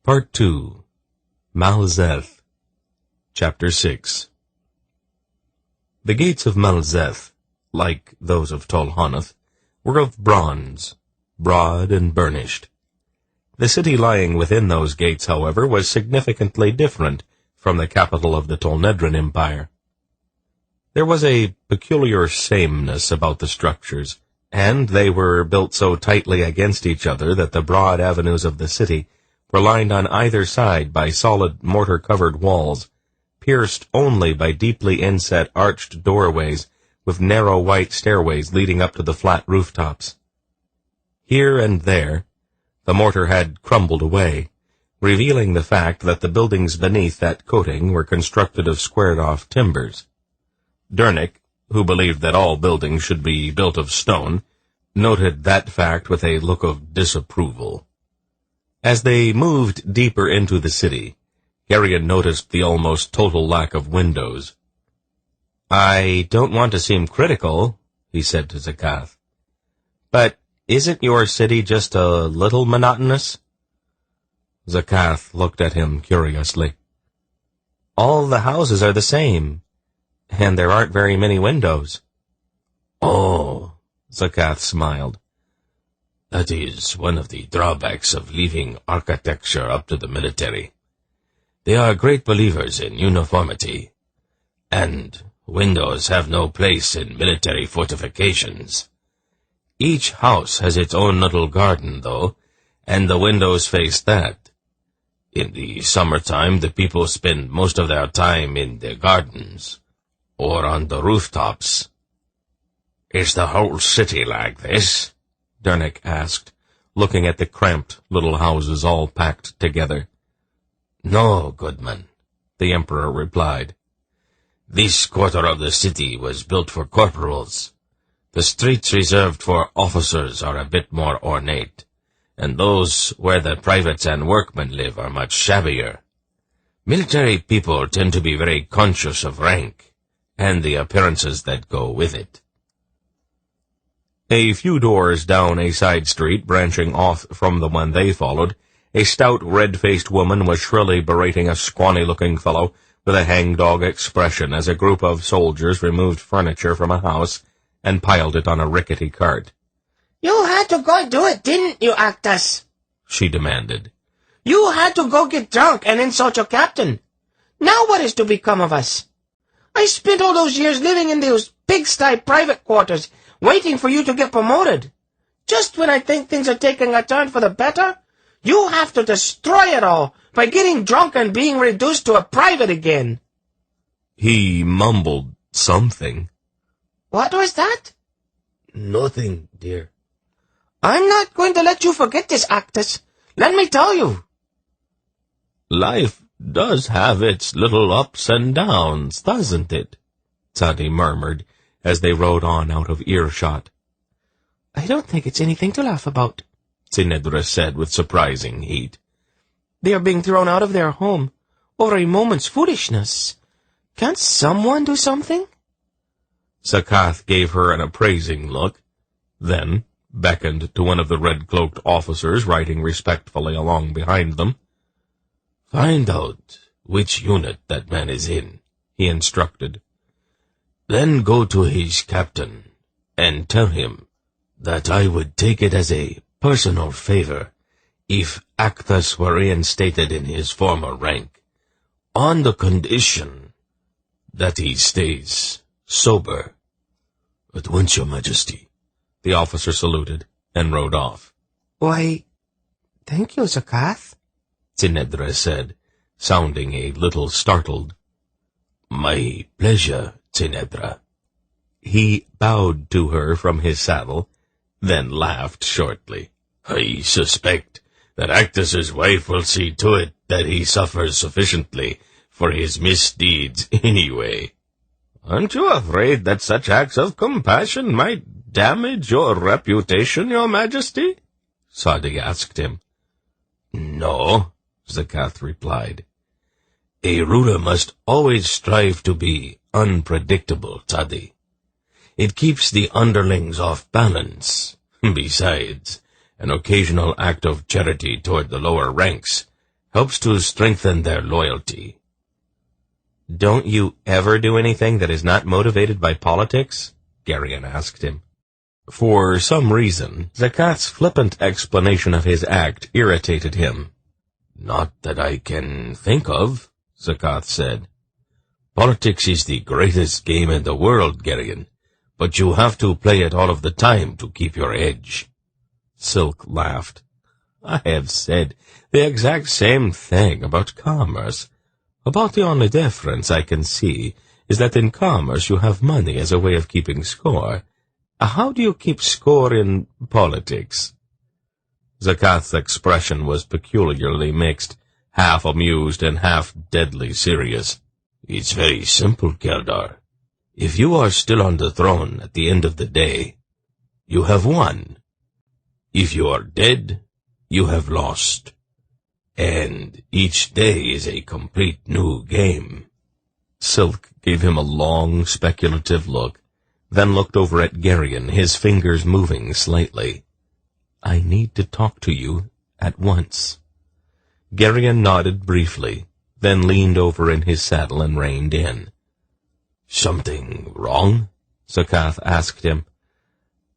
Part 2. Zeth. Chapter 6. The gates of Zeth, like those of Tolhanath, were of bronze, broad and burnished. The city lying within those gates, however, was significantly different from the capital of the Tolnedran Empire. There was a peculiar sameness about the structures, and they were built so tightly against each other that the broad avenues of the city were lined on either side by solid mortar-covered walls, pierced only by deeply inset arched doorways with narrow white stairways leading up to the flat rooftops. Here and there, the mortar had crumbled away, revealing the fact that the buildings beneath that coating were constructed of squared-off timbers. Dernick, who believed that all buildings should be built of stone, noted that fact with a look of disapproval. As they moved deeper into the city, Geryon noticed the almost total lack of windows. "I don't want to seem critical," he said to Zeth, "but isn't your city just a little monotonous?" Zeth looked at him curiously. "All the houses are the same, and there aren't very many windows." "Oh," Zeth smiled. "That is one of the drawbacks of leaving architecture up to the military. They are great believers in uniformity, and windows have no place in military fortifications. Each house has its own little garden, though, and the windows face that. In the summertime, the people spend most of their time in their gardens, or on the rooftops." "Is the whole city like this?" Dernick asked, looking at the cramped little houses all packed together. "No, Goodman," the Emperor replied. "This quarter of the city was built for corporals. The streets reserved for officers are a bit more ornate, and those where the privates and workmen live are much shabbier. Military people tend to be very conscious of rank, and the appearances that go with it." A few doors down a side street branching off from the one they followed, a stout, red-faced woman was shrilly berating a scrawny-looking fellow with a hangdog expression as a group of soldiers removed furniture from a house and piled it on a rickety cart. "You had to go do it, didn't you, Actus?" she demanded. "You had to go get drunk and insult your captain. Now what is to become of us? I spent all those years living in those pigsty private quarters, waiting for you to get promoted. Just when I think things are taking a turn for the better, you have to destroy it all by getting drunk and being reduced to a private again." He mumbled something. "What was that?" "Nothing, dear." "I'm not going to let you forget this, Actus. Let me tell you." "Life does have its little ups and downs, doesn't it?" Tzadi murmured as they rode on out of earshot. "I don't think it's anything to laugh about," Zinedra said with surprising heat. "They are being thrown out of their home over a moment's foolishness. Can't someone do something?" Zeth gave her an appraising look, then beckoned to one of the red-cloaked officers riding respectfully along behind them. "Find out which unit that man is in," he instructed. "Then go to his captain and tell him that I would take it as a personal favor if Actus were reinstated in his former rank, on the condition that he stays sober." "At once, Your Majesty." The officer saluted and rode off. "Why, thank you, Zeth," Zinedra said, sounding a little startled. "My pleasure, Zinedra." He bowed to her from his saddle, then laughed shortly. "I suspect that Actus's wife will see to it that he suffers sufficiently for his misdeeds anyway." "Aren't you afraid that such acts of compassion might damage your reputation, Your Majesty?" Tzadi asked him. "No," Zeth replied. "A ruler must always strive to be unpredictable, Tzadi. It keeps the underlings off balance. Besides, an occasional act of charity toward the lower ranks helps to strengthen their loyalty. Don't you ever do anything that is not motivated by politics? Geryon asked him. For some reason, Zakath's flippant explanation of his act irritated him. Not that I can think of, Zakath said. Politics is the greatest game in the world, Geryon, but you have to play it all of the time to keep your edge. Silk laughed. I have said the exact same thing about commerce. About the only difference I can see is that in commerce you have money as a way of keeping score. How do you keep score in politics? Zakath's expression was peculiarly mixed, half amused and half deadly serious. It's very simple, Keldar. If you are still on the throne at the end of the day, you have won. If you are dead, you have lost. And each day is a complete new game. Silk gave him a long, speculative look, then looked over at Geryon, his fingers moving slightly. I need to talk to you at once. Geryon nodded briefly, then leaned over in his saddle and reined in. Something wrong? Zakath asked him.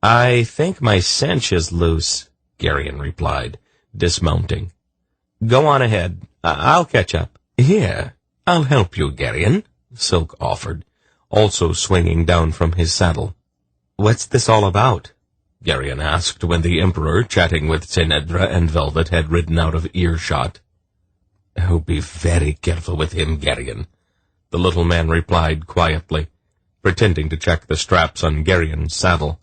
I think my cinch is loose, Geryon replied, dismounting. Go on ahead. I'll catch up. Here, I'll help you, Geryon, Silk offered, also swinging down from his saddle. What's this all about? Geryon asked when the Emperor, chatting with Senedra and Velvet, had ridden out of earshot. Oh, be very careful with him, Geryon, the little man replied quietly, pretending to check the straps on Geryon's saddle.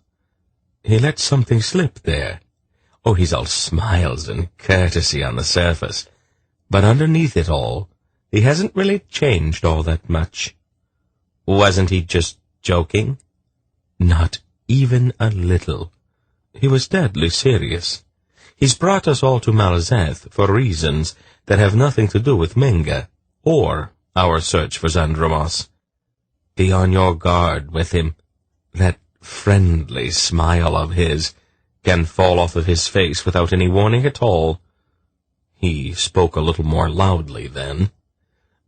He let something slip there. Oh, he's all smiles and courtesy on the surface, but underneath it all, he hasn't really changed all that much. Wasn't he just joking? Not even a little. He was deadly serious. He's brought us all to Zeth for reasons that have nothing to do with Minga, or our search for Xandromos. Be on your guard with him. That friendly smile of his can fall off of his face without any warning at all. He spoke a little more loudly then.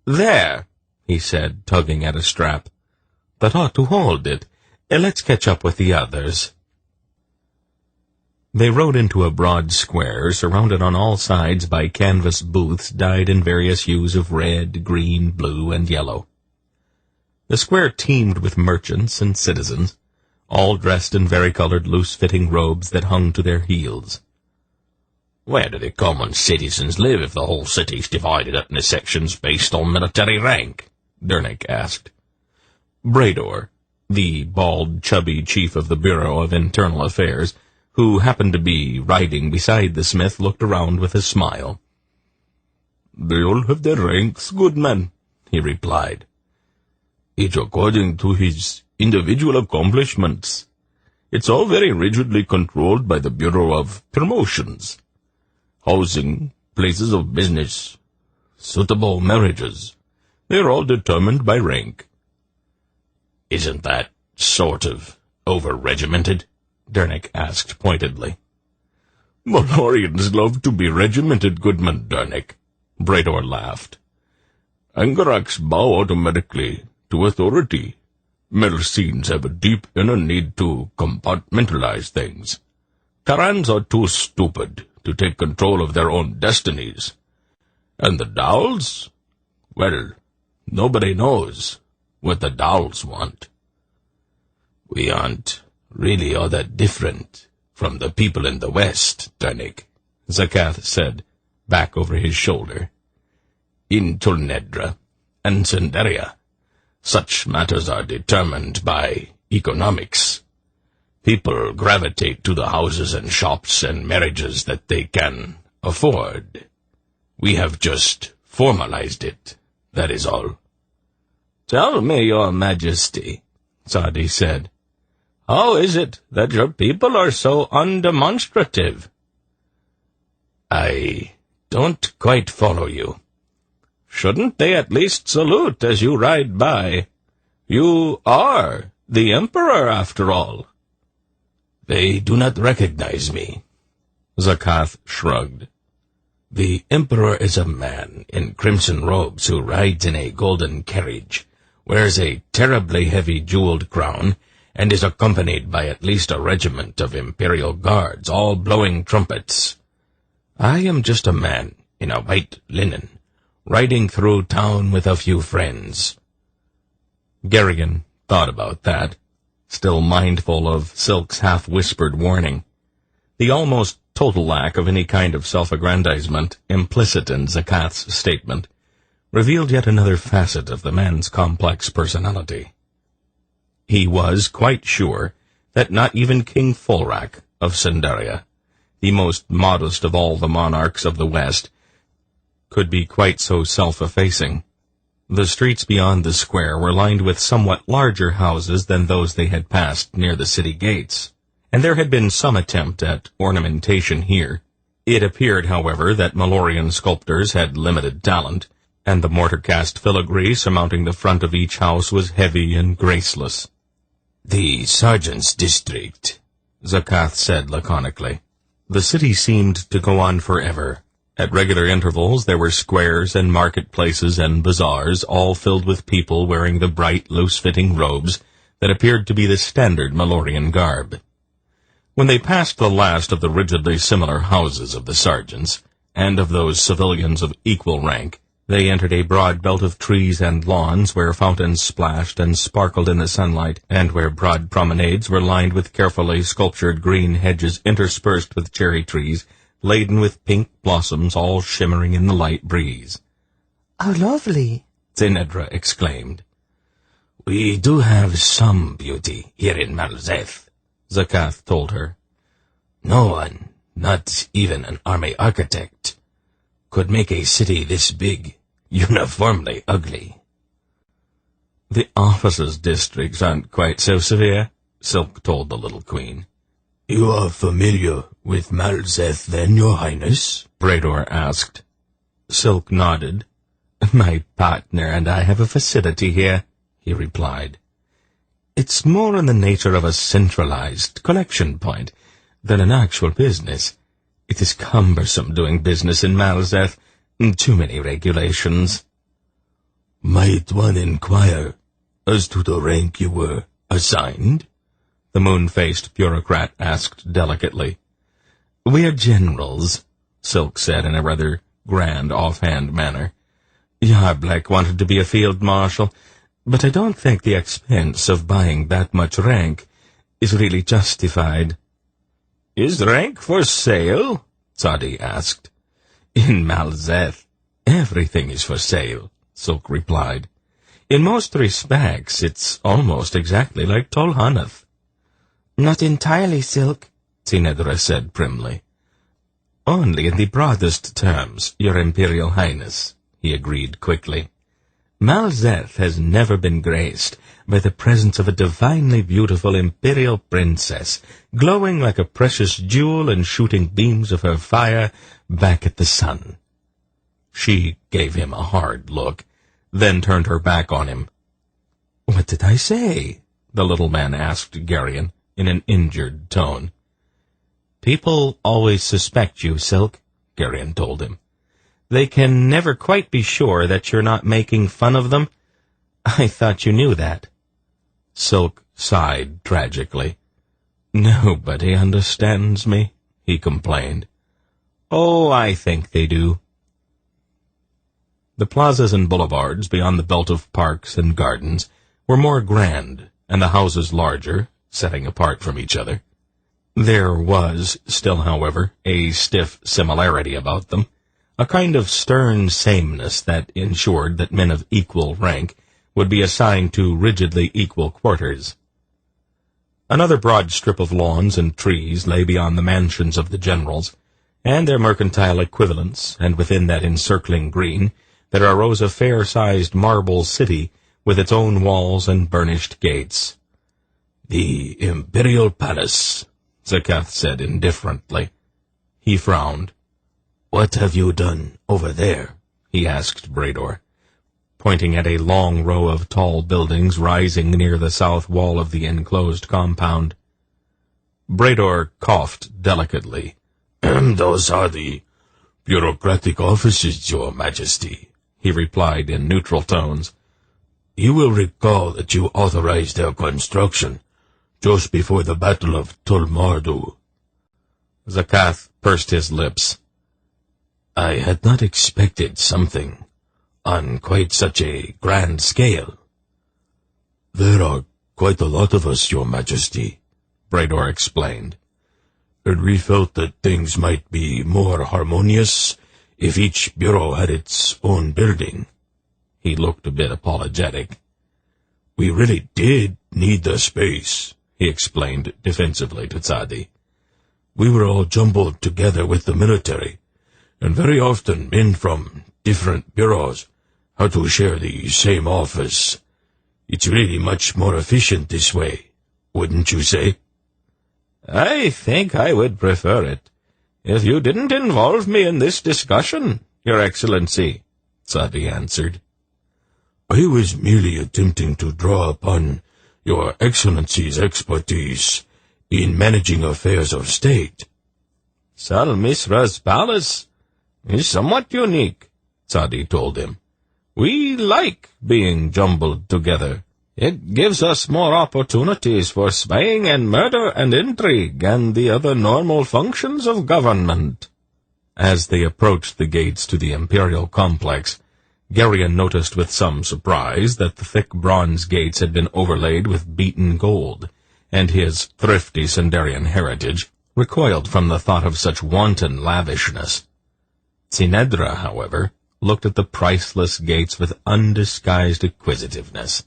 There, he said, tugging at a strap. That ought to hold it. Let's catch up with the others. They rode into a broad square, surrounded on all sides by canvas booths dyed in various hues of red, green, blue, and yellow. The square teemed with merchants and citizens, all dressed in varicolored, loose-fitting robes that hung to their heels. Where do the common citizens live if the whole city's divided up into sections based on military rank? Dernick asked. Brador, the bald, chubby chief of the Bureau of Internal Affairs, who happened to be riding beside the smith, looked around with a smile. They all have their ranks, good man, he replied. It's according to his individual accomplishments. It's all very rigidly controlled by the Bureau of Promotions. Housing, places of business, suitable marriages, they're all determined by rank. Isn't that sort of over-regimented? Dernick asked pointedly. Malloreons love to be regimented, Goodman Dernick, Brador laughed. Angaraks bow automatically to authority. Mercenes have a deep inner need to compartmentalize things. Karans are too stupid to take control of their own destinies. And the Dowls? Well, nobody knows what the Dowls want. We aren't really all that different from the people in the West, Dernick, Zakath said, back over his shoulder. In Tulnedra and Senderia, such matters are determined by economics. People gravitate to the houses and shops and marriages that they can afford. We have just formalized it, that is all. Tell me, your majesty, Sadi said, how is it that your people are so undemonstrative? I don't quite follow you. Shouldn't they at least salute as you ride by? You are the Emperor, after all. They do not recognize me. Zakath shrugged. The Emperor is a man in crimson robes who rides in a golden carriage, wears a terribly heavy jeweled crown, and is accompanied by at least a regiment of imperial guards, all blowing trumpets. I am just a man in a white linen, riding through town with a few friends." Garrigan thought about that, still mindful of Silk's half-whispered warning. The almost total lack of any kind of self-aggrandizement implicit in Zakath's statement revealed yet another facet of the man's complex personality. He was quite sure that not even King Fulrak of Sindaria, the most modest of all the monarchs of the West, could be quite so self-effacing. The streets beyond the square were lined with somewhat larger houses than those they had passed near the city gates, and there had been some attempt at ornamentation here. It appeared, however, that Malloreon sculptors had limited talent, and the mortar-cast filigree surmounting the front of each house was heavy and graceless. "The sergeant's district," Zakath said laconically. The city seemed to go on forever. At regular intervals there were squares and marketplaces and bazaars, all filled with people wearing the bright, loose-fitting robes that appeared to be the standard Malloreon garb. When they passed the last of the rigidly similar houses of the sergeants, and of those civilians of equal rank, they entered a broad belt of trees and lawns where fountains splashed and sparkled in the sunlight, and where broad promenades were lined with carefully sculptured green hedges interspersed with cherry trees, laden with pink blossoms all shimmering in the light breeze. "How lovely!" Zinedra exclaimed. "We do have some beauty here in Zeth," Zakath told her. "No one, not even an army architect, could make a city this big, uniformly ugly." "The officers' districts aren't quite so severe," Silk told the little queen. "You are familiar with Zeth, then, your highness?" Brador asked. Silk nodded. "My partner and I have a facility here," he replied. "It's more in the nature of a centralized collection point than an actual business. It is cumbersome doing business in Zeth. Too many regulations." "Might one inquire as to the rank you were assigned?" the moon-faced bureaucrat asked delicately. "We're generals," Silk said in a rather grand, offhand manner. "Yarblek wanted to be a field marshal, but I don't think the expense of buying that much rank is really justified." "Is rank for sale?" Sadi asked. "In Zeth, everything is for sale," Silk replied. "In most respects, it's almost exactly like Tolhanath." "Not entirely, Silk," Zinedra said primly. "Only in the broadest terms, Your Imperial Highness," he agreed quickly. "Zeth has never been graced by the presence of a divinely beautiful imperial princess, glowing like a precious jewel and shooting beams of her fire back at the sun." She gave him a hard look, then turned her back on him. "What did I say?" the little man asked Garrigan in an injured tone. "People always suspect you, Silk," Garrigan told him. "They can never quite be sure that you're not making fun of them. I thought you knew that." Silk sighed tragically. "Nobody understands me," he complained. "Oh, I think they do." The plazas and boulevards beyond the belt of parks and gardens were more grand, and the houses larger, setting apart from each other. There was still, however, a stiff similarity about them, a kind of stern sameness that ensured that men of equal rank would be assigned to rigidly equal quarters. Another broad strip of lawns and trees lay beyond the mansions of the generals, and their mercantile equivalents, and within that encircling green there arose a fair-sized marble city with its own walls and burnished gates. "The Imperial Palace," Zakath said indifferently. He frowned. "What have you done over there?" he asked Brador, pointing at a long row of tall buildings rising near the south wall of the enclosed compound. Brador coughed delicately. "Those are the bureaucratic offices, Your Majesty," he replied in neutral tones. "You will recall that you authorized their construction just before the Battle of Tolmardu." Zakath pursed his lips. "I had not expected something on quite such a grand scale." "There are quite a lot of us, Your Majesty," Brador explained, "and we felt that things might be more harmonious if each bureau had its own building." He looked a bit apologetic. "We really did need the space," he explained defensively to Tzadi. "We were all jumbled together with the military, and very often men from different bureaus had to share the same office. It's really much more efficient this way, wouldn't you say?" "I think I would prefer it, if you didn't involve me in this discussion, Your Excellency," Tzadi answered. "I was merely attempting to draw upon Your Excellency's expertise in managing affairs of state." "Salmisra's palace is somewhat unique," Tzadi told him. "We like being jumbled together. It gives us more opportunities for spying and murder and intrigue and the other normal functions of government." As they approached the gates to the imperial complex, Geryon noticed with some surprise that the thick bronze gates had been overlaid with beaten gold, and his thrifty Sendarian heritage recoiled from the thought of such wanton lavishness. Tsinedra, however, looked at the priceless gates with undisguised acquisitiveness.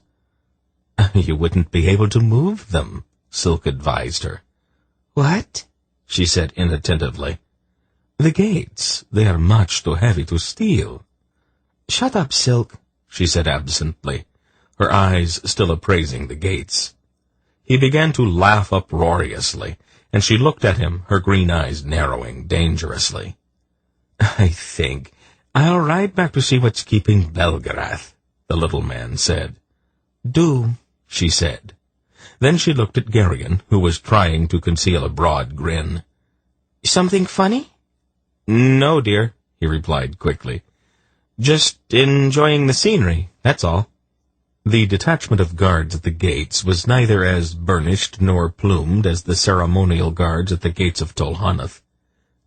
"You wouldn't be able to move them," Silk advised her. "What?" she said inattentively. "The gates, they are much too heavy to steal." "Shut up, Silk," she said absently, her eyes still appraising the gates. He began to laugh uproariously, and she looked at him, her green eyes narrowing dangerously. "I think I'll ride back to see what's keeping Belgarath," the little man said. "Do," she said. Then she looked at Geryon, who was trying to conceal a broad grin. "Something funny?" "No, dear," he replied quickly. "Just enjoying the scenery, that's all." The detachment of guards at the gates was neither as burnished nor plumed as the ceremonial guards at the gates of Tolhanath.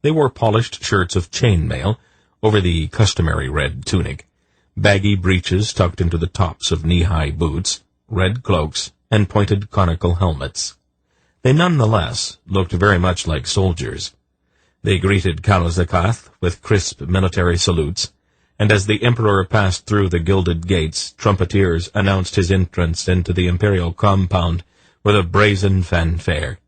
They wore polished shirts of chainmail over the customary red tunic, baggy breeches tucked into the tops of knee-high boots, red cloaks, and pointed conical helmets. They nonetheless looked very much like soldiers. They greeted Kalazakath with crisp military salutes, and as the Emperor passed through the gilded gates, trumpeters announced his entrance into the imperial compound with a brazen fanfare.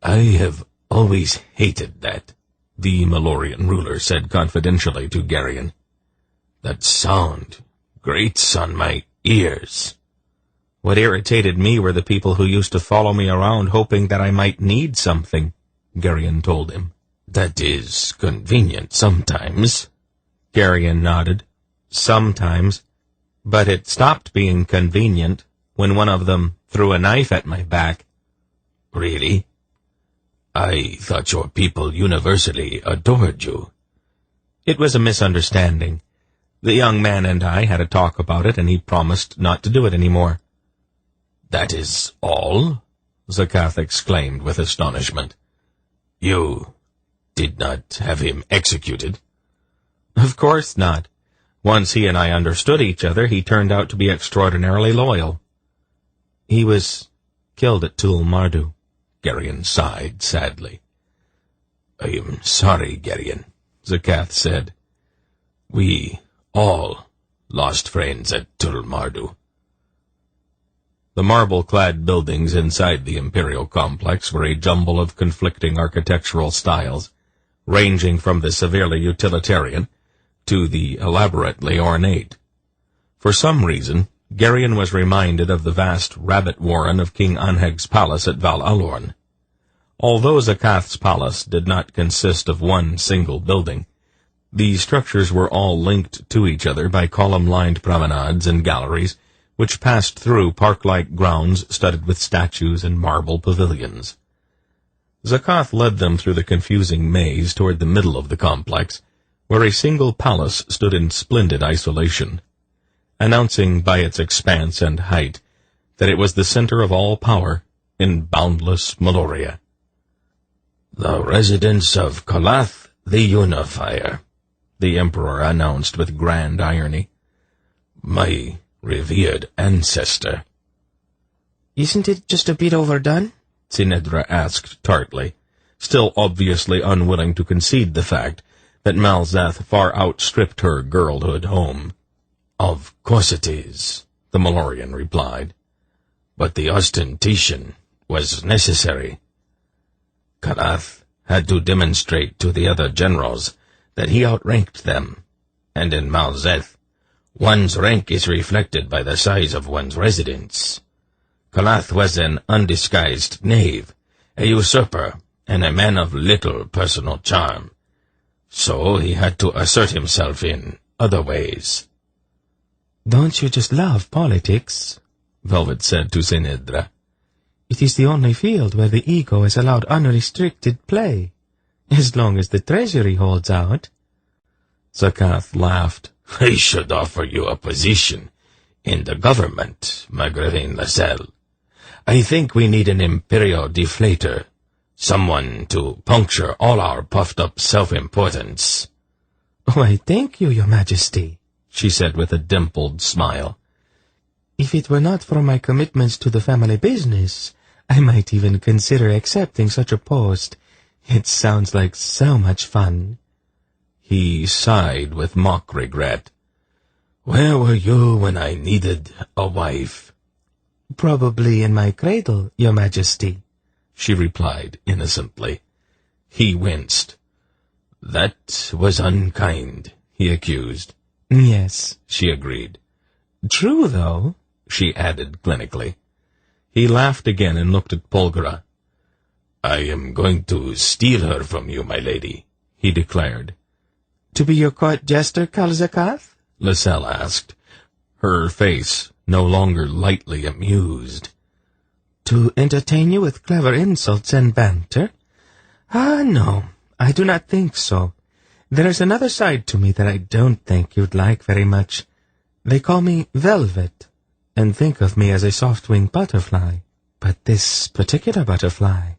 "I have always hated that," the Malloreon ruler said confidentially to Geryon. "That sound grates on my ears." "What irritated me were the people who used to follow me around hoping that I might need something," Geryon told him. "That is convenient sometimes." Geryon nodded. "Sometimes. But it stopped being convenient when one of them threw a knife at my back." "Really? I thought your people universally adored you." "It was a misunderstanding. The young man and I had a talk about it, and he promised not to do it any more." "That is all?" Zakath exclaimed with astonishment. "You did not have him executed?" "Of course not. Once he and I understood each other, he turned out to be extraordinarily loyal." "He was killed at Tolmardu," Geryon sighed sadly. "I am sorry, Geryon," Zakath said. "We all lost friends at Tolmardu." The marble-clad buildings inside the imperial complex were a jumble of conflicting architectural styles, ranging from the severely utilitarian to the elaborately ornate. For some reason, Geryon was reminded of the vast rabbit warren of King Anheg's palace at Val Alorn. Although Zakath's palace did not consist of one single building, the structures were all linked to each other by column-lined promenades and galleries, which passed through park-like grounds studded with statues and marble pavilions. Zakath led them through the confusing maze toward the middle of the complex, where a single palace stood in splendid isolation, announcing by its expanse and height that it was the center of all power in boundless Malloreon. "The residence of Kalath the Unifier," the Emperor announced with grand irony. "My revered ancestor." "Isn't it just a bit overdone?" Sinedra asked tartly, still obviously unwilling to concede the fact that Malzeth far outstripped her girlhood home. "Of course it is," the Malloreon replied. "But the ostentation was necessary. Kalath had to demonstrate to the other generals that he outranked them, and in Malzeth, one's rank is reflected by the size of one's residence. Kalath was an undisguised knave, a usurper, and a man of little personal charm. So he had to assert himself in other ways." "Don't you just love politics?" Velvet said to Sinedra. "It is the only field where the ego is allowed unrestricted play, as long as the treasury holds out." Zakath laughed. "I should offer you a position in the government, Margravine Lascelles. I think we need an imperial deflator, someone to puncture all our puffed-up self-importance." "Why, thank you, Your Majesty," she said with a dimpled smile. "If it were not for my commitments to the family business, I might even consider accepting such a post. It sounds like so much fun." He sighed with mock regret. "Where were you when I needed a wife?" "Probably in my cradle, Your Majesty," she replied innocently. He winced. "That was unkind," he accused. "Yes," she agreed. "True, though," she added clinically. He laughed again and looked at Polgara. "I am going to steal her from you, my lady," he declared. "To be your court jester, Kalzakath?" Lascelles asked, her face no longer lightly amused. "To entertain you with clever insults and banter? Ah, no, I do not think so. There is another side to me that I don't think you'd like very much. They call me Velvet, and think of me as a soft-winged butterfly, but this particular butterfly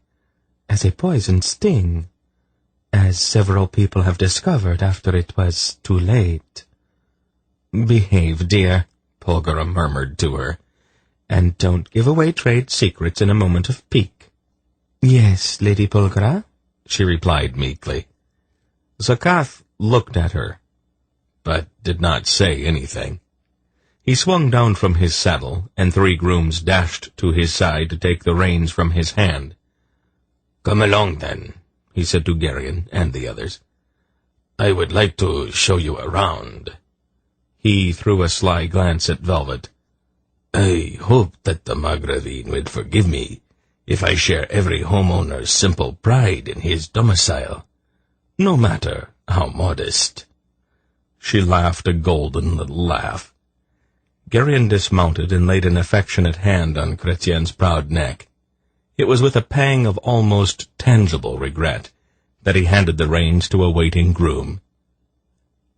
as a poison sting, as several people have discovered after it was too late." "Behave, dear," Polgara murmured to her, "and don't give away trade secrets in a moment of pique." "Yes, Lady Polgara," she replied meekly. Zakath looked at her, but did not say anything. He swung down from his saddle, and 3 grooms dashed to his side to take the reins from his hand. "Come along, then," he said to Geryon and the others. "I would like to show you around." He threw a sly glance at Velvet. "I hope that the Margravine would forgive me if I share every homeowner's simple pride in his domicile, no matter how modest." She laughed a golden little laugh. Geryon dismounted and laid an affectionate hand on Chrétien's proud neck. It was with a pang of almost tangible regret that he handed the reins to a waiting groom.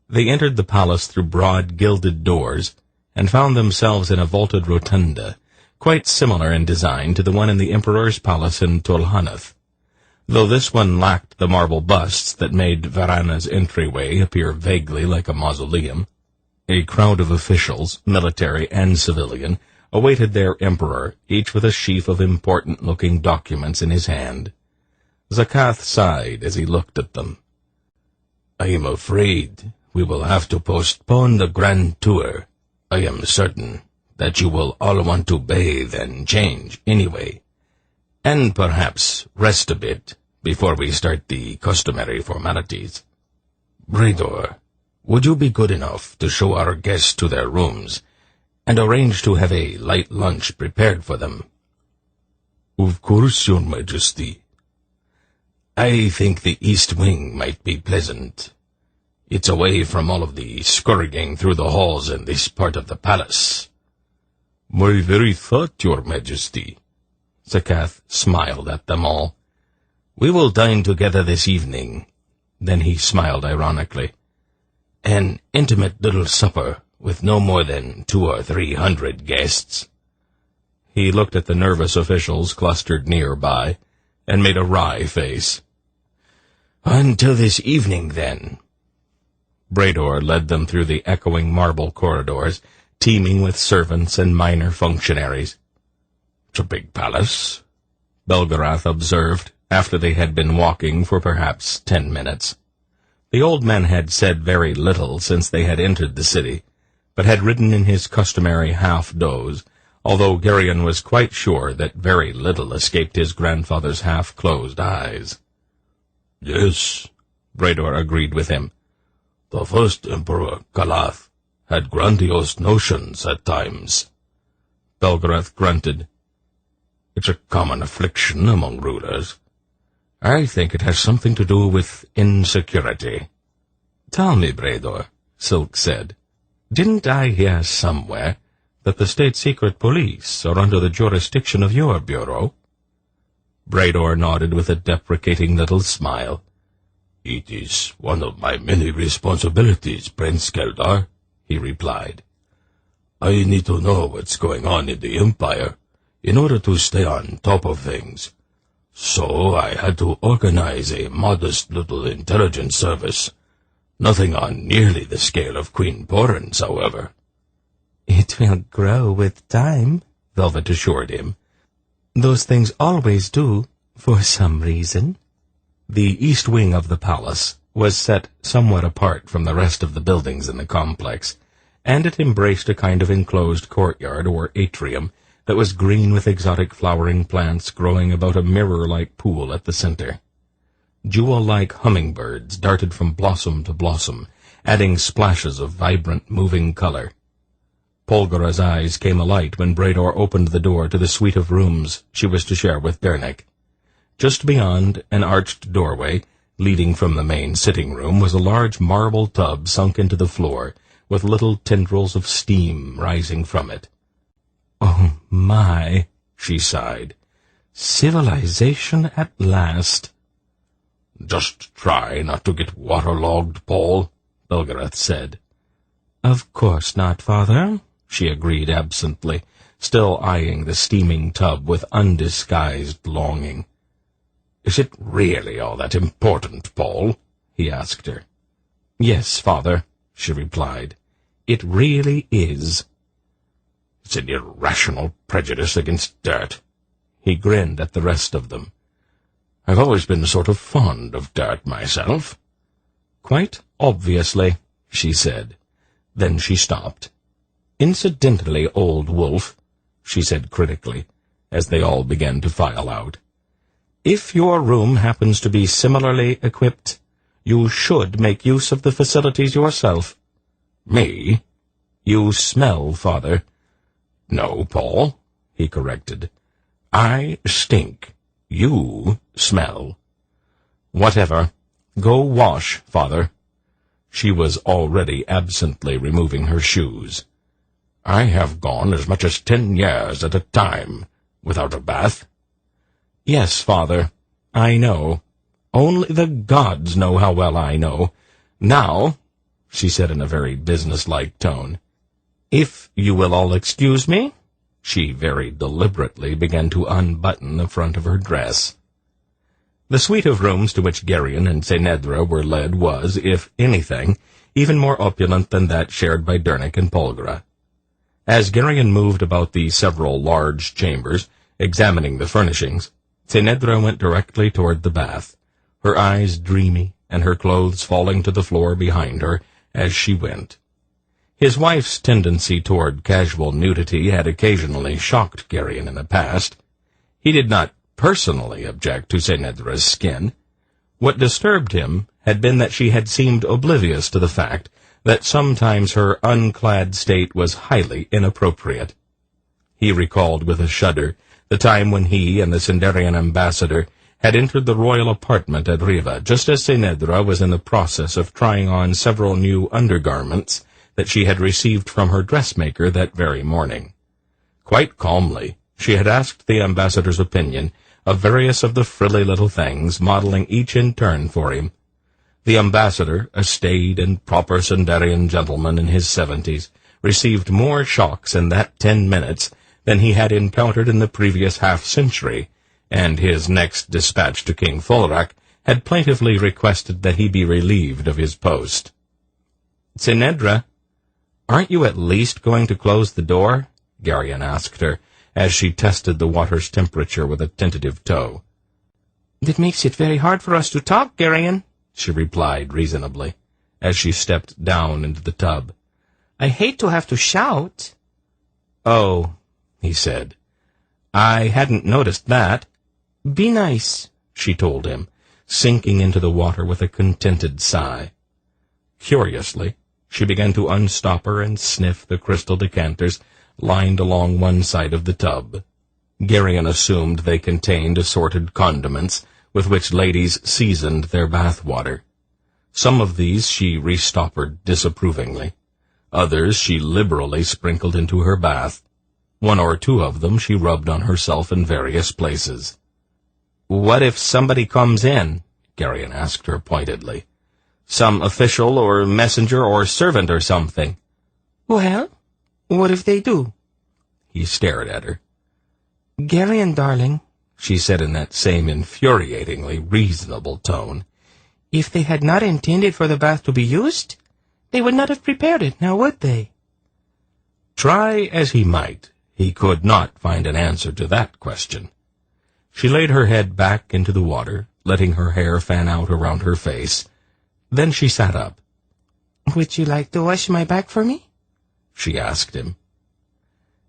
They entered the palace through broad, gilded doors, and found themselves in a vaulted rotunda, quite similar in design to the one in the Emperor's palace in Tolhanath, though this one lacked the marble busts that made Varana's entryway appear vaguely like a mausoleum. A crowd of officials, military and civilian, awaited their emperor, each with a sheaf of important-looking documents in his hand. Zakath sighed as he looked at them. "I am afraid we will have to postpone the grand tour. I am certain that you will all want to bathe and change anyway, and perhaps rest a bit before we start the customary formalities. Bredor, would you be good enough to show our guests to their rooms and arrange to have a light lunch prepared for them?" "Of course, Your Majesty." "I think the East Wing might be pleasant. It's away from all of the scurrying through the halls in this part of the palace." "My very thought, Your Majesty." Zakath smiled at them all. "We will dine together this evening." Then he smiled ironically. An intimate little supper with no more than 200 or 300 guests. He looked at the nervous officials clustered nearby and made a wry face. Until this evening, then. Brador led them through the echoing marble corridors, teeming with servants and minor functionaries. It's a big palace, Belgarath observed, after they had been walking for perhaps 10 minutes. The old man had said very little since they had entered the city, but had ridden in his customary half-doze, although Geryon was quite sure that very little escaped his grandfather's half-closed eyes. Yes, Brador agreed with him. The first Emperor, Kalath, had grandiose notions at times. Belgarath grunted. It's a common affliction among rulers. I think it has something to do with insecurity. Tell me, Brador, Silk said, didn't I hear somewhere that the state secret police are under the jurisdiction of your bureau? Brador nodded with a deprecating little smile. It is one of my many responsibilities, Prince Keldar, he replied. I need to know what's going on in the Empire in order to stay on top of things. So I had to organize a modest little intelligence service. Nothing on nearly the scale of Queen Porran's, however. It will grow with time, Velvet assured him. Those things always do, for some reason. The east wing of the palace was set somewhat apart from the rest of the buildings in the complex, and it embraced a kind of enclosed courtyard or atrium that was green with exotic flowering plants growing about a mirror-like pool at the center. Jewel-like hummingbirds darted from blossom to blossom, adding splashes of vibrant, moving color. Polgara's eyes came alight when Brador opened the door to the suite of rooms she was to share with Dernek. Just beyond an arched doorway, leading from the main sitting room, was a large marble tub sunk into the floor, with little tendrils of steam rising from it. "Oh, my," she sighed. "Civilization at last." "Just try not to get waterlogged, Paul," Belgarath said. "Of course not, Father," she agreed absently, still eyeing the steaming tub with undisguised longing. "Is it really all that important, Paul?" he asked her. "Yes, Father," she replied. "It really is." "It's an irrational prejudice against dirt." He grinned at the rest of them. "I've always been sort of fond of dirt myself." "Quite obviously," she said. Then she stopped. "Incidentally, old wolf," she said critically, as they all began to file out, "if your room happens to be similarly equipped, you should make use of the facilities yourself." "Me?" "You smell, Father." "No, Paul," he corrected. "I stink. You smell." "Whatever. Go wash, Father." She was already absently removing her shoes. "I have gone as much as 10 years at a time without a bath." "Yes, Father, I know. Only the gods know how well I know. Now," she said in a very businesslike tone, "if you will all excuse me," she very deliberately began to unbutton the front of her dress. The suite of rooms to which Geryon and Senedra were led was, if anything, even more opulent than that shared by Dernek and Polgara. As Geryon moved about the several large chambers, examining the furnishings, Senedra went directly toward the bath, her eyes dreamy and her clothes falling to the floor behind her as she went. His wife's tendency toward casual nudity had occasionally shocked Geryon in the past. He did not personally object to Senedra's skin. What disturbed him had been that she had seemed oblivious to the fact that sometimes her unclad state was highly inappropriate. He recalled with a shudder the time when he and the Sindarian ambassador had entered the royal apartment at Riva, just as Senedra was in the process of trying on several new undergarments that she had received from her dressmaker that very morning. Quite calmly, she had asked the ambassador's opinion of various of the frilly little things, modeling each in turn for him. The ambassador, a staid and proper Sundarian gentleman in his 70s, received more shocks in that 10 minutes than he had encountered in the previous half-century, and his next dispatch to King Fulrak had plaintively requested that he be relieved of his post. "Senedra, aren't you at least going to close the door?" Geryon asked her, as she tested the water's temperature with a tentative toe. "That makes it very hard for us to talk, Geryon," she replied reasonably, as she stepped down into the tub. "I hate to have to shout." "Oh," he said. "I hadn't noticed that." "Be nice," she told him, sinking into the water with a contented sigh. Curiously, she began to unstopper and sniff the crystal decanters lined along one side of the tub. Geryon assumed they contained assorted condiments with which ladies seasoned their bath water. Some of these she restoppered disapprovingly. Others she liberally sprinkled into her bath. One or two of them she rubbed on herself in various places. "What if somebody comes in?" Geryon asked her pointedly. "Some official or messenger or servant or something." "Well, what if they do?" He stared at her. "Geryon, darling," she said in that same infuriatingly reasonable tone, "if they had not intended for the bath to be used, they would not have prepared it, now would they?" Try as he might, he could not find an answer to that question. She laid her head back into the water, letting her hair fan out around her face. Then she sat up. "Would you like to wash my back for me?" she asked him.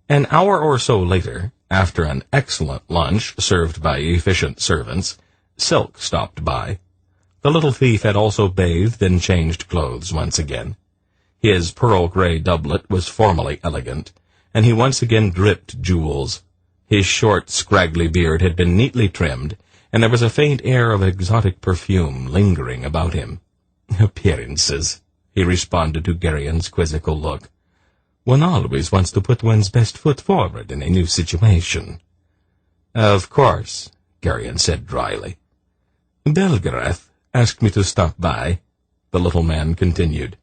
An hour or so later, after an excellent lunch served by efficient servants, Silk stopped by. The little thief had also bathed and changed clothes once again. His pearl-gray doublet was formally elegant, and he once again dripped jewels. His short, scraggly beard had been neatly trimmed, and there was a faint air of exotic perfume lingering about him. "Appearances," he responded to Geryon's quizzical look. "One always wants to put one's best foot forward in a new situation." "Of course," Geryon said dryly. "Belgarath asked me to stop by," the little man continued.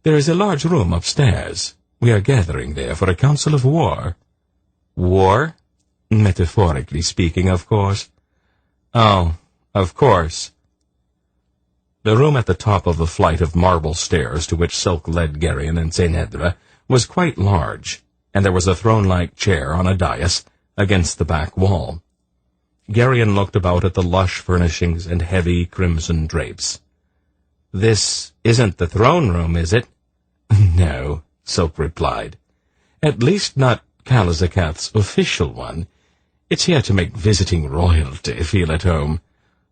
"There is a large room upstairs. We are gathering there for a council of war." "War?" "Metaphorically speaking, of course." "Oh, of course." The room at the top of a flight of marble stairs to which Silk led Geryon and Senedra was quite large, and there was a throne-like chair on a dais against the back wall. Geryon looked about at the lush furnishings and heavy crimson drapes. "This isn't the throne room, is it?" "No," Silk replied. "At least not Kalazakath's official one. It's here to make visiting royalty feel at home.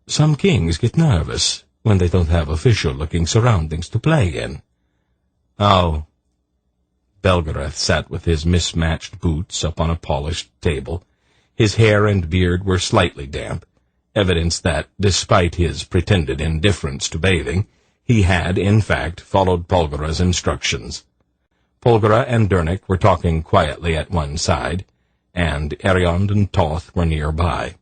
Some kings get nervous when they don't have official-looking surroundings to play in." "Oh." Belgarath sat with his mismatched boots up on a polished table. His hair and beard were slightly damp, evidence that, despite his pretended indifference to bathing, he had, in fact, followed Polgara's instructions. Polgara and Dernick were talking quietly at one side, and Ariond and Toth were nearby.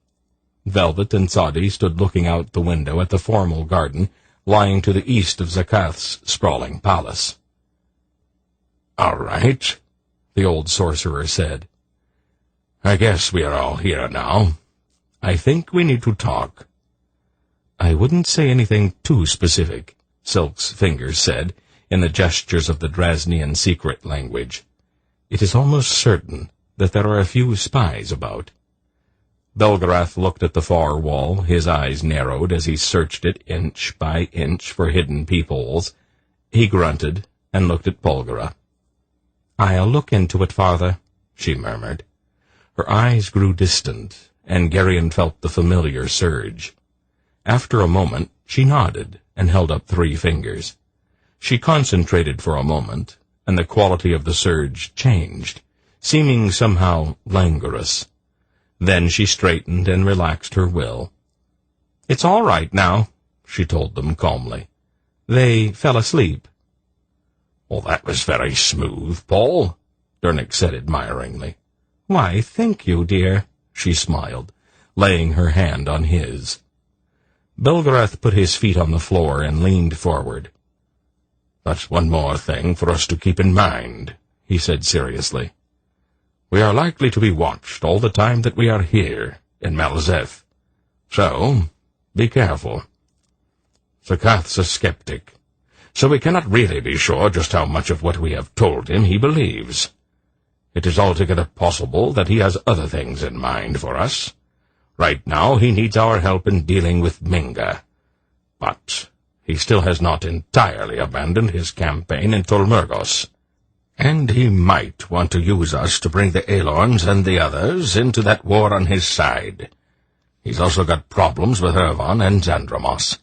Velvet and Sadi stood looking out the window at the formal garden lying to the east of Zakath's sprawling palace. "All right," the old sorcerer said. "I guess we are all here now. I think we need to talk." "I wouldn't say anything too specific," Silk's fingers said, in the gestures of the Draznian secret language. "It is almost certain that there are a few spies about." Belgarath looked at the far wall, his eyes narrowed as he searched it inch by inch for hidden peepholes. He grunted and looked at Polgara. "I'll look into it, father," she murmured. Her eyes grew distant, and Geryon felt the familiar surge. After a moment, she nodded and held up 3 fingers. She concentrated for a moment, and the quality of the surge changed, seeming somehow languorous. Then she straightened and relaxed her will. "It's all right now," she told them calmly. "They fell asleep." "Well, that was very smooth, Paul," Dernick said admiringly. "Why, thank you, dear," she smiled, laying her hand on his. Belgarath put his feet on the floor and leaned forward. "That's one more thing for us to keep in mind," he said seriously. "We are likely to be watched all the time that we are here in Zeth. So, be careful. Zakath's a skeptic, so we cannot really be sure just how much of what we have told him he believes. It is altogether possible that he has other things in mind for us. Right now he needs our help in dealing with Minga, but he still has not entirely abandoned his campaign in Tolmergos, and he might want to use us to bring the Aelorns and the others into that war on his side. He's also got problems with Hervon and Xandromos.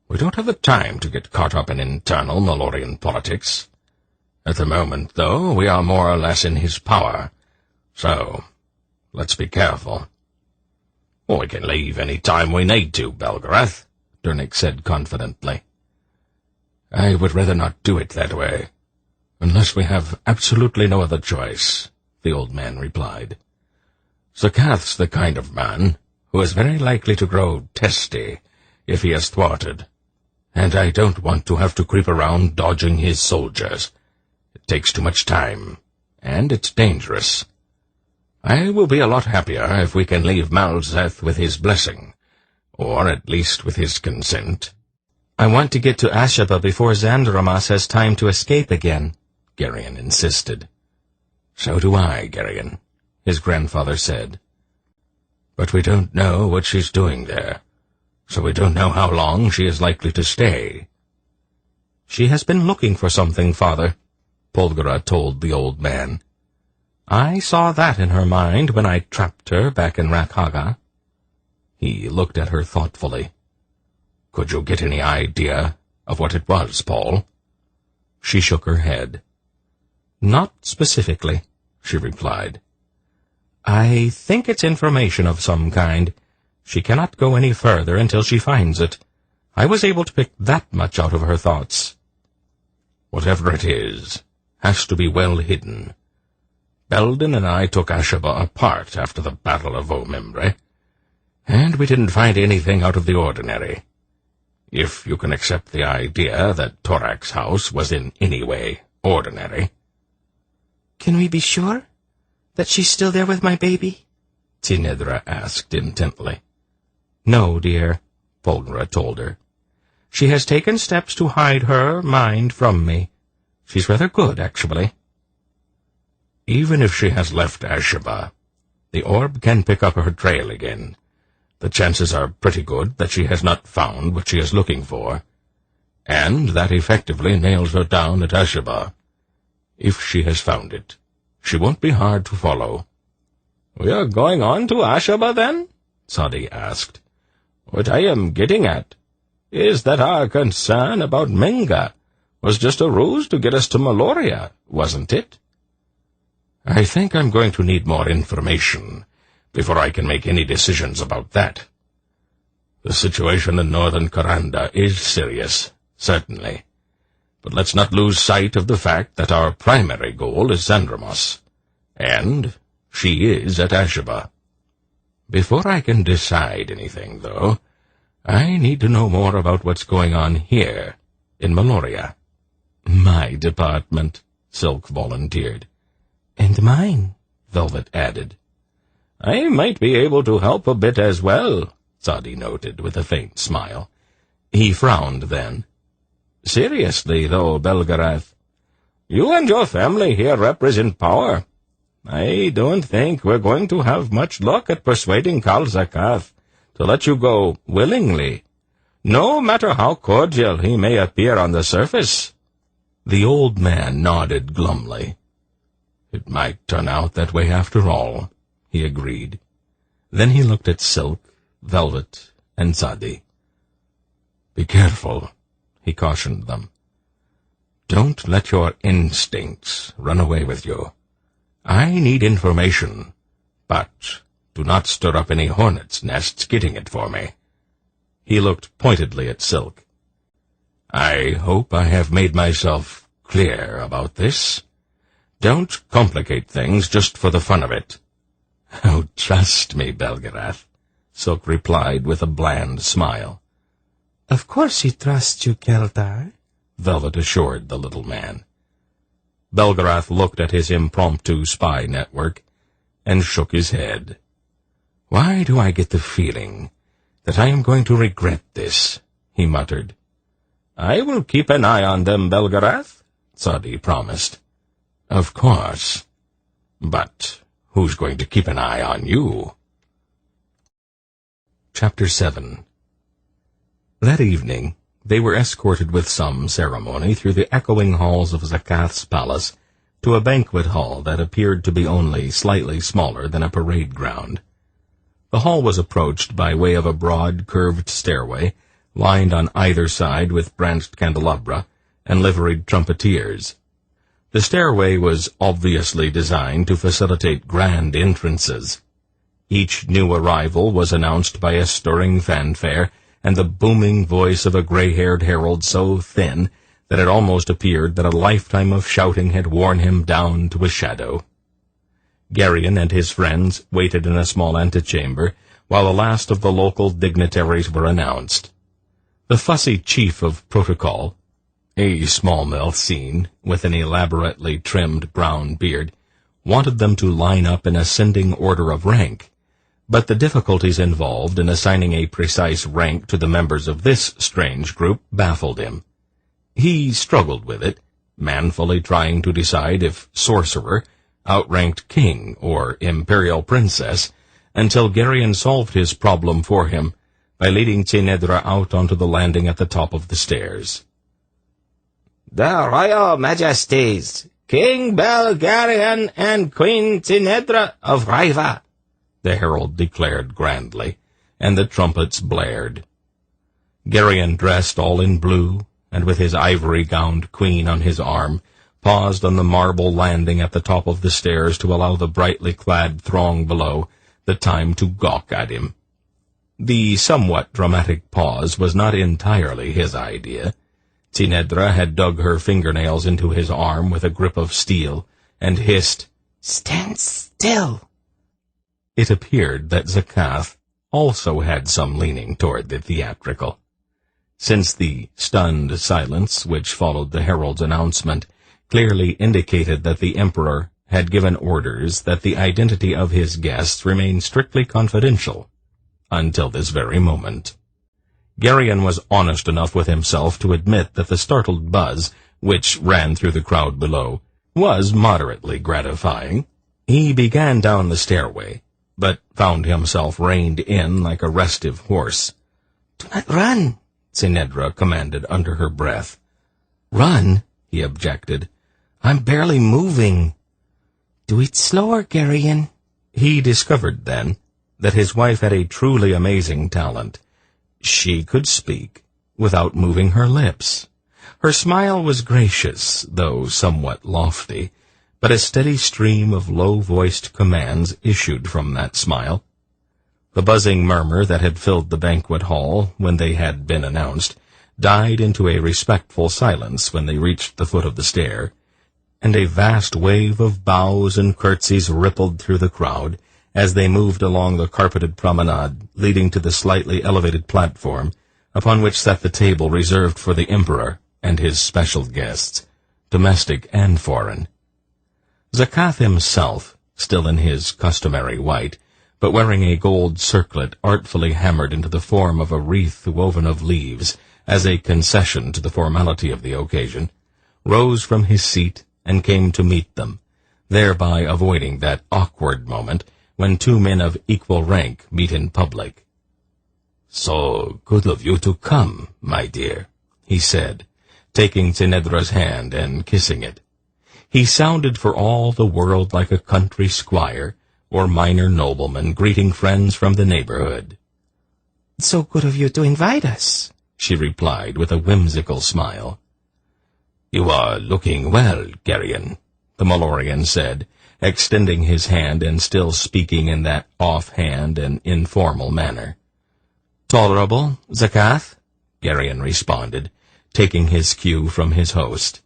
We don't have the time to get caught up in internal Malloreon politics. At the moment, though, we are more or less in his power, so let's be careful." "We can leave any time we need to, Belgarath," Dernick said confidently. "I would rather not do it that way, unless we have absolutely no other choice," the old man replied. "Zakath's the kind of man who is very likely to grow testy if he is thwarted, and I don't want to have to creep around dodging his soldiers. It takes too much time, and it's dangerous. I will be a lot happier if we can leave Zeth with his blessing, or at least with his consent." "I want to get to Ashaba before Xandromos has time to escape again," Geryon insisted. "So do I, Geryon," his grandfather said. "But we don't know what she's doing there, so we don't know how long she is likely to stay." "She has been looking for something, Father," Polgara told the old man. "I saw that in her mind when I trapped her back in Rakhaga." He looked at her thoughtfully. "Could you get any idea of what it was, Paul?" She shook her head. "Not specifically," she replied. "I think it's information of some kind. She cannot go any further until she finds it. I was able to pick that much out of her thoughts." "Whatever it is, has to be well hidden. Belden and I took Ashaba apart after the Battle of Omimbre, and we didn't find anything out of the ordinary. If you can accept the idea that Torak's house was in any way ordinary." "Can we be sure that she's still there with my baby?" Tinedra asked intently. "No, dear," Polgara told her. "She has taken steps to hide her mind from me. She's rather good, actually." "Even if she has left Ashaba, the orb can pick up her trail again. The chances are pretty good that she has not found what she is looking for, and that effectively nails her down at Ashaba. If she has found it, she won't be hard to follow." "We are going on to Ashaba, then?" Sadi asked. "What I am getting at is that our concern about Minga was just a ruse to get us to Malloreon, wasn't it?" "I think I'm going to need more information before I can make any decisions about that. The situation in northern Karanda is serious, certainly, but let's not lose sight of the fact that our primary goal is Xandromos, and she is at Ashaba. Before I can decide anything, though, I need to know more about what's going on here in Malloreon." "My department," Silk volunteered. "And mine," Velvet added. "I might be able to help a bit as well," Sadi noted with a faint smile. He frowned then. "Seriously, though, Belgarath, you and your family here represent power. I don't think we're going to have much luck at persuading Kal Zakath to let you go willingly, no matter how cordial he may appear on the surface." The old man nodded glumly. "It might turn out that way after all," he agreed. Then he looked at Silk, Velvet, and Sadi. "Be careful," he cautioned them. "Don't let your instincts run away with you. I need information, but do not stir up any hornets' nests getting it for me." He looked pointedly at Silk. "I hope I have made myself clear about this. Don't complicate things just for the fun of it." "Oh, trust me, Belgarath," Silk replied with a bland smile. Of course he trusts you, Keldar, Velvet assured the little man. Belgarath looked at his impromptu spy network and shook his head. Why do I get the feeling that I am going to regret this? He muttered. I will keep an eye on them, Belgarath, Sadi promised. Of course. But who's going to keep an eye on you? Chapter 7. That evening, they were escorted with some ceremony through the echoing halls of Zakath's palace to a banquet hall that appeared to be only slightly smaller than a parade ground. The hall was approached by way of a broad, curved stairway, lined on either side with branched candelabra and liveried trumpeters. The stairway was obviously designed to facilitate grand entrances. Each new arrival was announced by a stirring fanfare and the booming voice of a gray-haired herald so thin that it almost appeared that a lifetime of shouting had worn him down to a shadow. Geryon and his friends waited in a small antechamber while the last of the local dignitaries were announced. The fussy chief of protocol, a small Melcene with an elaborately trimmed brown beard, wanted them to line up in ascending order of rank, but the difficulties involved in assigning a precise rank to the members of this strange group baffled him. He struggled with it, manfully trying to decide if sorcerer outranked king or imperial princess, until Geryon solved his problem for him by leading Tinedra out onto the landing at the top of the stairs. The Royal Majesties, King Belgarion and Queen Tinedra of Raiva, the herald declared grandly, and the trumpets blared. Geryon, dressed all in blue, and with his ivory-gowned queen on his arm, paused on the marble landing at the top of the stairs to allow the brightly clad throng below the time to gawk at him. The somewhat dramatic pause was not entirely his idea. Tinedra had dug her fingernails into his arm with a grip of steel and hissed, "Stand still!" It appeared that Zakath also had some leaning toward the theatrical. Since the stunned silence which followed the herald's announcement clearly indicated that the Emperor had given orders that the identity of his guests remain strictly confidential until this very moment. Geryon was honest enough with himself to admit that the startled buzz, which ran through the crowd below, was moderately gratifying. He began down the stairway, but found himself reined in like a restive horse. "Do not run," Tinedra commanded under her breath. "Run?" he objected. "I'm barely moving." "Do it slower, Geryon." He discovered then that his wife had a truly amazing talent. She could speak without moving her lips. Her smile was gracious, though somewhat lofty, but a steady stream of low-voiced commands issued from that smile. The buzzing murmur that had filled the banquet hall when they had been announced died into a respectful silence when they reached the foot of the stair, and a vast wave of bows and curtsies rippled through the crowd as they moved along the carpeted promenade leading to the slightly elevated platform upon which sat the table reserved for the Emperor and his special guests, domestic and foreign. Zakath himself, still in his customary white, but wearing a gold circlet artfully hammered into the form of a wreath woven of leaves as a concession to the formality of the occasion, rose from his seat and came to meet them, thereby avoiding that awkward moment when two men of equal rank meet in public. "So good of you to come, my dear," he said, taking Tinedra's hand and kissing it. He sounded for all the world like a country squire or minor nobleman greeting friends from the neighborhood. "So good of you to invite us," she replied with a whimsical smile. "You are looking well, Geryon," the Malloreon said, extending his hand and still speaking in that offhand and informal manner. "Tolerable, Zakath," Geryon responded, taking his cue from his host.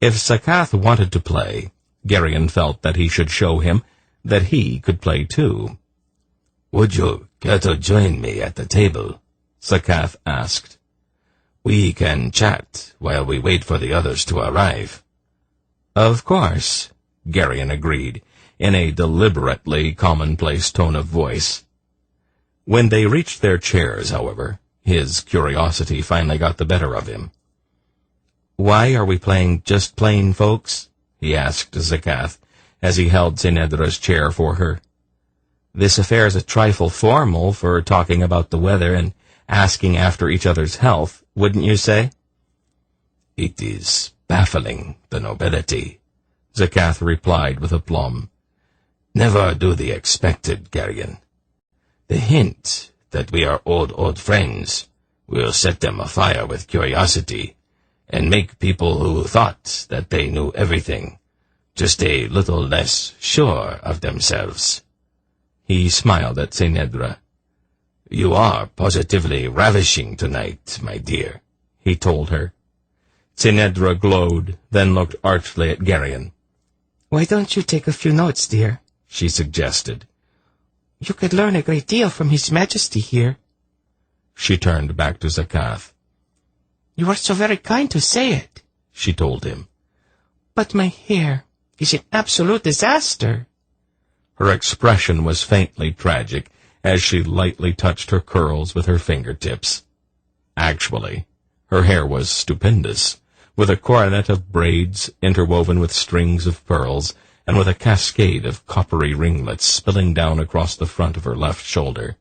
If Zakath wanted to play, Geryon felt that he should show him that he could play too. Would you care to join me at the table? Zeth asked. We can chat while we wait for the others to arrive. Of course, Geryon agreed, in a deliberately commonplace tone of voice. When they reached their chairs, however, his curiosity finally got the better of him. Why are we playing just plain folks? He asked Zeth, as he held Sinedra's chair for her. This affair is a trifle formal for talking about the weather and asking after each other's health, wouldn't you say? It is baffling, the nobility, Zeth replied with aplomb. Never do the expected, Geryon. The hint that we are old friends will set them afire with curiosity and make people who thought that they knew everything just a little less sure of themselves. He smiled at Sinedra. You are positively ravishing tonight, my dear, he told her. Sinedra glowed, then looked archly at Geryon. Why don't you take a few notes, dear? She suggested. You could learn a great deal from His Majesty here. She turned back to Zeth. You are so very kind to say it, she told him. But my hair is an absolute disaster. Her expression was faintly tragic as she lightly touched her curls with her fingertips. Actually, her hair was stupendous, with a coronet of braids interwoven with strings of pearls, and with a cascade of coppery ringlets spilling down across the front of her left shoulder.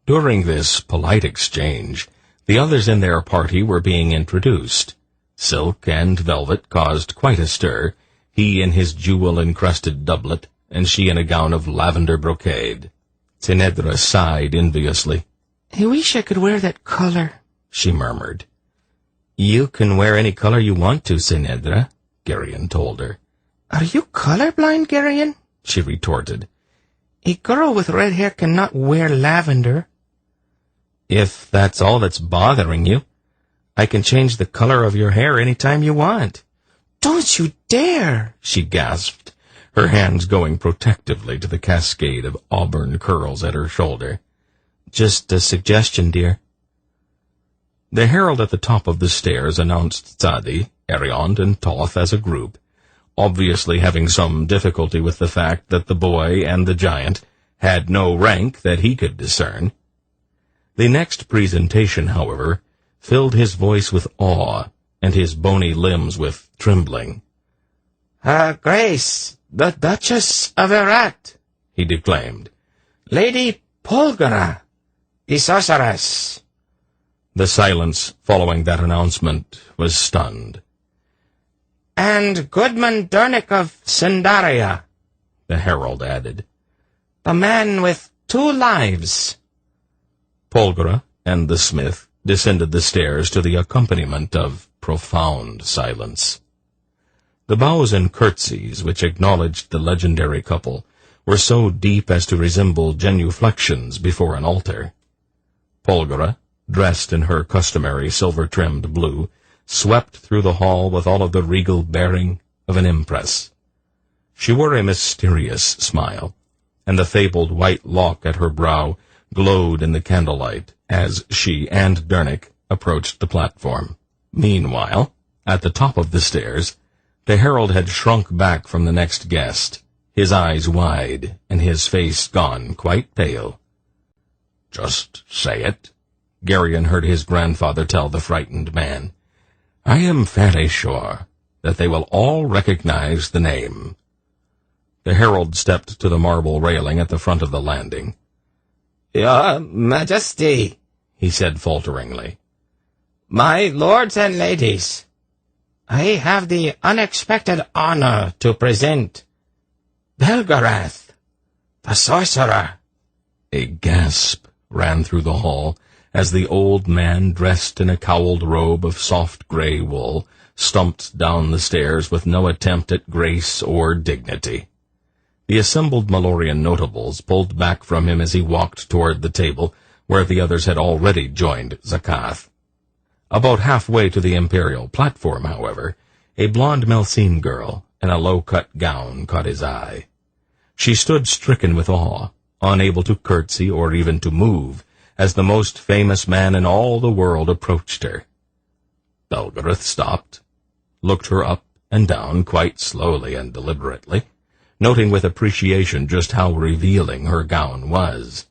During this polite exchange, the others in their party were being introduced. Silk and velvet caused quite a stir, he in his jewel-encrusted doublet, and she in a gown of lavender brocade. Sinedra sighed enviously. I wish I could wear that color, she murmured. You can wear any color you want to, Sinedra, Geryon told her. Are you colorblind, Geryon? She retorted. A girl with red hair cannot wear lavender. If that's all that's bothering you, I can change the color of your hair any time you want. Don't you dare, she gasped, her hands going protectively to the cascade of auburn curls at her shoulder. Just a suggestion, dear. The herald at the top of the stairs announced Tzadi, Ariond, and Toth as a group, obviously having some difficulty with the fact that the boy and the giant had no rank that he could discern. The next presentation, however, filled his voice with awe and his bony limbs with trembling. Her Grace, the Duchess of Erat, he declaimed. Lady Polgara, the sorceress. The silence following that announcement was stunned. And Goodman Durnick of Sindaria, the herald added. The man with 2 lives. Polgara and the smith descended the stairs to the accompaniment of profound silence. The bows and curtsies which acknowledged the legendary couple were so deep as to resemble genuflections before an altar. Polgara, dressed in her customary silver-trimmed blue, swept through the hall with all of the regal bearing of an empress. She wore a mysterious smile, and the fabled white lock at her brow glowed in the candlelight as she and Durnick approached the platform. Meanwhile, at the top of the stairs, the herald had shrunk back from the next guest, his eyes wide and his face gone quite pale. Just say it, Geryon heard his grandfather tell the frightened man. I am fairly sure that they will all recognize the name. The herald stepped to the marble railing at the front of the landing. Your Majesty, he said falteringly. My lords and ladies, I have the unexpected honor to present Belgarath, the sorcerer. A gasp ran through the hall as the old man, dressed in a cowled robe of soft gray wool, stumped down the stairs with no attempt at grace or dignity. The assembled Malloreon notables pulled back from him as he walked toward the table, where the others had already joined Zeth. About halfway to the imperial platform, however, a blonde Melsine girl in a low-cut gown caught his eye. She stood stricken with awe, unable to curtsy or even to move, as the most famous man in all the world approached her. Belgoroth stopped, looked her up and down quite slowly and deliberately, noting with appreciation just how revealing her gown was.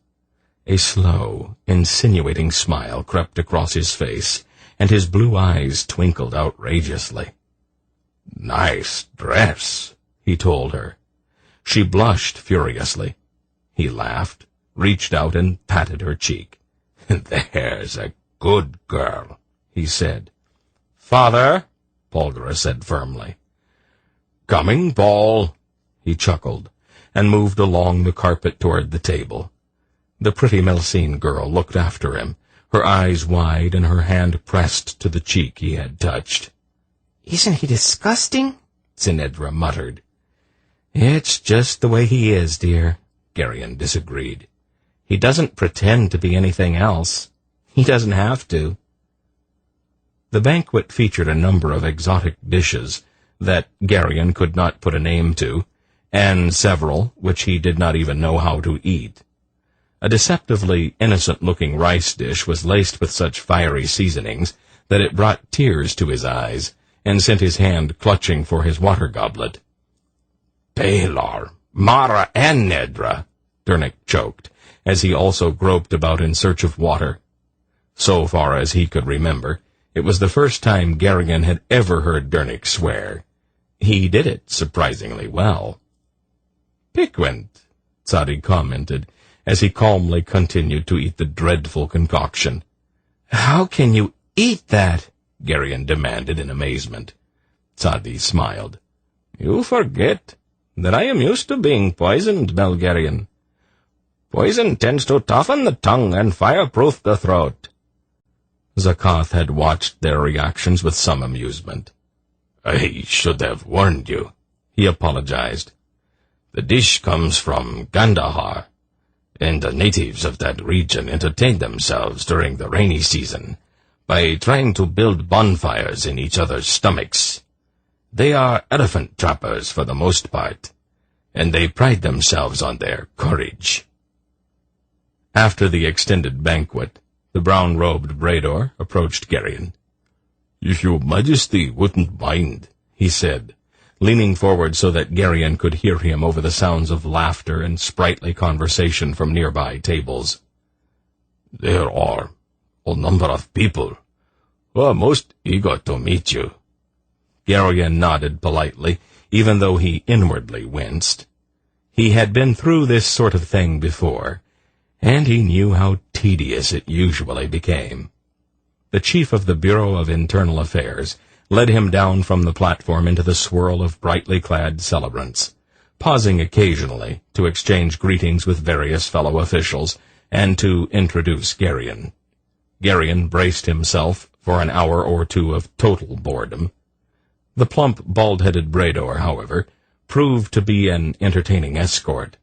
A slow, insinuating smile crept across his face, and his blue eyes twinkled outrageously. "Nice dress," he told her. She blushed furiously. He laughed, reached out and patted her cheek. "There's a good girl," he said. "Father," Polgara said firmly. "Coming, Paul," he chuckled, and moved along the carpet toward the table. The pretty Melsine girl looked after him, her eyes wide and her hand pressed to the cheek he had touched. "Isn't he disgusting?" Zinedra muttered. "It's just the way he is, dear," Geryon disagreed. "He doesn't pretend to be anything else. He doesn't have to." The banquet featured a number of exotic dishes that Geryon could not put a name to, and several which he did not even know how to eat. A deceptively innocent-looking rice dish was laced with such fiery seasonings that it brought tears to his eyes and sent his hand clutching for his water goblet. "Balar, Mara, and Nedra," Dernick choked, as he also groped about in search of water. So far as he could remember, it was the first time Geryon had ever heard Dernick swear. He did it surprisingly well. "Piquant," Tzadi commented, as he calmly continued to eat the dreadful concoction. "How can you eat that?" Geryon demanded in amazement. Tzadi smiled. "You forget that I am used to being poisoned, Belgarian. Poison tends to toughen the tongue and fireproof the throat." Zakath had watched their reactions with some amusement. "I should have warned you," he apologized. "The dish comes from Gandahar, and the natives of that region entertain themselves during the rainy season by trying to build bonfires in each other's stomachs. They are elephant trappers for the most part, and they pride themselves on their courage." After the extended banquet, the brown-robed Brador approached Geryon. "If your Majesty wouldn't mind," he said, leaning forward so that Geryon could hear him over the sounds of laughter and sprightly conversation from nearby tables. "There are a number of people who are most eager to meet you." Geryon nodded politely, even though he inwardly winced. He had been through this sort of thing before, and he knew how tedious it usually became. The chief of the Bureau of Internal Affairs led him down from the platform into the swirl of brightly clad celebrants, pausing occasionally to exchange greetings with various fellow officials and to introduce Geryon. Geryon braced himself for an hour or two of total boredom. The plump, bald-headed Brador, however, proved to be an entertaining escort.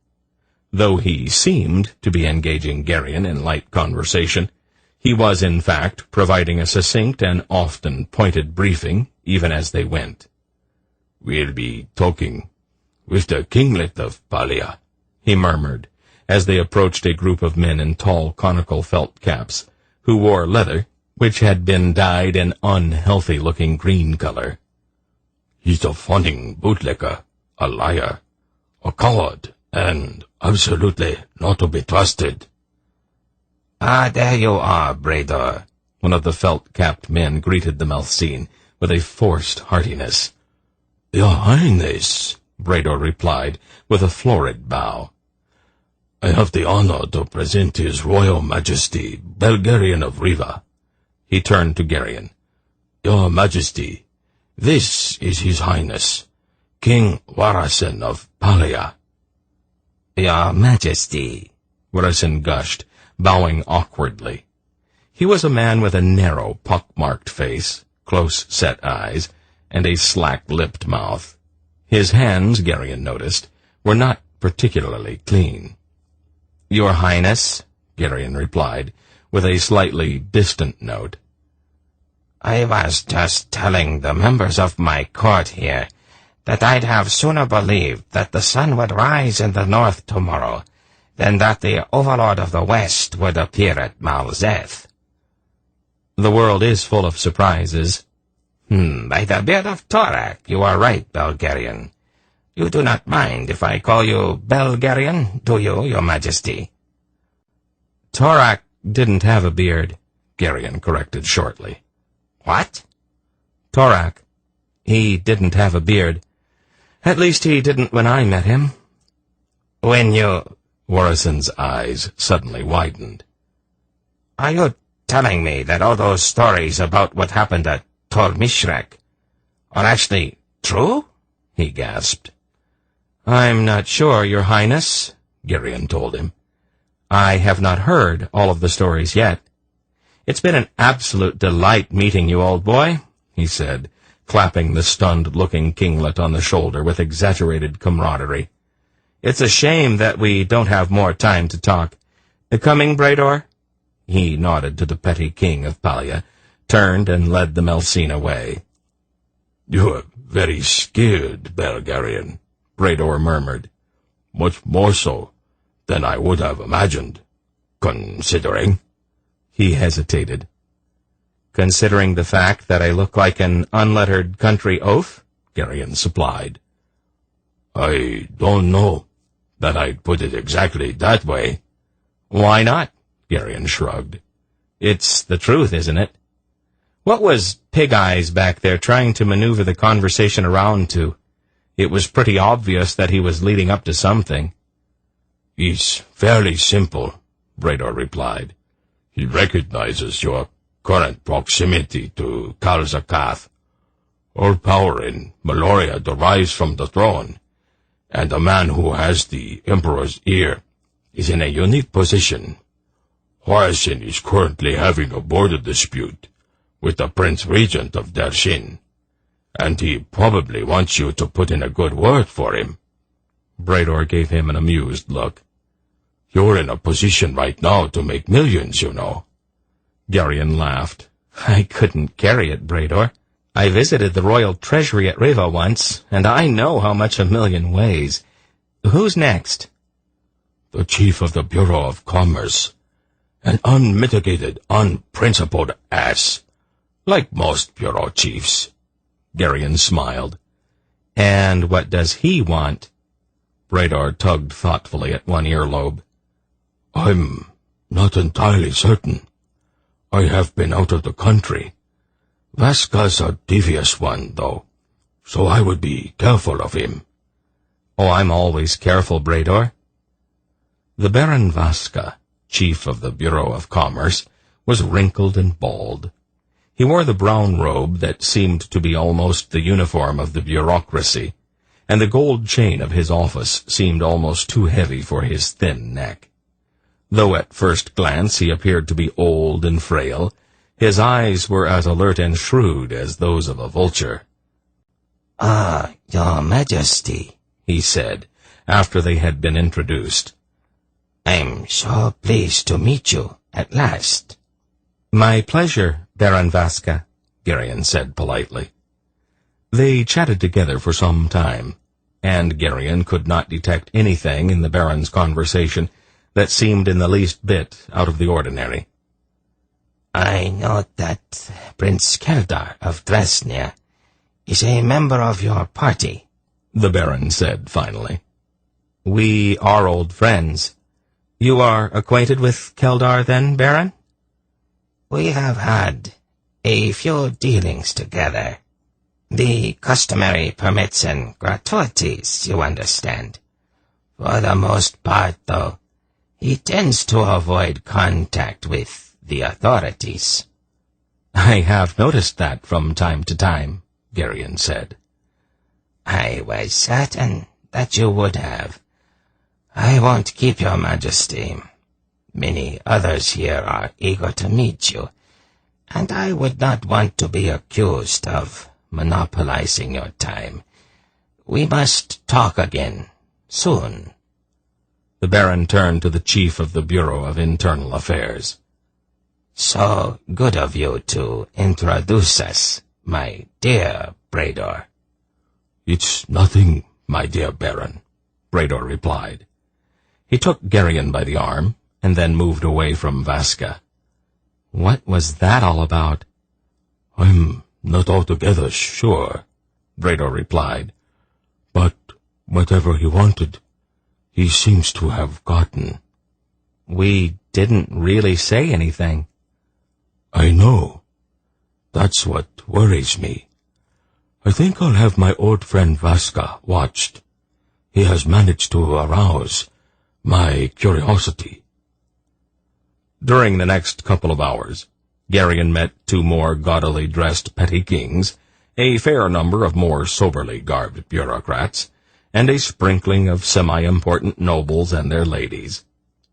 Though he seemed to be engaging Geryon in light conversation, he was, in fact, providing a succinct and often pointed briefing, even as they went. "We'll be talking with the kinglet of Palia," he murmured, as they approached a group of men in tall, conical felt caps, who wore leather, which had been dyed an unhealthy-looking green color. "He's a fawning bootlicker, a liar, a coward, and absolutely not to be trusted." "Ah, there you are, Brador," one of the felt-capped men greeted the Melsine with a forced heartiness. "Your Highness," Brador replied with a florid bow. "I have the honor to present His Royal Majesty, Belgarian of Riva." He turned to Geryon. "Your Majesty, this is His Highness, King Warasen of Palia." "Your Majesty," Warasen gushed, bowing awkwardly. He was a man with a narrow, pock-marked face, close-set eyes, and a slack-lipped mouth. His hands, Geryon noticed, were not particularly clean. "Your Highness," Geryon replied, with a slightly distant note. "I was just telling the members of my court here that I'd have sooner believed that the sun would rise in the north tomorrow then that the Overlord of the West would appear at Zeth. The world is full of surprises. By the beard of Torak, you are right, Belgarian. You do not mind if I call you Belgarian, do you, your majesty? Torak didn't have a beard, Garion corrected shortly. What? Torak. He didn't have a beard. At least he didn't when I met him. When you... Warrison's eyes suddenly widened. Are you telling me that all those stories about what happened at Tor Mishrek are actually true? He gasped. I'm not sure, Your Highness, Garion told him. I have not heard all of the stories yet. It's been an absolute delight meeting you, old boy, he said, clapping the stunned-looking kinglet on the shoulder with exaggerated camaraderie. It's a shame that we don't have more time to talk. Coming, Brador? He nodded to the petty king of Palia, turned and led the Melcene away. You are very skilled, Belgarian, Brador murmured. Much more so than I would have imagined, considering... He hesitated. Considering the fact that I look like an unlettered country oaf? Garion supplied. I don't know that I'd put it exactly that way. Why not? Garion shrugged. It's the truth, isn't it? What was Pig Eyes back there trying to maneuver the conversation around to? It was pretty obvious that he was leading up to something. It's fairly simple, Brador replied. He recognizes your current proximity to Kalzakath. All power in Malloreon derives from the throne, and the man who has the Emperor's ear is in a unique position. Warrison is currently having a border dispute with the Prince Regent of Dershin, and he probably wants you to put in a good word for him. Brador gave him an amused look. You're in a position right now to make millions, you know. Garion laughed. I couldn't carry it, Brador. I visited the royal treasury at Reva once, and I know how much a million weighs. Who's next? The chief of the Bureau of Commerce. An unmitigated, unprincipled ass, like most bureau chiefs. Garion smiled. And what does he want? Brador tugged thoughtfully at one earlobe. I'm not entirely certain. I have been out of the country. Vaska's a devious one, though, so I would be careful of him. Oh, I'm always careful, Brador. The Baron Vaska, chief of the Bureau of Commerce, was wrinkled and bald. He wore the brown robe that seemed to be almost the uniform of the bureaucracy, and the gold chain of his office seemed almost too heavy for his thin neck. Though at first glance he appeared to be old and frail, his eyes were as alert and shrewd as those of a vulture. "Ah, Your Majesty," he said, after they had been introduced. "I'm so pleased to meet you at last." "My pleasure, Baron Vaska," Garion said politely. They chatted together for some time, and Garion could not detect anything in the Baron's conversation that seemed in the least bit out of the ordinary. "I note that Prince Keldar of Dresnia is a member of your party," the Baron said finally. "We are old friends. You are acquainted with Keldar, then, Baron?" "We have had a few dealings together. The customary permits and gratuities, you understand. For the most part, though, he tends to avoid contact with the authorities." "I have noticed that from time to time," Garion said. "I was certain that you would have. I won't keep your majesty. Many others here are eager to meet you, and I would not want to be accused of monopolizing your time. We must talk again, soon." The Baron turned to the chief of the Bureau of Internal Affairs. "So good of you to introduce us, my dear Brador." "It's nothing, my dear Baron," Brador replied. He took Geryon by the arm, and then moved away from Vaska. What was that all about? I'm not altogether sure, Bredo replied. But whatever he wanted, he seems to have gotten. We didn't really say anything. I know. That's what worries me. I think I'll have my old friend Vaska watched. He has managed to arouse my curiosity. During the next couple of hours, Geryon met 2 more gaudily dressed petty kings, a fair number of more soberly garbed bureaucrats, and a sprinkling of semi-important nobles and their ladies.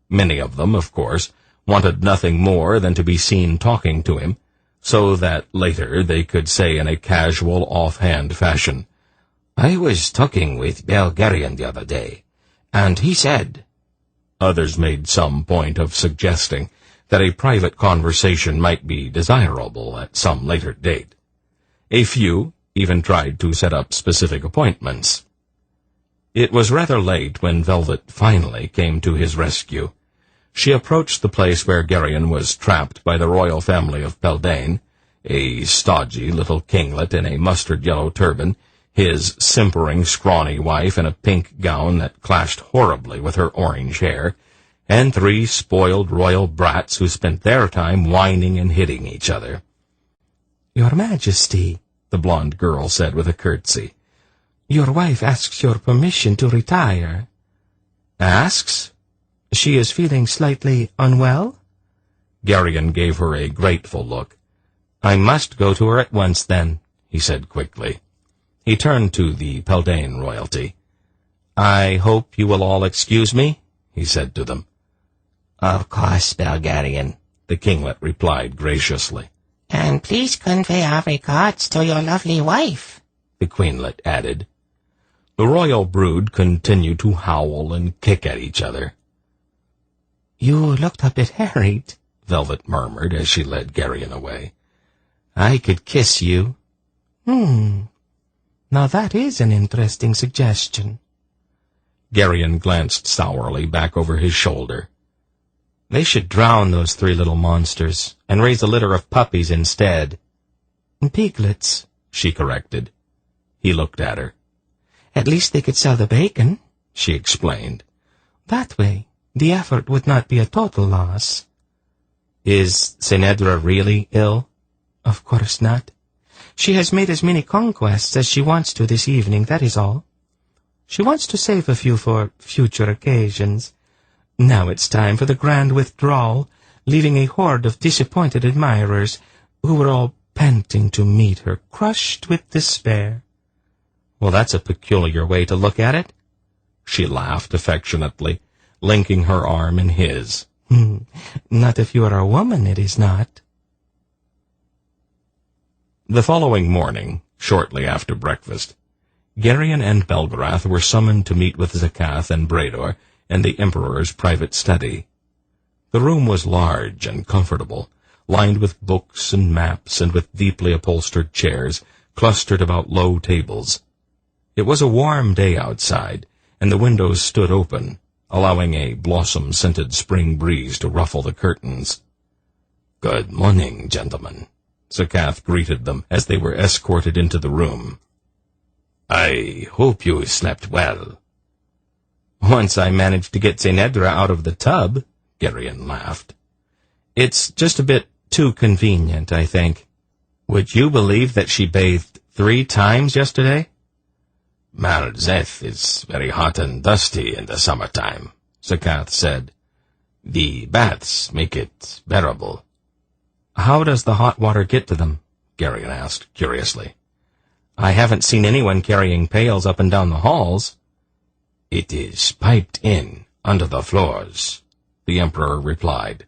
Many of them, of course, wanted nothing more than to be seen talking to him, so that later they could say in a casual, offhand fashion, "I was talking with Belgarian the other day, and he said—" Others made some point of suggesting that a private conversation might be desirable at some later date. A few even tried to set up specific appointments. It was rather late when Velvet finally came to his rescue. She approached the place where Geryon was trapped by the royal family of Peldane, a stodgy little kinglet in a mustard-yellow turban, his simpering, scrawny wife in a pink gown that clashed horribly with her orange hair, and 3 spoiled royal brats who spent their time whining and hitting each other. "Your Majesty," the blonde girl said with a curtsy, "your wife asks your permission to retire." "Asks? She is feeling slightly unwell?" Geryon gave her a grateful look. "I must go to her at once, then," he said quickly. He turned to the Peldane royalty. "I hope you will all excuse me," he said to them. "Of course, Belgarian," the kinglet replied graciously. "And please convey our regards to your lovely wife," the queenlet added. The royal brood continued to howl and kick at each other. "You looked a bit harried," Velvet murmured as she led Geryon away. "I could kiss you." Now that is an interesting suggestion." Geryon glanced sourly back over his shoulder. "They should drown those 3 little monsters and raise a litter of puppies instead." "Piglets," she corrected. He looked at her. "At least they could sell the bacon," she explained. "That way, the effort would not be a total loss." "Is Senedra really ill?" "Of course not. She has made as many conquests as she wants to this evening, that is all. She wants to save a few for future occasions. Now it's time for the grand withdrawal, leaving a horde of disappointed admirers who were all panting to meet her, crushed with despair." "Well, that's a peculiar way to look at it." She laughed affectionately, linking her arm in his. "Not if you are a woman, it is not." The following morning, shortly after breakfast, Geryon and Belgarath were summoned to meet with Zekath and Brador in the Emperor's private study. The room was large and comfortable, lined with books and maps and with deeply upholstered chairs clustered about low tables. It was a warm day outside, and the windows stood open, allowing a blossom-scented spring breeze to ruffle the curtains. "Good morning, gentlemen," Zekath greeted them as they were escorted into the room. "I hope you slept well." "Once I managed to get Senedra out of the tub," Geryon laughed. "It's just a bit too convenient, I think. Would you believe that she bathed 3 times yesterday?" "Zeth is very hot and dusty in the summertime," Zekath said. "The baths make it bearable." "How does the hot water get to them?" Geryon asked curiously. "I haven't seen anyone carrying pails up and down the halls." "It is piped in under the floors," the Emperor replied.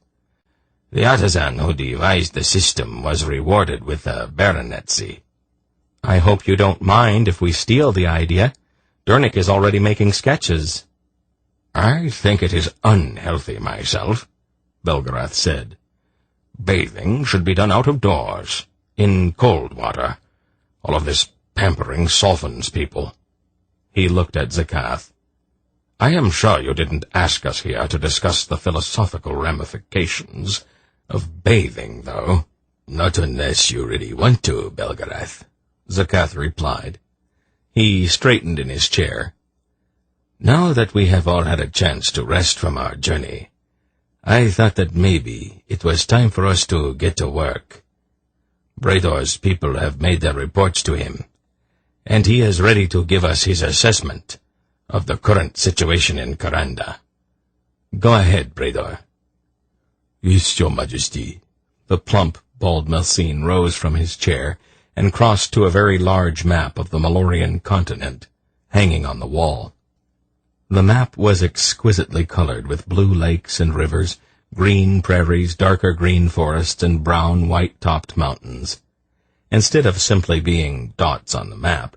"The artisan who devised the system was rewarded with a baronetcy." "I hope you don't mind if we steal the idea. Durnik is already making sketches." "I think it is unhealthy myself," Belgarath said. "Bathing should be done out of doors, in cold water. All of this pampering softens people." He looked at Zekath. I am sure you didn't ask us here to discuss the philosophical ramifications of bathing, though. Not unless you really want to, Belgarath, Zeth replied. He straightened in his chair. Now that we have all had a chance to rest from our journey, I thought that maybe it was time for us to get to work. Brador's people have made their reports to him, and he is ready to give us his assessment of the current situation in Karanda. Go ahead, Brador. Yes, Your Majesty. The plump, bald Melcene rose from his chair and crossed to a very large map of the Malloreon continent, hanging on the wall. The map was exquisitely colored with blue lakes and rivers, green prairies, darker green forests, and brown, white-topped mountains. Instead of simply being dots on the map,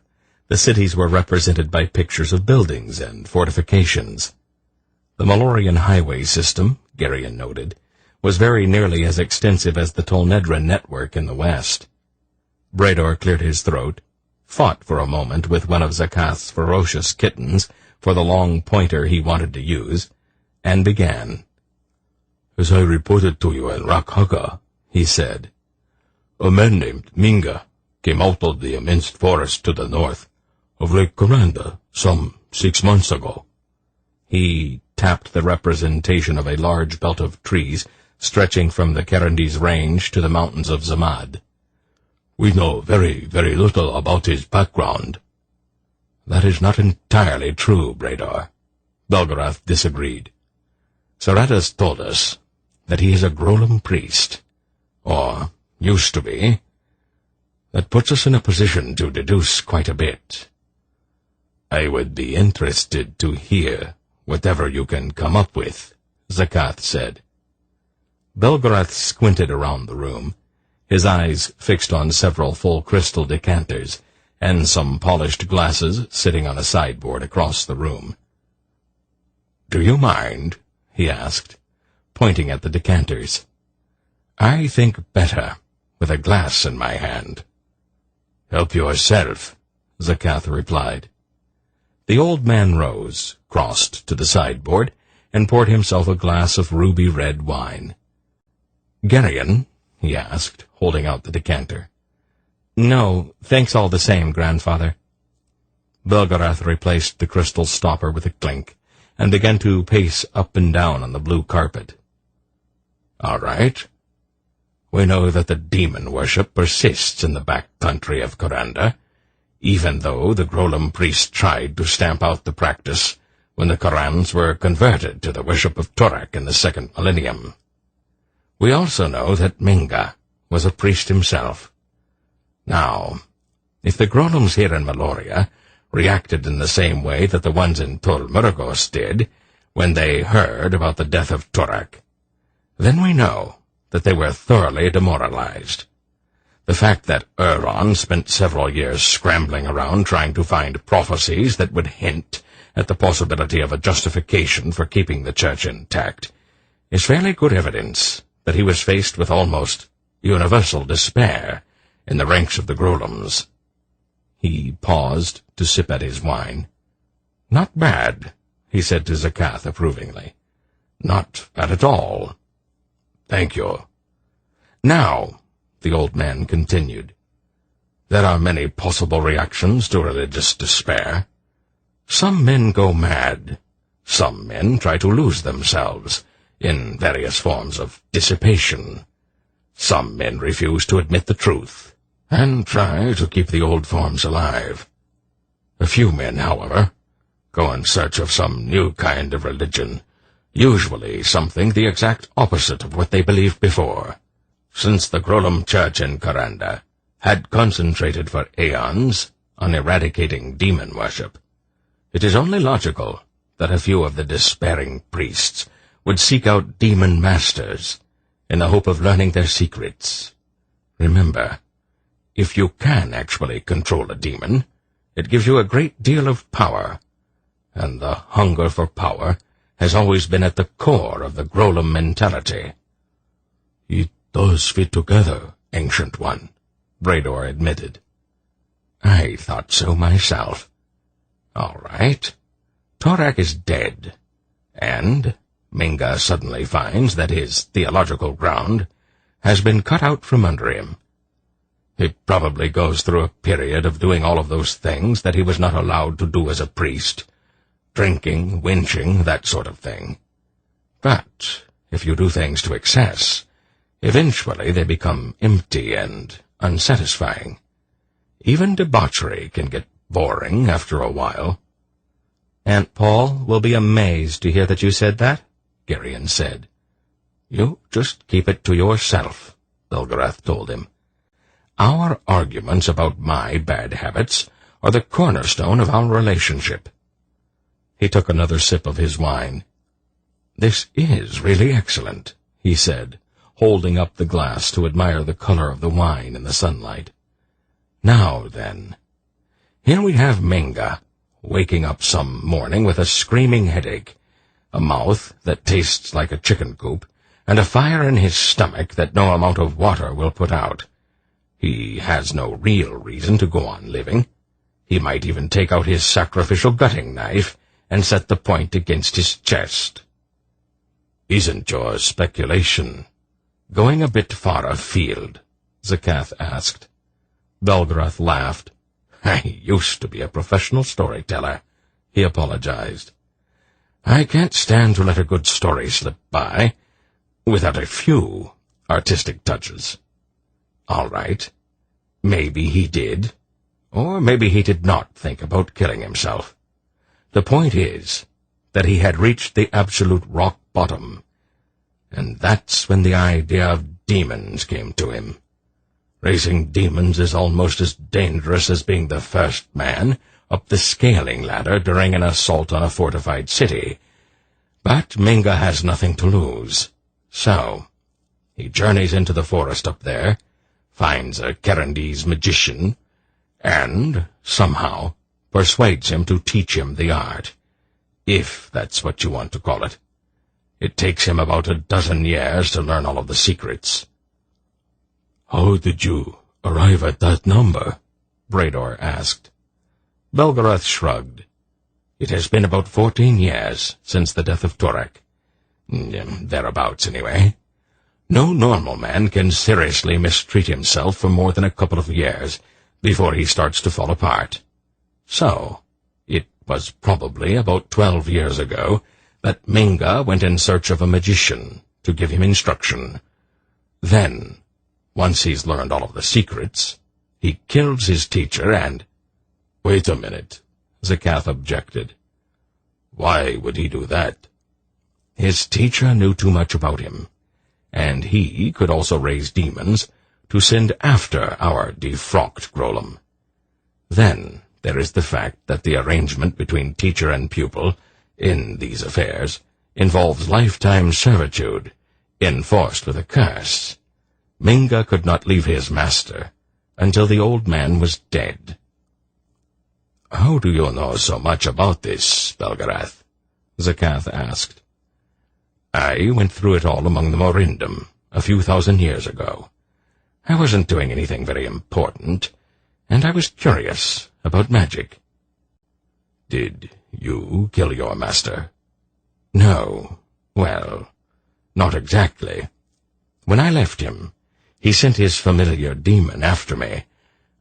the cities were represented by pictures of buildings and fortifications. The Malloreon highway system, Geryon noted, was very nearly as extensive as the Tolnedra network in the west. Brador cleared his throat, fought for a moment with one of Zakath's ferocious kittens for the long pointer he wanted to use, and began. As I reported to you in Rakhaga, he said, a man named Minga came out of the immense forest to the north of Lake Karanda some 6 months ago. He tapped the representation of a large belt of trees stretching from the Karandese range to the mountains of Zamad. We know very, very little about his background. That is not entirely true, Brador. Belgarath disagreed. Saradas told us that he is a Grolem priest, or used to be. That puts us in a position to deduce quite a bit. I would be interested to hear whatever you can come up with, Zakath said. Belgarath squinted around the room, his eyes fixed on several full crystal decanters and some polished glasses sitting on a sideboard across the room. "Do you mind?" he asked, pointing at the decanters. "I think better with a glass in my hand." "Help yourself," Zakath replied. The old man rose, crossed to the sideboard, and poured himself a glass of ruby-red wine. "Geryon?" he asked, holding out the decanter. "No, thanks all the same, grandfather." Belgarath replaced the crystal stopper with a clink, and began to pace up and down on the blue carpet. "All right. We know that the demon worship persists in the back country of Karanda, even though the Grolem priests tried to stamp out the practice when the Korans were converted to the worship of Torak in the 2nd millennium. We also know that Minga was a priest himself. Now, if the Grolems here in Malloria reacted in the same way that the ones in Tol Muragos did when they heard about the death of Torak, then we know that they were thoroughly demoralized. The fact that Euron spent several years scrambling around trying to find prophecies that would hint at the possibility of a justification for keeping the church intact is fairly good evidence that he was faced with almost universal despair in the ranks of the Grolems. He paused to sip at his wine. "Not bad," he said to Zakath approvingly. "Not bad at all." "Thank you." "Now," the old man continued, "there are many possible reactions to religious despair. Some men go mad. Some men try to lose themselves in various forms of dissipation. Some men refuse to admit the truth and try to keep the old forms alive. A few men, however, go in search of some new kind of religion, usually something the exact opposite of what they believed before. Since the Grolem Church in Karanda had concentrated for aeons on eradicating demon worship, it is only logical that a few of the despairing priests would seek out demon masters in the hope of learning their secrets. Remember, if you can actually control a demon, it gives you a great deal of power, and the hunger for power has always been at the core of the Grolem mentality. "It does fit together, Ancient One," Brador admitted. "I thought so myself. All right. Torak is dead, and Minga suddenly finds that his theological ground has been cut out from under him. He probably goes through a period of doing all of those things that he was not allowed to do as a priest. Drinking, winching, that sort of thing. But if you do things to excess, eventually they become empty and unsatisfying. Even debauchery can get boring after a while. Aunt Paul will be amazed to hear that you said that, Geryon said. You just keep it to yourself, Belgarath told him. Our arguments about my bad habits are the cornerstone of our relationship. He took another sip of his wine. This is really excellent, he said, holding up the glass to admire the color of the wine in the sunlight. Now then, here we have Minga, waking up some morning with a screaming headache, a mouth that tastes like a chicken coop, and a fire in his stomach that no amount of water will put out. He has no real reason to go on living. He might even take out his sacrificial gutting knife and set the point against his chest. Isn't your speculation going a bit far afield? Zekath asked. Belgarath laughed. I used to be a professional storyteller, he apologized. I can't stand to let a good story slip by without a few artistic touches. All right, maybe he did, or maybe he did not think about killing himself. The point is that he had reached the absolute rock bottom, and that's when the idea of demons came to him. Raising demons is almost as dangerous as being the first man up the scaling ladder during an assault on a fortified city. But Minga has nothing to lose, so he journeys into the forest up there, finds a Karandese magician, and, somehow, persuades him to teach him the art, if that's what you want to call it. It takes him about 12 years to learn all of the secrets. How did you arrive at that number? Brador asked. Belgarath shrugged. It has been about 14 years since the death of Torak. Thereabouts, anyway. No normal man can seriously mistreat himself for more than a couple of years before he starts to fall apart. So, it was probably about 12 years ago that Minga went in search of a magician to give him instruction. Then, once he's learned all of the secrets, he kills his teacher and— Wait a minute, Zekath objected. Why would he do that? His teacher knew too much about him, and he could also raise demons to send after our defrocked Grolem. Then there is the fact that the arrangement between teacher and pupil in these affairs involves lifetime servitude, enforced with a curse. Minga could not leave his master until the old man was dead. How do you know so much about this, Belgarath? Zekath asked. I went through it all among the Morindum a few thousand years ago. I wasn't doing anything very important, and I was curious about magic. Did you kill your master? No. Well, not exactly. When I left him, he sent his familiar demon after me.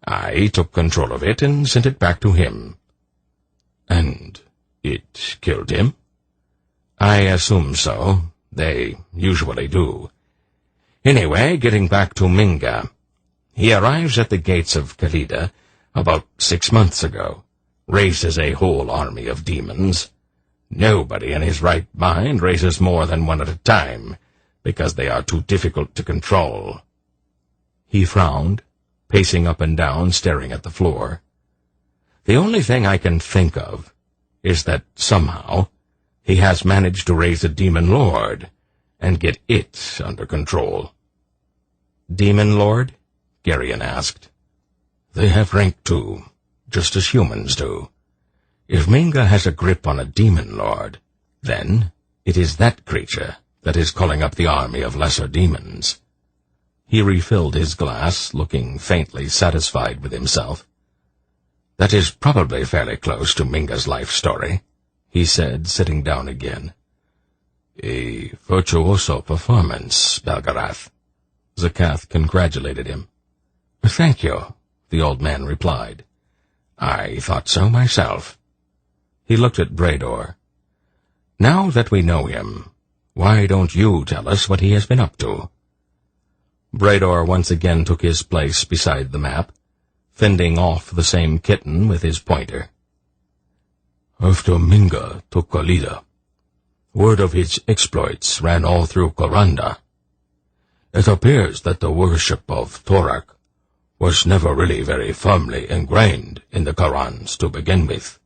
I took control of it and sent it back to him. And it killed him? I assume so. They usually do. Anyway, getting back to Minga. He arrives at the gates of Karanda about 6 months ago, raises a whole army of demons. Nobody in his right mind raises more than one at a time, because they are too difficult to control. He frowned, pacing up and down, staring at the floor. The only thing I can think of is that somehow he has managed to raise a demon lord and get it under control. Demon lord? Geryon asked. They have rank too, just as humans do. If Minga has a grip on a demon lord, then it is that creature that is calling up the army of lesser demons. He refilled his glass, looking faintly satisfied with himself. That is probably fairly close to Minga's life story, he said, sitting down again. A virtuoso performance, Belgarath. Zekath congratulated him. Thank you, the old man replied. I thought so myself. He looked at Brador. Now that we know him, why don't you tell us what he has been up to? Brador once again took his place beside the map, fending off the same kitten with his pointer. After Minga took Kalida, word of his exploits ran all through Karanda. It appears that the worship of Torak was never really very firmly ingrained in the Karans to begin with,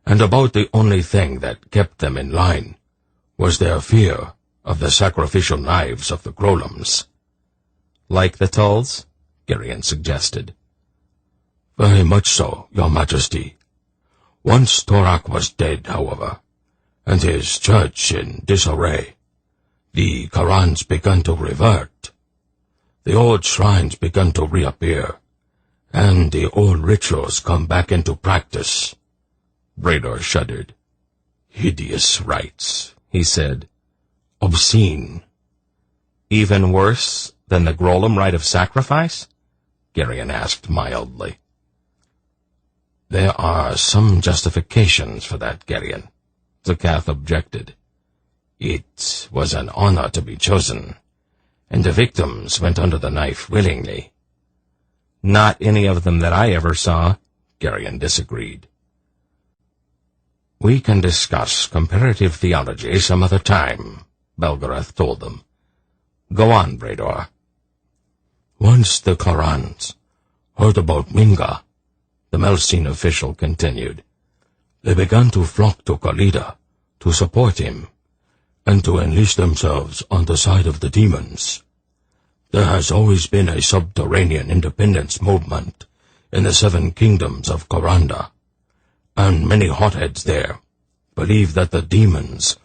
and about the only thing that kept them in line was their fear of the sacrificial knives of the Grolums. Like the Tulls? Girion suggested. Very much so, Your Majesty. Once Torak was dead, however, and his church in disarray, the Karans began to revert. The old shrines began to reappear, and the old rituals come back into practice. Brador shuddered. Hideous rites, he said. Obscene. Even worse than the Grolum rite of sacrifice? Girion asked mildly. There are some justifications for that, Girion, Zekath objected. It was an honor to be chosen, and the victims went under the knife willingly. Not any of them that I ever saw, Girion disagreed. We can discuss comparative theology some other time, Belgarath told them. Go on, Brador. Once the Karans heard about Minga, the Melcene official continued, they began to flock to Kalida to support him, and to enlist themselves on the side of the demons. There has always been a subterranean independence movement in the 7 kingdoms of Karanda, and many hotheads there believe that the demons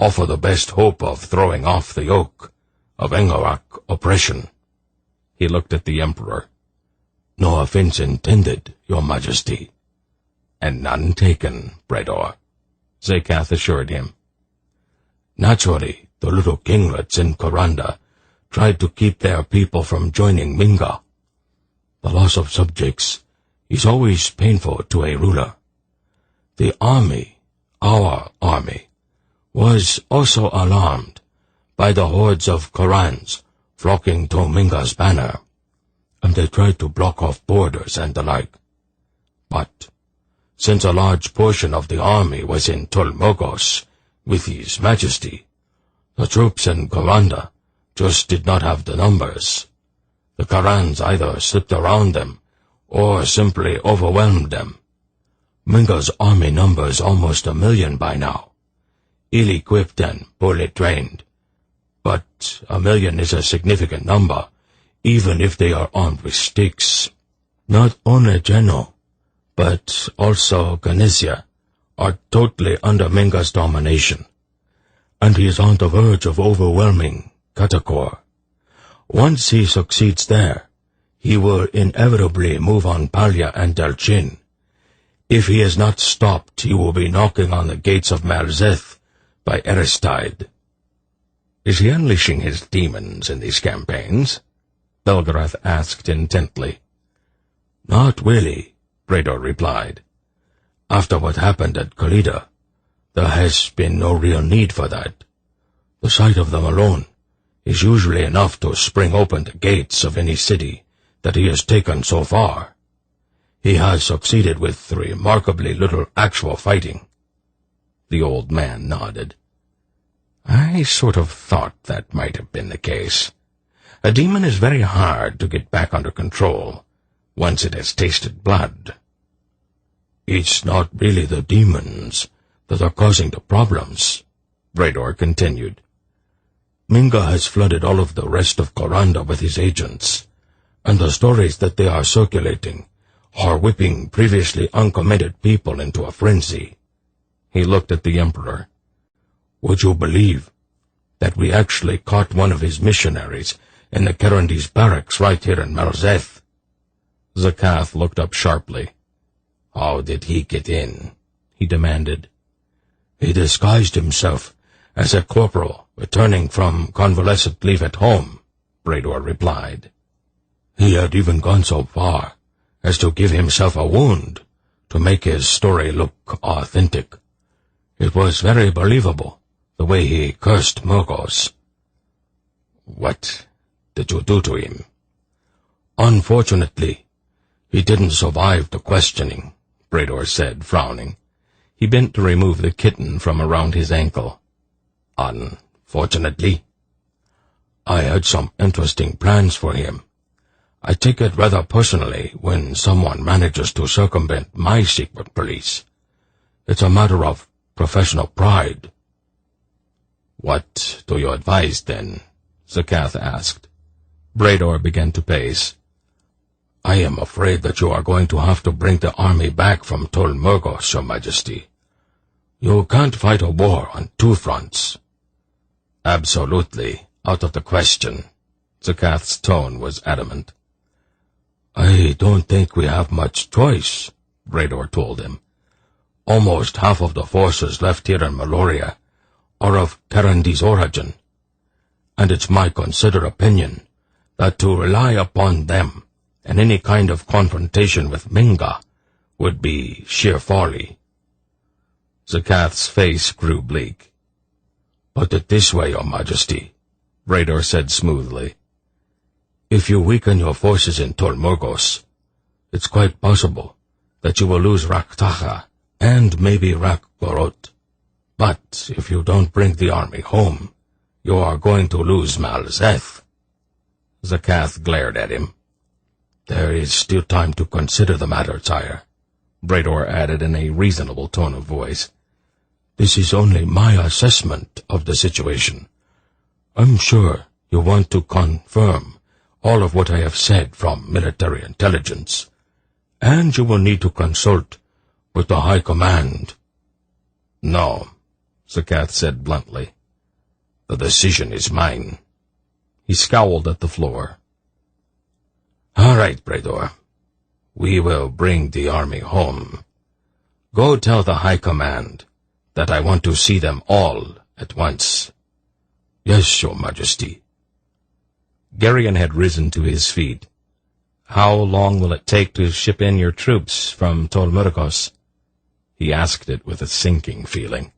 offer the best hope of throwing off the yoke of Engarak oppression. He looked at the Emperor. No offense intended, Your Majesty. And none taken, Brador, Zekath assured him. Naturally, the little kinglets in Karanda tried to keep their people from joining Minga. The loss of subjects is always painful to a ruler. The army, our army, was also alarmed by the hordes of Karans flocking to Minga's banner, and they tried to block off borders and the like. But since a large portion of the army was in Tolmogos with His Majesty, the troops in Karanda just did not have the numbers. The Karans either slipped around them or simply overwhelmed them. Minga's army numbers almost 1 million by now, ill-equipped and poorly trained. But 1 million is a significant number, even if they are armed with sticks. Not only Geno, but also Ganesia are totally under Minga's domination, and he is on the verge of overwhelming Katakor. Once he succeeds there, he will inevitably move on Palya and Delchin. If he is not stopped, he will be knocking on the gates of Malzeth by Aristide. Is he unleashing his demons in these campaigns? Belgarath asked intently. Not really, Brador replied. After what happened at Kalida, there has been no real need for that. The sight of them alone is usually enough to spring open the gates of any city that he has taken so far. He has succeeded with remarkably little actual fighting. The old man nodded. I sort of thought that might have been the case. A demon is very hard to get back under control once it has tasted blood. It's not really the demons that are causing the problems, Brador continued. Minga has flooded all of the rest of Karanda with his agents, and the stories that they are circulating are whipping previously uncommitted people into a frenzy. He looked at the Emperor. Would you believe that we actually caught one of his missionaries in the Karandese barracks right here in Malzeth? Zekath looked up sharply. How did he get in? He demanded. He disguised himself as a corporal returning from convalescent leave at home, Brador replied. He had even gone so far as to give himself a wound to make his story look authentic. It was very believable, the way he cursed Murgos. What did you do to him? Unfortunately, he didn't survive the questioning, Brador said, frowning. He bent to remove the kitten from around his ankle. Unfortunately, I had some interesting plans for him. I take it rather personally when someone manages to circumvent my secret police. It's a matter of professional pride. What do you advise, then? Zeth asked. Brador began to pace. I am afraid that you are going to have to bring the army back from Tol Murgos, Your Majesty. You can't fight a war on two fronts. Absolutely out of the question. Zeth's tone was adamant. I don't think we have much choice, Brador told him. Almost half of the forces left here in Malloreon are of Karanda's origin, and it's my considered opinion that to rely upon them in any kind of confrontation with Minga would be sheer folly. Zeth's face grew bleak. Put it this way, Your Majesty, Brador said smoothly. If you weaken your forces in Tol Murgos, it's quite possible that you will lose Raktaha and maybe Rakgorot. But if you don't bring the army home, you are going to lose Zeth. Zeth glared at him. There is still time to consider the matter, sire, Brador added in a reasonable tone of voice. This is only my assessment of the situation. I'm sure you want to confirm all of what I have said from military intelligence, and you will need to consult with the High Command. No, Zeth said bluntly. The decision is mine. He scowled at the floor. All right, Brador. We will bring the army home. Go tell the High Command that I want to see them all at once. Yes, Your Majesty. Geryon had risen to his feet. How long will it take to ship in your troops from Tol Murgos? He asked it with a sinking feeling.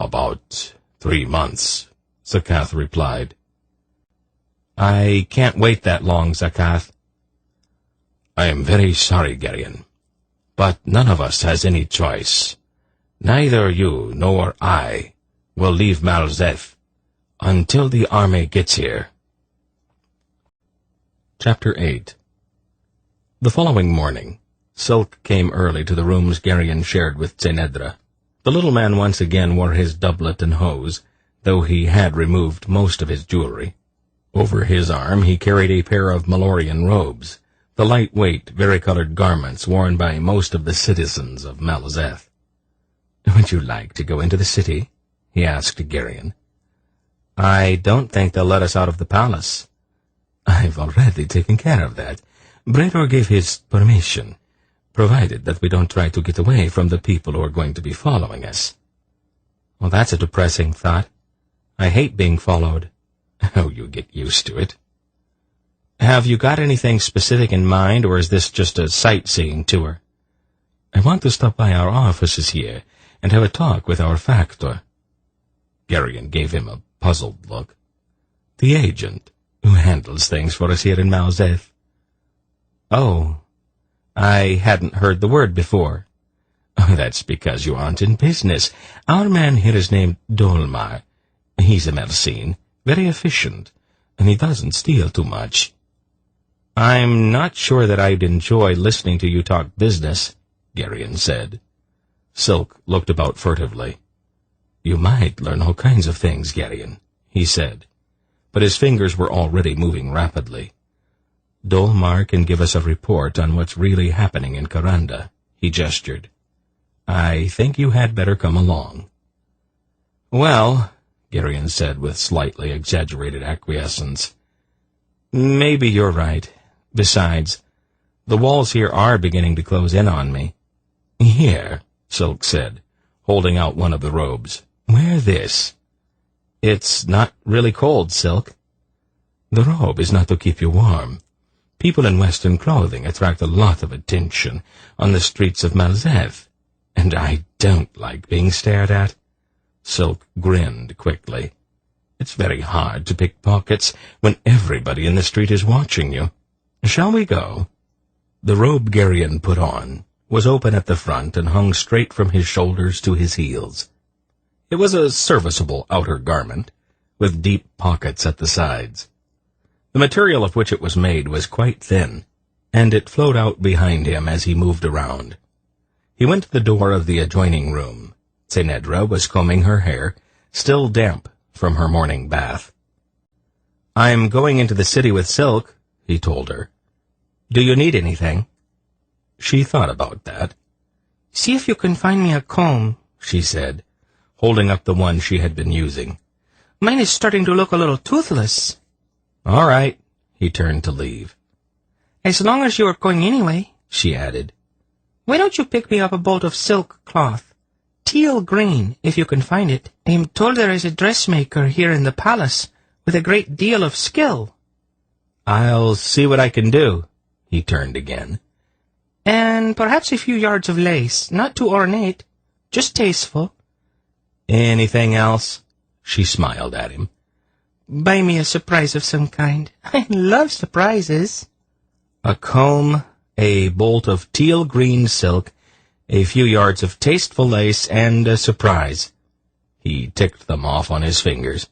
About 3 months, Zeth replied. I can't wait that long, Zeth. I am very sorry, Geryon, but none of us has any choice. Neither you nor I will leave Zeth until the army gets here. Chapter 8. The following morning, Silk came early to the rooms Geryon shared with Zenedra. The little man once again wore his doublet and hose, though he had removed most of his jewelry. Over his arm he carried a pair of Malloreon robes, the lightweight, varicolored garments worn by most of the citizens of Zeth. Would you like to go into the city? He asked Geryon. I don't think they'll let us out of the palace. I've already taken care of that. Brador gave his permission, provided that we don't try to get away from the people who are going to be following us. Well, that's a depressing thought. I hate being followed. Oh, you get used to it. Have you got anything specific in mind, or is this just a sightseeing tour? I want to stop by our offices here and have a talk with our factor. Geryon gave him a puzzled look. The agent who handles things for us here in Zeth. Oh, I hadn't heard the word before. Oh, that's because you aren't in business. Our man here is named Dolmar. He's a Mersine, very efficient, and he doesn't steal too much. I'm not sure that I'd enjoy listening to you talk business, Geryon said. Silk looked about furtively. You might learn all kinds of things, Geryon, he said, but his fingers were already moving rapidly. Dolmar can give us a report on what's really happening in Karanda, he gestured. I think you had better come along. Well, Geryon said with slightly exaggerated acquiescence, maybe you're right. Besides, the walls here are beginning to close in on me. Here, Silk said, holding out one of the robes. "Wear this." "It's not really cold, Silk." "The robe is not to keep you warm. People in Western clothing attract a lot of attention on the streets of Malzeth, and I don't like being stared at." Silk grinned quickly. "It's very hard to pick pockets when everybody in the street is watching you. Shall we go?" The robe Geryon put on was open at the front and hung straight from his shoulders to his heels. It was a serviceable outer garment, with deep pockets at the sides. The material of which it was made was quite thin, and it flowed out behind him as he moved around. He went to the door of the adjoining room. Zenedra was combing her hair, still damp from her morning bath. "I'm going into the city with Silk," he told her. "Do you need anything?" She thought about that. "See if you can find me a comb," she said, holding up the one she had been using. "Mine is starting to look a little toothless." "All right." He turned to leave. "As long as you are going anyway," she added. "Why don't you pick me up a bolt of silk cloth? Teal green, if you can find it. I am told there is a dressmaker here in the palace with a great deal of skill." "I'll see what I can do." He turned again. "And perhaps a few yards of lace, not too ornate, just tasteful." "Anything else?" She smiled at him. "Buy me a surprise of some kind. I love surprises." A comb, a bolt of teal green silk, a few yards of tasteful lace, and a surprise. He ticked them off on his fingers.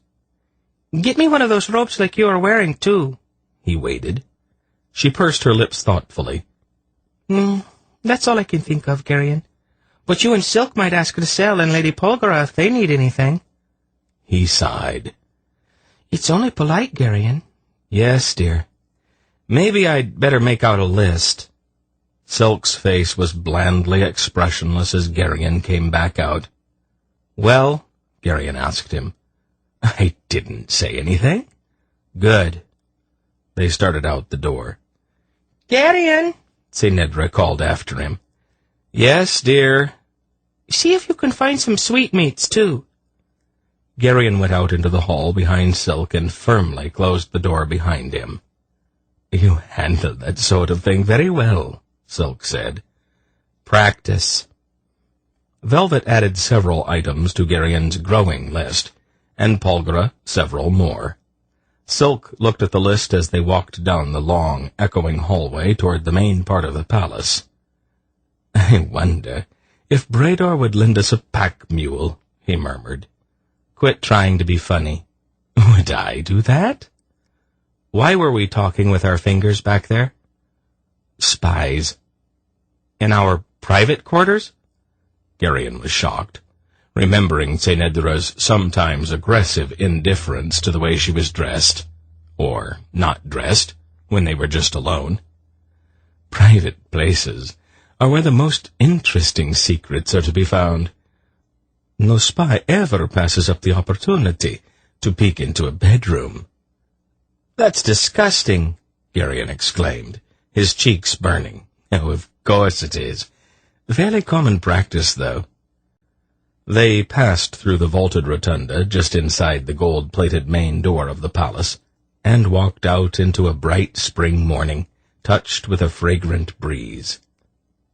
"Get me one of those robes like you are wearing, too." He waited. She pursed her lips thoughtfully. That's all I can think of, Geryon. But you and Silk might ask Griselle and Lady Polgara if they need anything." He sighed. "It's only polite, Geryon." "Yes, dear. Maybe I'd better make out a list." Silk's face was blandly expressionless as Geryon came back out. "Well?" Geryon asked him. "I didn't say anything." "Good." They started out the door. "Geryon!" Zenedra called after him. "Yes, dear." "See if you can find some sweetmeats, too." Geryon went out into the hall behind Silk and firmly closed the door behind him. "You handle that sort of thing very well," Silk said. "Practice." Velvet added several items to Geryon's growing list, and Polgara several more. Silk looked at the list as they walked down the long, echoing hallway toward the main part of the palace. "I wonder if Brador would lend us a pack mule," he murmured. "Quit trying to be funny." "Would I do that?" "Why were we talking with our fingers back there?" "Spies." "In our private quarters?" Geryon was shocked, remembering Zenedra's sometimes aggressive indifference to the way she was dressed, or not dressed, when they were just alone. "Private places are where the most interesting secrets are to be found. No spy ever passes up the opportunity to peek into a bedroom." "That's disgusting," Geryon exclaimed, his cheeks burning. "Oh, of course it is. Fairly common practice, though." They passed through the vaulted rotunda just inside the gold-plated main door of the palace, and walked out into a bright spring morning, touched with a fragrant breeze.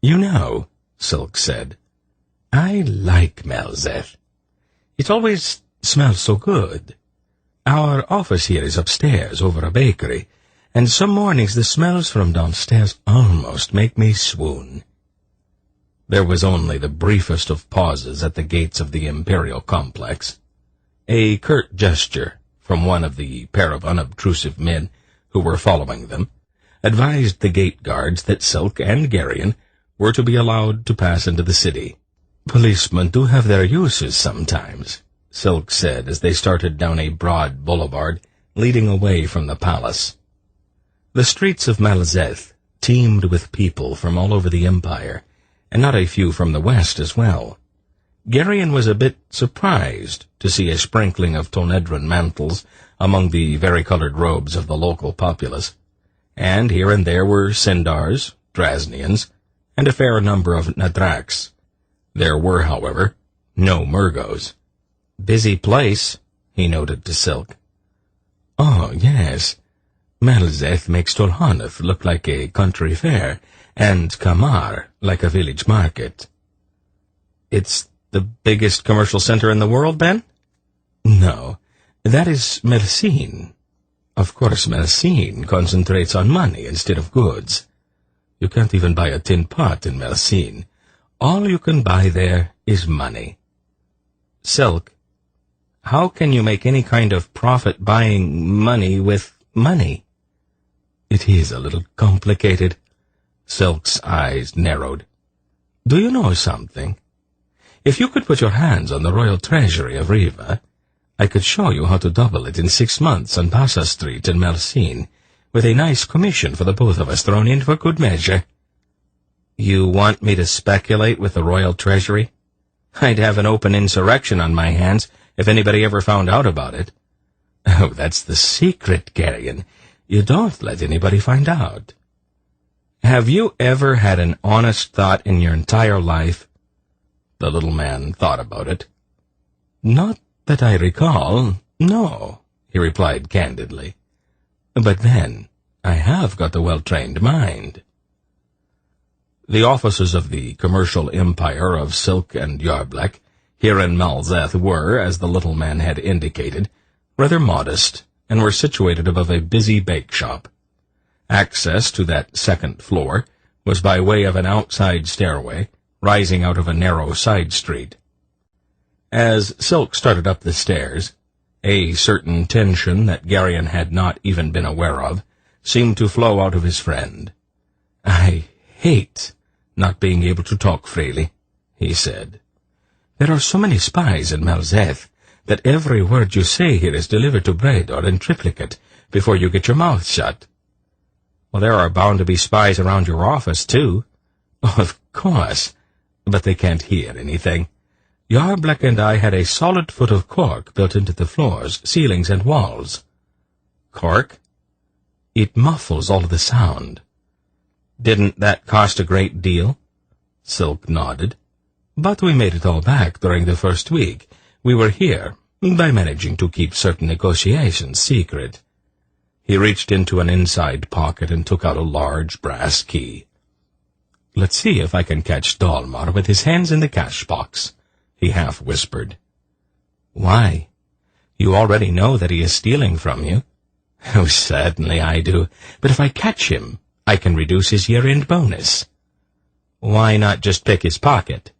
"You know," Silk said, "I like Malzeth. It always smells so good. Our office here is upstairs over a bakery, and some mornings the smells from downstairs almost make me swoon." There was only the briefest of pauses at the gates of the imperial complex. A curt gesture from one of the pair of unobtrusive men who were following them advised the gate guards that Silk and Geryon were to be allowed to pass into the city. "Policemen do have their uses sometimes," Silk said as they started down a broad boulevard leading away from the palace. The streets of Malzeth teemed with people from all over the empire, and not a few from the west as well. Geryon was a bit surprised to see a sprinkling of Tonedran mantles among the varicolored robes of the local populace, and here and there were Sindars, Drasnians, and a fair number of Nadraks. There were, however, No Murgos. Busy place, he noted to Silk. Oh, yes. Malzeth makes Tolhanath look like a country fair, and Kamar like a village market. It's the biggest commercial center in the world, Ben? No, that is Mercine. Of course, Mercine concentrates on money instead of goods. You can't even buy a tin pot in Mercine. All you can buy there is money. Silk, how can you make any kind of profit buying money with money? It is a little complicated. Silk's eyes narrowed. Do you know something? If you could put your hands on the royal treasury of Riva, I could show you how to double it in 6 months on Passa Street in Mercine, with a nice commission for the both of us thrown in for good measure. You want me to speculate with the royal treasury? I'd have an open insurrection on my hands if anybody ever found out about it. Oh, that's the secret, Carrion. You don't let anybody find out. Have you ever had an honest thought in your entire life? The little man thought about it. Not that I recall, no, he replied candidly. But then, I have got a well-trained mind. The offices of the commercial empire of Silk and Yarblek here in Malzeth were, as the little man had indicated, rather modest, and were situated above a busy bake shop. Access to that second floor was by way of an outside stairway, rising out of a narrow side street. As Silk started up the stairs, a certain tension that Garyon had not even been aware of seemed to flow out of his friend. I hate not being able to talk freely, he said. There are so many spies in Malzeth that every word you say here is delivered to Bredor in triplicate before you get your mouth shut. Well, there are bound to be spies around your office, too. Oh, of course, but they can't hear anything. Yarblek and I had a solid foot of cork built into the floors, ceilings, and walls. Cork? It muffles all the sound. Didn't that cost a great deal? Silk nodded. But we made it all back during the first week. We were here, by managing to keep certain negotiations secret. He reached into an inside pocket and took out a large brass key. Let's see if I can catch Dalmar with his hands in the cash box, he half whispered. Why? You already know that he is stealing from you. Oh, certainly I do, but if I catch him, I can reduce his year-end bonus. Why not just pick his pocket?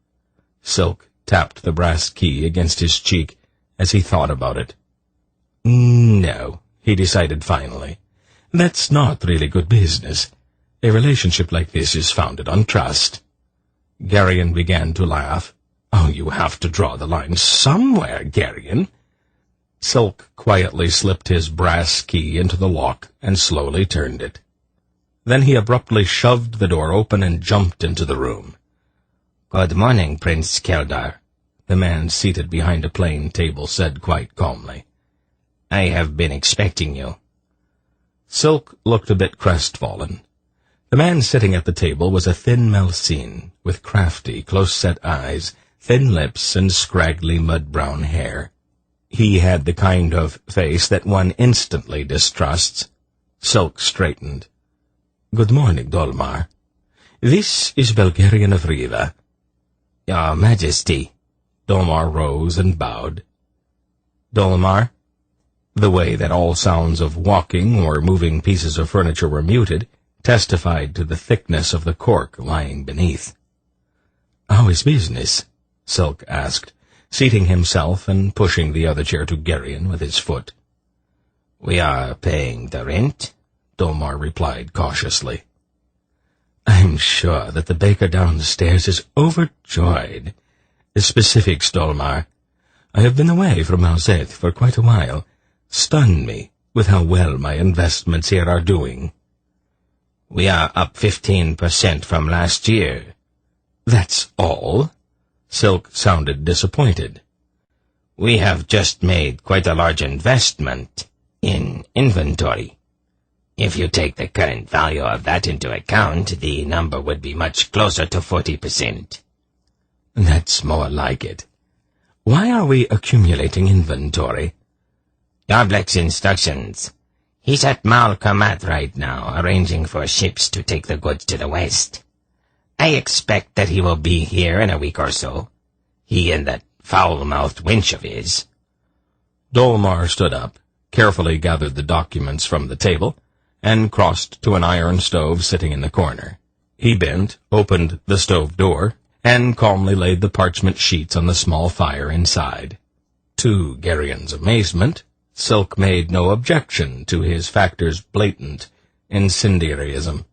Silk tapped the brass key against his cheek as he thought about it. No, he decided finally. That's not really good business. A relationship like this is founded on trust. Garyon began to laugh. Oh, you have to draw the line somewhere, Garyon. Silk quietly slipped his brass key into the lock and slowly turned it. Then he abruptly shoved the door open and jumped into the room. Good morning, Prince Keldar, the man seated behind a plain table said quite calmly. I have been expecting you. Silk looked a bit crestfallen. The man sitting at the table was a thin Malcine, with crafty, close-set eyes, thin lips, and scraggly mud-brown hair. He had the kind of face that one instantly distrusts. Silk straightened. Good morning, Dolmar. This is Belgarian of Riva. Your Majesty. Dolmar rose and bowed. Dolmar? The way that all sounds of walking or moving pieces of furniture were muted testified to the thickness of the cork lying beneath. How is business? Silk asked, seating himself and pushing the other chair to Garyon with his foot. We are paying the rent, Dolmar replied cautiously. I'm sure that the baker downstairs is overjoyed. Specifics, Dolmar. I have been away from Malzeth for quite a while. Stunned me with how well my investments here are doing. We are up 15% from last year. That's all? Silk sounded disappointed. We have just made quite a large investment in inventory. If you take the current value of that into account, the number would be much closer to 40%. That's more like it. Why are we accumulating inventory? Yablek's instructions. He's at Malkamat right now, arranging for ships to take the goods to the west. I expect that he will be here in a week or so. He and that foul-mouthed wench of his. Dolmar stood up, carefully gathered the documents from the table, and crossed to an iron stove sitting in the corner. He bent, opened the stove door, and calmly laid the parchment sheets on the small fire inside. To Gerion's amazement, Silk made no objection to his factor's blatant incendiarism.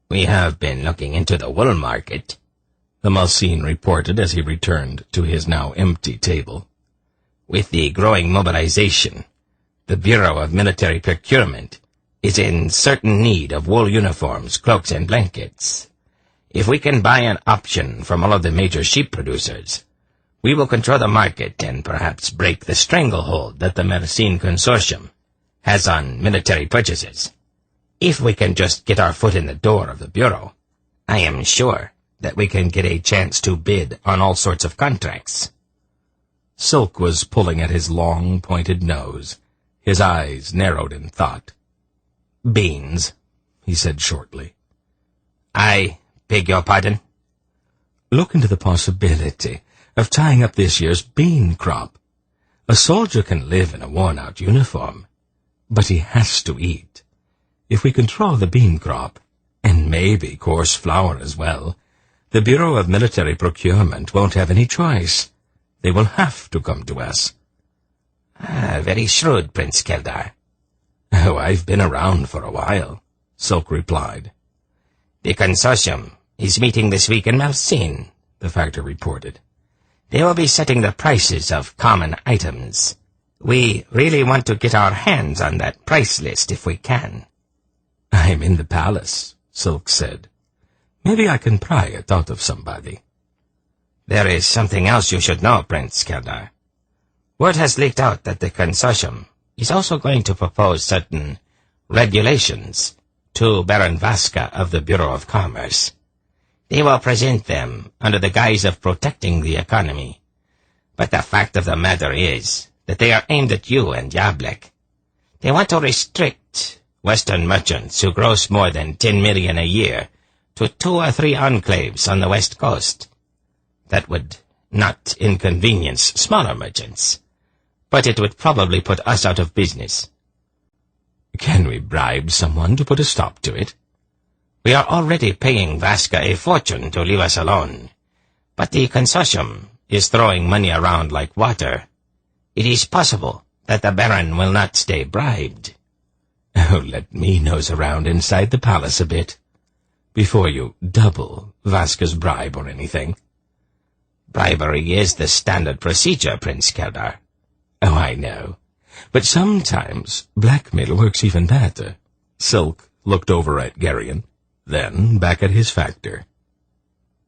We have been looking into the wool market, the Malsine reported as he returned to his now empty table. With the growing mobilization, the Bureau of Military Procurement is in certain need of wool uniforms, cloaks, and blankets. If we can buy an option from all of the major sheep producers, we will control the market and perhaps break the stranglehold that the Malsine Consortium has on military purchases. If we can just get our foot in the door of the Bureau, I am sure that we can get a chance to bid on all sorts of contracts. Silk was pulling at his long, pointed nose. His eyes narrowed in thought. Beans, he said shortly. I beg your pardon? Look into the possibility of tying up this year's bean crop. A soldier can live in a worn-out uniform, but he has to eat. If we control the bean crop, and maybe coarse flour as well, the Bureau of Military Procurement won't have any choice. They will have to come to us. Very shrewd, Prince Keldar. Oh, I've been around for a while, Silk replied. The consortium is meeting this week in Malsine, the factor reported. They will be setting the prices of common items. We really want to get our hands on that price list if we can. I'm in the palace, Silk said. Maybe I can pry it out of somebody. There is something else you should know, Prince Keldar. Word has leaked out that the consortium is also going to propose certain regulations to Baron Vaska of the Bureau of Commerce. They will present them under the guise of protecting the economy. But the fact of the matter is that they are aimed at you and Yablek. They want to restrict Western merchants who gross more than 10 million a year to 2 or 3 enclaves on the west coast. That would not inconvenience smaller merchants, but it would probably put us out of business. Can we bribe someone to put a stop to it? We are already paying Vaska a fortune to leave us alone, but the consortium is throwing money around like water. It is possible that the Baron will not stay bribed. Oh, let me nose around inside the palace a bit, before you double Vaska's bribe or anything. Bribery is the standard procedure, Prince Keldar. Oh, I know. But sometimes blackmail works even better. Silk looked over at Gerion, then back at his factor.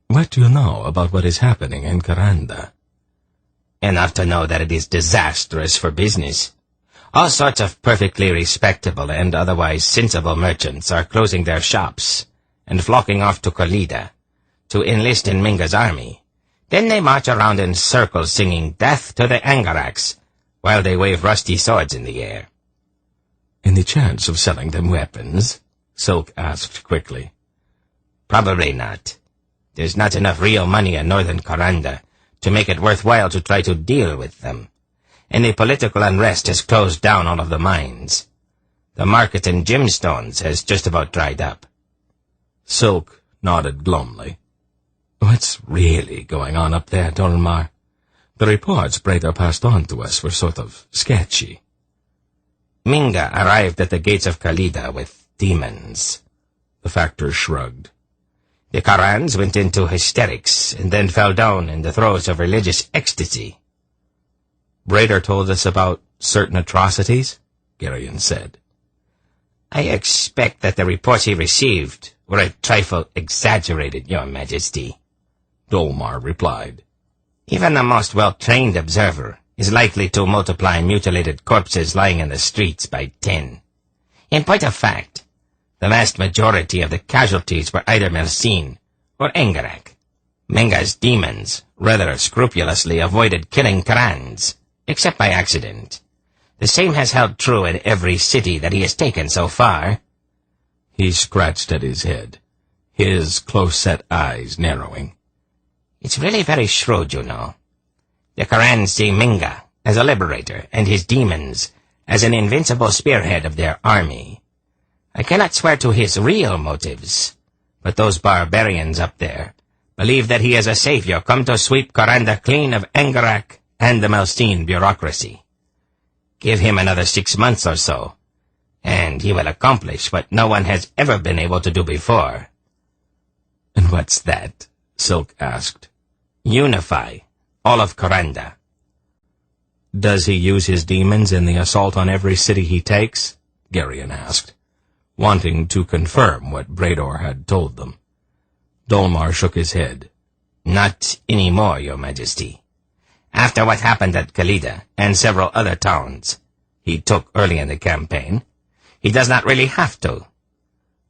What do you know about what is happening in Karanda? Enough to know that it is disastrous for business. All sorts of perfectly respectable and otherwise sensible merchants are closing their shops and flocking off to Kalida to enlist in Minga's army. Then they march around in circles singing death to the Angaraks while they wave rusty swords in the air. Any chance of selling them weapons? Silk asked quickly. Probably not. There's not enough real money in northern Karanda to make it worthwhile to try to deal with them. And the political unrest has closed down all of the mines. The market in gemstones has just about dried up. Silk nodded glumly. What's really going on up there, Dolmar? The reports Breda passed on to us were sort of sketchy. Minga arrived at the gates of Kalida with demons. The factor shrugged. The Karans went into hysterics and then fell down in the throes of religious ecstasy. Breda told us about certain atrocities, Gerion said. I expect that the reports he received were a trifle exaggerated, Your Majesty, Dolmar replied. Even the most well-trained observer is likely to multiply mutilated corpses lying in the streets by 10. In point of fact, the vast majority of the casualties were either Malsine or Engarak. Minga's demons rather scrupulously avoided killing Karans, except by accident. The same has held true in every city that he has taken so far." He scratched at his head, his close-set eyes narrowing. "It's really very shrewd, you know. The Karans see Minga as a liberator and his demons as an invincible spearhead of their army. I cannot swear to his real motives, but those barbarians up there believe that he is a savior come to sweep Karanda clean of Engarak and the Melstene bureaucracy. Give him another 6 months or so, and he will accomplish what no one has ever been able to do before." "And what's that?" Silk asked. "Unify all of Karanda." "Does he use his demons in the assault on every city he takes?" Geryon asked, wanting to confirm what Brador had told them. Dolmar shook his head. "Not anymore, Your Majesty. After what happened at Khalida and several other towns he took early in the campaign, he does not really have to.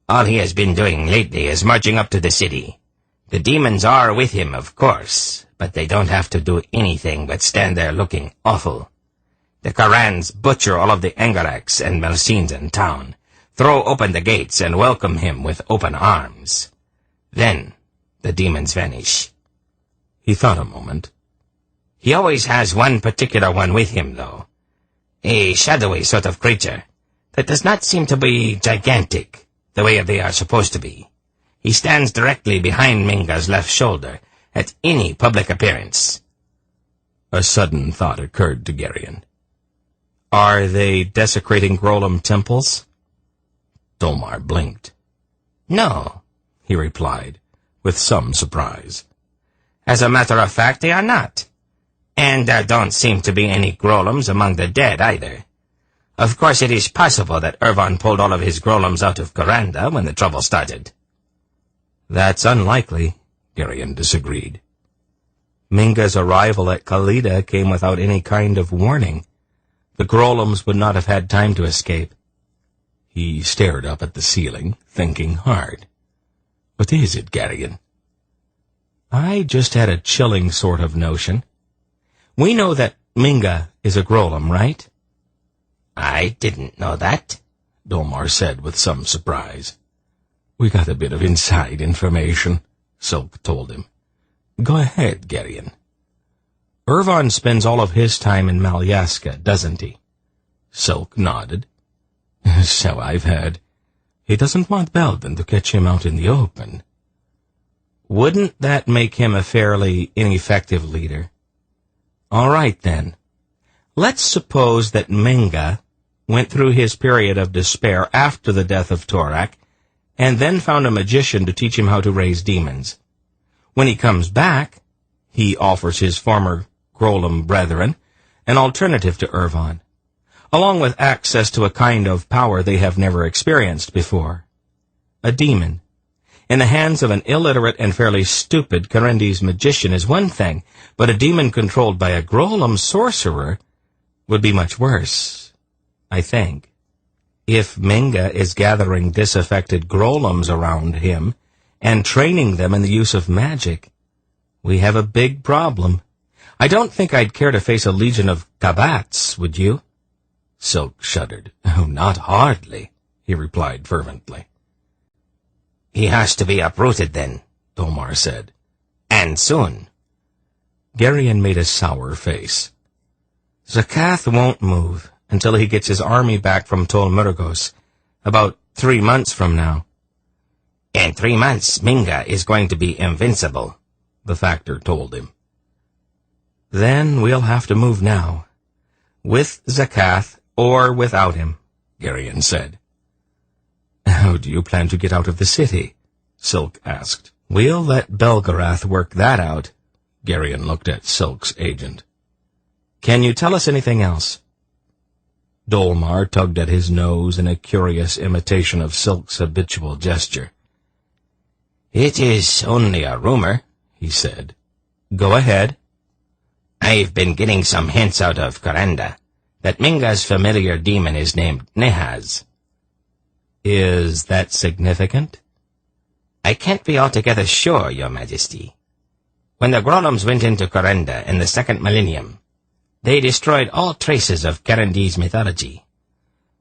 All he has been doing lately is marching up to the city. The demons are with him, of course, but they don't have to do anything but stand there looking awful. The Karans butcher all of the Angaraks and Melstenes in town, throw open the gates and welcome him with open arms. Then the demons vanish." He thought a moment. "He always has one particular one with him, though. A shadowy sort of creature that does not seem to be gigantic, the way they are supposed to be. He stands directly behind Minga's left shoulder at any public appearance." A sudden thought occurred to Geryon. "Are they desecrating Grolem temples?" Dolmar blinked. "No," he replied, with some surprise. "As a matter of fact, they are not. And there don't seem to be any Grolems among the dead, either. Of course, it is possible that Irvan pulled all of his Grolems out of Karanda when the trouble started." "That's unlikely," Geryon disagreed. "Minga's arrival at Khalida came without any kind of warning. The Grolems would not have had time to escape." He stared up at the ceiling, thinking hard. "What is it, Geryon?" "I just had a chilling sort of notion. We know that Minga is a Grolem, right?" "I didn't know that," Dolmar said with some surprise. "We got a bit of inside information," Silk told him. "Go ahead, Geryon." "Irvan spends all of his time in Malyaska, doesn't he?" Silk nodded. "So I've heard. He doesn't want Belden to catch him out in the open." "Wouldn't that make him a fairly ineffective leader? All right, then. Let's suppose that Minga went through his period of despair after the death of Torak, and then found a magician to teach him how to raise demons. When he comes back, he offers his former Grolem brethren an alternative to Irvan, along with access to a kind of power they have never experienced before. A demon, in the hands of an illiterate and fairly stupid Karendis magician is one thing, but a demon controlled by a Grolem sorcerer would be much worse, I think. If Minga is gathering disaffected Grolems around him and training them in the use of magic, we have a big problem. I don't think I'd care to face a legion of Kabats, would you?" Silk shuddered. "Oh, not hardly," he replied fervently. "He has to be uprooted, then," Dolmar said. "And soon." Geryon made a sour face. "Zakath won't move until he gets his army back from Tol Murgos, about 3 months from now." "In 3 months, Minga is going to be invincible," the factor told him. "Then we'll have to move now, with Zakath or without him," Geryon said. "How do you plan to get out of the city?" Silk asked. "We'll let Belgarath work that out." Geryon looked at Silk's agent. "Can you tell us anything else?" Dolmar tugged at his nose in a curious imitation of Silk's habitual gesture. "It is only a rumor," he said. "Go ahead." "I've been getting some hints out of Karanda that Minga's familiar demon is named Nehaz." "Is that significant?" "I can't be altogether sure, Your Majesty. When the Grolums went into Karanda in the second millennium, they destroyed all traces of Karandese mythology.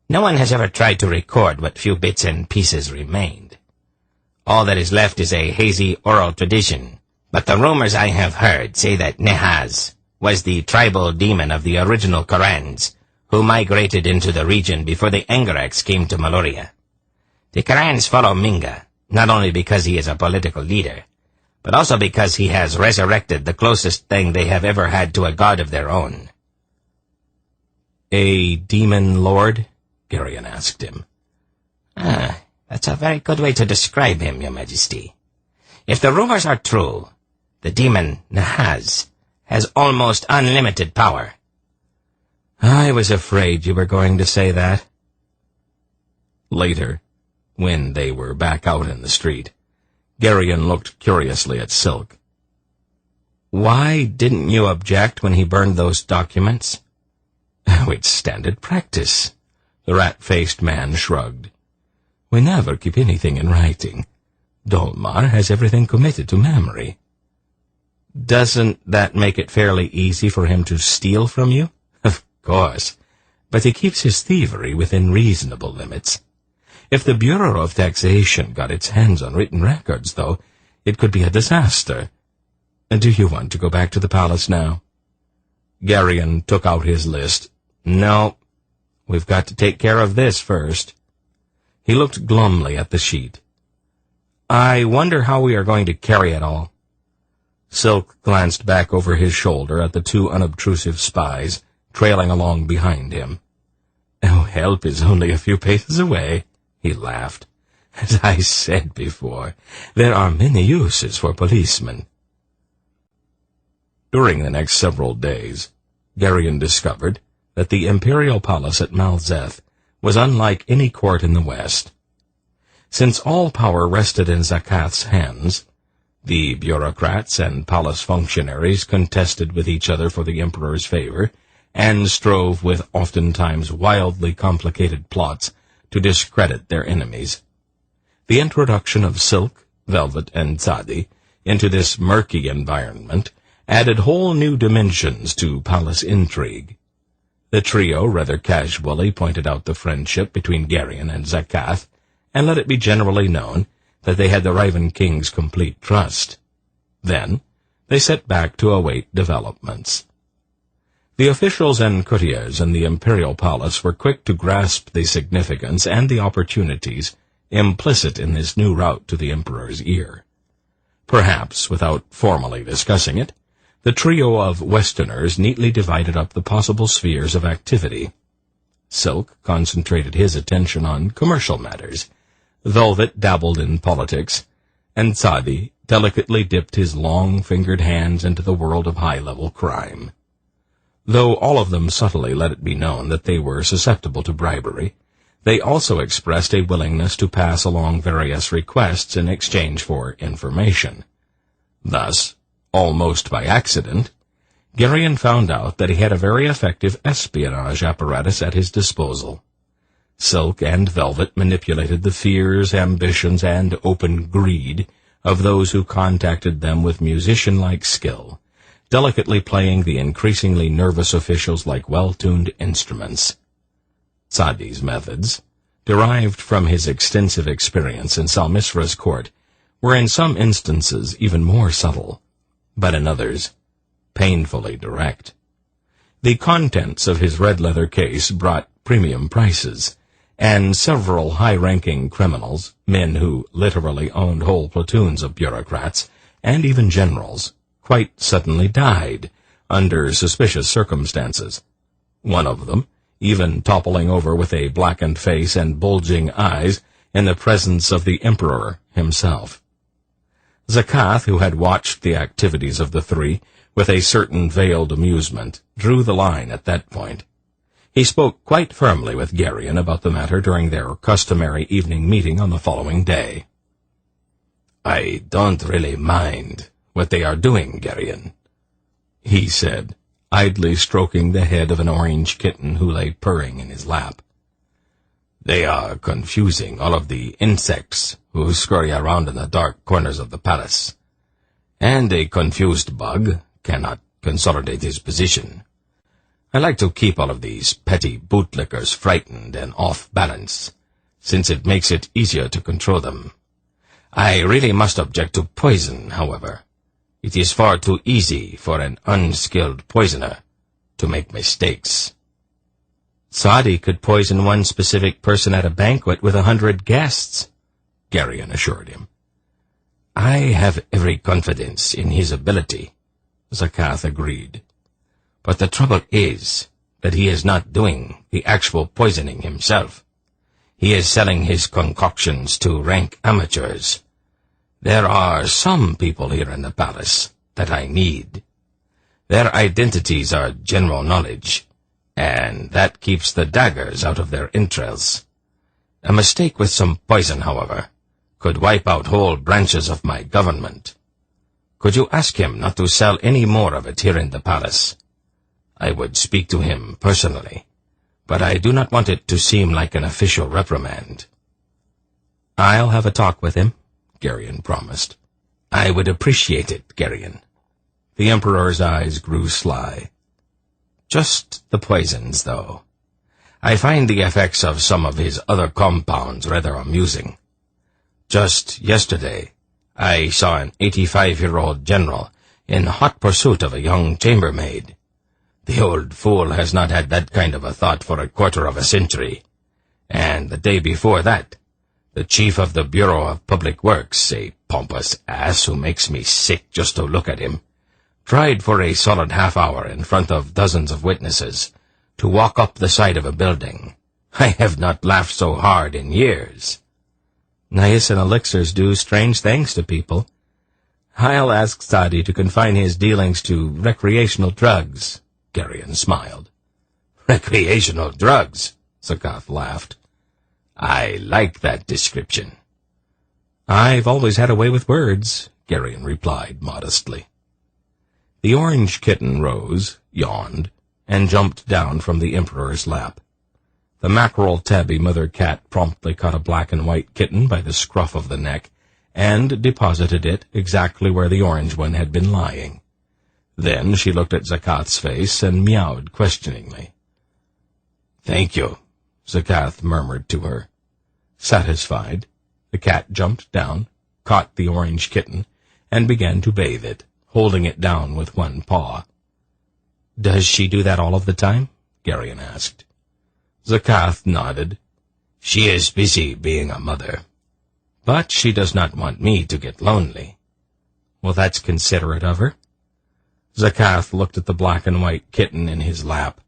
No one has ever tried to record what few bits and pieces remained. All that is left is a hazy oral tradition, but the rumors I have heard say that Nehaz was the tribal demon of the original Karans, who migrated into the region before the Angarax came to Malloreon. The Karans follow Minga, not only because he is a political leader, but also because he has resurrected the closest thing they have ever had to a god of their own. A demon lord? Geryon asked him. That's a very good way to describe him, Your Majesty. If the rumors are true, the demon Nehaz has almost unlimited power. I was afraid you were going to say that. Later, when they were back out in the street, Geryon looked curiously at Silk. Why didn't you object when he burned those documents? It's standard practice. The rat-faced man shrugged. We never keep anything in writing. Dolmar has everything committed to memory. Doesn't that make it fairly easy for him to steal from you? Of course, but he keeps his thievery within reasonable limits. If the Bureau of Taxation got its hands on written records, though, it could be a disaster. Do you want to go back to the palace now? Geryon took out his list. No, we've got to take care of this first. He looked glumly at the sheet. I wonder how we are going to carry it all. Silk glanced back over his shoulder at the two unobtrusive spies trailing along behind him. Oh, help is only a few paces away, he laughed. As I said before, there are many uses for policemen. During the next several days, Geryon discovered that the imperial palace at Zeth was unlike any court in the West. Since all power rested in Zakath's hands, the bureaucrats and palace functionaries contested with each other for the emperor's favor, and strove with oftentimes wildly complicated plots to discredit their enemies. The introduction of Silk, Velvet, and Tzadi into this murky environment added whole new dimensions to palace intrigue. The trio rather casually pointed out the friendship between Geryon and Zakath, and let it be generally known that they had the Raven King's complete trust. Then they sat back to await developments. The officials and courtiers in the imperial palace were quick to grasp the significance and the opportunities implicit in this new route to the emperor's ear. Perhaps, without formally discussing it, the trio of Westerners neatly divided up the possible spheres of activity. Silk concentrated his attention on commercial matters, Velvet dabbled in politics, and Tzadi delicately dipped his long-fingered hands into the world of high-level crime. Though all of them subtly let it be known that they were susceptible to bribery, they also expressed a willingness to pass along various requests in exchange for information. Thus, almost by accident, Geryon found out that he had a very effective espionage apparatus at his disposal. Silk and Velvet manipulated the fears, ambitions, and open greed of those who contacted them with musician-like skill, delicately playing the increasingly nervous officials like well-tuned instruments. Tzadi's methods, derived from his extensive experience in Salmisra's court, were in some instances even more subtle, but in others, painfully direct. The contents of his red leather case brought premium prices, and several high-ranking criminals, men who literally owned whole platoons of bureaucrats, and even generals, quite suddenly died under suspicious circumstances. One of them even toppling over with a blackened face and bulging eyes in the presence of the emperor himself. Zakath, who had watched the activities of the three with a certain veiled amusement, drew the line at that point. He spoke quite firmly with Geryon about the matter during their customary evening meeting on the following day. "I don't really mind what they are doing, Geryon," he said, idly stroking the head of an orange kitten who lay purring in his lap. "They are confusing all of the insects who scurry around in the dark corners of the palace. and a confused bug cannot consolidate his position. I like to keep all of these petty bootlickers frightened and off balance, since it makes it easier to control them. I really must object to poison, however. It is far too easy for an unskilled poisoner to make mistakes. Saadi could poison one specific person at a banquet with 100 guests, Geryon assured him. I have every confidence in his ability, Zakath agreed. But the trouble is that he is not doing the actual poisoning himself. He is selling his concoctions to rank amateurs. There are some people here in the palace that I need. Their identities are general knowledge, and that keeps the daggers out of their entrails. A mistake with some poison, however, could wipe out whole branches of my government. Could you ask him not to sell any more of it here in the palace? I would speak to him personally, but I do not want it to seem like an official reprimand. I'll have a talk with him, Geryon promised. I would appreciate it, Geryon. The Emperor's eyes grew sly. Just the poisons, though. I find the effects of some of his other compounds rather amusing. Just yesterday, I saw an 85-year-old general in hot pursuit of a young chambermaid. The old fool has not had that kind of a thought for a quarter of a century. And the day before that, the chief of the Bureau of Public Works, a pompous ass who makes me sick just to look at him, tried for a solid half-hour in front of dozens of witnesses to walk up the side of a building. I have not laughed so hard in years. Niacin elixirs do strange things to people. I'll ask Saadi to confine his dealings to recreational drugs. Geryon smiled. Recreational drugs, Zakath laughed. I like that description. I've always had a way with words, Geryon replied modestly. The orange kitten rose, yawned, and jumped down from the Emperor's lap. The mackerel tabby mother cat promptly caught a black and white kitten by the scruff of the neck and deposited it exactly where the orange one had been lying. Then she looked at Zakath's face and meowed questioningly. "Thank you," Zakath murmured to her. Satisfied, the cat jumped down, caught the orange kitten, and began to bathe it, holding it down with one paw. "Does she do that all of the time?" Geryon asked. Zakath nodded. "She is busy being a mother. But she does not want me to get lonely." "Well, that's considerate of her." Zakath looked at the black and white kitten in his lap,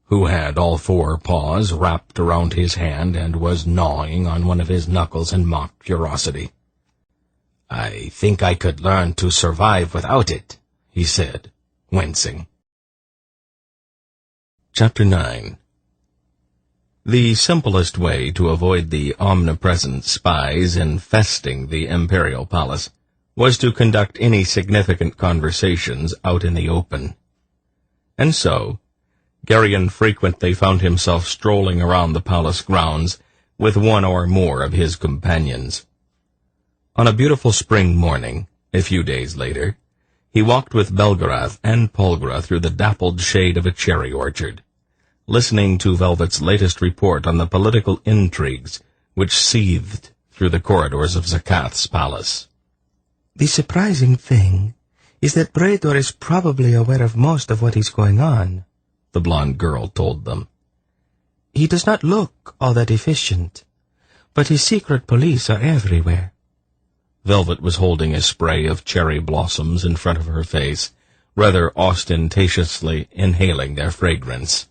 who had all four paws wrapped around his hand and was gnawing on one of his knuckles in mock curiosity. "I think I could learn to survive without it," he said, wincing. Chapter 9. The simplest way to avoid the omnipresent spies infesting the imperial palace was to conduct any significant conversations out in the open. And so, Geryon frequently found himself strolling around the palace grounds with one or more of his companions. On a beautiful spring morning, a few days later, he walked with Belgarath and Polgra through the dappled shade of a cherry orchard, listening to Velvet's latest report on the political intrigues which seethed through the corridors of Zakath's palace. "The surprising thing is that Brador is probably aware of most of what is going on," the blonde girl told them. "He does not look all that efficient, but his secret police are everywhere." Velvet was holding a spray of cherry blossoms in front of her face, rather ostentatiously inhaling their fragrance.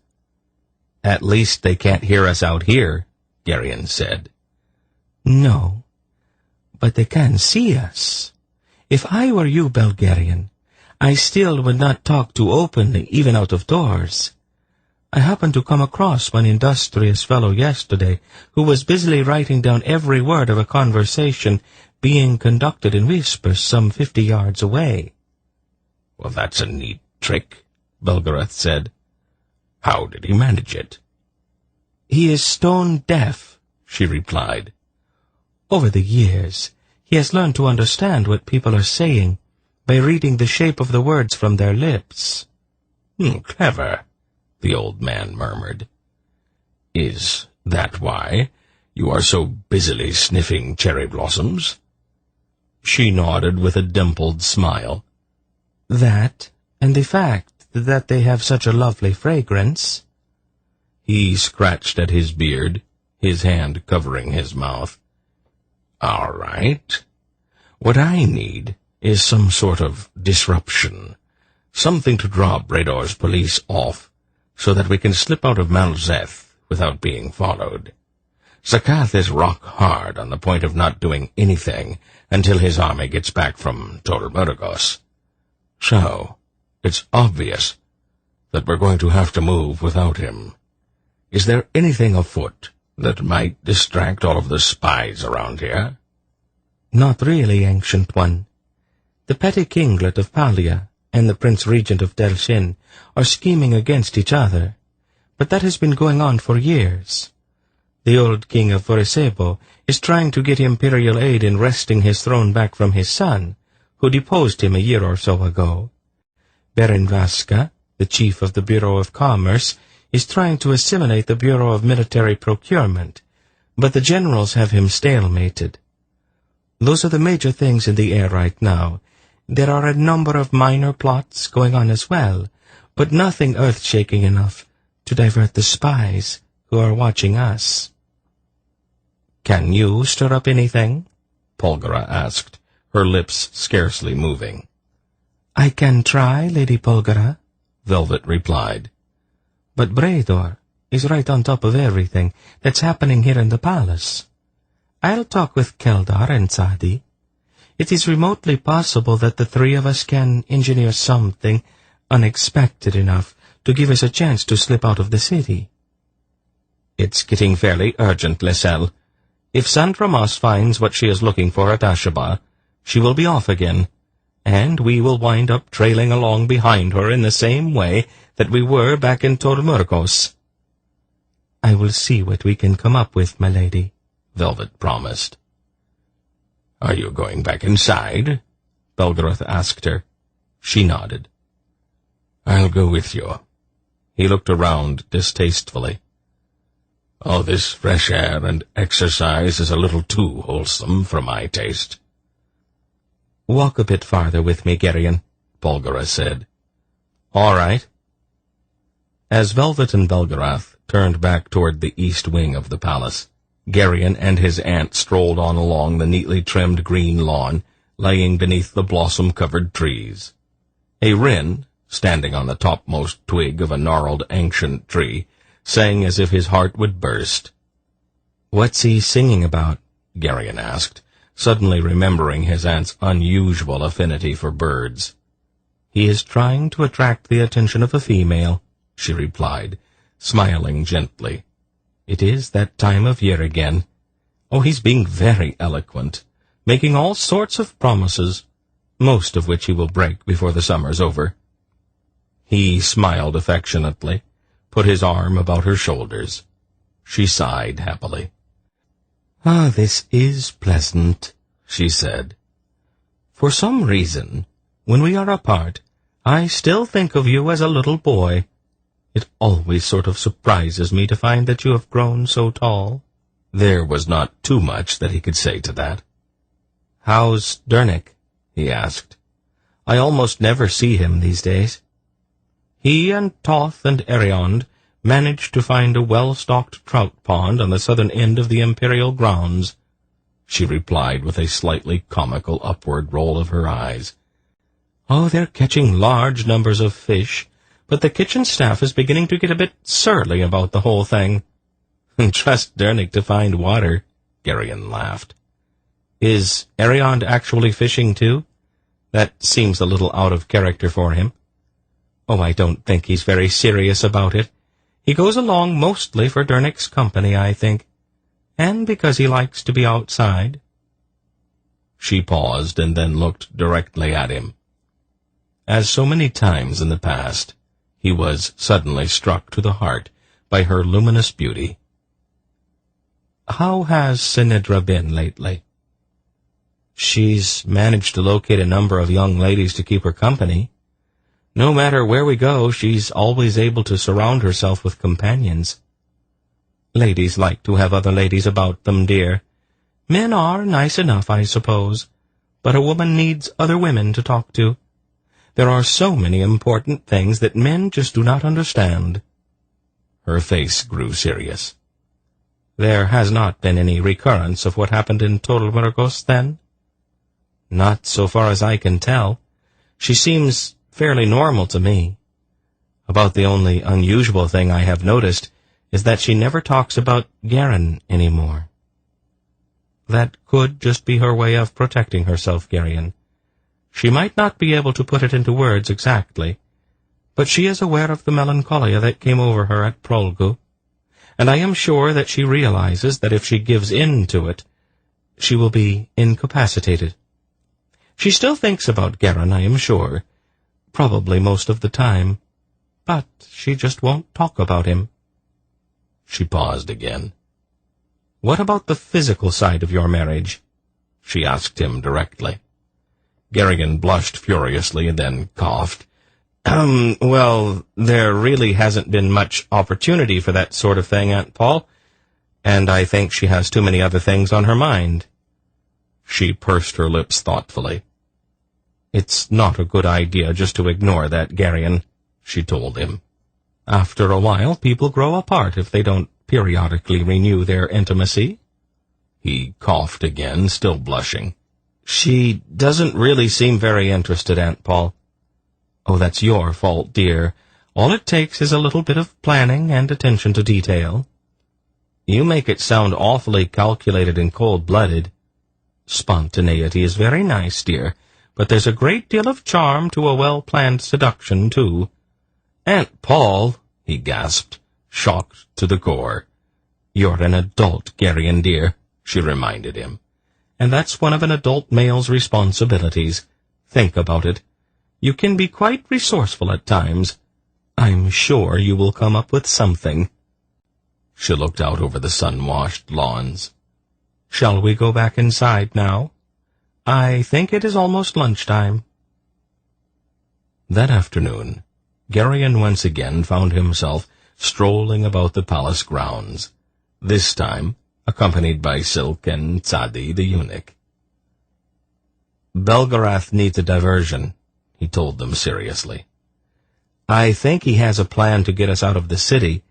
"At least they can't hear us out here," Geryon said. "No, but they can see us. If I were you, Belgarian, I still would not talk too openly, even out of doors. I happened to come across one industrious fellow yesterday who was busily writing down every word of a conversation being conducted in whispers some 50 yards away." "Well, that's a neat trick," Belgarath said. "How did he manage it?" "He is stone deaf," she replied. "Over the years, he has learned to understand what people are saying by reading the shape of the words from their lips." Clever," the old man murmured. "Is that why you are so busily sniffing cherry blossoms?" She nodded with a dimpled smile. "That, and the fact that they have such a lovely fragrance." He scratched at his beard, his hand covering his mouth. "All right. What I need is some sort of disruption, something to draw Bredor's police off, so that we can slip out of Zeth without being followed. Zakath is rock hard on the point of not doing anything until his army gets back from Tolmergos. So, it's obvious that we're going to have to move without him. Is there anything afoot that might distract all of the spies around here?" "Not really, Ancient One. The petty kinglet of Palia and the Prince Regent of Delshin are scheming against each other, but that has been going on for years. The old king of Vorisebo is trying to get imperial aid in wresting his throne back from his son, who deposed him a year or so ago. Baron Vaska, the chief of the Bureau of Commerce, is trying to assimilate the Bureau of Military Procurement, but the generals have him stalemated. Those are the major things in the air right now. There are a number of minor plots going on as well, but nothing earth-shaking enough to divert the spies who are watching us." "Can you stir up anything?" Polgara asked, her lips scarcely moving. "I can try, Lady Polgara," Velvet replied. "But Bredor is right on top of everything that's happening here in the palace. I'll talk with Keldar and Sadi. It is remotely possible that the three of us can engineer something unexpected enough to give us a chance to slip out of the city." "It's getting fairly urgent, Lysel. If Sandra Moss finds what she is looking for at Ashaba, she will be off again, and we will wind up trailing along behind her in the same way that we were back in Tolmergos." "I will see what we can come up with, my lady," Velvet promised. "Are you going back inside?" Belgarath asked her. She nodded. "I'll go with you." He looked around distastefully. "All this fresh air and exercise is a little too wholesome for my taste." "Walk a bit farther with me, Geryon," Polgara said. "All right." As Velvet and Belgarath turned back toward the east wing of the palace, Geryon and his aunt strolled on along the neatly trimmed green lawn, laying beneath the blossom-covered trees. A wren, standing on the topmost twig of a gnarled ancient tree, sang as if his heart would burst. "What's he singing about?" Geryon asked, suddenly remembering his aunt's unusual affinity for birds. "He is trying to attract the attention of a female," she replied, smiling gently. "It is that time of year again. Oh, he's being very eloquent, making all sorts of promises, most of which he will break before the summer's over." He smiled affectionately, put his arm about her shoulders. She sighed happily. "Ah, this is pleasant," she said. "For some reason, when we are apart, I still think of you as a little boy. It always sort of surprises me to find that you have grown so tall." There was not too much that he could say to that. "How's Dernick?" he asked. "I almost never see him these days." "He and Toth and Eriond managed to find a well-stocked trout pond on the southern end of the imperial grounds," she replied with a slightly comical upward roll of her eyes. "Oh, they're catching large numbers of fish, but the kitchen staff is beginning to get a bit surly about the whole thing." "Trust Dernick to find water," Geryon laughed. "Is Eriond actually fishing, too? That seems a little out of character for him." "Oh, I don't think he's very serious about it. He goes along mostly for Dernick's company, I think, and because he likes to be outside." She paused and then looked directly at him. As so many times in the past, he was suddenly struck to the heart by her luminous beauty. "How has Sinedra been lately?" She's managed to locate a number of young ladies to keep her company. No matter where we go, she's always able to surround herself with companions. Ladies like to have other ladies about them, dear. Men are nice enough, I suppose, but a woman needs other women to talk to. There are so many important things that men just do not understand. Her face grew serious. There has not been any recurrence of what happened in Tolmergos, then? Not so far as I can tell. She seems fairly normal to me. About the only unusual thing I have noticed is that she never talks about Garen anymore. That could just be her way of protecting herself, Garion. She might not be able to put it into words exactly, but she is aware of the melancholia that came over her at Prolgu, and I am sure that she realizes that if she gives in to it, she will be incapacitated. She still thinks about Garen, I am sure, probably most of the time, but she just won't talk about him. She paused again. What about the physical side of your marriage? She asked him directly. Garrigan blushed furiously and then coughed. Well, there really hasn't been much opportunity for that sort of thing, Aunt Paul, and I think she has too many other things on her mind. She pursed her lips thoughtfully. It's not a good idea just to ignore that, Garion, she told him. After a while, people grow apart if they don't periodically renew their intimacy. He coughed again, still blushing. She doesn't really seem very interested, Aunt Paul. Oh, that's your fault, dear. All it takes is a little bit of planning and attention to detail. You make it sound awfully calculated and cold-blooded. Spontaneity is very nice, dear, but there's a great deal of charm to a well-planned seduction, too. Aunt Paul, he gasped, shocked to the core. You're an adult, Garion, dear, she reminded him. And that's one of an adult male's responsibilities. Think about it. You can be quite resourceful at times. I'm sure you will come up with something. She looked out over the sun-washed lawns. Shall we go back inside now? I think it is almost lunchtime. That afternoon, Garion once again found himself strolling about the palace grounds, this time accompanied by Silk and Tzadi the eunuch. Belgarath needs a diversion, he told them seriously. I think he has a plan to get us out of the city,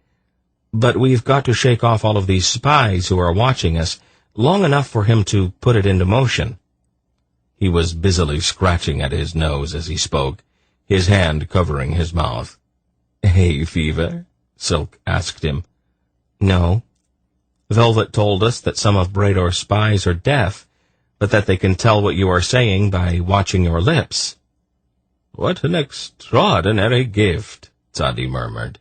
but we've got to shake off all of these spies who are watching us long enough for him to put it into motion. He was busily scratching at his nose as he spoke, his hand covering his mouth. Hay fever? Silk asked him. No. Velvet told us that some of Brador's spies are deaf, but that they can tell what you are saying by watching your lips. What an extraordinary gift, Tzadi murmured.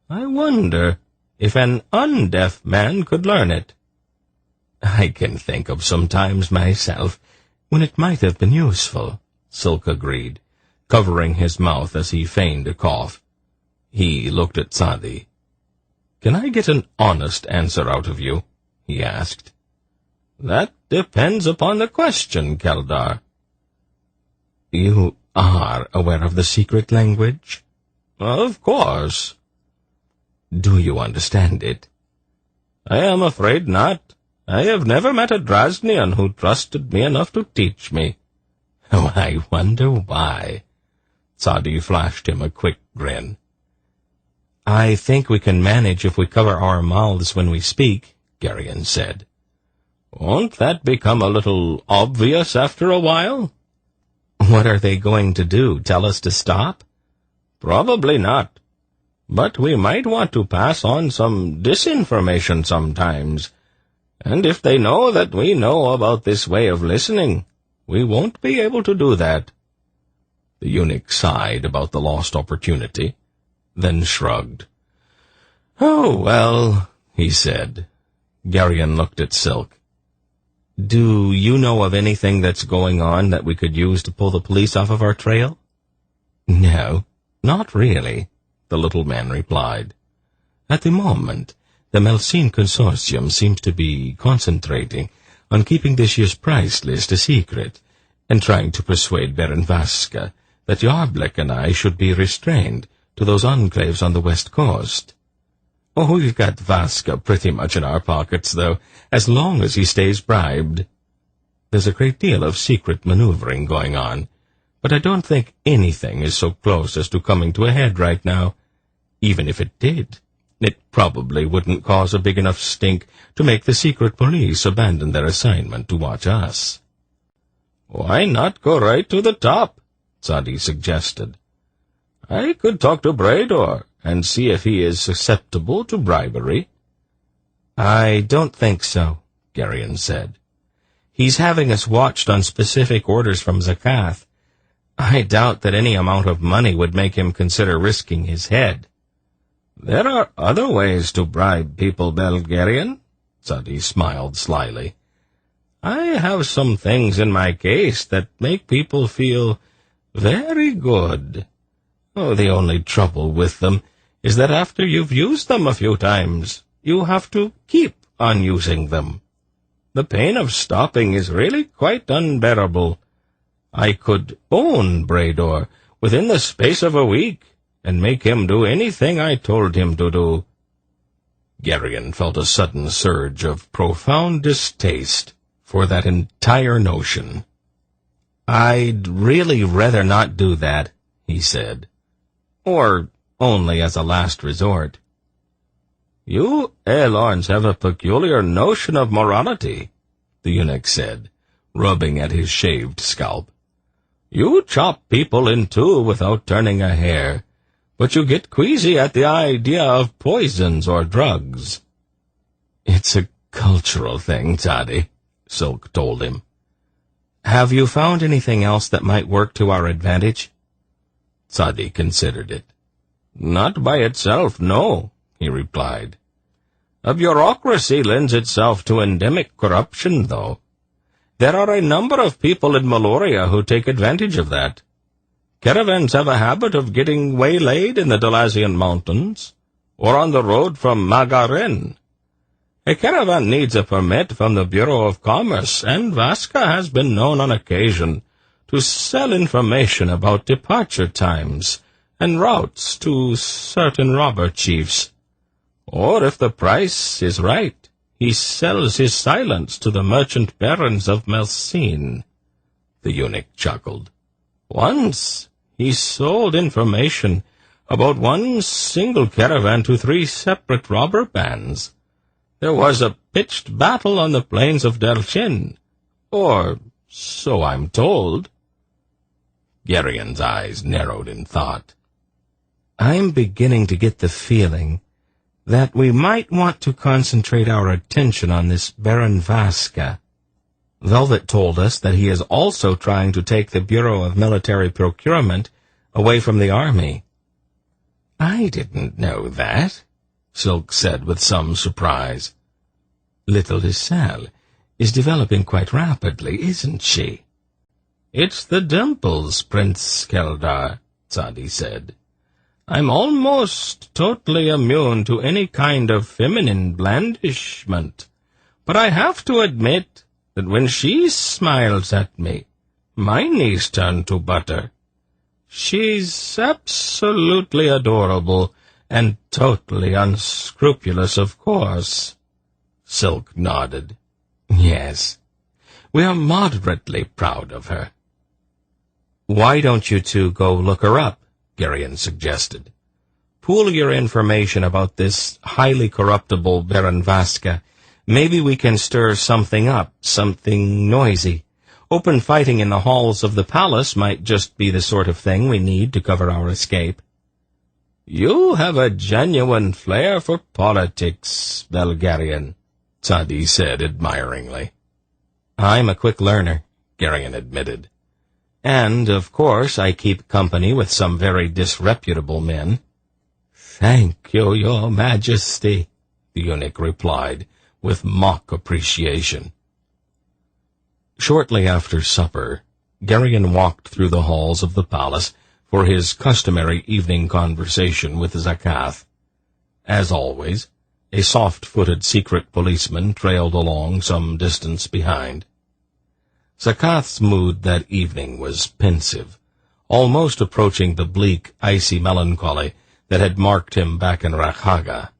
I wonder if an undeaf man could learn it. I can think of some times myself when it might have been useful, Silk agreed, covering his mouth as he feigned a cough. He looked at Tzadi. Can I get an honest answer out of you? He asked. That depends upon the question, Keldar. You are aware of the secret language? Of course. Do you understand it? I am afraid not. I have never met a Drasnian who trusted me enough to teach me. Oh, I wonder why. Tzadi flashed him a quick grin. I think we can manage if we cover our mouths when we speak, Garion said. Won't that become a little obvious after a while? What are they going to do, tell us to stop? Probably not. But we might want to pass on some disinformation sometimes. And if they know that we know about this way of listening, we won't be able to do that. The eunuch sighed about the lost opportunity, then shrugged. Oh, well, he said. Garion looked at Silk. Do you know of anything that's going on that we could use to pull the police off of our trail? No, not really, the little man replied. At the moment, the Melcene Consortium seems to be concentrating on keeping this year's price list a secret, and trying to persuade Baron Vaska that Yarblek and I should be restrained to those enclaves on the west coast. Oh, we've got Vaska pretty much in our pockets, though, as long as he stays bribed. There's a great deal of secret maneuvering going on, but I don't think anything is so close as to coming to a head right now. Even if it did, it probably wouldn't cause a big enough stink to make the secret police abandon their assignment to watch us. Why not go right to the top? Sadi suggested. I could talk to Brador and see if he is susceptible to bribery. I don't think so, Geryon said. He's having us watched on specific orders from Zakath. I doubt that any amount of money would make him consider risking his head. There are other ways to bribe people, Belgarian. Sadi smiled slyly. I have some things in my case that make people feel very good. Oh, the only trouble with them is that after you've used them a few times, you have to keep on using them. The pain of stopping is really quite unbearable. I could own Brador within the space of a week, and make him do anything I told him to do. Geryon felt a sudden surge of profound distaste for that entire notion. I'd really rather not do that, he said. Or only as a last resort. You Aelorns have a peculiar notion of morality, the eunuch said, rubbing at his shaved scalp. You chop people in two without turning a hair, but you get queasy at the idea of poisons or drugs. It's a cultural thing, Toddy, Silk told him. Have you found anything else that might work to our advantage? Toddy considered it. Not by itself, no, he replied. A bureaucracy lends itself to endemic corruption, though. There are a number of people in Malloreon who take advantage of that. Caravans have a habit of getting waylaid in the Delazian Mountains, or on the road from Magaren. A caravan needs a permit from the Bureau of Commerce, and Vaska has been known on occasion to sell information about departure times and routes to certain robber chiefs. Or, if the price is right, he sells his silence to the merchant barons of Melcine. The eunuch chuckled. Once he sold information about one single caravan to 3 separate robber bands. There was a pitched battle on the plains of Delchin, or so I'm told. Geryon's eyes narrowed in thought. I'm beginning to get the feeling that we might want to concentrate our attention on this Baron Vaska. Velvet told us that he is also trying to take the Bureau of Military Procurement away from the army. I didn't know that, Silk said with some surprise. Little Iselle is developing quite rapidly, isn't she? It's the dimples, Prince Keldar, Sadi said. I'm almost totally immune to any kind of feminine blandishment, but I have to admit that when she smiles at me, my knees turn to butter. She's absolutely adorable and totally unscrupulous, of course. Silk nodded. Yes, we are moderately proud of her. Why don't you two go look her up? Geryon suggested. Pool your information about this highly corruptible Baron Vaska. Maybe we can stir something up, something noisy. Open fighting in the halls of the palace might just be the sort of thing we need to cover our escape. You have a genuine flair for politics, Belgarian, Sadi said admiringly. I'm a quick learner, Geryon admitted. And, of course, I keep company with some very disreputable men. Thank you, Your Majesty, the eunuch replied with mock appreciation. Shortly after supper, Geryon walked through the halls of the palace for his customary evening conversation with Zakath. As always, A soft-footed secret policeman trailed along some distance behind. Zakath's mood that evening was pensive, almost approaching the bleak, icy melancholy that had marked him back in Rakhaga.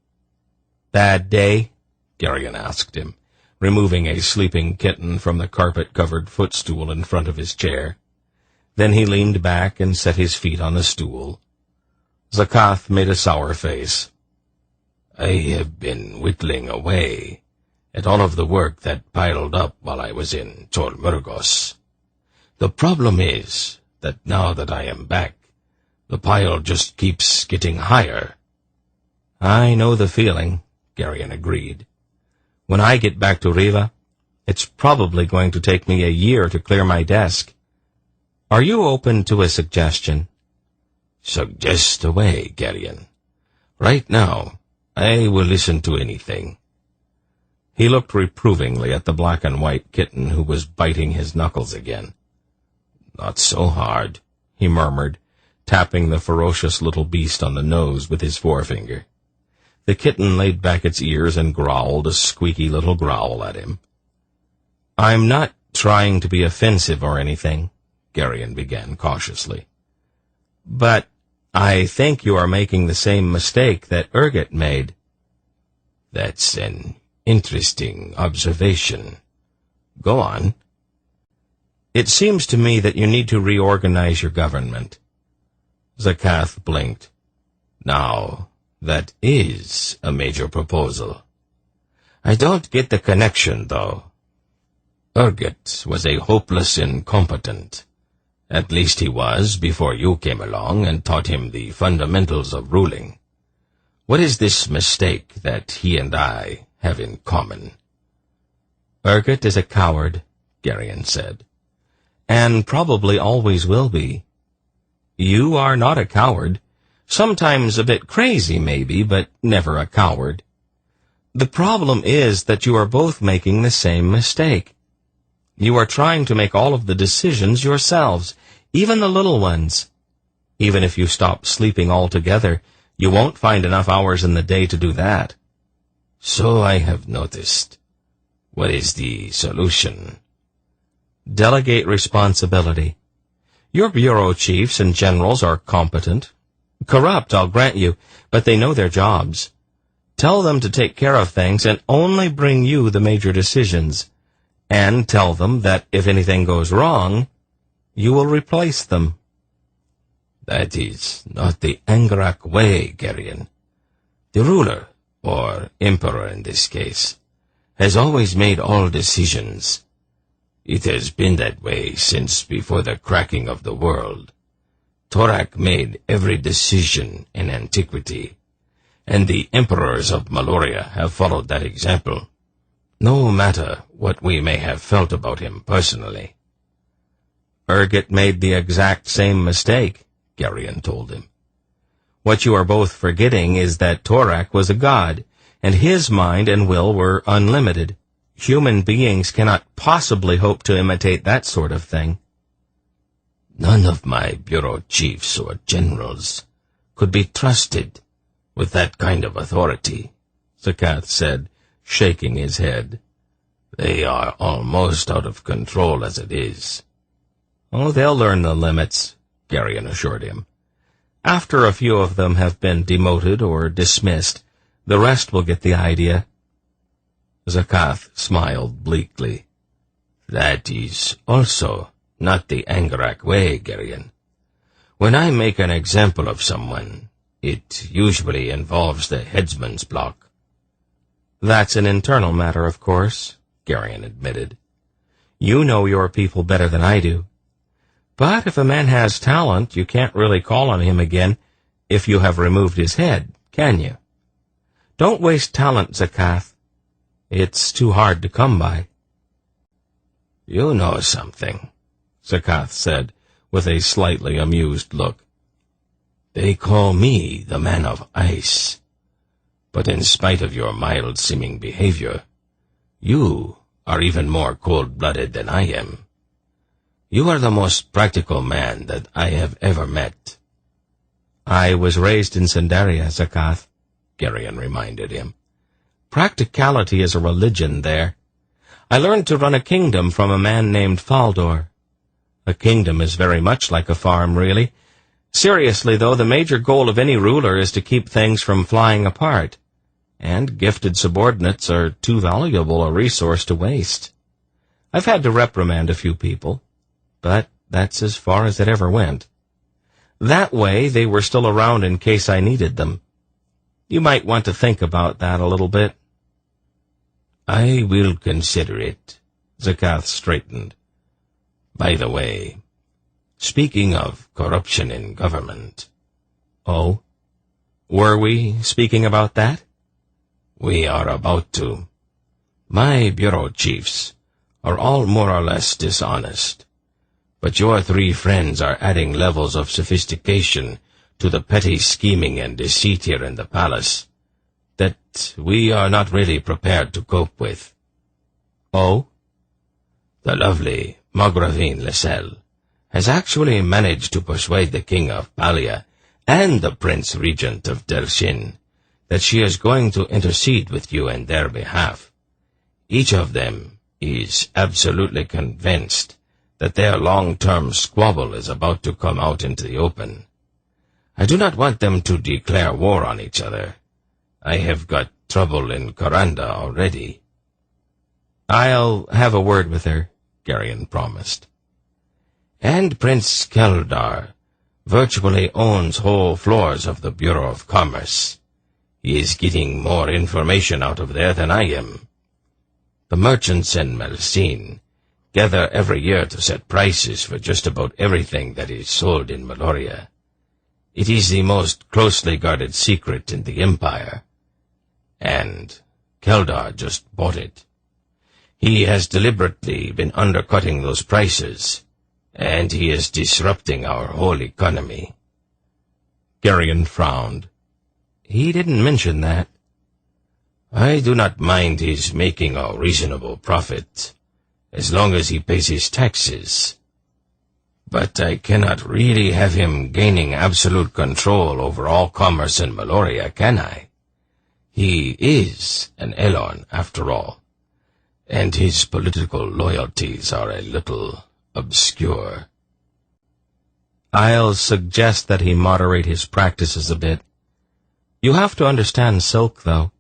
"Bad day?" Geryon asked him, removing a sleeping kitten from the carpet-covered footstool in front of his chair. Then he leaned back and set his feet on the stool. Zakath made a sour face. "I have been whittling away at all of the work that piled up while I was in Tolmurgos. The problem is that now that I am back, the pile just keeps getting higher." "I know the feeling," Geryon agreed. "When I get back to Riva, it's probably going to take me a year to clear my desk. Are you open to a suggestion?" "Suggest away, Geryon. Right now, I will listen to anything." He looked reprovingly at the black-and-white kitten who was biting his knuckles again. "Not so hard," he murmured, tapping the ferocious little beast on the nose with his forefinger. The kitten laid back its ears and growled a squeaky little growl at him. "I'm not trying to be offensive or anything," Geryon began cautiously. "But I think you are making the same mistake that Urgot made." "That's an interesting observation. Go on." "It seems to me that you need to reorganize your government." Zakath blinked. "Now, that is a major proposal. I don't get the connection, though. Urgot was a hopeless incompetent. At least he was before you came along and taught him the fundamentals of ruling. What is this mistake that he and I have in common?" "Urgot is a coward," Geryon said, "and probably always will be. You are not a coward. Sometimes a bit crazy, maybe, but never a coward. The problem is that you are both making the same mistake. You are trying to make all of the decisions yourselves, even the little ones. Even if you stop sleeping altogether, you won't find enough hours in the day to do that." "So I have noticed. What is the solution?" "Delegate responsibility. Your bureau chiefs and generals are competent. Corrupt, I'll grant you, but they know their jobs. Tell them to take care of things and only bring you the major decisions. And tell them that if anything goes wrong, you will replace them." "That is not the Angrak way, Geryon. The ruler, or emperor in this case, has always made all decisions. It has been that way since before the cracking of the world. Torak made every decision in antiquity, and the emperors of Malloreon have followed that example, no matter what we may have felt about him personally." "Urgot made the exact same mistake," Geryon told him. "What you are both forgetting is that Torak was a god, and his mind and will were unlimited. Human beings cannot possibly hope to imitate that sort of thing." "None of my bureau chiefs or generals could be trusted with that kind of authority," Zakath said, shaking his head. "They are almost out of control as it is." "Oh, they'll learn the limits," Geryon assured him. "After a few of them have been demoted or dismissed, the rest will get the idea." Zakath smiled bleakly. "That is also not the Angrak way, Geryon. When I make an example of someone, it usually involves the headsman's block." "That's an internal matter, of course," Geryon admitted. "You know your people better than I do. But if a man has talent, you can't really call on him again if you have removed his head, can you? Don't waste talent, Zakath. It's too hard to come by." "You know something," Zakath said, with a slightly amused look. "They call me the man of ice. But in spite of your mild-seeming behavior, you are even more cold-blooded than I am. You are the most practical man that I have ever met." "I was raised in Sandaria, Zakath," Geryon reminded him. Practicality is a religion there. I learned to run a kingdom from a man named Faldor. A kingdom is very much like a farm, really. Seriously, though, the major goal of any ruler is to keep things from flying apart, and gifted subordinates are too valuable a resource to waste. I've had to reprimand a few people, but that's as far as it ever went. That way, they were still around in case I needed them. You might want to think about that a little bit. I will consider it. Zeth straightened. By the way, speaking of corruption in government. Oh? Were we speaking about that? We are about to. My bureau chiefs are all more or less dishonest, but your three friends are adding levels of sophistication to the petty scheming and deceit here in the palace that we are not really prepared to cope with. Oh? The lovely Malloreon Lecelle has actually managed to persuade the King of Palia and the Prince Regent of Delchin that she is going to intercede with you in their behalf. Each of them is absolutely convinced that their long-term squabble is about to come out into the open. I do not want them to declare war on each other. I have got trouble in Karanda already. I'll have a word with her, Geryon promised. And Prince Keldar virtually owns whole floors of the Bureau of Commerce. He is getting more information out of there than I am. The merchants in Melcine gather every year to set prices for just about everything that is sold in Malloreon. It is the most closely guarded secret in the Empire, and Keldar just bought it. He has deliberately been undercutting those prices, and he is disrupting our whole economy. Geryon frowned. He didn't mention that. I do not mind his making a reasonable profit, as long as he pays his taxes. But I cannot really have him gaining absolute control over all commerce in Malloreon, can I? He is an Elon, after all, and his political loyalties are a little obscure. I'll suggest that he moderate his practices a bit. You have to understand Silk, though.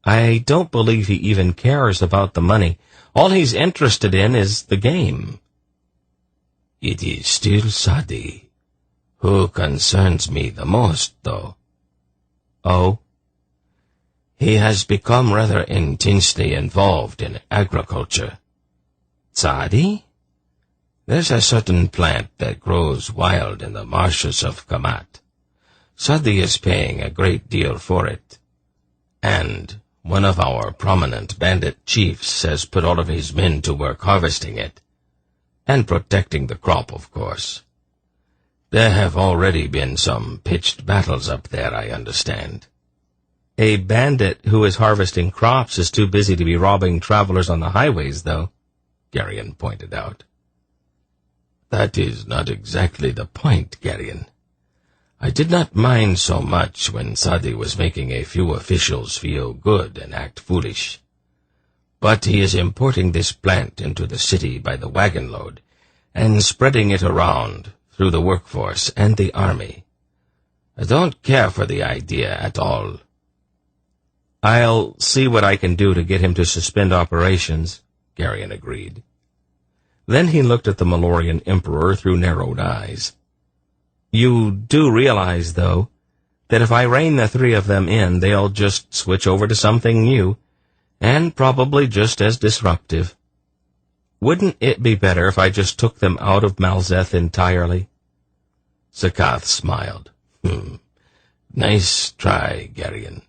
I don't believe he even cares about the money. All he's interested in is the game. It is still Sadi, who concerns me the most, though. Oh? He has become rather intensely involved in agriculture. Sadi? There's a certain plant that grows wild in the marshes of Kamat. Sadi is paying a great deal for it, and one of our prominent bandit chiefs has put all of his men to work harvesting it, and protecting the crop, of course. There have already been some pitched battles up there, I understand. A bandit who is harvesting crops is too busy to be robbing travelers on the highways, though, Geryon pointed out. That is not exactly the point, Geryon. I did not mind so much when Sadi was making a few officials feel good and act foolish. But he is importing this plant into the city by the wagon load and spreading it around through the workforce and the army. I don't care for the idea at all. I'll see what I can do to get him to suspend operations, Geryon agreed. Then he looked at the Malloreon Emperor through narrowed eyes. You do realize, though, that if I rein the three of them in, they'll just switch over to something new, and probably just as disruptive. Wouldn't it be better if I just took them out of Malzeth entirely? Zeth smiled. Nice try, Geryon.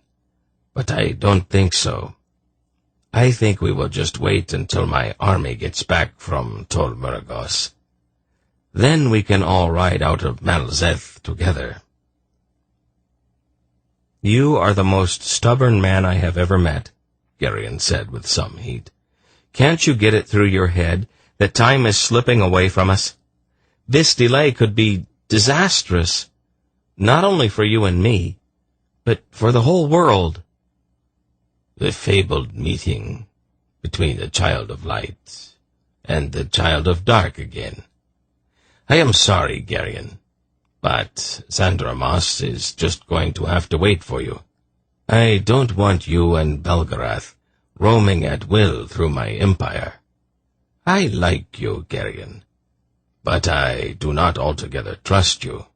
But I don't think so. I think we will just wait until my army gets back from Tol Muragos. Then we can all ride out of Malzeth together. You are the most stubborn man I have ever met, Geryon said with some heat. Can't you get it through your head that time is slipping away from us? This delay could be disastrous, not only for you and me, but for the whole world. The fabled meeting between the Child of Light and the Child of Dark again. I am sorry, Geryon, but Xandromos is just going to have to wait for you. I don't want you and Belgarath roaming at will through my empire. I like you, Geryon, but I do not altogether trust you."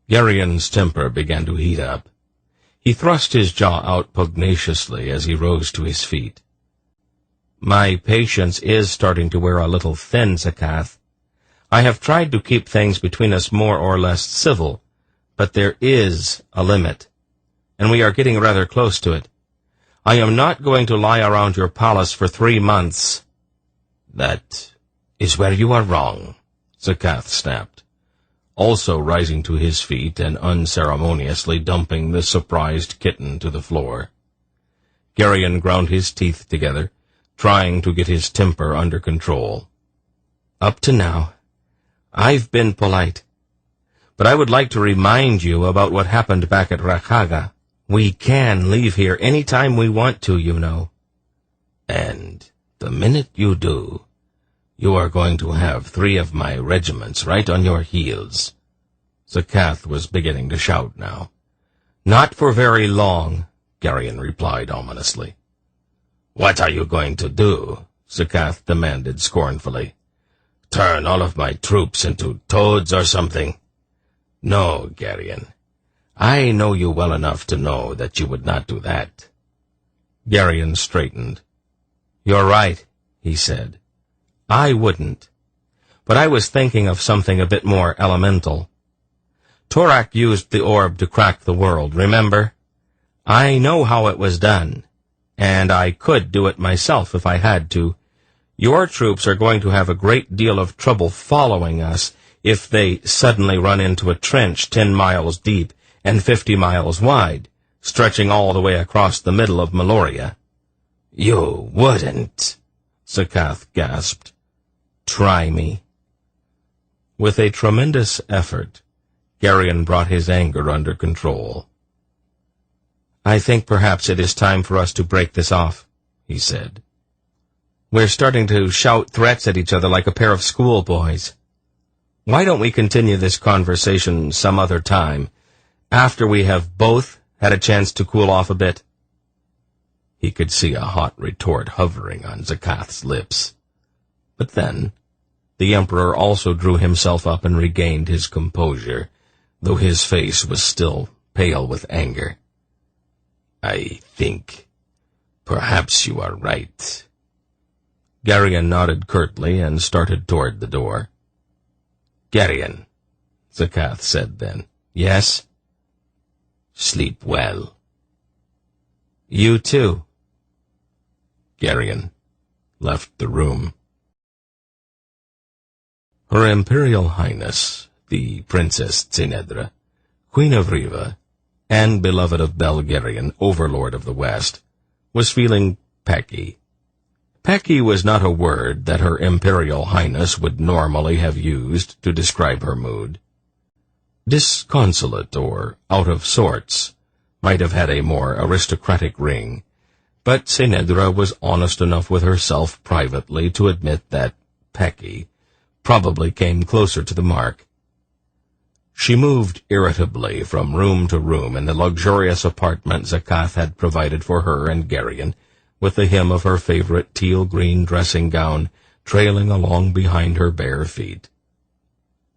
Geryon's temper began to heat up. He thrust his jaw out pugnaciously as he rose to his feet. "My patience is starting to wear a little thin, Zakath. I have tried to keep things between us more or less civil, but there is a limit, and we are getting rather close to it. I am not going to lie around your palace for 3 months." "That is where you are wrong," Zakath snapped, also rising to his feet and unceremoniously dumping the surprised kitten to the floor. Geryon ground his teeth together, trying to get his temper under control. "Up to now, I've been polite. But I would like to remind you about what happened back at Rakhaga. We can leave here any time we want to, you know." "And the minute you do, you are going to have 3 of my regiments right on your heels." Zakath was beginning to shout now. "Not for very long," Geryon replied ominously. "What are you going to do?" Zakath demanded scornfully. "Turn all of my troops into toads or something? No, Geryon. I know you well enough to know that you would not do that." Geryon straightened. "You're right," he said. "I wouldn't. But I was thinking of something a bit more elemental. Torak used the orb to crack the world, remember? I know how it was done, and I could do it myself if I had to. Your troops are going to have a great deal of trouble following us if they suddenly run into a trench 10 miles deep and 50 miles wide, stretching all the way across the middle of Malloreon." "You wouldn't," Zakath gasped. "Try me." With a tremendous effort, Geryon brought his anger under control. "I think perhaps it is time for us to break this off," he said. "We're starting to shout threats at each other like a pair of schoolboys. Why don't we continue this conversation some other time, after we have both had a chance to cool off a bit?" He could see a hot retort hovering on Zakath's lips. But then, the Emperor also drew himself up and regained his composure, though his face was still pale with anger. "I think perhaps you are right." Geryon nodded curtly and started toward the door. "Geryon," Zakath said then. "Yes?" "Sleep well." "You too." Geryon left the room. Her Imperial Highness, the Princess Tsenedra, Queen of Riva, and beloved of Belgarion, Overlord of the West, was feeling pecky. Pecky was not a word that Her Imperial Highness would normally have used to describe her mood. Disconsolate or out of sorts might have had a more aristocratic ring, but Tsenedra was honest enough with herself privately to admit that pecky probably came closer to the mark. She moved irritably from room to room in the luxurious apartment Zakath had provided for her and Geryon, with the hem of her favorite teal-green dressing gown trailing along behind her bare feet.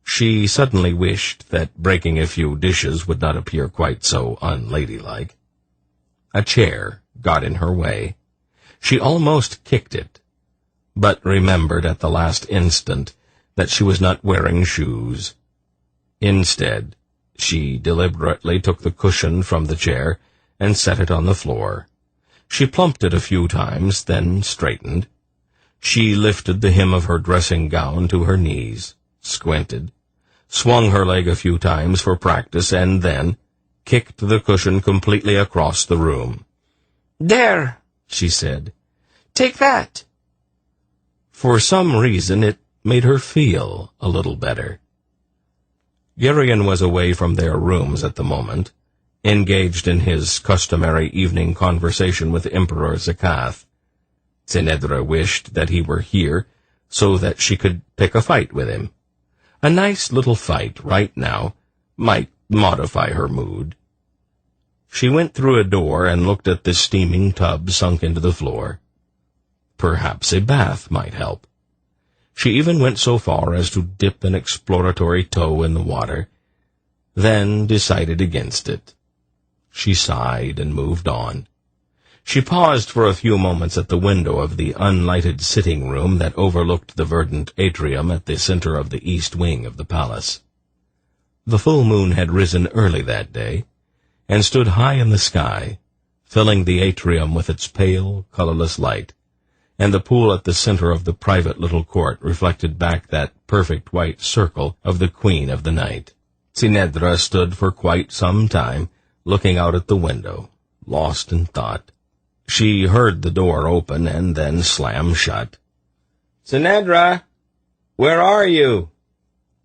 She suddenly wished that breaking a few dishes would not appear quite so unladylike. A chair got in her way. She almost kicked it, but remembered at the last instant that she was not wearing shoes. Instead, she deliberately took the cushion from the chair and set it on the floor. She plumped it a few times, then straightened. She lifted the hem of her dressing gown to her knees, squinted, swung her leg a few times for practice, and then kicked the cushion completely across the room. "There," she said. "Take that." For some reason, it made her feel a little better. Geryon was away from their rooms at the moment, engaged in his customary evening conversation with Emperor Zeth. Zenedra wished that he were here so that she could pick a fight with him. A nice little fight right now might modify her mood. She went through a door and looked at the steaming tub sunk into the floor. Perhaps a bath might help. She even went so far as to dip an exploratory toe in the water, then decided against it. She sighed and moved on. She paused for a few moments at the window of the unlighted sitting room that overlooked the verdant atrium at the center of the east wing of the palace. The full moon had risen early that day, and stood high in the sky, filling the atrium with its pale, colorless light, and the pool at the center of the private little court reflected back that perfect white circle of the Queen of the Night. Zenedra stood for quite some time, looking out at the window, lost in thought. She heard the door open and then slam shut. "Zenedra, where are you?"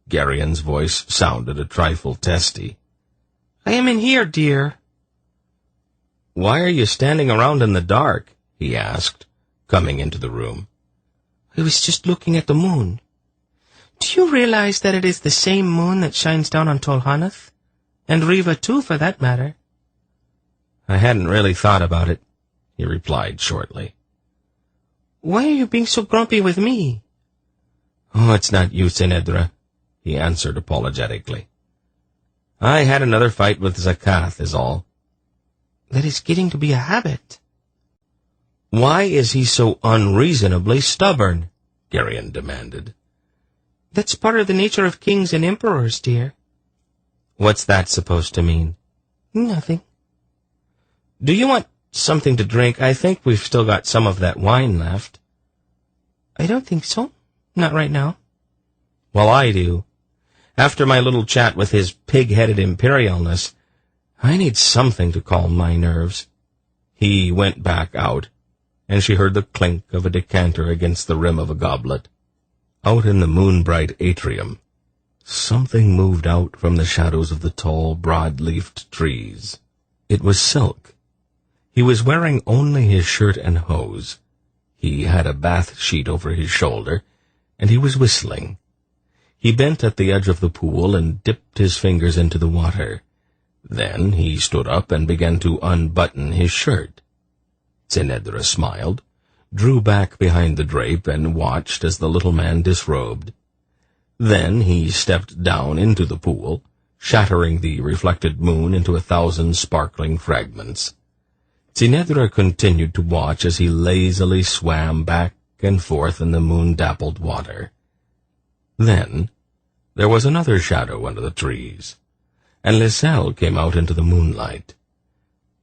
Garion's voice sounded a trifle testy. "I am in here, dear." "Why are you standing around in the dark?" he asked, coming into the room. "I was just looking at the moon. Do you realize that it is the same moon that shines down on Tolhanath? And Riva, too, for that matter." "I hadn't really thought about it," he replied shortly. "Why are you being so grumpy with me?" "Oh, it's not you, Zenedra," he answered apologetically. "I had another fight with Zeth, is all." "That is getting to be a habit." "Why is he so unreasonably stubborn?" Garion demanded. "That's part of the nature of kings and emperors, dear." "What's that supposed to mean?" "Nothing." "Do you want something to drink? I think we've still got some of that wine left." "I don't think so. Not right now." "Well, I do. After my little chat with his pig-headed imperialness, I need something to calm my nerves." He went back out, and she heard the clink of a decanter against the rim of a goblet. Out in the moon-bright atrium, something moved out from the shadows of the tall, broad-leafed trees. It was Silk. He was wearing only his shirt and hose. He had a bath sheet over his shoulder, and he was whistling. He bent at the edge of the pool and dipped his fingers into the water. Then he stood up and began to unbutton his shirt. Zenedra smiled, drew back behind the drape, and watched as the little man disrobed. Then he stepped down into the pool, shattering the reflected moon into 1,000 sparkling fragments. Zenedra continued to watch as he lazily swam back and forth in the moon-dappled water. Then there was another shadow under the trees, and Liselle came out into the moonlight.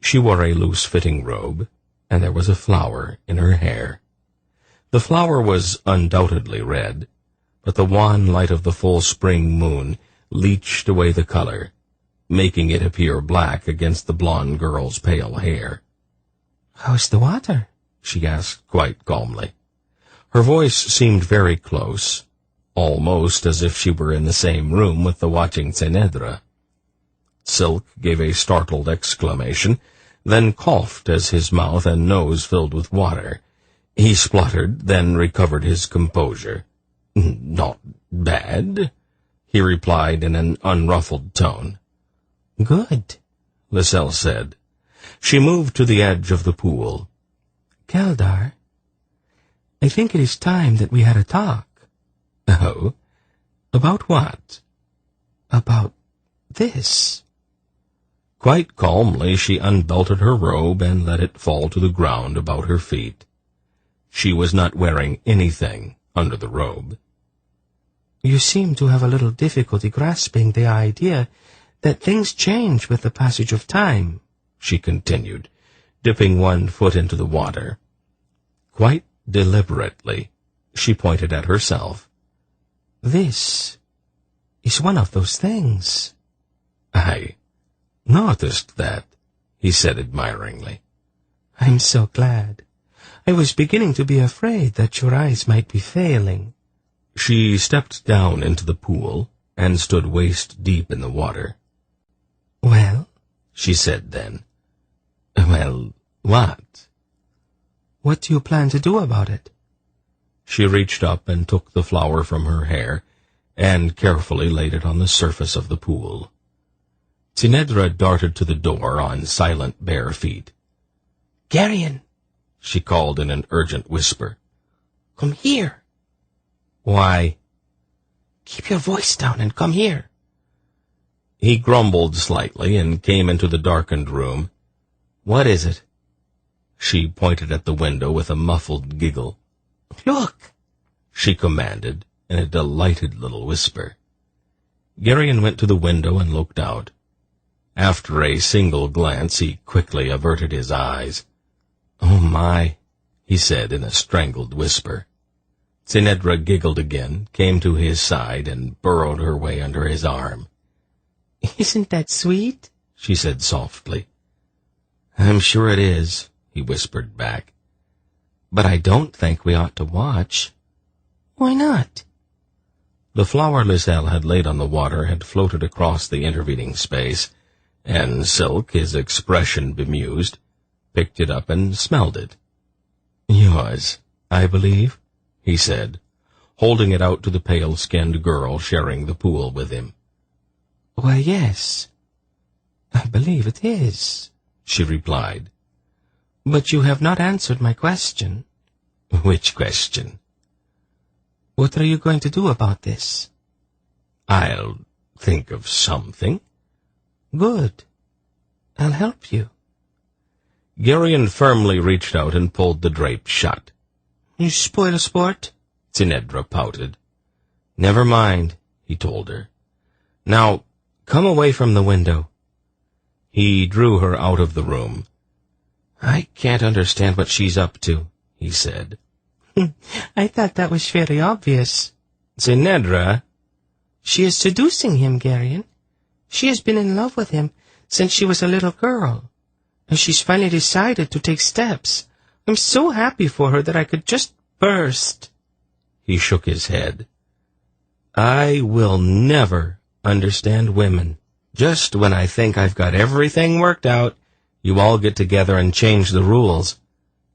She wore a loose-fitting robe, and there was a flower in her hair. The flower was undoubtedly red, but the wan light of the full spring moon leached away the color, making it appear black against the blonde girl's pale hair. "How's the water?" she asked quite calmly. Her voice seemed very close, almost as if she were in the same room with the watching Zenedra. Silk gave a startled exclamation, then coughed as his mouth and nose filled with water. He spluttered, then recovered his composure. "Not bad," he replied in an unruffled tone. "Good," Liselle said. She moved to the edge of the pool. "Keldar, I think it is time that we had a talk." "Oh? About what?" "About this." Quite calmly she unbelted her robe and let it fall to the ground about her feet. She was not wearing anything under the robe. "You seem to have a little difficulty grasping the idea that things change with the passage of time," she continued, dipping one foot into the water. Quite deliberately, she pointed at herself. "This is one of those things." "I noticed that," he said admiringly. "I'm so glad. I was beginning to be afraid that your eyes might be failing." She stepped down into the pool and stood waist-deep in the water. "Well?" she said then. Well, what? What do you plan to do about it? She reached up and took the flower from her hair and carefully laid it on the surface of the pool. Tinedra darted to the door on silent bare feet. Geryon, she called in an urgent whisper. come here. Why? Keep your voice down and come here. He grumbled slightly and came into the darkened room. What is it? She pointed at the window with a muffled giggle. Look, she commanded in a delighted little whisper. Geryon went to the window and looked out. After a single glance, he quickly averted his eyes. Oh, my, he said in a strangled whisper. Tinedra giggled again, came to his side, and burrowed her way under his arm. Isn't that sweet? She said softly. I'm sure it is, he whispered back. But I don't think we ought to watch. Why not? The flower Lizelle had laid on the water had floated across the intervening space, and Silk, his expression bemused, picked it up and smelled it. Yours, I believe, he said, holding it out to the pale-skinned girl sharing the pool with him. Why, yes, I believe it is, she replied. But you have not answered my question. Which question? What are you going to do about this? I'll think of something. Good. I'll help you. Geryon firmly reached out and pulled the drape shut. You spoil sport, Tinedra pouted. Never mind, he told her. Now, come away from the window. He drew her out of the room. I can't understand what she's up to, he said. I thought that was very obvious. Tinedra? She is seducing him, Geryon. She has been in love with him since she was a little girl, and she's finally decided to take steps. I'm so happy for her that I could just burst. He shook his head. I will never understand women. Just when I think I've got everything worked out, you all get together and change the rules.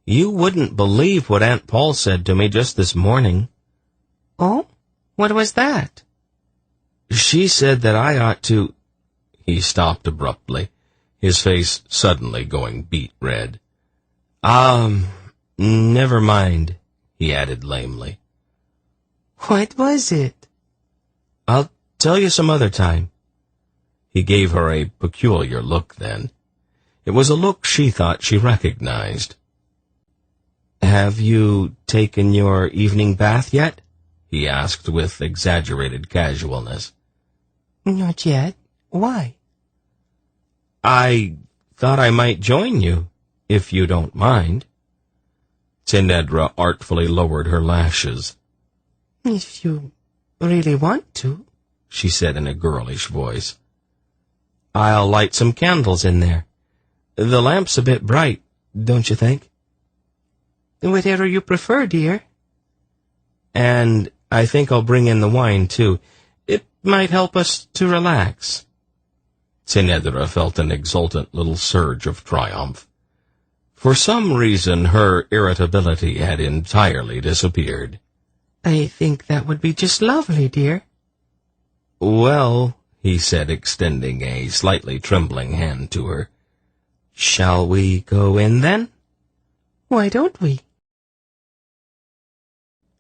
You wouldn't believe what Aunt Paul said to me just this morning. Oh? What was that? She said that I ought to... He stopped abruptly, his face suddenly going beet red. Never mind, he added lamely. What was it? I'll tell you some other time. He gave her a peculiar look then. It was a look she thought she recognized. Have you taken your evening bath yet? He asked with exaggerated casualness. Not yet. Why? I thought I might join you, if you don't mind. Tinedra artfully lowered her lashes. If you really want to, she said in a girlish voice. I'll light some candles in there. The lamp's a bit bright, don't you think? Whatever you prefer, dear. And I think I'll bring in the wine, too. It might help us to relax. Tinedra felt an exultant little surge of triumph. For some reason, her irritability had entirely disappeared. I think that would be just lovely, dear. Well, he said, extending a slightly trembling hand to her. Shall we go in, then? Why don't we?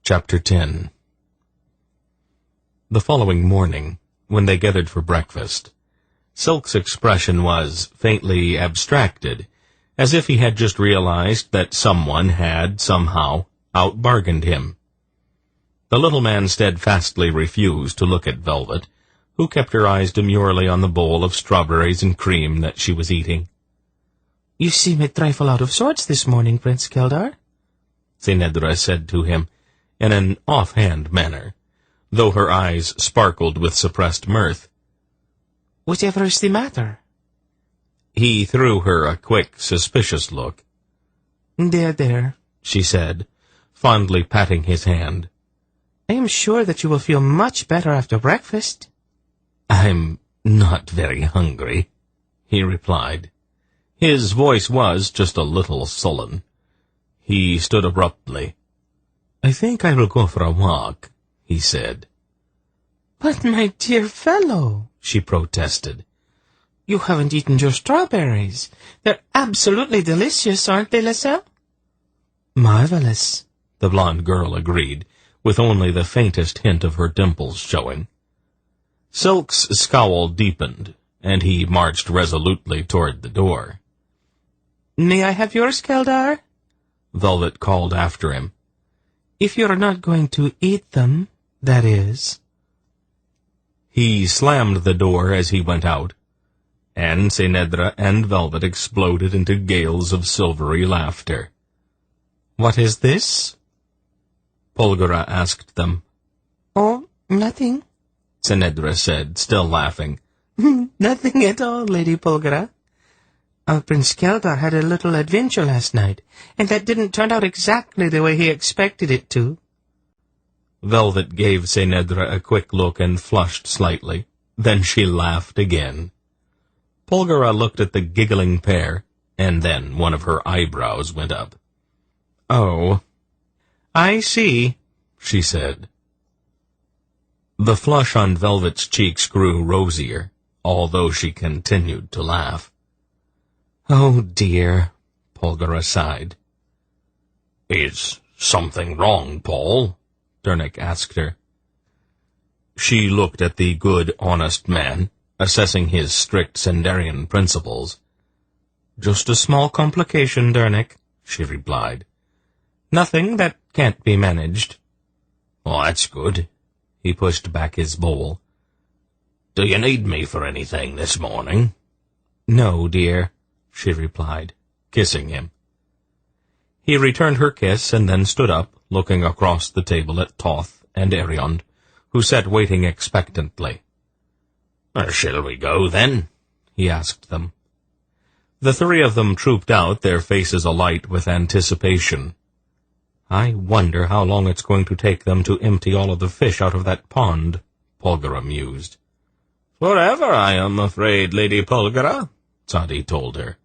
Chapter 10. The following morning, when they gathered for breakfast, Silk's expression was faintly abstracted, as if he had just realized that someone had, somehow, out-bargained him. The little man steadfastly refused to look at Velvet, who kept her eyes demurely on the bowl of strawberries and cream that she was eating. You seem a trifle out of sorts this morning, Prince Keldar, Tinedra said to him in an offhand manner, though her eyes sparkled with suppressed mirth. Whatever is the matter? He threw her a quick, suspicious look. There, she said, fondly patting his hand. I am sure that you will feel much better after breakfast. I'm not very hungry, he replied. His voice was just a little sullen. He stood abruptly. "I think I will go for a walk," he said. "But, my dear fellow," she protested, "you haven't eaten your strawberries. They're absolutely delicious, aren't they, Lascelles?" "Marvelous," the blonde girl agreed, with only the faintest hint of her dimples showing. Silk's scowl deepened, and he marched resolutely toward the door. "May I have yours, Keldar?" Velvet called after him. "If you're not going to eat them, that is." He slammed the door as he went out, and Senedra and Velvet exploded into gales of silvery laughter. "What is this?" Polgara asked them. "Oh, nothing," Senedra said, still laughing. "Nothing at all, Lady Polgara. Prince Keldar had a little adventure last night, and that didn't turn out exactly the way he expected it to." Velvet gave Senedra a quick look and flushed slightly. Then she laughed again. Polgara looked at the giggling pair, and then one of her eyebrows went up. "Oh, I see," she said. The flush on Velvet's cheeks grew rosier, although she continued to laugh. "Oh, dear," Polgara sighed. "Is something wrong, Paul?" Dernick asked her. She looked at the good, honest man, assessing his strict Sendarian principles. "Just a small complication, Dernick," she replied. "Nothing that can't be managed." "Oh, that's good." He pushed back his bowl. "Do you need me for anything this morning?" "No, dear," she replied, kissing him. He returned her kiss and then stood up, looking across the table at Toth and Ariond, who sat waiting expectantly. "Shall we go, then?" he asked them. The three of them trooped out, their faces alight with anticipation. "I wonder how long it's going to take them to empty all of the fish out of that pond," Polgara mused. "Forever, I am afraid, Lady Polgara," Tzadi told her,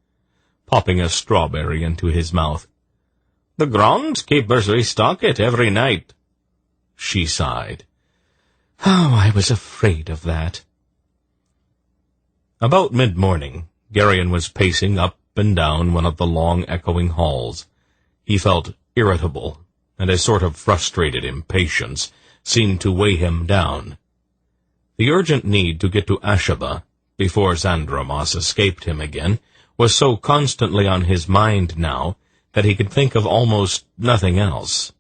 popping a strawberry into his mouth. "The groundskeepers restock it every night." She sighed. "Oh, I was afraid of that." About mid-morning, Geryon was pacing up and down one of the long echoing halls. He felt irritable, and a sort of frustrated impatience seemed to weigh him down. The urgent need to get to Ashaba, before Xandromos escaped him again, was so constantly on his mind now that he could think of almost nothing else.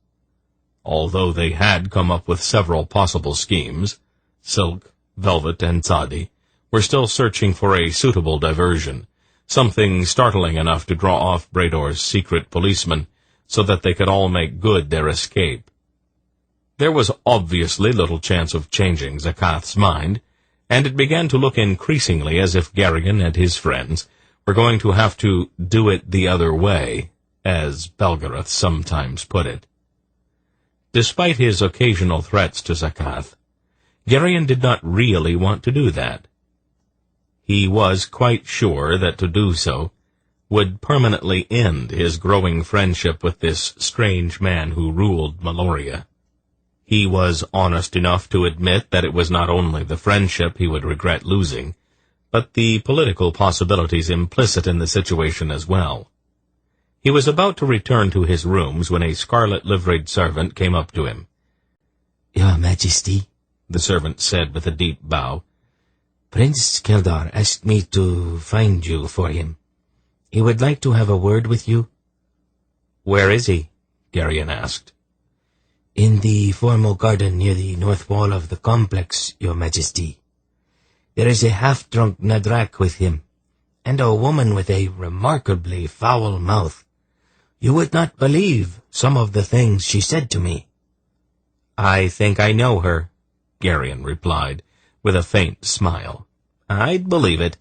Although they had come up with several possible schemes, Silk, Velvet, and Tzadi were still searching for a suitable diversion, something startling enough to draw off Brador's secret policeman, so that they could all make good their escape. There was obviously little chance of changing Zakath's mind, and it began to look increasingly as if Geryon and his friends were going to have to do it the other way, as Belgarath sometimes put it. Despite his occasional threats to Zakath, Geryon did not really want to do that. He was quite sure that to do so would permanently end his growing friendship with this strange man who ruled Malloria. He was honest enough to admit that it was not only the friendship he would regret losing, but the political possibilities implicit in the situation as well. He was about to return to his rooms when a scarlet-liveried servant came up to him. "Your Majesty," the servant said with a deep bow, "Prince Keldar asked me to find you for him. He would like to have a word with you." "Where is he?" Geryon asked. "In the formal garden near the north wall of the complex, Your Majesty. There is a half-drunk Nadrak with him, and a woman with a remarkably foul mouth. You would not believe some of the things she said to me." "I think I know her," Geryon replied, with a faint smile. "I'd believe it."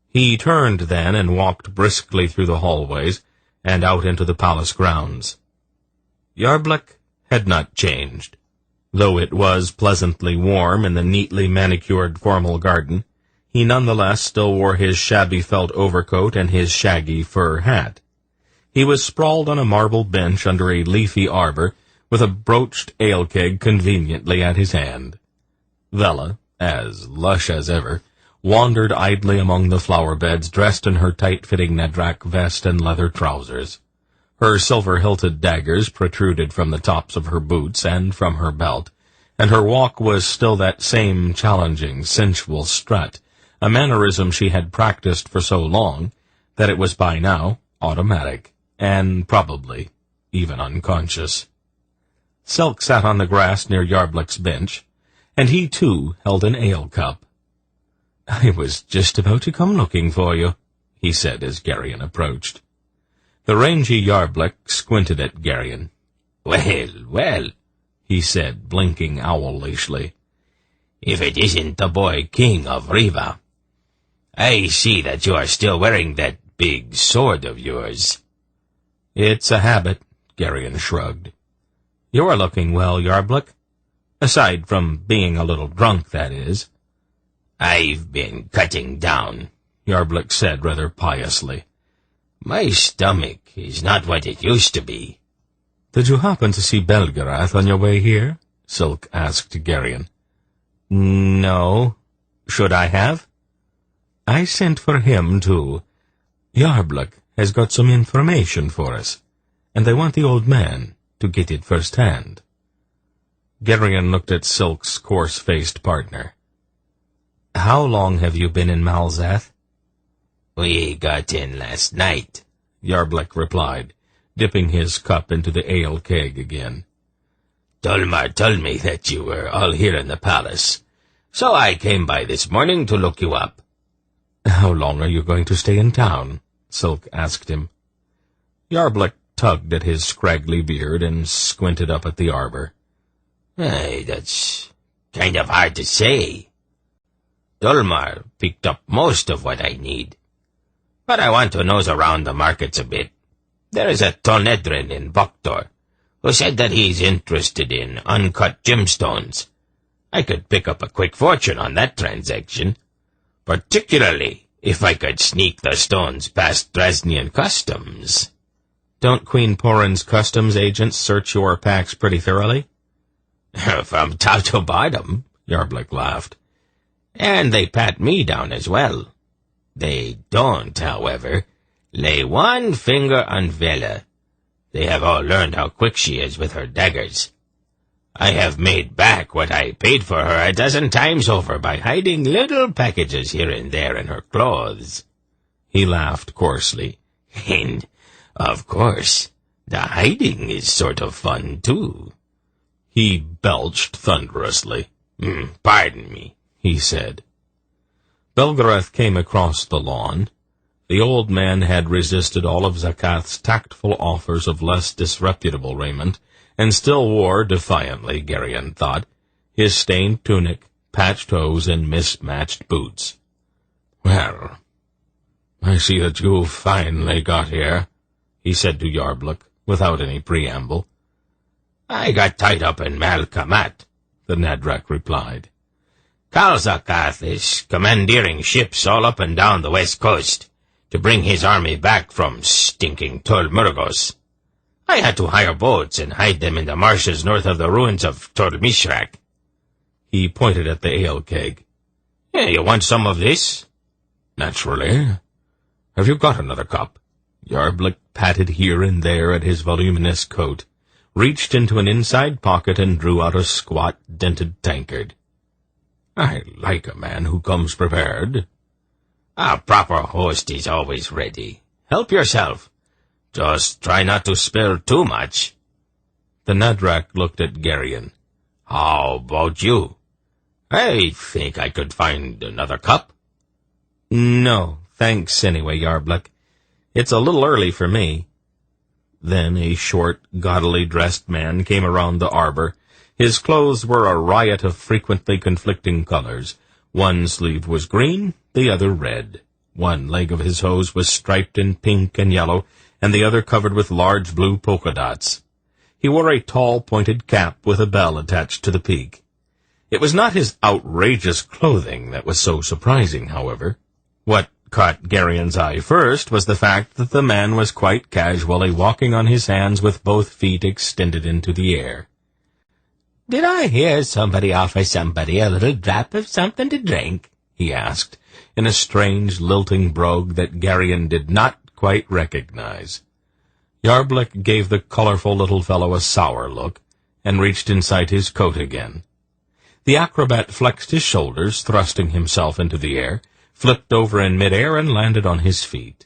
He turned then and walked briskly through the hallways and out into the palace grounds. Yarbluk had not changed. Though it was pleasantly warm in the neatly manicured formal garden, he nonetheless still wore his shabby felt overcoat and his shaggy fur hat. He was sprawled on a marble bench under a leafy arbor, with a broached ale keg conveniently at his hand. Vela, as lush as ever, wandered idly among the flower beds, dressed in her tight-fitting Nedrak vest and leather trousers. Her silver-hilted daggers protruded from the tops of her boots and from her belt, and her walk was still that same challenging, sensual strut, a mannerism she had practiced for so long that it was by now automatic, and probably even unconscious. Silk sat on the grass near Yarblick's bench, and he, too, held an ale-cup. "I was just about to come looking for you," he said as Geryon approached. The rangy Yarblick squinted at Geryon. "Well, well," he said, blinking owlishly. "If it isn't the boy king of Riva. I see that you are still wearing that big sword of yours." "It's a habit," Geryon shrugged. "You are looking well, Yarblick. Aside from being a little drunk, that is." "I've been cutting down," Yarblick said rather piously. "My stomach is not what it used to be." "Did you happen to see Belgarath on your way here?" Silk asked Geryon. "No. Should I have?" "I sent for him, too. Yarblick has got some information for us, and they want the old man to get it firsthand." Geryon looked at Silk's coarse-faced partner. "How long have you been in Malzeth?" "We got in last night," Yarblick replied, dipping his cup into the ale keg again. "Dolmar told me that you were all here in the palace, so I came by this morning to look you up." "How long are you going to stay in town?" Silk asked him. Yarblick tugged at his scraggly beard and squinted up at the arbor. That's kind of hard to say. Dolmar picked up most of what I need, but I want to nose around the markets a bit. There is a Tonedrin in Boktor who said that he's interested in uncut gemstones. I could pick up a quick fortune on that transaction, particularly if I could sneak the stones past Dresnian customs." "Don't Queen Porin's customs agents search your packs pretty thoroughly?" "From top to bottom," Yarblick laughed. "And they pat me down as well. They don't, however, lay one finger on Vela. They have all learned how quick she is with her daggers. I have made back what I paid for her 12 times over by hiding little packages here and there in her clothes." He laughed coarsely. "And, of course, the hiding is sort of fun, too." He belched thunderously. "Pardon me," he said. Belgarath came across the lawn. The old man had resisted all of Zakath's tactful offers of less disreputable raiment, and still wore, defiantly, Geryon thought, his stained tunic, patched hose, and mismatched boots. "Well, I see that you've finally got here," he said to Yarblick, without any preamble. "I got tied up in Malkamat," the Nedrak replied. "Kal Zakath is commandeering ships all up and down the west coast to bring his army back from stinking Tol Murgos. I had to hire boats and hide them in the marshes north of the ruins of Tol Mishrak." He pointed at the ale keg. "You want some of this?" "Naturally. Have you got another cup?" Yarblick patted here and there at his voluminous coat, reached into an inside pocket and drew out a squat, dented tankard. "I like a man who comes prepared." "A proper host is always ready. Help yourself. Just try not to spill too much." The Nedrak looked at Geryon. "How about you? I think I could find another cup." "No, thanks anyway, Yarblick. It's a little early for me." Then a short, gaudily dressed man came around the arbor. His clothes were a riot of frequently conflicting colors. One sleeve was green, the other red. One leg of his hose was striped in pink and yellow, and the other covered with large blue polka dots. He wore a tall, pointed cap with a bell attached to the peak. It was not his outrageous clothing that was so surprising, however. What caught Gerion's eye first was the fact that the man was quite casually walking on his hands with both feet extended into the air. "Did I hear somebody offer somebody a little drop of something to drink?" he asked, in a strange, lilting brogue that Gerion did not quite recognize. Yarblick gave the colorful little fellow a sour look, and reached inside his coat again. The acrobat flexed his shoulders, thrusting himself into the air, flipped over in midair, and landed on his feet.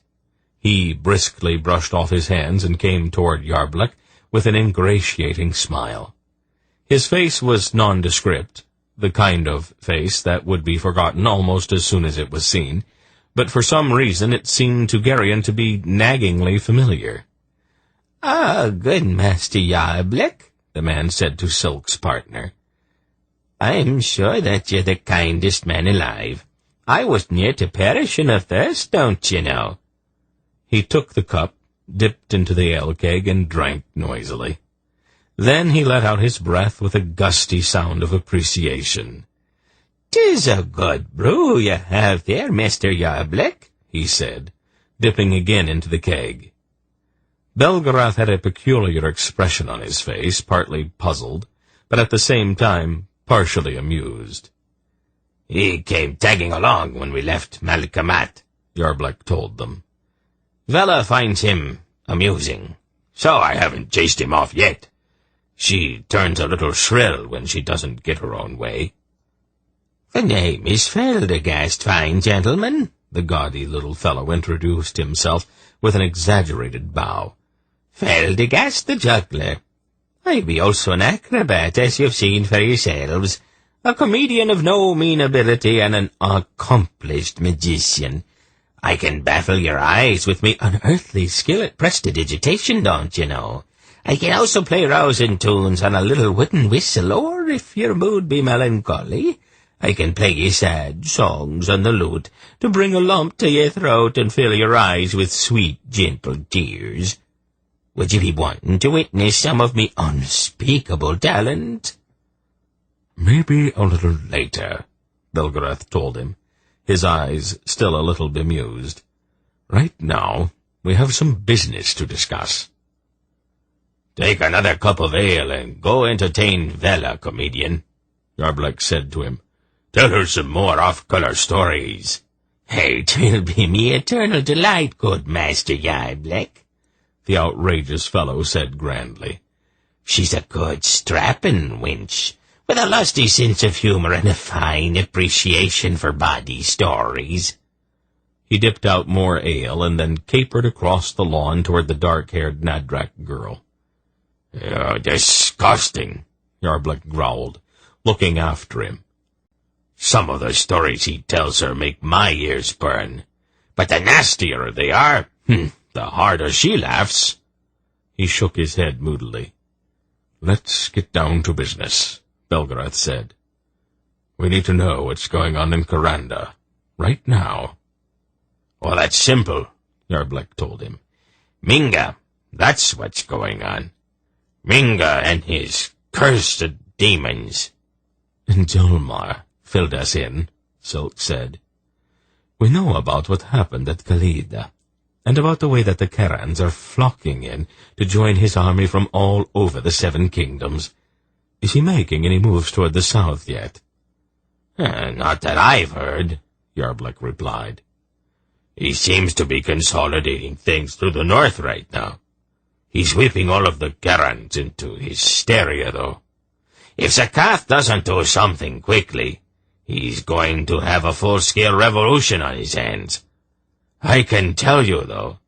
He briskly brushed off his hands and came toward Yarblick with an ingratiating smile. His face was nondescript, the kind of face that would be forgotten almost as soon as it was seen, but for some reason it seemed to Gerion to be naggingly familiar. "Ah, good Master Yarblick," the man said to Silk's partner. "I'm sure that you're the kindest man alive. I was near to perishing of thirst, don't you know?" He took the cup, dipped into the ale keg, and drank noisily. Then he let out his breath with a gusty sound of appreciation. "'Tis a good brew you have there, Mr. Yarblick," he said, dipping again into the keg. Belgarath had a peculiar expression on his face, partly puzzled, but at the same time partially amused. "He came tagging along when we left Malkamat," Yarblick told them. "Vela finds him amusing, so I haven't chased him off yet. She turns a little shrill when she doesn't get her own way." "The name is Feldegast, fine gentleman," the gaudy little fellow introduced himself with an exaggerated bow. "Feldegast the juggler. I be also an acrobat, as you've seen for yourselves, a comedian of no mean ability and an accomplished magician. I can baffle your eyes with me unearthly skill at prestidigitation, don't you know? I can also play rousing tunes on a little wooden whistle, or, if your mood be melancholy, I can play you sad songs on the lute to bring a lump to your throat and fill your eyes with sweet, gentle tears. Would you be wanting to witness some of me unspeakable talent?" "Maybe a little later," Belgarath told him, his eyes still a little bemused. "Right now, we have some business to discuss." "Take another cup of ale and go entertain Vela, comedian," Yarblick said to him. "Tell her some more off-color stories." "It will be me eternal delight, good Master Yarblick," the outrageous fellow said grandly. "She's a good strapping wench, with a lusty sense of humor and a fine appreciation for body stories." He dipped out more ale and then capered across the lawn toward the dark-haired Nadrak girl. "You're disgusting," Yarblick growled, looking after him. "Some of the stories he tells her make my ears burn, but the nastier they are, the harder she laughs." He shook his head moodily. "Let's get down to business," Belgarath said. "We need to know what's going on in Karanda, right now." "Well, that's simple," Yarblick told him. "Minga, that's what's going on. Minga and his cursed demons." "And Dolmar filled us in," Silk said. "We know about what happened at Kalida, and about the way that the Karans are flocking in to join his army from all over the 7 kingdoms. Is he making any moves toward the south yet?" "Not that I've heard," Yarblick replied. "He seems to be consolidating things through the north right now. He's whipping all of the Karans into hysteria, though. If Zakath doesn't do something quickly, he's going to have a full-scale revolution on his hands. I can tell you, though,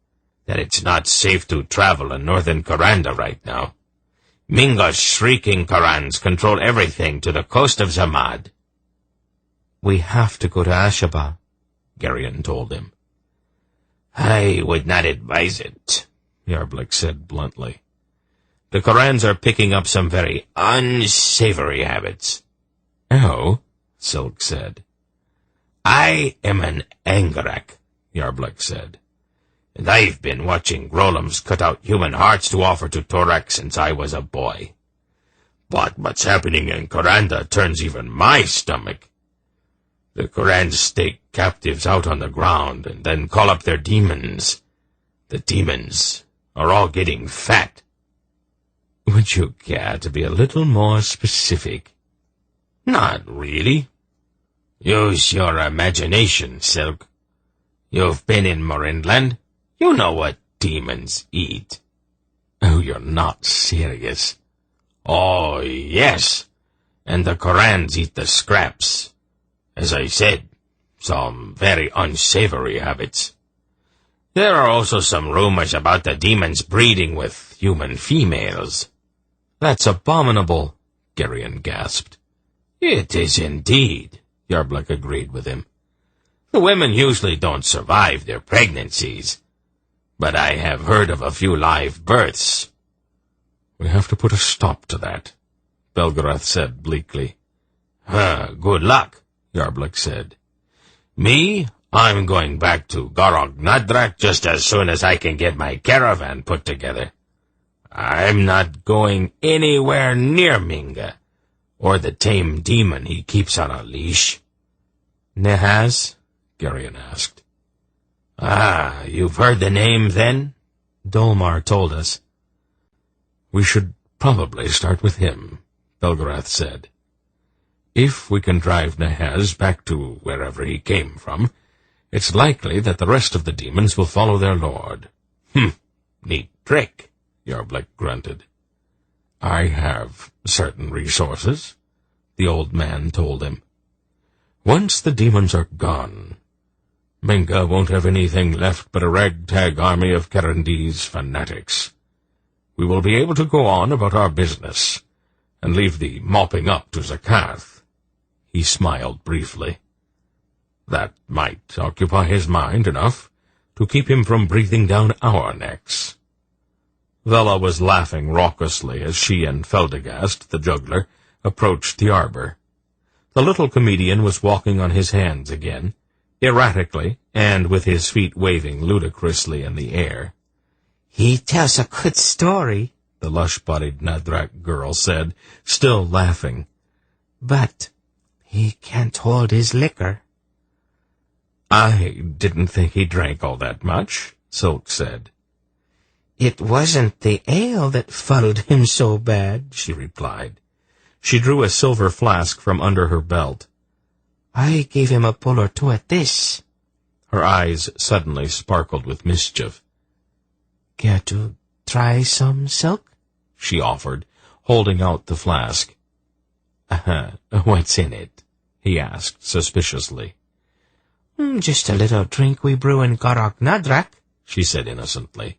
that it's not safe to travel in northern Karanda right now. Minga's shrieking Karans control everything to the coast of Zamad." "We have to go to Ashaba," Gerion told him. "I would not advise it," Yarblick said bluntly. "The Karans are picking up some very unsavory habits." "Oh?" Silk said. "I am an Angarak," Yarblick said, "and I've been watching Grolums cut out human hearts to offer to Torak since I was a boy. But what's happening in Karanda turns even my stomach. The Karans stake captives out on the ground and then call up their demons. The demons are all getting fat. Would you care to be a little more specific? Not really. Use your imagination, Silk. You've been in Morinland. You know what demons eat. Oh, you're not serious. Oh, yes. And the Karans eat the scraps. As I said, some very unsavory habits. There are also some rumors about the demons breeding with human females. That's abominable, Geryon gasped. It is indeed, Yarblek agreed with him. The women usually don't survive their pregnancies, but I have heard of a few live births. We have to put a stop to that, Belgarath said bleakly. Good luck, Yarblek said. Me, I'm going back to Garog Nadrak just as soon as I can get my caravan put together. I'm not going anywhere near Minga, or the tame demon he keeps on a leash. Nehaz? Geryon asked. Ah, you've heard the name, then? Dolmar told us. We should probably start with him, Belgarath said. If we can drive Nehaz back to wherever he came from, it's likely that the rest of the demons will follow their lord. Neat trick, Yarblek grunted. I have certain resources, the old man told him. Once the demons are gone, Minga won't have anything left but a ragtag army of Karandese fanatics. We will be able to go on about our business, and leave the mopping up to Zakath. He smiled briefly. That might occupy his mind enough to keep him from breathing down our necks. Vela was laughing raucously as she and Feldegast, the juggler, approached the arbor. The little comedian was walking on his hands again, erratically, and with his feet waving ludicrously in the air. He tells a good story, the lush-bodied Nadrak girl said, still laughing. But he can't hold his liquor. I didn't think he drank all that much, Silk said. It wasn't the ale that fuddled him so bad, she replied. She drew a silver flask from under her belt. I gave him a pull or two at this. Her eyes suddenly sparkled with mischief. Care to try some, Silk? She offered, holding out the flask. What's in it? He asked suspiciously. Just a little drink we brew in Garog Nadrak, she said innocently.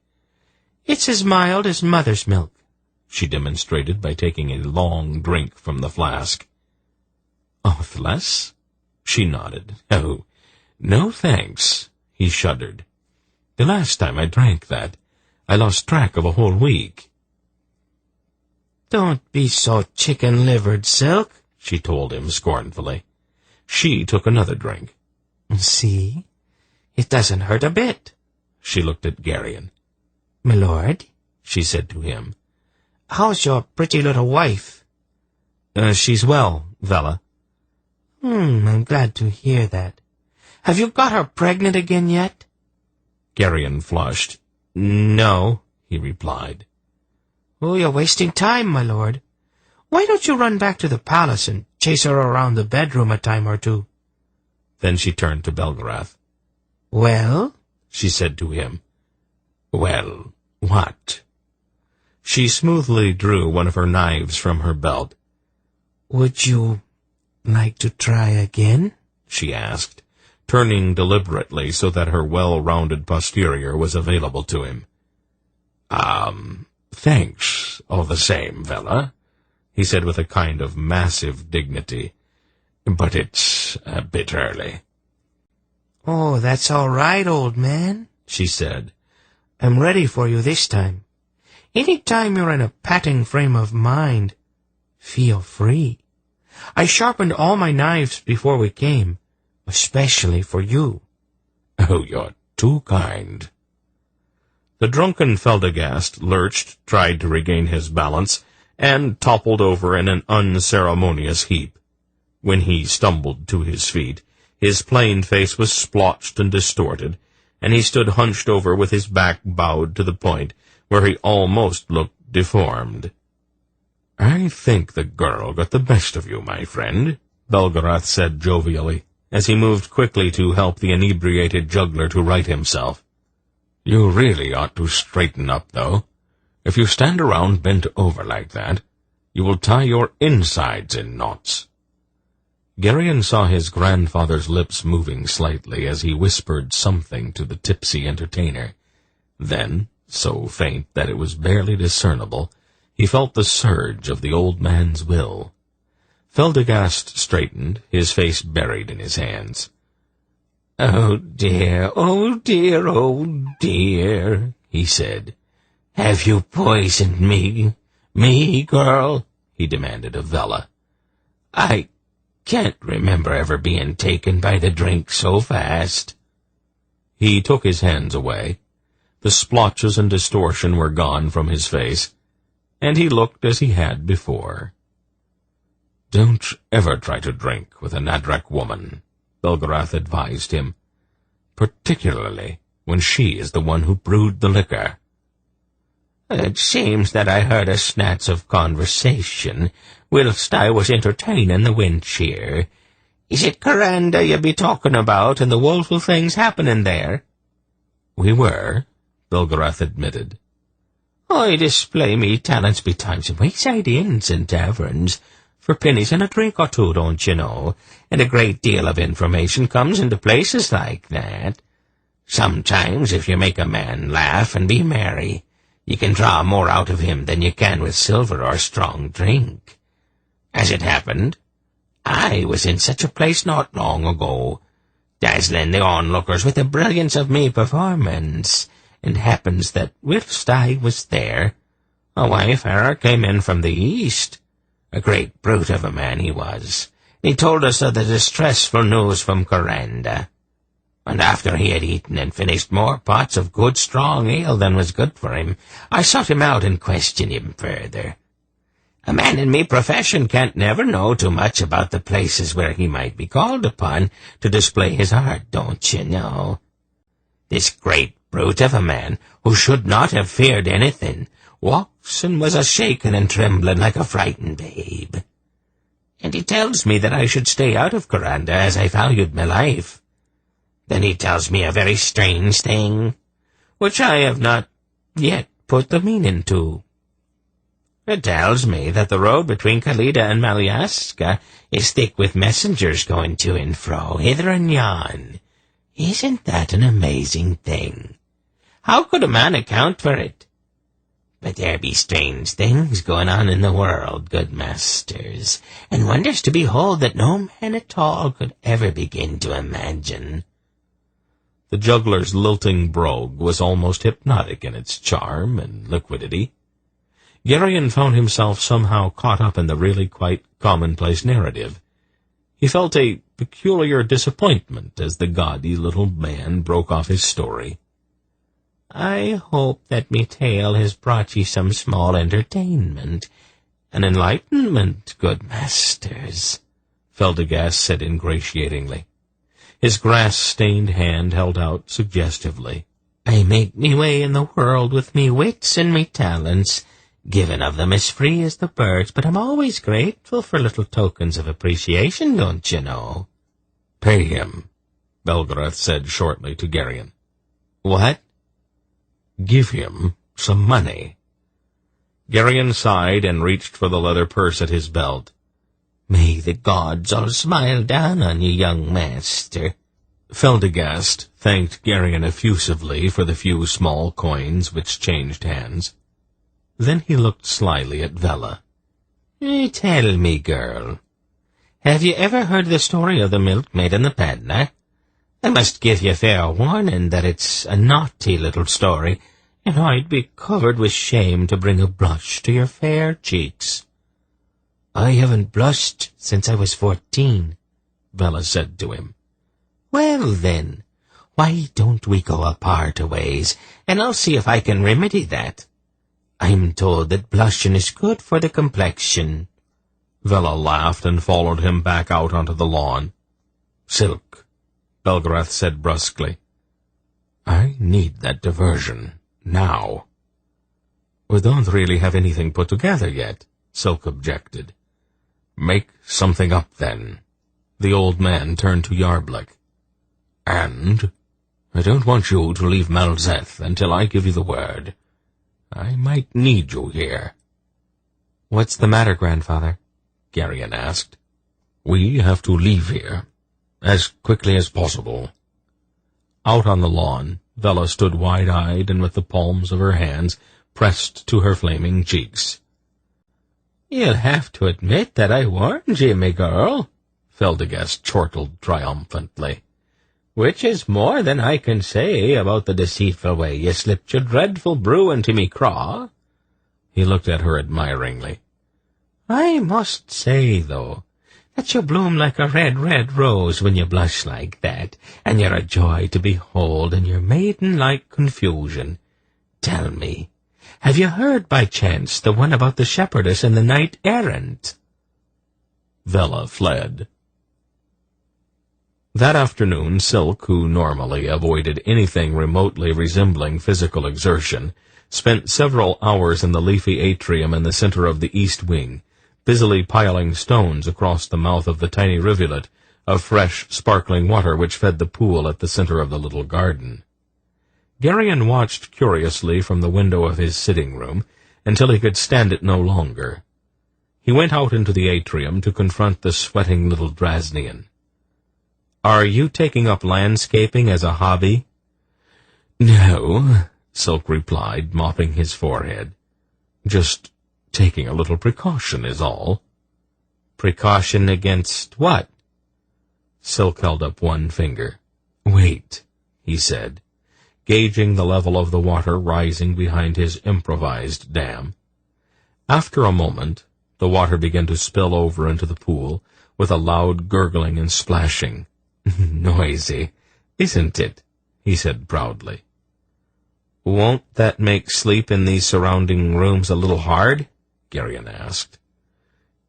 It's as mild as mother's milk, she demonstrated by taking a long drink from the flask. Othlas? She nodded. Oh, no thanks, he shuddered. The last time I drank that, I lost track of a whole week. Don't be so chicken-livered, Silk, she told him scornfully. She took another drink. See? It doesn't hurt a bit. She looked at Geryon. My lord, she said to him. How's your pretty little wife? She's well, Vela. I'm glad to hear that. Have you got her pregnant again yet? Geryon flushed. No, he replied. Oh, you're wasting time, my lord. Why don't you run back to the palace and chase her around the bedroom a time or two? Then she turned to Belgarath. Well? She said to him. Well, what? She smoothly drew one of her knives from her belt. Would you like to try again? She asked, turning deliberately so that her well-rounded posterior was available to him. Thanks, all the same, Vela, he said with a kind of massive dignity. But it's a bit early. Oh, that's all right, old man, she said. I'm ready for you this time. Any time you're in a patting frame of mind, feel free. I sharpened all my knives before we came, especially for you. Oh, you're too kind. The drunken Feldegast lurched, tried to regain his balance, and toppled over in an unceremonious heap. When he stumbled to his feet, his plain face was splotched and distorted, and he stood hunched over with his back bowed to the point where he almost looked deformed. "I think the girl got the best of you, my friend," Belgarath said jovially, as he moved quickly to help the inebriated juggler to right himself. "You really ought to straighten up, though. If you stand around bent over like that, you will tie your insides in knots." Geryon saw his grandfather's lips moving slightly as he whispered something to the tipsy entertainer. Then, so faint that it was barely discernible, he felt the surge of the old man's will. Feldegast straightened, his face buried in his hands. "Oh dear, oh dear, oh dear," he said. "Have you poisoned me? Me, girl?" he demanded of Vela. "I can't remember ever being taken by the drink so fast." He took his hands away. The splotches and distortion were gone from his face, and he looked as he had before. "Don't ever try to drink with a Nadrak woman," Belgarath advised him, "particularly when she is the one who brewed the liquor." "It seems that I heard a snatch of conversation whilst I was entertaining the wench here. Is it Karanda you be talking about, and the woeful things happening there?" "We were," Belgarath admitted. "I display me talents betimes in wayside inns and taverns, for pennies and a drink or two, don't you know, and a great deal of information comes into places like that. Sometimes, if you make a man laugh and be merry, you can draw more out of him than you can with silver or strong drink. As it happened, I was in such a place not long ago, dazzling the onlookers with the brilliance of me performance, and happens that whilst I was there, a wayfarer came in from the east. A great brute of a man he was. He told us of the distressful news from Karanda. And after he had eaten and finished more pots of good strong ale than was good for him, I sought him out and questioned him further. A man in me profession can't never know too much about the places where he might be called upon to display his art, don't you know? This great brute of a man, who should not have feared anything, walks and was a-shaking and trembling like a frightened babe. And he tells me that I should stay out of Karanda as I valued my life. Then he tells me a very strange thing, which I have not yet put the meaning to. It tells me that the road between Kalida and Malyaska is thick with messengers going to and fro, hither and yon. Isn't that an amazing thing? How could a man account for it? But there be strange things going on in the world, good masters, and wonders to behold that no man at all could ever begin to imagine. The juggler's lilting brogue was almost hypnotic in its charm and liquidity. Geryon found himself somehow caught up in the really quite commonplace narrative. He felt a peculiar disappointment as the gaudy little man broke off his story. "I hope that me tale has brought ye some small entertainment, an enlightenment, good masters," Feldegast said ingratiatingly. His grass-stained hand held out suggestively. "I make me way in the world with me wits and me talents, giving of them as free as the birds, but I'm always grateful for little tokens of appreciation, don't you know?" "Pay him," Belgarath said shortly to Geryon. "What?" "Give him some money." Geryon sighed and reached for the leather purse at his belt. "May the gods all smile down on you, young master." Feldegast thanked Geryon effusively for the few small coins which changed hands. Then he looked slyly at Vela. "Tell me, girl, have you ever heard the story of the milkmaid and the peddler? I must give you fair warning that it's a naughty little story, and I'd be covered with shame to bring a blush to your fair cheeks." "I haven't blushed since I was 14, Vela said to him. "Well, then, why don't we go apart a ways, and I'll see if I can remedy that. I'm told that blushing is good for the complexion. Vela laughed and followed him back out onto the lawn. Silk, Belgarath said brusquely. I need that diversion, now. We don't really have anything put together yet, Silk objected. Make something up then. The old man turned to Yarblick. And I don't want you to leave Malzeth until I give you the word. I might need you here. What's the matter, grandfather? Geryon asked. We have to leave here, as quickly as possible. Out on the lawn, Vela stood wide-eyed and with the palms of her hands pressed to her flaming cheeks. You'll have to admit that I warned you, me girl, Feldegast chortled triumphantly. Which is more than I can say about the deceitful way you slipped your dreadful brew into me craw. He looked at her admiringly. I must say, though, that you bloom like a red, red rose when you blush like that, and you're a joy to behold in your maiden-like confusion. Tell me, have you heard by chance the one about the shepherdess and the knight-errant? Vela fled. That afternoon, Silk, who normally avoided anything remotely resembling physical exertion, spent several hours in the leafy atrium in the center of the east wing, busily piling stones across the mouth of the tiny rivulet of fresh, sparkling water which fed the pool at the center of the little garden. Geryon watched curiously from the window of his sitting-room until he could stand it no longer. He went out into the atrium to confront the sweating little Drasnian. "Are you taking up landscaping as a hobby?" "No," Silk replied, mopping his forehead. "Just taking a little precaution is all." "Precaution against what?" Silk held up one finger. "Wait," he said, gauging the level of the water rising behind his improvised dam. After a moment, the water began to spill over into the pool with a loud gurgling and splashing. "Noisy, isn't it?" he said proudly. "Won't that make sleep in these surrounding rooms a little hard?" Geryon asked.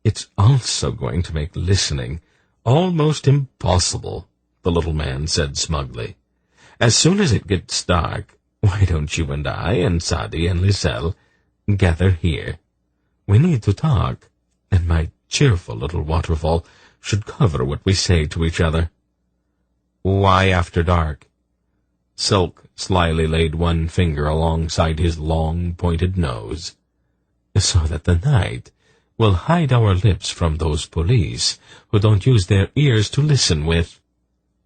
"It's also going to make listening almost impossible," the little man said smugly. "As soon as it gets dark, why don't you and I and Sadi and Lyselle gather here? We need to talk, and my cheerful little waterfall should cover what we say to each other." "Why after dark?" Silk slyly laid one finger alongside his long, pointed nose. "So that the night will hide our lips from those police who don't use their ears to listen with."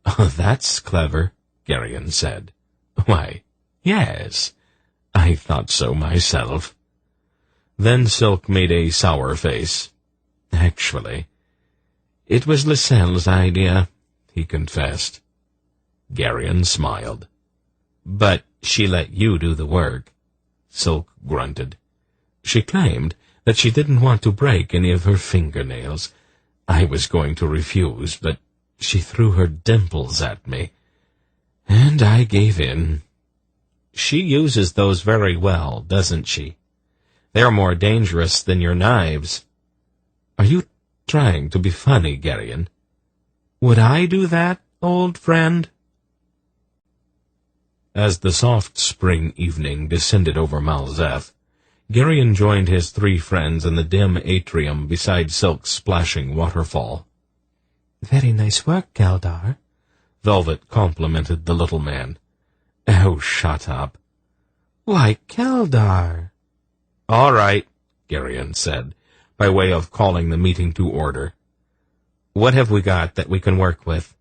"Oh, that's clever," Geryon said. "Why, yes, I thought so myself." Then Silk made a sour face. "Actually, it was Lyselle's idea," he confessed. Geryon smiled. "But she let you do the work," Silk grunted. "She claimed that she didn't want to break any of her fingernails. I was going to refuse, but she threw her dimples at me, and I gave in." "She uses those very well, doesn't she? They're more dangerous than your knives." "Are you trying to be funny, Geryon?" "Would I do that, old friend?" As the soft spring evening descended over Malzeth, Geryon joined his three friends in the dim atrium beside Silk's splashing waterfall. "Very nice work, Galdar," Velvet complimented the little man. "Oh, shut up." "Why, Galdar." "All right," Geryon said, by way of calling the meeting to order. "What have we got that we can work with?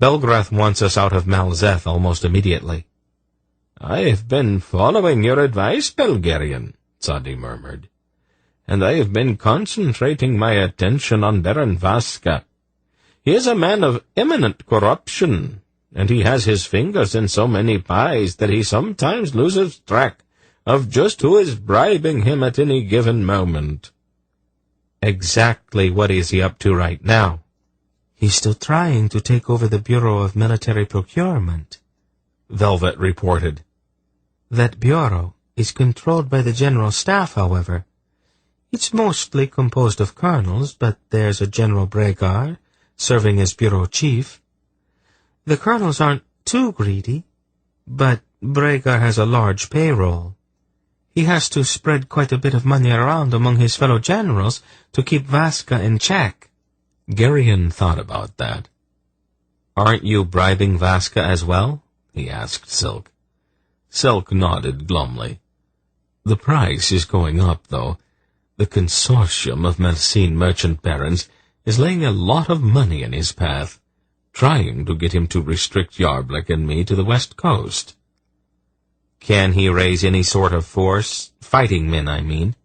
Belgarath wants us out of Malzeth almost immediately." "I have been following your advice, Belgarian," Sadi murmured, "and I have been concentrating my attention on Baron Vaska. He is a man of eminent corruption, and he has his fingers in so many pies that he sometimes loses track of just who is bribing him at any given moment." "Exactly what is he up to right now?" "He's still trying to take over the Bureau of Military Procurement," Velvet reported. "That bureau is controlled by the General Staff, however. It's mostly composed of colonels, but there's a General Bregar serving as bureau chief. The colonels aren't too greedy, but Bregar has a large payroll. He has to spread quite a bit of money around among his fellow generals to keep Vaska in check. Geryon thought about that. "Aren't you bribing Vaska as well?" he asked Silk. Silk nodded glumly. "The price is going up, though. The consortium of Mercine merchant barons is laying a lot of money in his path, trying to get him to restrict Yarblek and me to the west coast." "Can he raise any sort of force? Fighting men, I mean."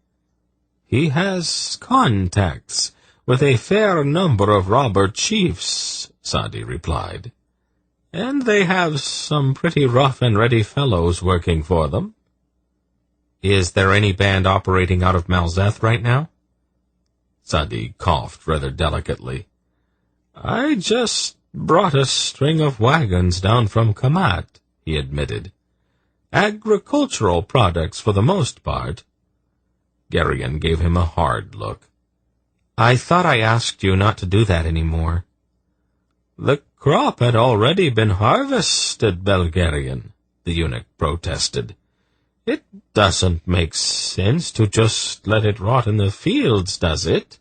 "He has contacts with a fair number of robber chiefs," Sadi replied. "And they have some pretty rough and ready fellows working for them." "Is there any band operating out of Malzeth right now?" Sadi coughed rather delicately. "I just brought a string of wagons down from Kamat," he admitted. "Agricultural products for the most part." Geryon gave him a hard look. "I thought I asked you not to do that anymore." "The crop had already been harvested, Belgarian," the eunuch protested. "It doesn't make sense to just let it rot in the fields, does it?"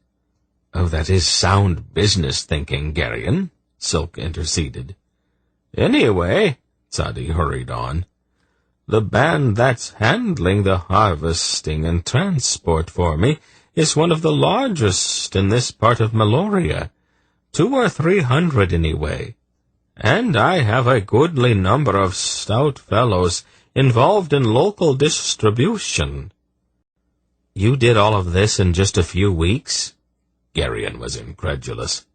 "Oh, that is sound business thinking, Geryon," Silk interceded. "Anyway," Sadi hurried on, "the band that's handling the harvesting and transport for me is one of the largest in this part of Malloria, 200 or 300 anyway, and I have a goodly number of stout fellows involved in local distribution." "You did all of this in just a few weeks?" Geryon was incredulous.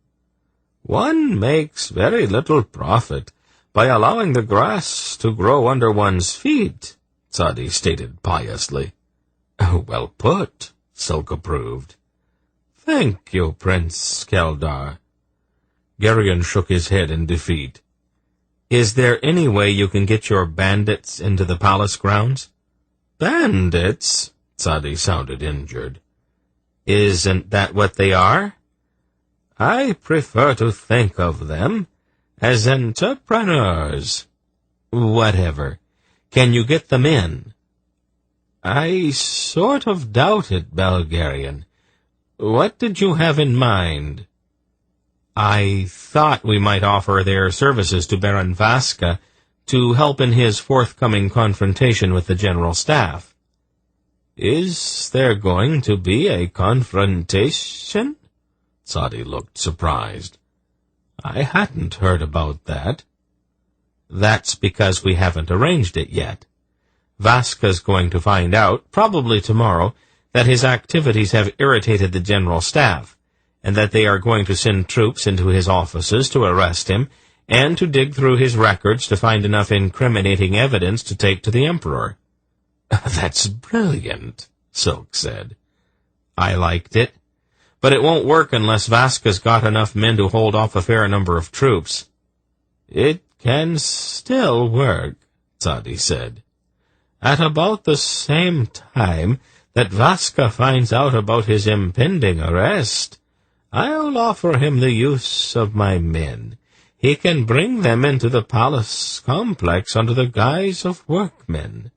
"One makes very little profit by allowing the grass to grow under one's feet," Sadi stated piously. "Oh, well put," Silk approved. "Thank you, Prince Keldar." Geryon shook his head in defeat. "Is there any way you can get your bandits into the palace grounds?" "Bandits?" Sadi sounded injured. "Isn't that what they are?" "I prefer to think of them as entrepreneurs." "Whatever. Can you get them in?" "I sort of doubt it, Belgarian. What did you have in mind?" "I thought we might offer their services to Baron Vaska to help in his forthcoming confrontation with the General Staff." "Is there going to be a confrontation?" Sadi looked surprised. "I hadn't heard about that." "That's because we haven't arranged it yet. Vaska's going to find out, probably tomorrow, that his activities have irritated the General Staff, and that they are going to send troops into his offices to arrest him, and to dig through his records to find enough incriminating evidence to take to the Emperor." "That's brilliant," Silk said. "I liked it. But it won't work unless Vaska's got enough men to hold off a fair number of troops." "It can still work," Sadi said. "At about the same time that Vaska finds out about his impending arrest, I'll offer him the use of my men. He can bring them into the palace complex under the guise of workmen.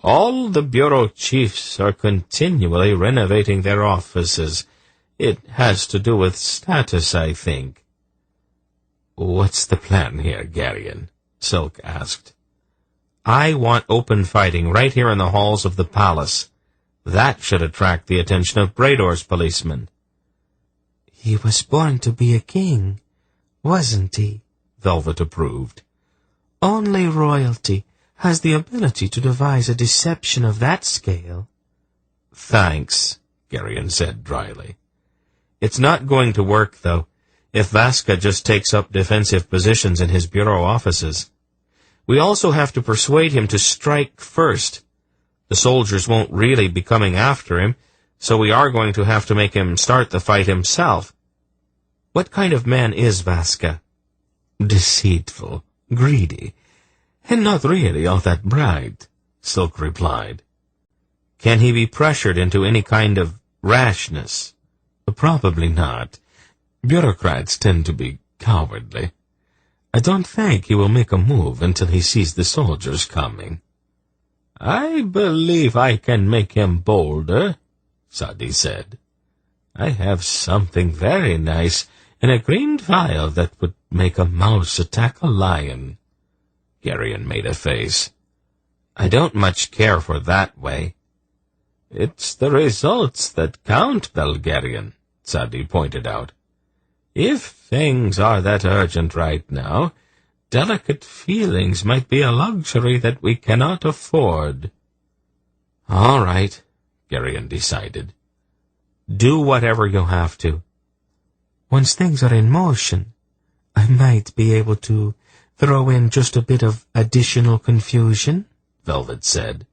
All the bureau chiefs are continually renovating their offices. It has to do with status, I think." "What's the plan here, Geryon?" Silk asked. "I want open fighting right here in the halls of the palace. That should attract the attention of Brador's policemen." "He was born to be a king, wasn't he?" Velvet approved. "Only royalty has the ability to devise a deception of that scale." "Thanks," Geryon said dryly. "It's not going to work, though, if Vaska just takes up defensive positions in his bureau offices. We also have to persuade him to strike first. The soldiers won't really be coming after him, so we are going to have to make him start the fight himself. What kind of man is Vaska?" "Deceitful, greedy, and not really all that bright," Silk replied. Can he be pressured into any kind of rashness? Probably not. Bureaucrats tend to be cowardly. I don't think he will make a move until he sees the soldiers coming. I believe I can make him bolder, Sadi said. I have something very nice in a green vial that would make a mouse attack a lion. Geryon made a face. I don't much care for that way. It's the results that count, Belgarian, Sadi pointed out. If things are that urgent right now, delicate feelings might be a luxury that we cannot afford. All right, Geryon decided. Do whatever you have to. Once things are in motion, I might be able to throw in just a bit of additional confusion, Velvet said.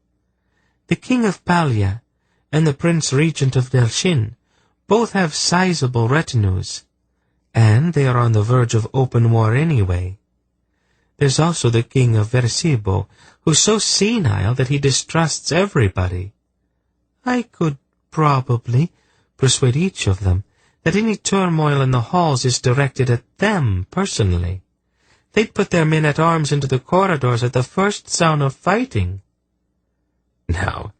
The King of Palia and the Prince Regent of Delshin both have sizable retinues, and they are on the verge of open war anyway. There's also the King of Versibo, who's so senile that he distrusts everybody. I could probably persuade each of them that any turmoil in the halls is directed at them personally. They'd put their men-at-arms into the corridors at the first sound of fighting. Now,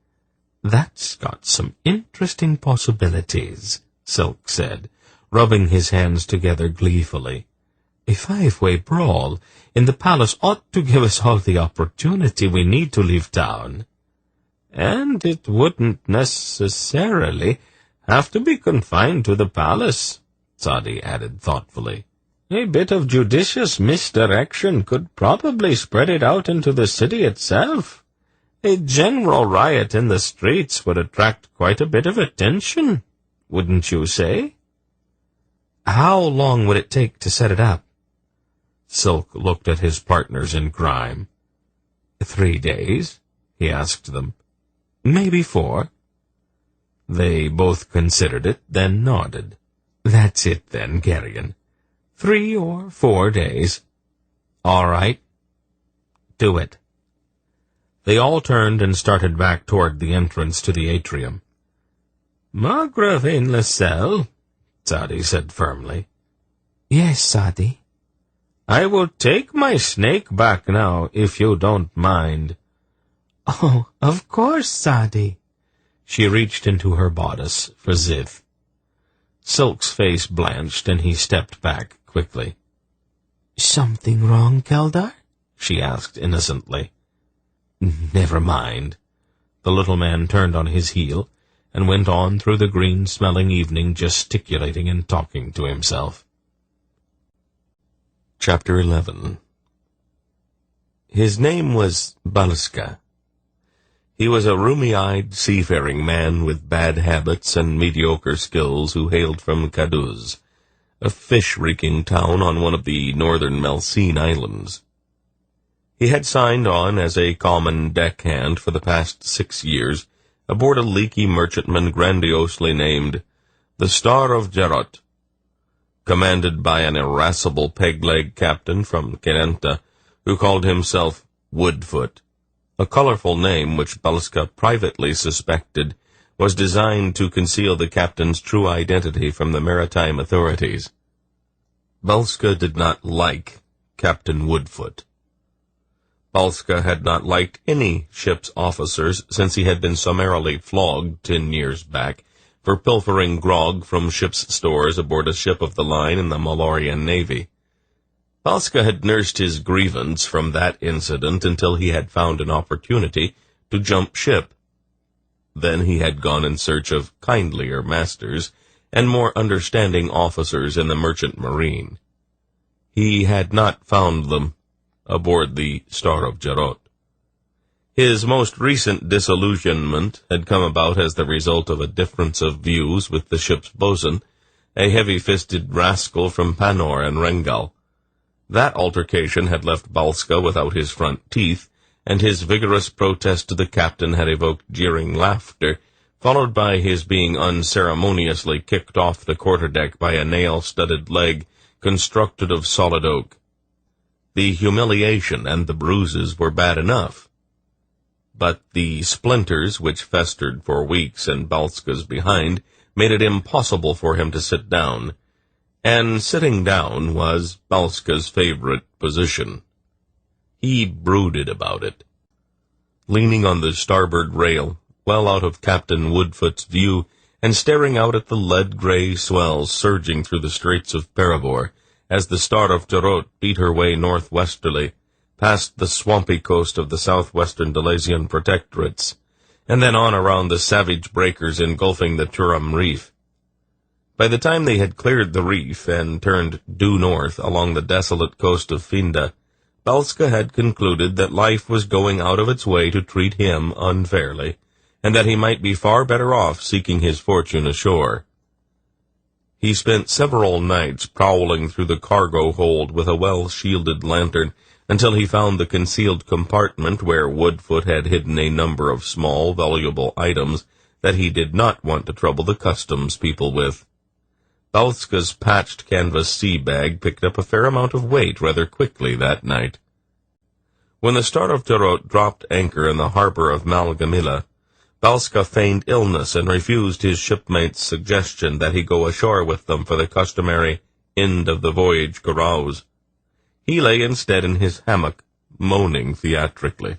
that's got some interesting possibilities, Silk said, rubbing his hands together gleefully. A 5-way brawl in the palace ought to give us all the opportunity we need to leave town. And it wouldn't necessarily have to be confined to the palace, Sadi added thoughtfully. A bit of judicious misdirection could probably spread it out into the city itself. A general riot in the streets would attract quite a bit of attention, wouldn't you say? How long would it take to set it up? Silk looked at his partners in crime. 3 days, he asked them. Maybe 4. They both considered it, then nodded. That's it then, Geryon. 3 or 4 days. All right. Do it. They all turned and started back toward the entrance to the atrium. Margravine Lascelles, Sadi said firmly. Yes, Sadi. I will take my snake back now, if you don't mind. Oh, of course, Sadi. She reached into her bodice for Zeth. Silk's face blanched, and he stepped back quickly. Something wrong, Keldar? She asked innocently. Never mind. The little man turned on his heel and went on through the green-smelling evening gesticulating and talking to himself. Chapter 11. His name was Balska. He was a rheumy-eyed seafaring man with bad habits and mediocre skills who hailed from Caduz, a fish-reeking town on one of the northern Melcene Islands. He had signed on as a common deckhand for the past 6 years aboard a leaky merchantman grandiosely named the Star of Jarot, commanded by an irascible peg-leg captain from Karanda who called himself Woodfoot, a colorful name which Balska privately suspected was designed to conceal the captain's true identity from the maritime authorities. Balska did not like Captain Woodfoot. Balska had not liked any ship's officers since he had been summarily flogged 10 years back for pilfering grog from ship's stores aboard a ship of the line in the Malloreon Navy. Balska had nursed his grievance from that incident until he had found an opportunity to jump ship. Then he had gone in search of kindlier masters and more understanding officers in the merchant marine. He had not found them aboard the Star of Jarot. His most recent disillusionment had come about as the result of a difference of views with the ship's bosun, a heavy-fisted rascal from Panor and Rengal. That altercation had left Balska without his front teeth, and his vigorous protest to the captain had evoked jeering laughter, followed by his being unceremoniously kicked off the quarterdeck by a nail-studded leg constructed of solid oak. The humiliation and the bruises were bad enough, but the splinters which festered for weeks in Balska's behind made it impossible for him to sit down, and sitting down was Balska's favorite position. He brooded about it. Leaning on the starboard rail, well out of Captain Woodfoot's view, and staring out at the lead-gray swells surging through the straits of Peribor, as the Star of Tarot beat her way northwesterly, past the swampy coast of the southwestern Delasian protectorates, and then on around the savage breakers engulfing the Turam Reef. By the time they had cleared the reef and turned due north along the desolate coast of Finda, Balska had concluded that life was going out of its way to treat him unfairly, and that he might be far better off seeking his fortune ashore. He spent several nights prowling through the cargo hold with a well-shielded lantern until he found the concealed compartment where Woodfoot had hidden a number of small, valuable items that he did not want to trouble the customs people with. Balska's patched canvas sea bag picked up a fair amount of weight rather quickly that night. When the Star of Tarot dropped anchor in the harbor of Malgamila, Balska feigned illness and refused his shipmates' suggestion that he go ashore with them for the customary end-of-the-voyage carouse. He lay instead in his hammock, moaning theatrically.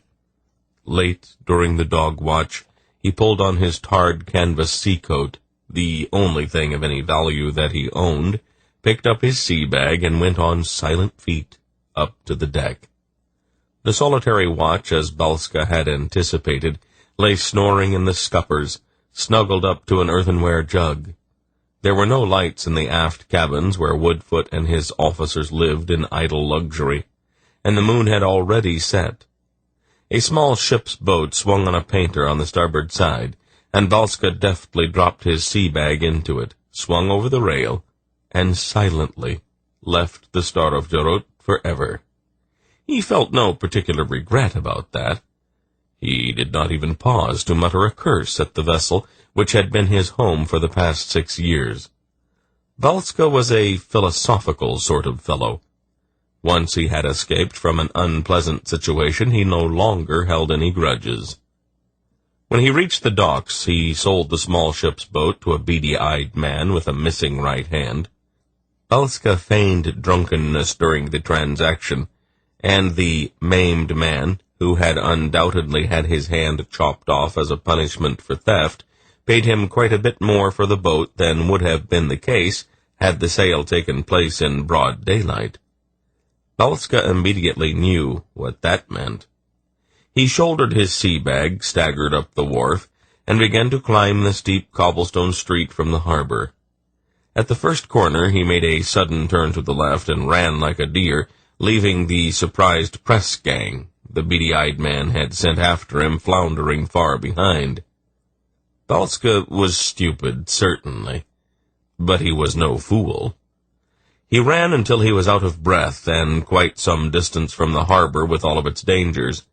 Late during the dog watch, he pulled on his tarred canvas sea-coat, the only thing of any value that he owned, picked up his sea bag, and went on silent feet up to the deck. The solitary watch, as Balska had anticipated, lay snoring in the scuppers, snuggled up to an earthenware jug. There were no lights in the aft cabins where Woodfoot and his officers lived in idle luxury, and the moon had already set. A small ship's boat swung on a painter on the starboard side, and Balska deftly dropped his sea bag into it, swung over the rail, and silently left the Star of Tarot forever. He felt no particular regret about that. He did not even pause to mutter a curse at the vessel which had been his home for the past 6 years. Balska was a philosophical sort of fellow. Once he had escaped from an unpleasant situation, he no longer held any grudges. When he reached the docks, he sold the small ship's boat to a beady-eyed man with a missing right hand. Balska feigned drunkenness during the transaction, and the maimed man, who had undoubtedly had his hand chopped off as a punishment for theft, paid him quite a bit more for the boat than would have been the case had the sale taken place in broad daylight. Balska immediately knew what that meant. He shouldered his sea bag, staggered up the wharf, and began to climb the steep cobblestone street from the harbor. At the first corner he made a sudden turn to the left and ran like a deer, leaving the surprised press gang the beady-eyed man had sent after him floundering far behind. Balska was stupid, certainly, but he was no fool. He ran until he was out of breath and quite some distance from the harbor with all of its dangers.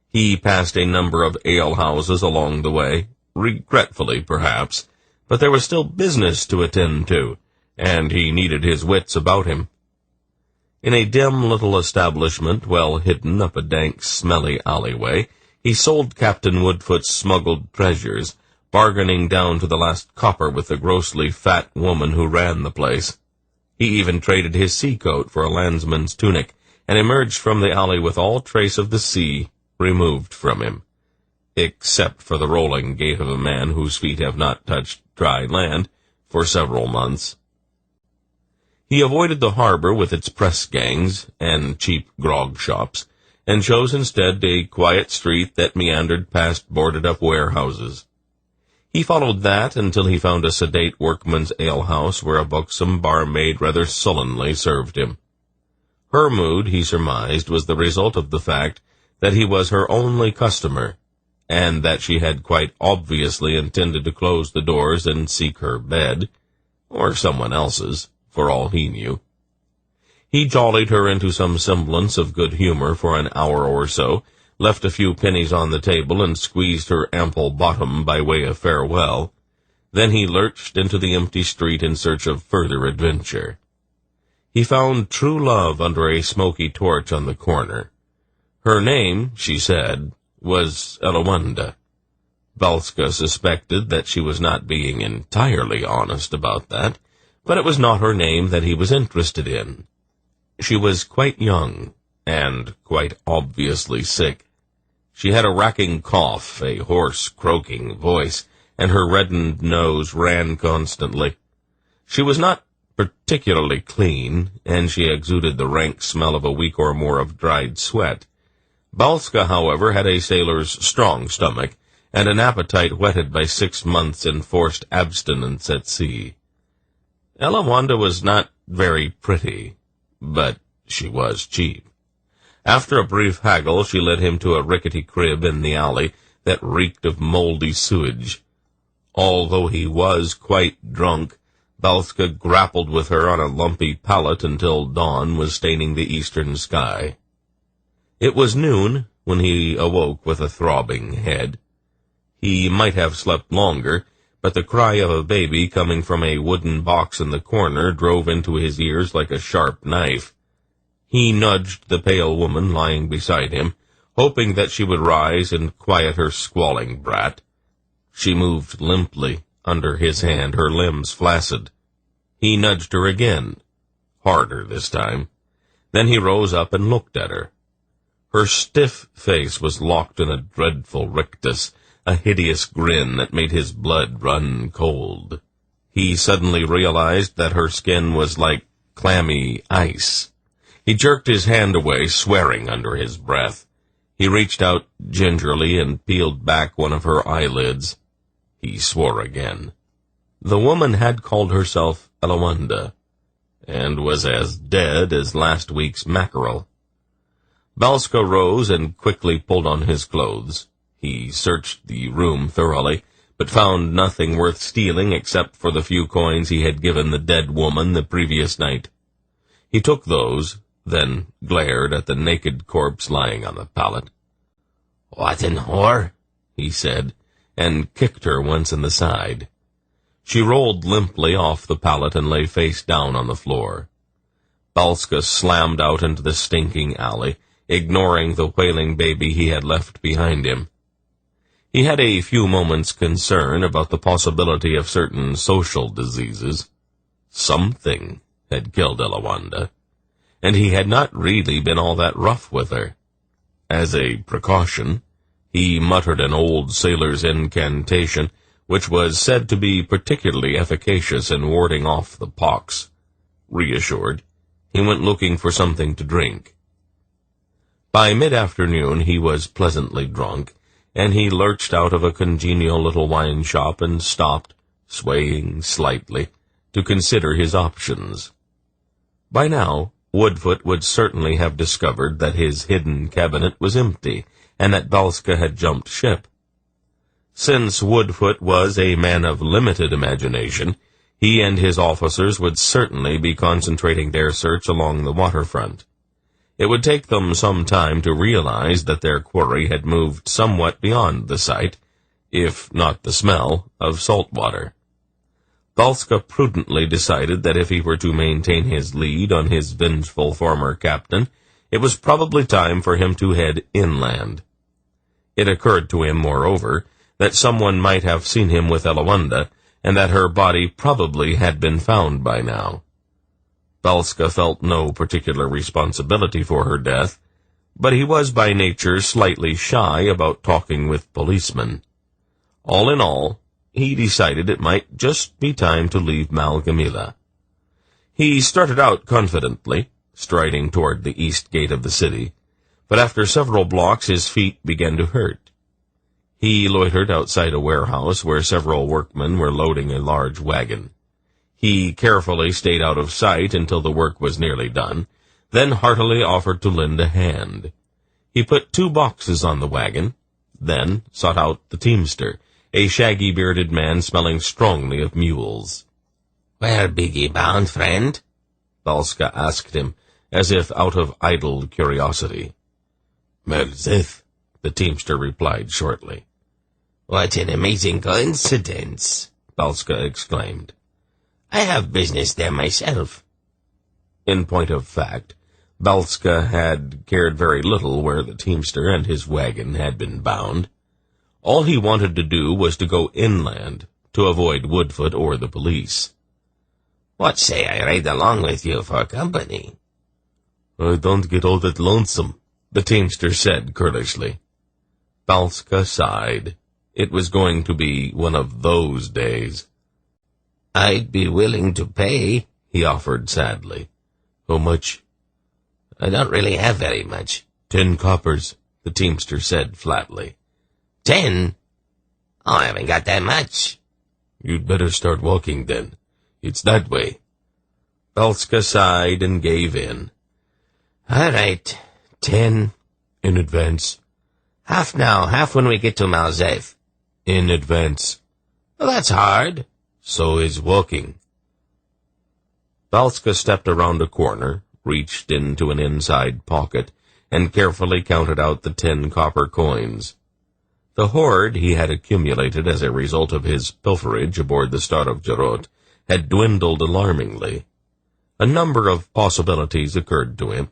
He passed a number of alehouses along the way, regretfully perhaps, but there was still business to attend to, and he needed his wits about him. In a dim little establishment well hidden up a dank, smelly alleyway, he sold Captain Woodfoot's smuggled treasures, bargaining down to the last copper with the grossly fat woman who ran the place. He even traded his sea-coat for a landsman's tunic, and emerged from the alley with all trace of the sea removed from him, except for the rolling gait of a man whose feet have not touched dry land for several months. He avoided the harbor with its press gangs and cheap grog shops, and chose instead a quiet street that meandered past boarded-up warehouses. He followed that until he found a sedate workman's alehouse where a buxom barmaid rather sullenly served him. Her mood, he surmised, was the result of the fact that he was her only customer, and that she had quite obviously intended to close the doors and seek her bed, or someone else's, for all he knew. He jollied her into some semblance of good humor for an hour or so, left a few pennies on the table, and squeezed her ample bottom by way of farewell. Then he lurched into the empty street in search of further adventure. He found true love under a smoky torch on the corner. Her name, she said, was Elawanda. Balska suspected that she was not being entirely honest about that, but it was not her name that he was interested in. She was quite young, and quite obviously sick. She had a racking cough, a hoarse, croaking voice, and her reddened nose ran constantly. She was not particularly clean, and she exuded the rank smell of a week or more of dried sweat. Balska, however, had a sailor's strong stomach, and an appetite whetted by 6 months' enforced abstinence at sea. Elawanda was not very pretty, but she was cheap. After a brief haggle, she led him to a rickety crib in the alley that reeked of moldy sewage. Although he was quite drunk, Balska grappled with her on a lumpy pallet until dawn was staining the eastern sky. It was noon when he awoke with a throbbing head. He might have slept longer, but the cry of a baby coming from a wooden box in the corner drove into his ears like a sharp knife. He nudged the pale woman lying beside him, hoping that she would rise and quiet her squalling brat. She moved limply under his hand, her limbs flaccid. He nudged her again, harder this time. Then he rose up and looked at her. Her stiff face was locked in a dreadful rictus, a hideous grin that made his blood run cold. He suddenly realized that her skin was like clammy ice. He jerked his hand away, swearing under his breath. He reached out gingerly and peeled back one of her eyelids. He swore again. The woman had called herself Elawanda, and was as dead as last week's mackerel. Balska rose and quickly pulled on his clothes. He searched the room thoroughly, but found nothing worth stealing except for the few coins he had given the dead woman the previous night. He took those, then glared at the naked corpse lying on the pallet. "What an whore," he said, and kicked her once in the side. She rolled limply off the pallet and lay face down on the floor. Balska slammed out into the stinking alley, ignoring the wailing baby he had left behind him. He had a few moments' concern about the possibility of certain social diseases. Something had killed Elawanda, and he had not really been all that rough with her. As a precaution, he muttered an old sailor's incantation, which was said to be particularly efficacious in warding off the pox. Reassured, he went looking for something to drink. By mid-afternoon he was pleasantly drunk, and he lurched out of a congenial little wine shop and stopped, swaying slightly, to consider his options. By now, Woodfoot would certainly have discovered that his hidden cabinet was empty, and that Balska had jumped ship. Since Woodfoot was a man of limited imagination, he and his officers would certainly be concentrating their search along the waterfront. It would take them some time to realize that their quarry had moved somewhat beyond the sight, if not the smell, of salt water. Balska prudently decided that if he were to maintain his lead on his vengeful former captain, it was probably time for him to head inland. It occurred to him, moreover, that someone might have seen him with Elawanda, and that her body probably had been found by now. Balska felt no particular responsibility for her death, but he was by nature slightly shy about talking with policemen. All in all, he decided it might just be time to leave Malgamila. He started out confidently, striding toward the east gate of the city, but after several blocks his feet began to hurt. He loitered outside a warehouse where several workmen were loading a large wagon. He carefully stayed out of sight until the work was nearly done, then heartily offered to lend a hand. He put 2 boxes on the wagon, then sought out the teamster, a shaggy-bearded man smelling strongly of mules. "Where be ye bound, friend?" Balska asked him, as if out of idle curiosity. "Zeth," the teamster replied shortly. "What an amazing coincidence," Balska exclaimed. "I have business there myself." In point of fact, Balska had cared very little where the teamster and his wagon had been bound. All he wanted to do was to go inland, to avoid Woodfoot or the police. "What say I ride along with you for company?" "I don't get all that lonesome," the teamster said curlishly. Balska sighed. It was going to be one of those days. "I'd be willing to pay," he offered sadly. "How much?" "I don't really have very much." 10 coppers, the teamster said flatly. 10? Oh, I haven't got that much. "You'd better start walking then. It's that way." Balska sighed and gave in. "All right, 10. "In advance." "Half now, half when we get to Malzeth." "In advance." "Well, that's hard." "So is walking." Balska stepped around a corner, reached into an inside pocket, and carefully counted out the 10 copper coins. The hoard he had accumulated as a result of his pilferage aboard the Star of Jarot had dwindled alarmingly. A number of possibilities occurred to him.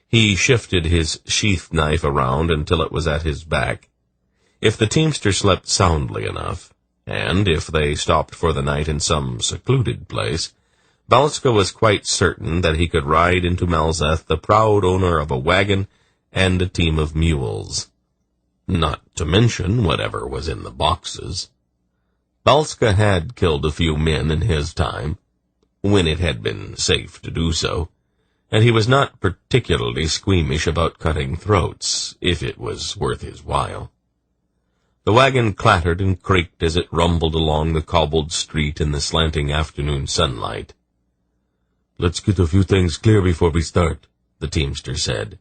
He shifted his sheath knife around until it was at his back. If the teamster slept soundly enough, and if they stopped for the night in some secluded place, Balska was quite certain that he could ride into Malzeth the proud owner of a wagon and a team of mules. Not to mention whatever was in the boxes. Balska had killed a few men in his time, when it had been safe to do so, and he was not particularly squeamish about cutting throats, if it was worth his while. The wagon clattered and creaked as it rumbled along the cobbled street in the slanting afternoon sunlight. "Let's get a few things clear before we start," the teamster said.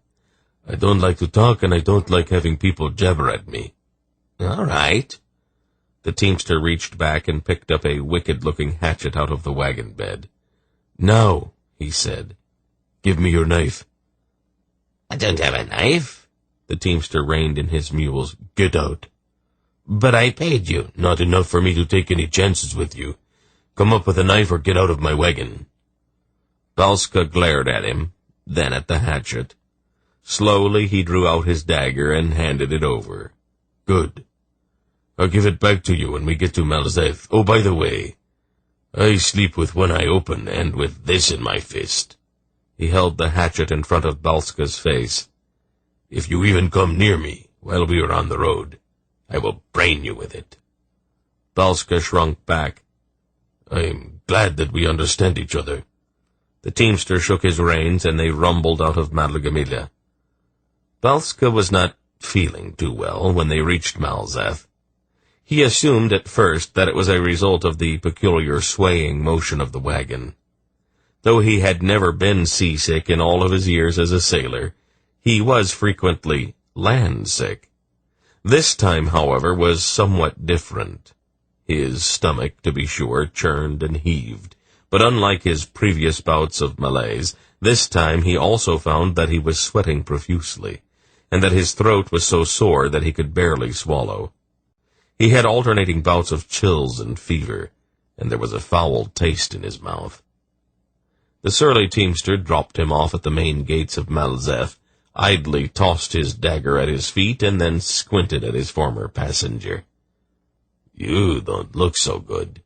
"I don't like to talk, and I don't like having people jabber at me." "All right." The teamster reached back and picked up a wicked-looking hatchet out of the wagon bed. "Now," he said, "give me your knife." "I don't have a knife." The teamster reined in his mules. "Get out." "But I paid you." "Not enough for me to take any chances with you. Come up with a knife or get out of my wagon." Balska glared at him, then at the hatchet. Slowly he drew out his dagger and handed it over. "Good. I'll give it back to you when we get to Malzeth. Oh, by the way, I sleep with one eye open and with this in my fist." He held the hatchet in front of Balska's face. "If you even come near me while we are on the road, I will brain you with it." Balska shrunk back. "I'm glad that we understand each other." The teamster shook his reins, and they rumbled out of Malgamila. Balska was not feeling too well when they reached Malzeth. He assumed at first that it was a result of the peculiar swaying motion of the wagon. Though he had never been seasick in all of his years as a sailor, he was frequently land-sick. This time, however, was somewhat different. His stomach, to be sure, churned and heaved, but unlike his previous bouts of malaise, this time he also found that he was sweating profusely, and that his throat was so sore that he could barely swallow. He had alternating bouts of chills and fever, and there was a foul taste in his mouth. The surly teamster dropped him off at the main gates of Malzeth, idly tossed his dagger at his feet, and then squinted at his former passenger. "You don't look so good.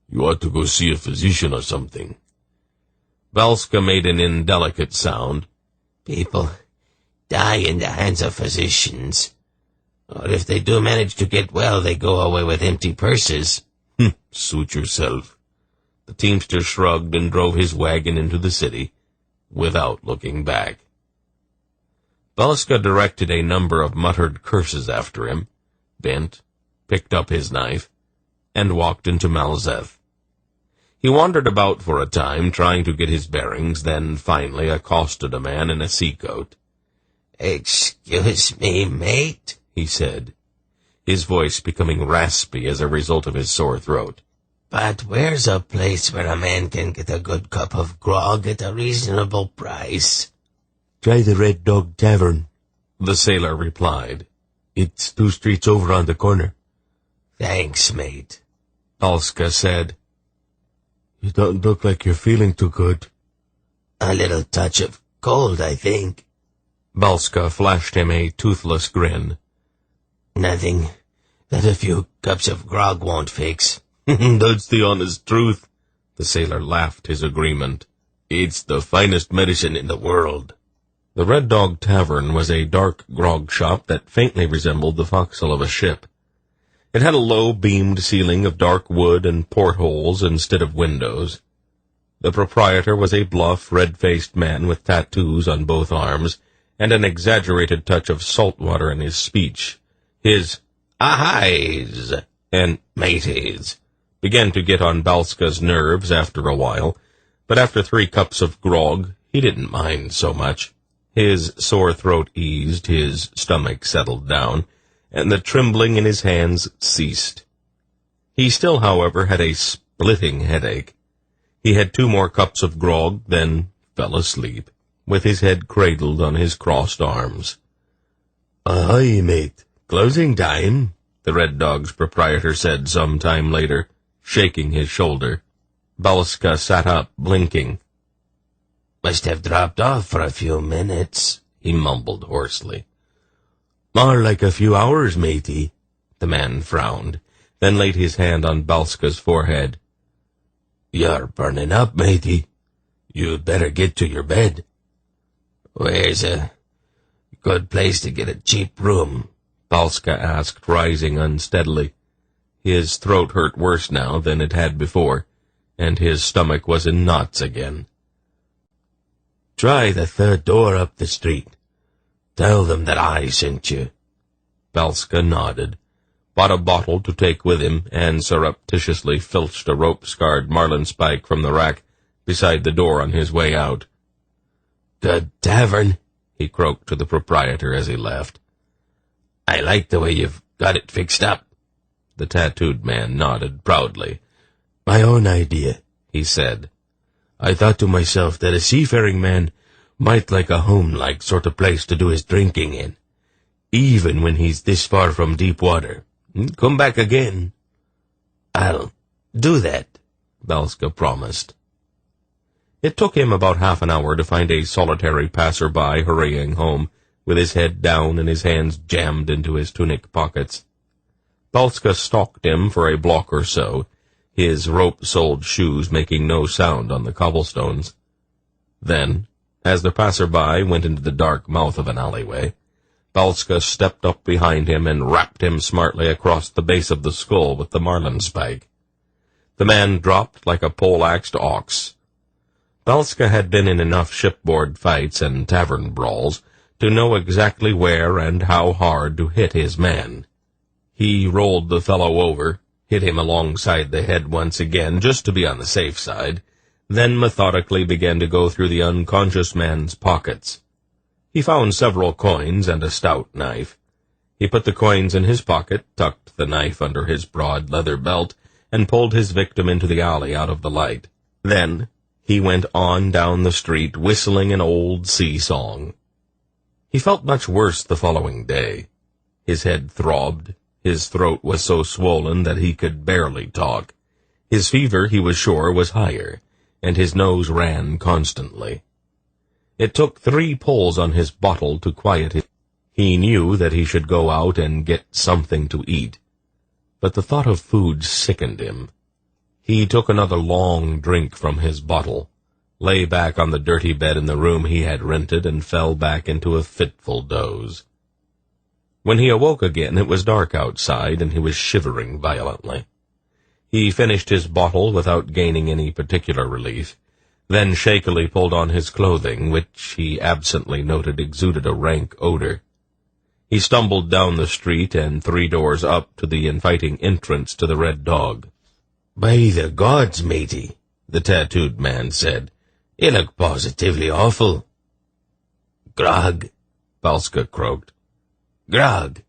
You ought to go see a physician or something." Balska made an indelicate sound. "People die in the hands of physicians. Or if they do manage to get well, they go away with empty purses." "Suit yourself." The teamster shrugged and drove his wagon into the city, without looking back. Balska directed a number of muttered curses after him, bent, picked up his knife, and walked into Malzeth. He wandered about for a time, trying to get his bearings, then finally accosted a man in a seacoat. "Excuse me, mate," he said, his voice becoming raspy as a result of his sore throat. "but where's a place where a man can get a good cup of grog at a reasonable price?" "Try the Red Dog Tavern," the sailor replied. "It's 2 streets over on the corner." "Thanks, mate," Balska said. "You don't look like you're feeling too good." "A little touch of Cold, I think. Balska flashed him a toothless grin. Nothing that a few cups of grog won't fix. That's the honest truth. The sailor laughed his agreement. It's the finest medicine in the world. The Red Dog Tavern was a dark grog shop that faintly resembled the forecastle of a ship. It had a low-beamed ceiling of dark wood and portholes instead of windows. The proprietor was a bluff, red-faced man with tattoos on both arms, and an exaggerated touch of salt water in his speech. His "ahies" and "mateys" began to get on Balska's nerves after a while, but after 3 cups of grog, he didn't mind so much. His sore throat eased, his stomach settled down, and the trembling in his hands ceased. He still, however, had a splitting headache. He had 2 more cups of grog, then fell asleep, with his head cradled on his crossed arms. "Ahoy, mate. Closing time," the Red Dog's proprietor said some time later, shaking his shoulder. Balska sat up, blinking. "Must have dropped off for a few minutes," he mumbled hoarsely. "More like a few hours, matey." The man frowned, then laid his hand on Balska's forehead. "You're burning up, matey. You'd better get to your bed. Where's a good place to get a cheap room?" Balska asked, rising unsteadily. His throat hurt worse now than it had before, and his stomach was in knots again. "Try the 3rd door up the street. Tell them that I sent you." Balska nodded, bought a bottle to take with him, and surreptitiously filched a rope-scarred marlinspike from the rack beside the door on his way out. "Good tavern," he croaked to the proprietor as he left. "I like the way you've got it fixed up." The tattooed man nodded proudly. "My own idea," he said. "I thought to myself that a seafaring man might like a home-like sort of place to do his drinking in, even when he's this far from deep water. Come back again." "I'll do that," Balska promised. It took him about half an hour to find a solitary passer-by hurrying home, with his head down and his hands jammed into his tunic pockets. Balska stalked him for a block or so, his rope-soled shoes making no sound on the cobblestones. Then, as the passer-by went into the dark mouth of an alleyway, Balska stepped up behind him and rapped him smartly across the base of the skull with the marlinspike. The man dropped like a pole-axed ox. Balska had been in enough shipboard fights and tavern brawls to know exactly where and how hard to hit his man. He rolled the fellow over, hit him alongside the head once again, just to be on the safe side, then methodically began to go through the unconscious man's pockets. He found several coins and a stout knife. He put the coins in his pocket, tucked the knife under his broad leather belt, and pulled his victim into the alley out of the light. Then he went on down the street, whistling an old sea song. He felt much worse the following day. His head throbbed. His throat was so swollen that he could barely talk. His fever, he was sure, was higher, and his nose ran constantly. It took 3 pulls on his bottle to quiet him. He knew that he should go out and get something to eat, but the thought of food sickened him. He took another long drink from his bottle, lay back on the dirty bed in the room he had rented, and fell back into a fitful doze. When he awoke again, it was dark outside, and he was shivering violently. He finished his bottle without gaining any particular relief, then shakily pulled on his clothing, which he absently noted exuded a rank odor. He stumbled down the street and 3 doors up to the inviting entrance to the Red Dog. "By the gods, matey," the tattooed man said, "you look positively awful." "Grog," Balska croaked. "Grog."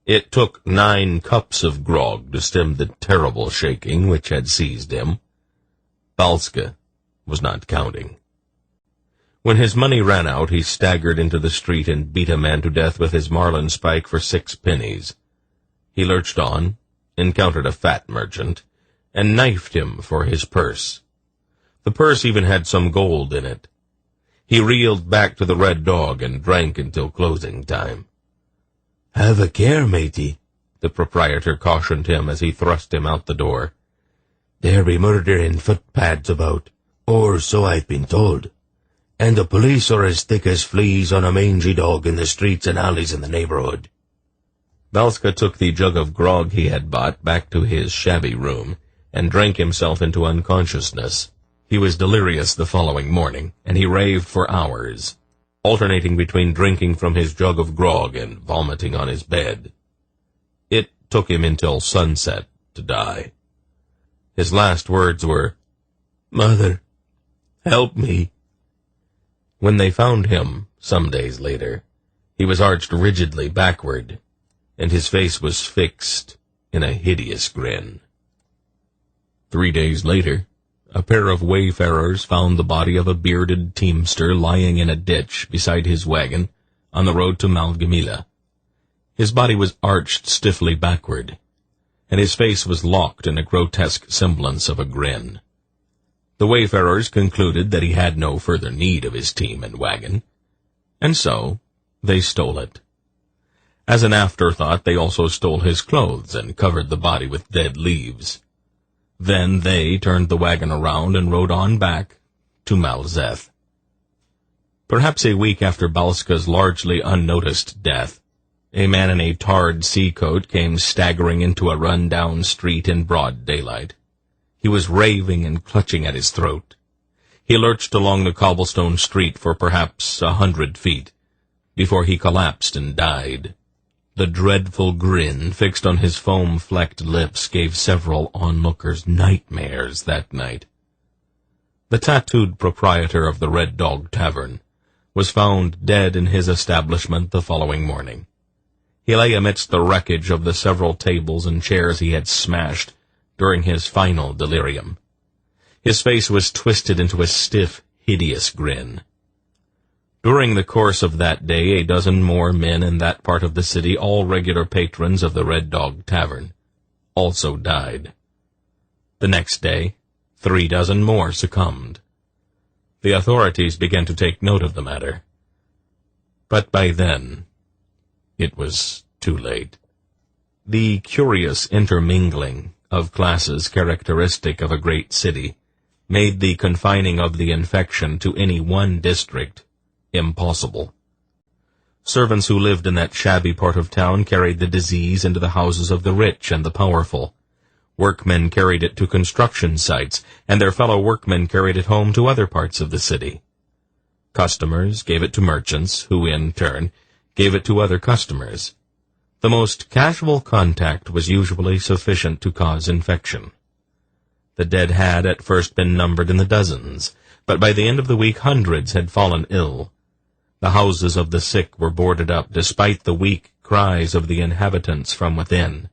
It took 9 cups of grog to stem the terrible shaking which had seized him. Balska was not counting. When his money ran out, he staggered into the street and beat a man to death with his marlinspike for 6 pennies. He lurched on, encountered a fat merchant, and knifed him for his purse. The purse even had some gold in it. He reeled back to the Red Dog and drank until closing time. "Have a care, matey," the proprietor cautioned him as he thrust him out the door. "There be murdering footpads about, or so I've been told, and the police are as thick as fleas on a mangy dog in the streets and alleys in the neighborhood." Balska took the jug of grog he had bought back to his shabby room and drank himself into unconsciousness. He was delirious the following morning, and he raved for hours, alternating between drinking from his jug of grog and vomiting on his bed. It took him until sunset to die. His last words were, "Mother, help me." When they found him, some days later, he was arched rigidly backward, and his face was fixed in a hideous grin. 3 days later, a pair of wayfarers found the body of a bearded teamster lying in a ditch beside his wagon on the road to Malgamila. His body was arched stiffly backward, and his face was locked in a grotesque semblance of a grin. The wayfarers concluded that he had no further need of his team and wagon, and so they stole it. As an afterthought, they also stole his clothes and covered the body with dead leaves. Then they turned the wagon around and rode on back to Zeth. Perhaps a week after Balska's largely unnoticed death, a man in a tarred sea-coat came staggering into a run-down street in broad daylight. He was raving and clutching at his throat. He lurched along the cobblestone street for perhaps 100 feet, before he collapsed and died. The dreadful grin fixed on his foam-flecked lips gave several onlookers nightmares that night. The tattooed proprietor of the Red Dog Tavern was found dead in his establishment the following morning. He lay amidst the wreckage of the several tables and chairs he had smashed during his final delirium. His face was twisted into a stiff, hideous grin. During the course of that day, a dozen more men in that part of the city, all regular patrons of the Red Dog Tavern, also died. The next day, 3 dozen more succumbed. The authorities began to take note of the matter. But by then, it was too late. The curious intermingling of classes characteristic of a great city made the confining of the infection to any one district impossible. Servants who lived in that shabby part of town carried the disease into the houses of the rich and the powerful. Workmen carried it to construction sites, and their fellow workmen carried it home to other parts of the city. Customers gave it to merchants, who in turn gave it to other customers. The most casual contact was usually sufficient to cause infection. The dead had at first been numbered in the dozens, but by the end of the week hundreds had fallen ill. The houses of the sick were boarded up despite the weak cries of the inhabitants from within.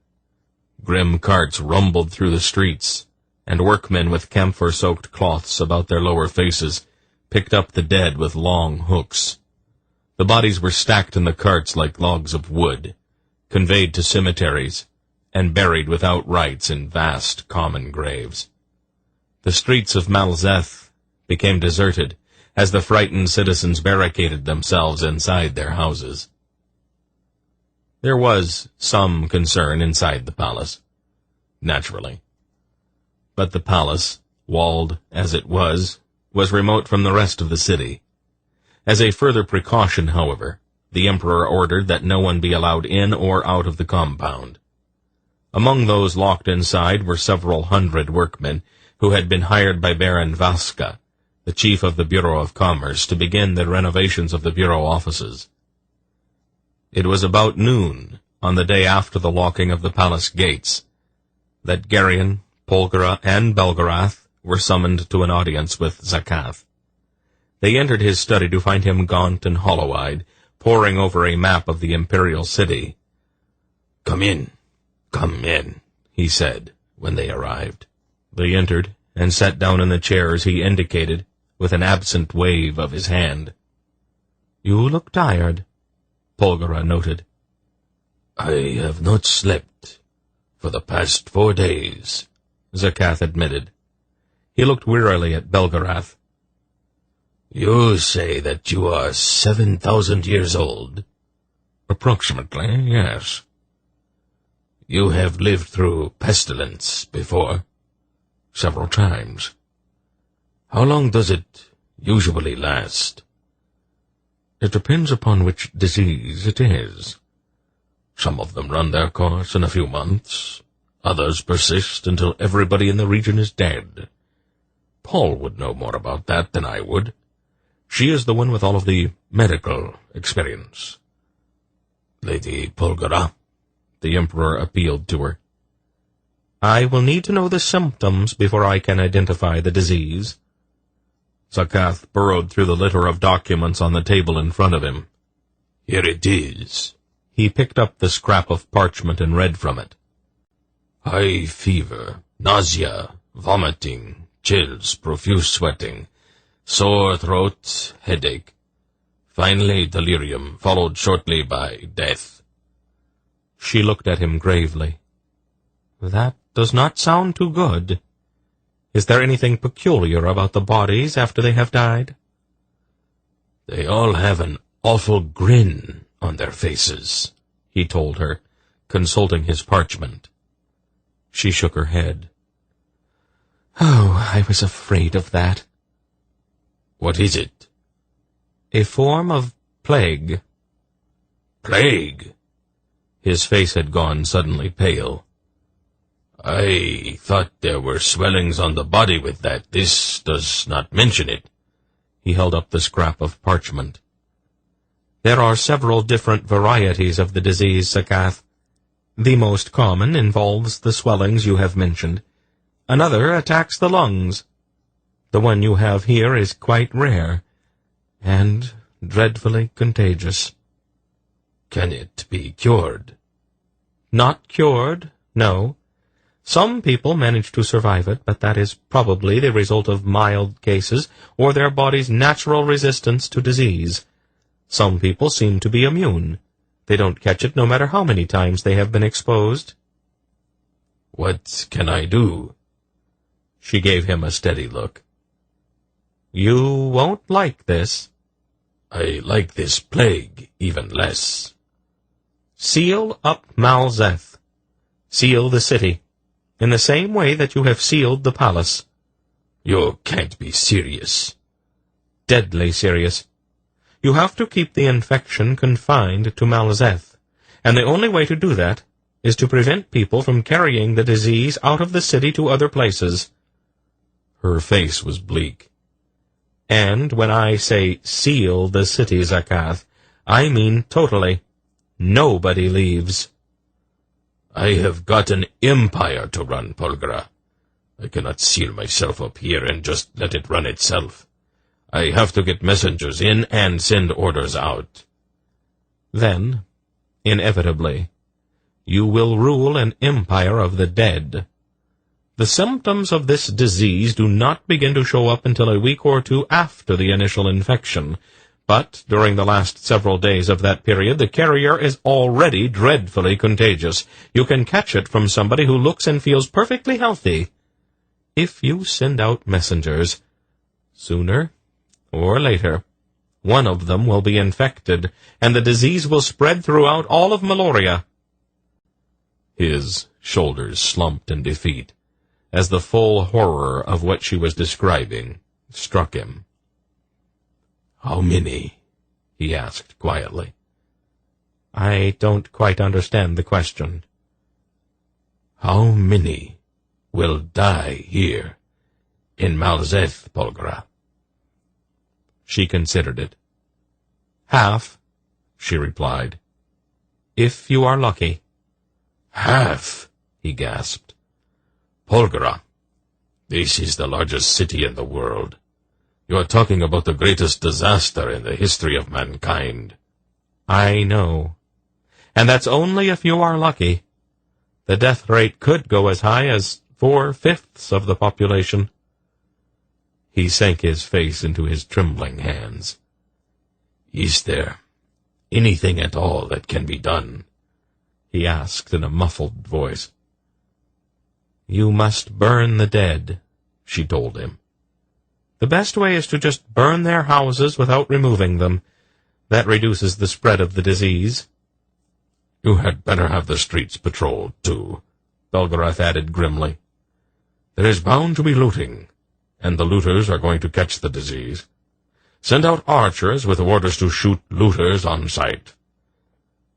Grim carts rumbled through the streets, and workmen with camphor-soaked cloths about their lower faces picked up the dead with long hooks. The bodies were stacked in the carts like logs of wood, conveyed to cemeteries, and buried without rites in vast common graves. The streets of Zeth became deserted as the frightened citizens barricaded themselves inside their houses. There was some concern inside the palace, naturally. But the palace, walled as it was remote from the rest of the city. As a further precaution, however, the emperor ordered that no one be allowed in or out of the compound. Among those locked inside were several hundred workmen who had been hired by Baron Vaska, the chief of the Bureau of Commerce, to begin the renovations of the bureau offices. It was about noon, on the day after the locking of the palace gates, that Geryon, Polgara, and Belgarath were summoned to an audience with Zakath. They entered his study to find him gaunt and hollow-eyed, poring over a map of the imperial city. "Come in, he said, when they arrived. They entered, and sat down in the chairs he indicated, with an absent wave of his hand. "You look tired," Polgara noted. "I have not slept for the past 4 days," Zakath admitted. He looked wearily at Belgarath. You say that you are 7,000 years old? Approximately, yes. You have lived through pestilence before? Several times. How long does it usually last? It depends upon which disease it is. Some of them run their course in a few months. Others persist until everybody in the region is dead. Paul would know more about that than I would. She is the one with all of the medical experience. Lady Polgara, the Emperor appealed to her. I will need to know the symptoms before I can identify the disease. Zakath burrowed through the litter of documents on the table in front of him. Here it is. He picked up the scrap of parchment and read from it. High fever, nausea, vomiting, chills, profuse sweating, sore throat, headache. Finally, delirium, followed shortly by death. She looked at him gravely. That does not sound too good. Is there anything peculiar about the bodies after they have died? They all have an awful grin on their faces, he told her, consulting his parchment. She shook her head. Oh, I was afraid of that. What is it? A form of plague. Plague? His face had gone suddenly pale. I thought there were swellings on the body with that. This does not mention it. He held up the scrap of parchment. There are several different varieties of the disease, Zakath. The most common involves the swellings you have mentioned. Another attacks the lungs. The one you have here is quite rare, and dreadfully contagious. Can it be cured? Not cured, no. Some people manage to survive it, but that is probably the result of mild cases or their body's natural resistance to disease. Some people seem to be immune. They don't catch it no matter how many times they have been exposed. What can I do? She gave him a steady look. You won't like this. I like this plague even less. Seal up Zeth. Seal the city, in the same way that you have sealed the palace. You can't be serious. Deadly serious. You have to keep the infection confined to Zeth, and the only way to do that is to prevent people from carrying the disease out of the city to other places. Her face was bleak. And when I say seal the city, Zakath, I mean totally. Nobody leaves. I have got an empire to run, Polgara. I cannot seal myself up here and just let it run itself. I have to get messengers in and send orders out. Then, inevitably, you will rule an empire of the dead. The symptoms of this disease do not begin to show up until a week or two after the initial infection, but during the last several days of that period, the carrier is already dreadfully contagious. You can catch it from somebody who looks and feels perfectly healthy. If you send out messengers, sooner or later, one of them will be infected, and the disease will spread throughout all of Malloreon. His shoulders slumped in defeat, as the full horror of what she was describing struck him. How many? He asked quietly. I don't quite understand the question. How many will die here in Zeth, Polgara? She considered it. Half, she replied. If you are lucky. Half, he gasped. Polgara, this is the largest city in the world. You are talking about the greatest disaster in the history of mankind. I know. And that's only if you are lucky. The death rate could go as high as 4/5 of the population. He sank his face into his trembling hands. Is there anything at all that can be done? He asked in a muffled voice. You must burn the dead, she told him. The best way is to just burn their houses without removing them. That reduces the spread of the disease. You had better have the streets patrolled, too, Belgarath added grimly. There is bound to be looting, and the looters are going to catch the disease. Send out archers with orders to shoot looters on sight.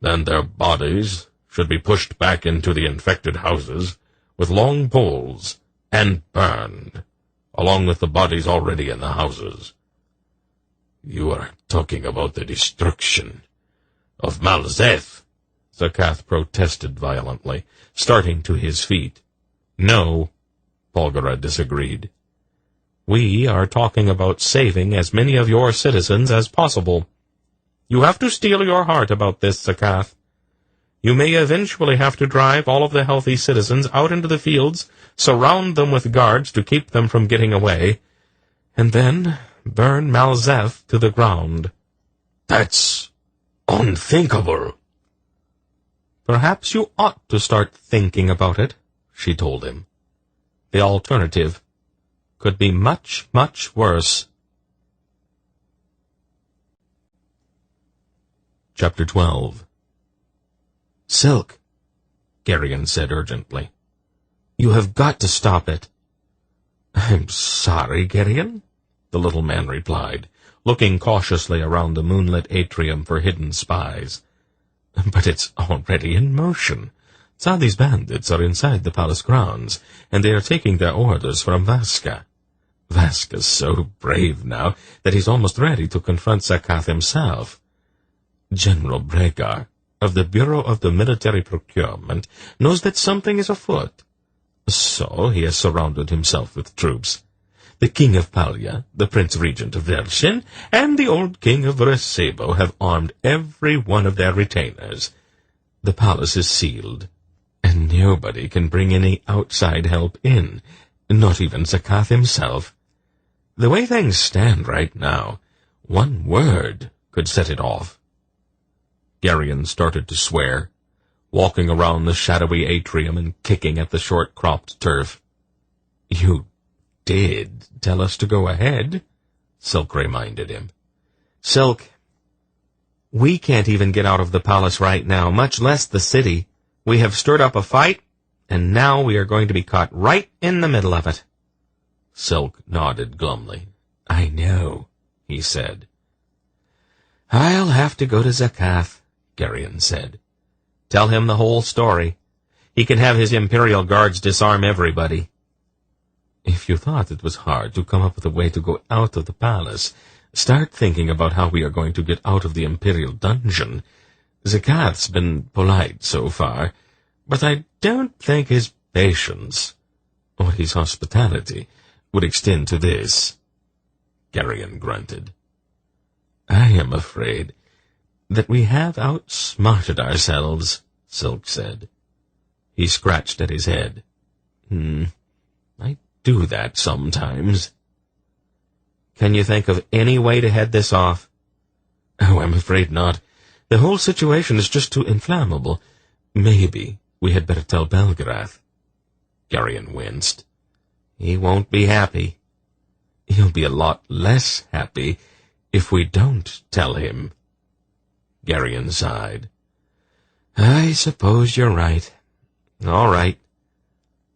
Then their bodies should be pushed back into the infected houses with long poles and burned, along with the bodies already in the houses. You are talking about the destruction of Zeth, Zakath protested violently, starting to his feet. No, Polgara disagreed. We are talking about saving as many of your citizens as possible. You have to steel your heart about this, Zakath. You may eventually have to drive all of the healthy citizens out into the fields, surround them with guards to keep them from getting away, and then burn Zeth to the ground. That's unthinkable. Perhaps you ought to start thinking about it, she told him. The alternative could be much, much worse. Chapter 12. Silk, Geryon said urgently. You have got to stop it. I'm sorry, Geryon, the little man replied, looking cautiously around the moonlit atrium for hidden spies. But it's already in motion. Sadi's bandits are inside the palace grounds, and they are taking their orders from Vaska. Vaska's so brave now that he's almost ready to confront Zakath himself. General Bregar, of the Bureau of the Military Procurement, knows that something is afoot. So he has surrounded himself with troops. The King of Palya, the Prince Regent of Velshin, and the old King of Resebo have armed every one of their retainers. The palace is sealed, and nobody can bring any outside help in, not even Zakath himself. The way things stand right now, one word could set it off. Geryon started to swear, walking around the shadowy atrium and kicking at the short-cropped turf. You did tell us to go ahead, Silk reminded him. Silk, we can't even get out of the palace right now, much less the city. We have stirred up a fight, and now we are going to be caught right in the middle of it. Silk nodded glumly. I know, he said. I'll have to go to Zakath, Geryon said. Tell him the whole story. He can have his Imperial Guards disarm everybody. If you thought it was hard to come up with a way to go out of the palace, start thinking about how we are going to get out of the Imperial dungeon. Zakath's been polite so far, but I don't think his patience, or his hospitality, would extend to this. Geryon grunted. I am afraid that we have outsmarted ourselves, Silk said. He scratched at his head. I do that sometimes. Can you think of any way to head this off? Oh, I'm afraid not. The whole situation is just too inflammable. Maybe we had better tell Belgarath. Geryon winced. He won't be happy. He'll be a lot less happy if we don't tell him. Geryon sighed. I suppose you're right. All right.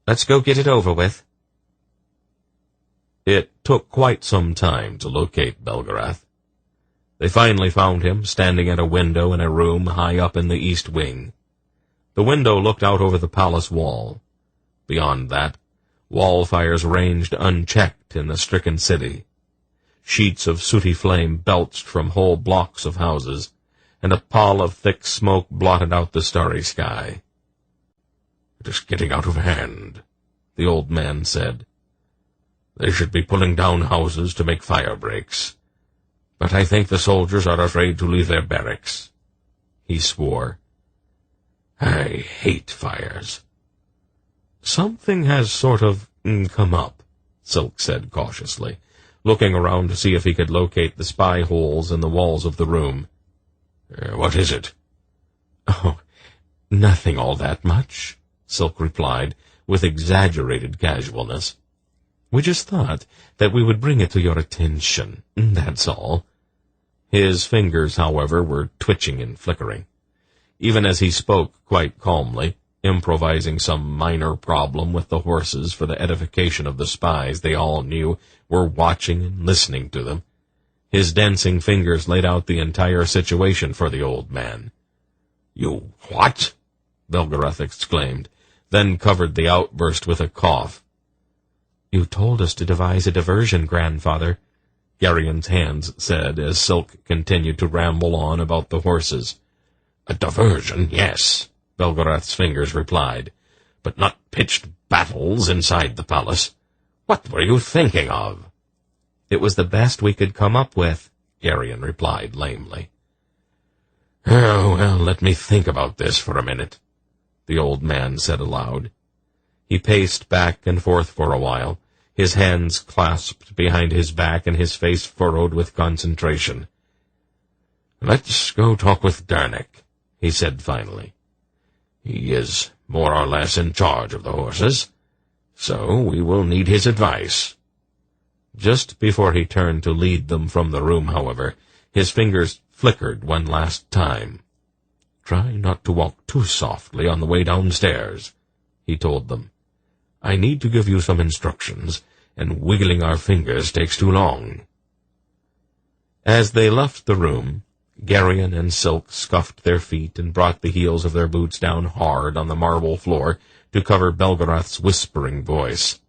Let's go get it over with. It took quite some time to locate Belgarath. They finally found him standing at a window in a room high up in the east wing. The window looked out over the palace wall. Beyond that, wall fires ranged unchecked in the stricken city. Sheets of sooty flame belched from whole blocks of houses, and a pall of thick smoke blotted out the starry sky. It is getting out of hand, the old man said. They should be pulling down houses to make fire breaks. But I think the soldiers are afraid to leave their barracks. He swore. I hate fires. Something has sort of come up, Silk said cautiously, looking around to see if he could locate the spy holes in the walls of the room. What is it? Oh, nothing all that much, Silk replied, with exaggerated casualness. We just thought that we would bring it to your attention, that's all." His fingers, however, were twitching and flickering. Even as he spoke quite calmly, improvising some minor problem with the horses for the edification of the spies they all knew were watching and listening to them, his dancing fingers laid out the entire situation for the old man. "You what?" Belgarath exclaimed, then covered the outburst with a cough. "You told us to devise a diversion, grandfather," Gerion's hands said as Silk continued to ramble on about the horses. "A diversion, yes," Belgarath's fingers replied, "but not pitched battles inside the palace. What were you thinking of?" "It was the best we could come up with," Gerion replied lamely. "Oh, well, let me think about this for a minute," the old man said aloud. He paced back and forth for a while, his hands clasped behind his back and his face furrowed with concentration. "Let's go talk with Darnick," he said finally. "He is more or less in charge of the horses, so we will need his advice." Just before he turned to lead them from the room, however, his fingers flickered one last time. "Try not to walk too softly on the way downstairs," he told them. "I need to give you some instructions, and wiggling our fingers takes too long." As they left the room, Gerion and Silk scuffed their feet and brought the heels of their boots down hard on the marble floor to cover Belgarath's whispering voice.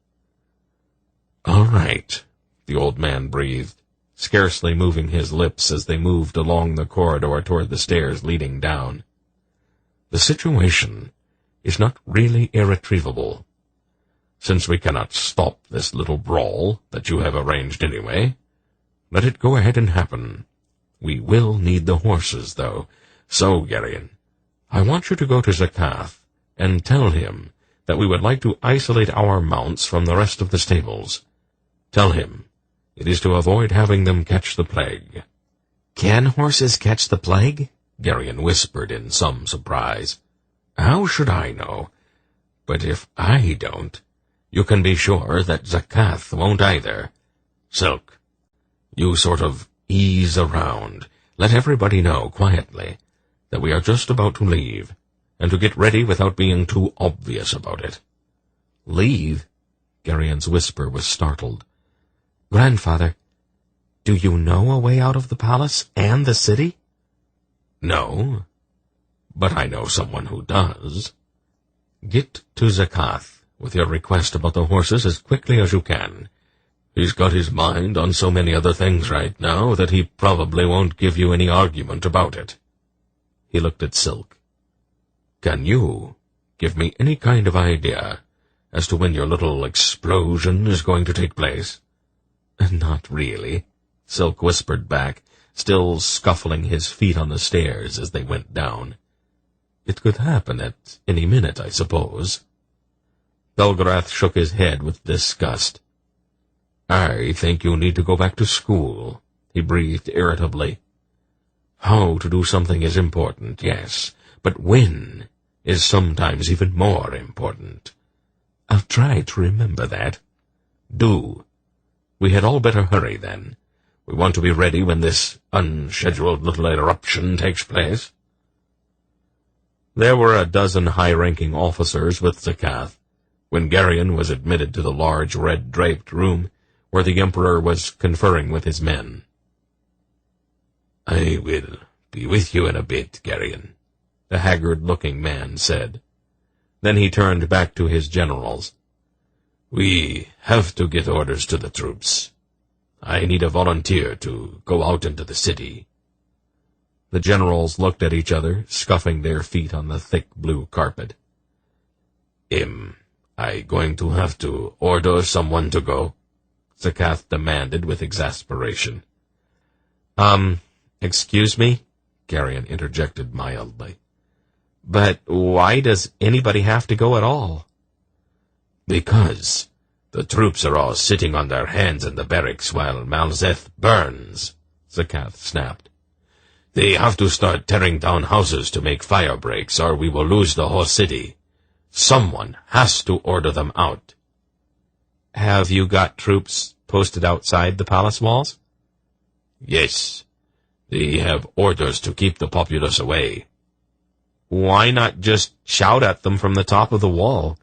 "All right," the old man breathed, scarcely moving his lips as they moved along the corridor toward the stairs leading down. "The situation is not really irretrievable. Since we cannot stop this little brawl that you have arranged anyway, let it go ahead and happen. We will need the horses, though. So, Gerion, I want you to go to Zakath and tell him that we would like to isolate our mounts from the rest of the stables. Tell him it is to avoid having them catch the plague." "Can horses catch the plague?" Gerion whispered in some surprise. "How should I know? But if I don't, you can be sure that Zakath won't either. Silk, you sort of ease around. Let everybody know, quietly, that we are just about to leave, and to get ready without being too obvious about it." "Leave?" Gerion's whisper was startled. "Grandfather, do you know a way out of the palace and the city?" "No, but I know someone who does. Get to Zakath with your request about the horses as quickly as you can. He's got his mind on so many other things right now that he probably won't give you any argument about it." He looked at Silk. "Can you give me any kind of idea as to when your little explosion is going to take place?" "Not really," Silk whispered back, still scuffling his feet on the stairs as they went down. "It could happen at any minute, I suppose." Belgarath shook his head with disgust. "I think you need to go back to school," he breathed irritably. "How to do something is important, yes, but when is sometimes even more important. I'll try to remember that. Do. We had all better hurry, then. We want to be ready when this unscheduled little eruption takes place." There were a dozen high-ranking officers with Zakath when Gerion was admitted to the large red-draped room where the Emperor was conferring with his men. "I will be with you in a bit, Gerion," the haggard-looking man said. Then he turned back to his generals. "We have to get orders to the troops. I need a volunteer to go out into the city." The generals looked at each other, scuffing their feet on the thick blue carpet. "Am I going to have to order someone to go?" Zakath demanded with exasperation. Excuse me?" Gerion interjected mildly. "But why does anybody have to go at all?" "Because the troops are all sitting on their hands in the barracks while Malzeth burns," Zakath snapped. "They have to start tearing down houses to make fire breaks, or we will lose the whole city. Someone has to order them out." Have you got troops posted outside the palace walls? Yes. They have orders to keep the populace away. Why not just shout at them from the top of the wall?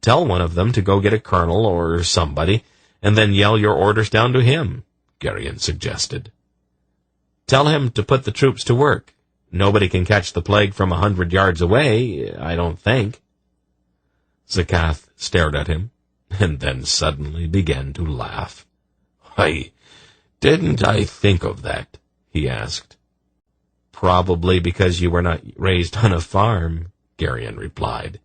Tell one of them to go get a colonel or somebody, and then yell your orders down to him, Geryon suggested. Tell him to put the troops to work. Nobody can catch the plague from 100 yards away, I don't think. Zekath stared at him, and then suddenly began to laugh. Why, didn't I think of that? He asked. Probably because you were not raised on a farm, Geryon replied.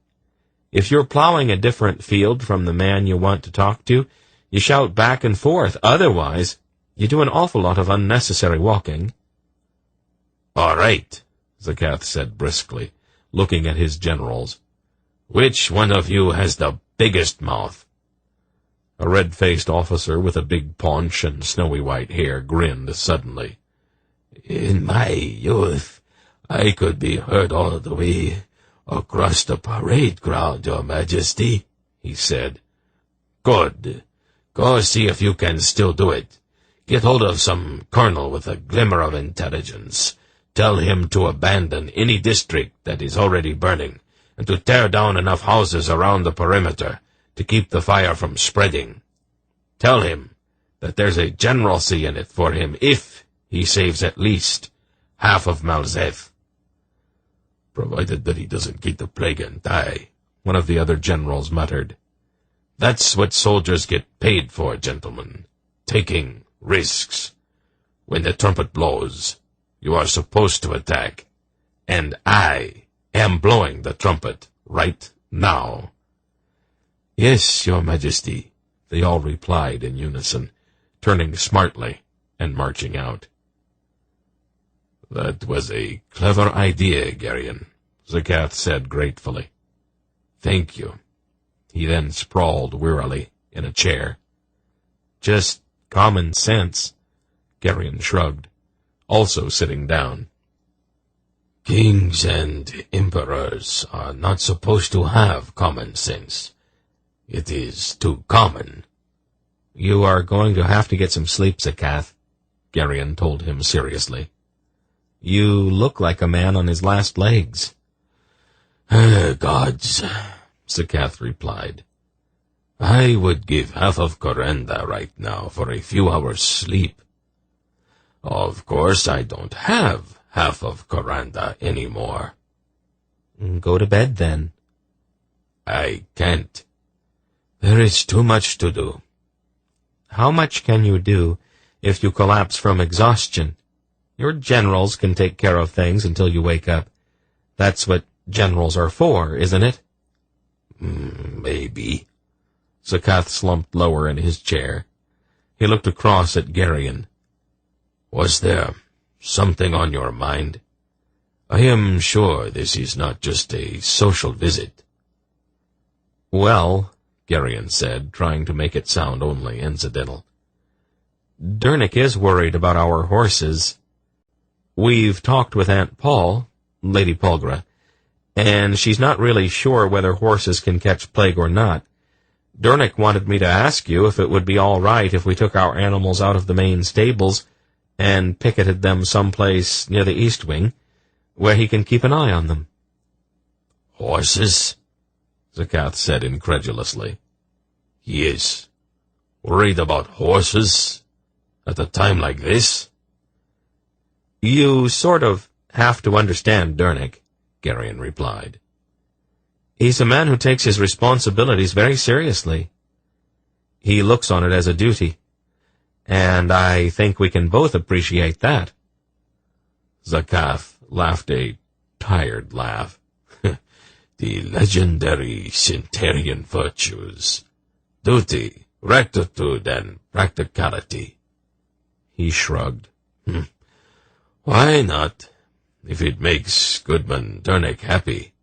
If you're plowing a different field from the man you want to talk to, you shout back and forth. Otherwise, you do an awful lot of unnecessary walking. All right, Zekath said briskly, looking at his generals. Which one of you has the biggest mouth? A red-faced officer with a big paunch and snowy white hair grinned suddenly. In my youth, I could be heard all the way across the parade ground, Your Majesty, he said. Good. Go see if you can still do it. Get hold of some colonel with a glimmer of intelligence. Tell him to abandon any district that is already burning, and to tear down enough houses around the perimeter to keep the fire from spreading. Tell him that there's a generalcy in it for him if he saves at least half of Malzeth. Provided that he doesn't get the plague and die, one of the other generals muttered. That's what soldiers get paid for, gentlemen. Taking risks. When the trumpet blows, you are supposed to attack. And I am blowing the trumpet right now. Yes, Your Majesty, they all replied in unison, turning smartly and marching out. That was a clever idea, Geryon, Zekath said gratefully. Thank you. He then sprawled wearily in a chair. Just common sense, Geryon shrugged, also sitting down. Kings and emperors are not supposed to have common sense. It is too common. You are going to have to get some sleep, Zekath, Geryon told him seriously. You look like a man on his last legs. Gods, Zekath replied. I would give half of Karanda right now for a few hours' sleep. Of course, I don't have half of Karanda anymore. Go to bed, then. I can't. There is too much to do. How much can you do if you collapse from exhaustion? Your generals can take care of things until you wake up. That's what generals are for, isn't it? Maybe. Zekath slumped lower in his chair. He looked across at Geryon. Was there something on your mind? I am sure this is not just a social visit. Well, Geryon said, trying to make it sound only incidental. Dernick is worried about our horses. We've talked with Aunt Paul, Lady Polgra, and she's not really sure whether horses can catch plague or not. Dernick wanted me to ask you if it would be all right if we took our animals out of the main stables and picketed them someplace near the east wing, where he can keep an eye on them. Horses? Zekath said incredulously. Yes. Worried about horses? At a time like this? You sort of have to understand Dernick, Geryon replied. He's a man who takes his responsibilities very seriously. He looks on it as a duty, and I think we can both appreciate that. Zekath laughed a tired laugh. The legendary Centurion virtues. Duty, rectitude, and practicality. He shrugged. Why not? If it makes Goodman Dernick happy.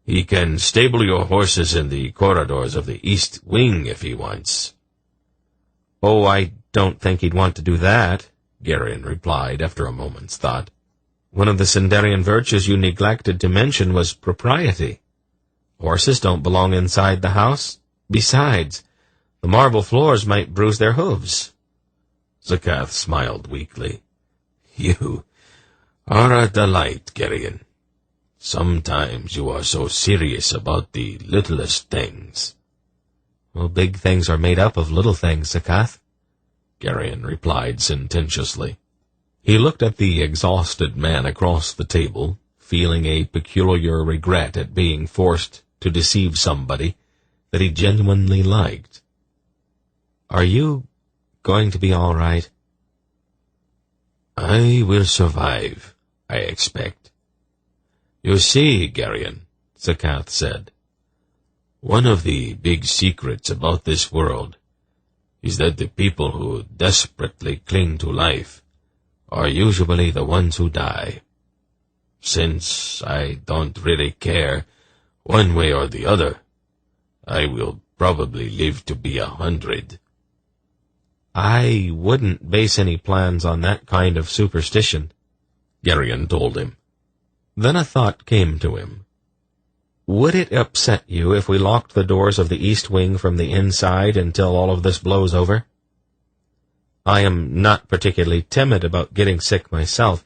He can stable your horses in the corridors of the east wing if he wants. Oh, I don't think he'd want to do that, Geryon replied after a moment's thought. One of the Sindarian virtues you neglected to mention was propriety. Horses don't belong inside the house. Besides, The marble floors might bruise their hooves. Zeth smiled weakly. You are a delight, Geryon. Sometimes you are so serious about the littlest things. Well, big things are made up of little things, Zeth, Geryon replied sententiously. He looked at the exhausted man across the table, feeling a peculiar regret at being forced to deceive somebody that he genuinely liked. Are you going to be all right? I will survive, I expect. You see, Geryon, Zeth said, one of the big secrets about this world is that the people who desperately cling to life are usually the ones who die. Since I don't really care one way or the other, I will probably live to be 100. I wouldn't base any plans on that kind of superstition, Geryon told him. Then a thought came to him. Would it upset you if we locked the doors of the east wing from the inside until all of this blows over? I am not particularly timid about getting sick myself,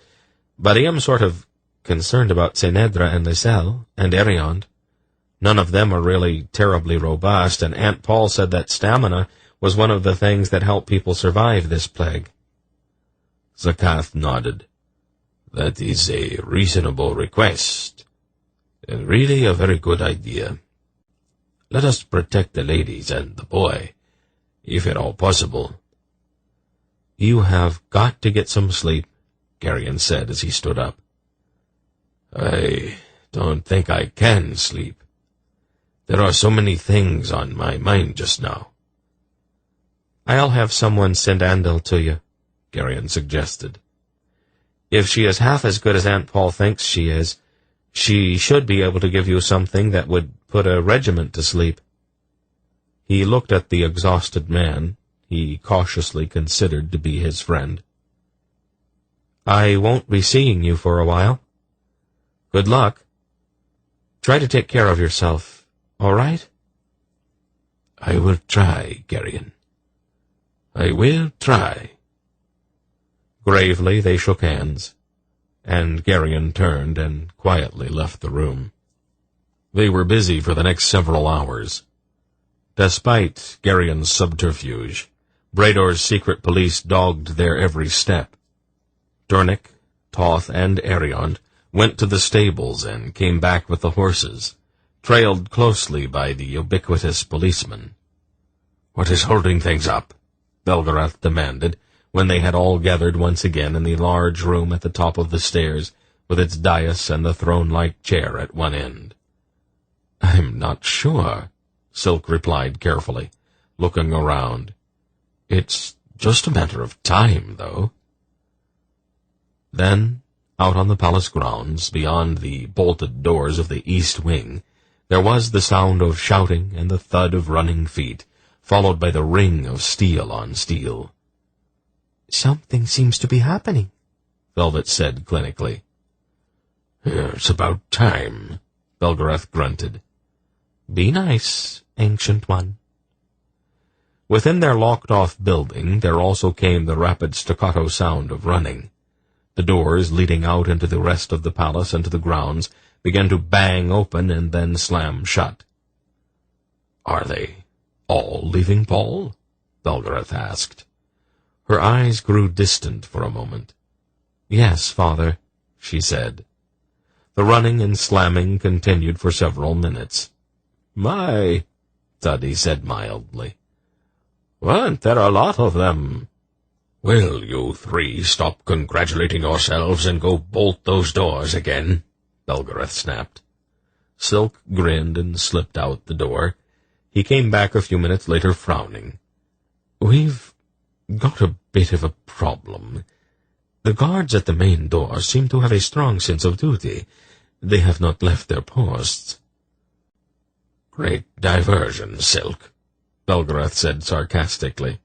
but I am sort of concerned about Senedra and Lysel and Eriond. None of them are really terribly robust, and Aunt Paul said that stamina was one of the things that help people survive this plague. Zeth nodded. That is a reasonable request, and really a very good idea. Let us protect the ladies and the boy, if at all possible. You have got to get some sleep, Geryon said as he stood up. I don't think I can sleep. There are so many things on my mind just now. I'll have someone send Andel to you, Geryon suggested. If she is half as good as Aunt Paul thinks she is, she should be able to give you something that would put a regiment to sleep. He looked at the exhausted man he cautiously considered to be his friend. I won't be seeing you for a while. Good luck. Try to take care of yourself, all right? I will try, Geryon. I will try. Gravely they shook hands, and Geryon turned and quietly left the room. They were busy for the next several hours. Despite Geryon's subterfuge, Brador's secret police dogged their every step. Durnik, Toth, and Eriond went to the stables and came back with the horses, trailed closely by the ubiquitous policeman. "What is holding things up?" Belgarath demanded, when they had all gathered once again in the large room at the top of the stairs, with its dais and the throne-like chair at one end. "I'm not sure," Silk replied carefully, looking around. "It's just a matter of time, though." Then, out on the palace grounds, beyond the bolted doors of the east wing, there was the sound of shouting and the thud of running feet, followed by the ring of steel on steel. "Something seems to be happening," Velvet said clinically. "It's about time," Belgarath grunted. "Be nice, Ancient One." Within their locked-off building there also came the rapid staccato sound of running. The doors leading out into the rest of the palace and to the grounds began to bang open and then slam shut. "Are they all leaving Paul?" Belgarath asked. Her eyes grew distant for a moment. "Yes, Father," she said. The running and slamming continued for several minutes. "My," Thuddy said mildly. "Weren't there a lot of them?" "Will you three stop congratulating yourselves and go bolt those doors again?" Belgarath snapped. Silk grinned and slipped out the door. He came back a few minutes later frowning. "We've got a bit of a problem. The guards at the main door seem to have a strong sense of duty. They have not left their posts." "Great diversion, Silk," Belgarath said sarcastically.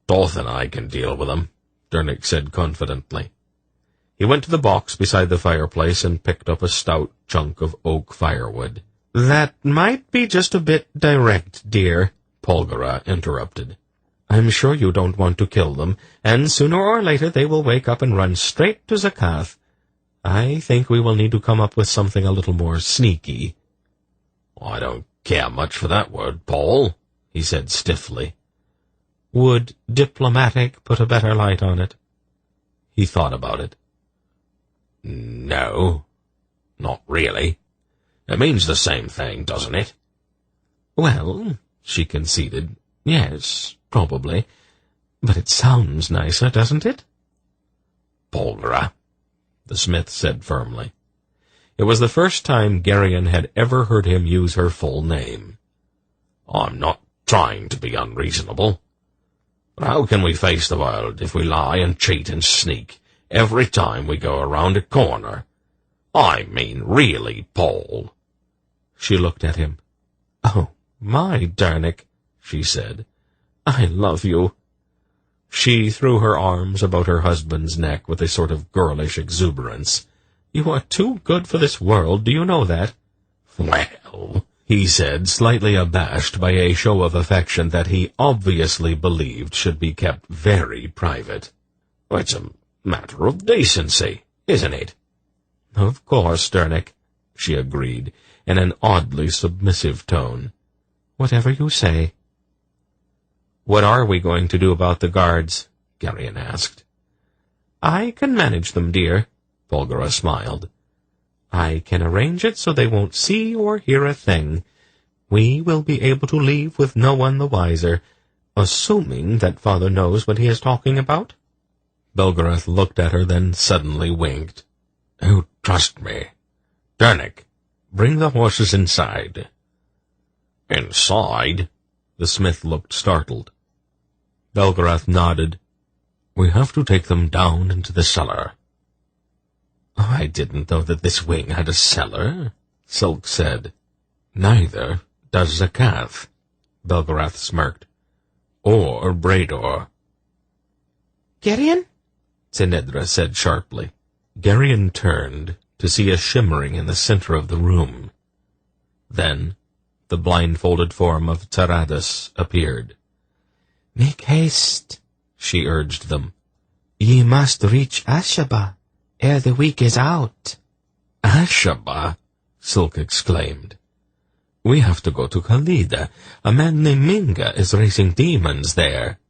"Toth and I can deal with them," Durnik said confidently. He went to the box beside the fireplace and picked up a stout chunk of oak firewood. "That might be just a bit direct, dear," Polgara interrupted. I'm sure you don't want to kill them, and sooner or later they will wake up and run straight to Zakath. I think we will need to come up with something a little more sneaky. I don't care much for that word, Paul, he said stiffly. Would diplomatic put a better light on it? He thought about it. No, not really. It means the same thing, doesn't it? Well, she conceded, yes, probably. But it sounds nicer, doesn't it? Polgara, the smith said firmly. It was the first time Geryon had ever heard him use her full name. I'm not trying to be unreasonable. But how can we face the world if we lie and cheat and sneak every time we go around a corner? I mean, really, Paul. She looked at him. Oh, my Dernick, she said. I love you. She threw her arms about her husband's neck with a sort of girlish exuberance. You are too good for this world, do you know that? Well, he said, slightly abashed by a show of affection that he obviously believed should be kept very private. It's a matter of decency, isn't it? Of course, Dernick, she agreed, in an oddly submissive tone. Whatever you say. What are we going to do about the guards? Geryon asked. I can manage them, dear, Polgara smiled. I can arrange it so they won't see or hear a thing. We will be able to leave with no one the wiser, assuming that father knows what he is talking about. Belgarath looked at her, then suddenly winked. Oh, trust me. Dernick, bring the horses inside. Inside? The smith looked startled. Belgarath nodded. We have to take them down into the cellar. I didn't know that this wing had a cellar, Silk said. Neither does Zakath, Belgarath smirked. Or Brador. Geryon? Zenedra said sharply. Geryon turned to see a shimmering in the center of the room. Then the blindfolded form of Taradas appeared. Make haste, she urged them. Ye must reach Ashaba ere the week is out. Ashaba? Silk exclaimed. We have to go to Khalida. A man named Minga is raising demons there.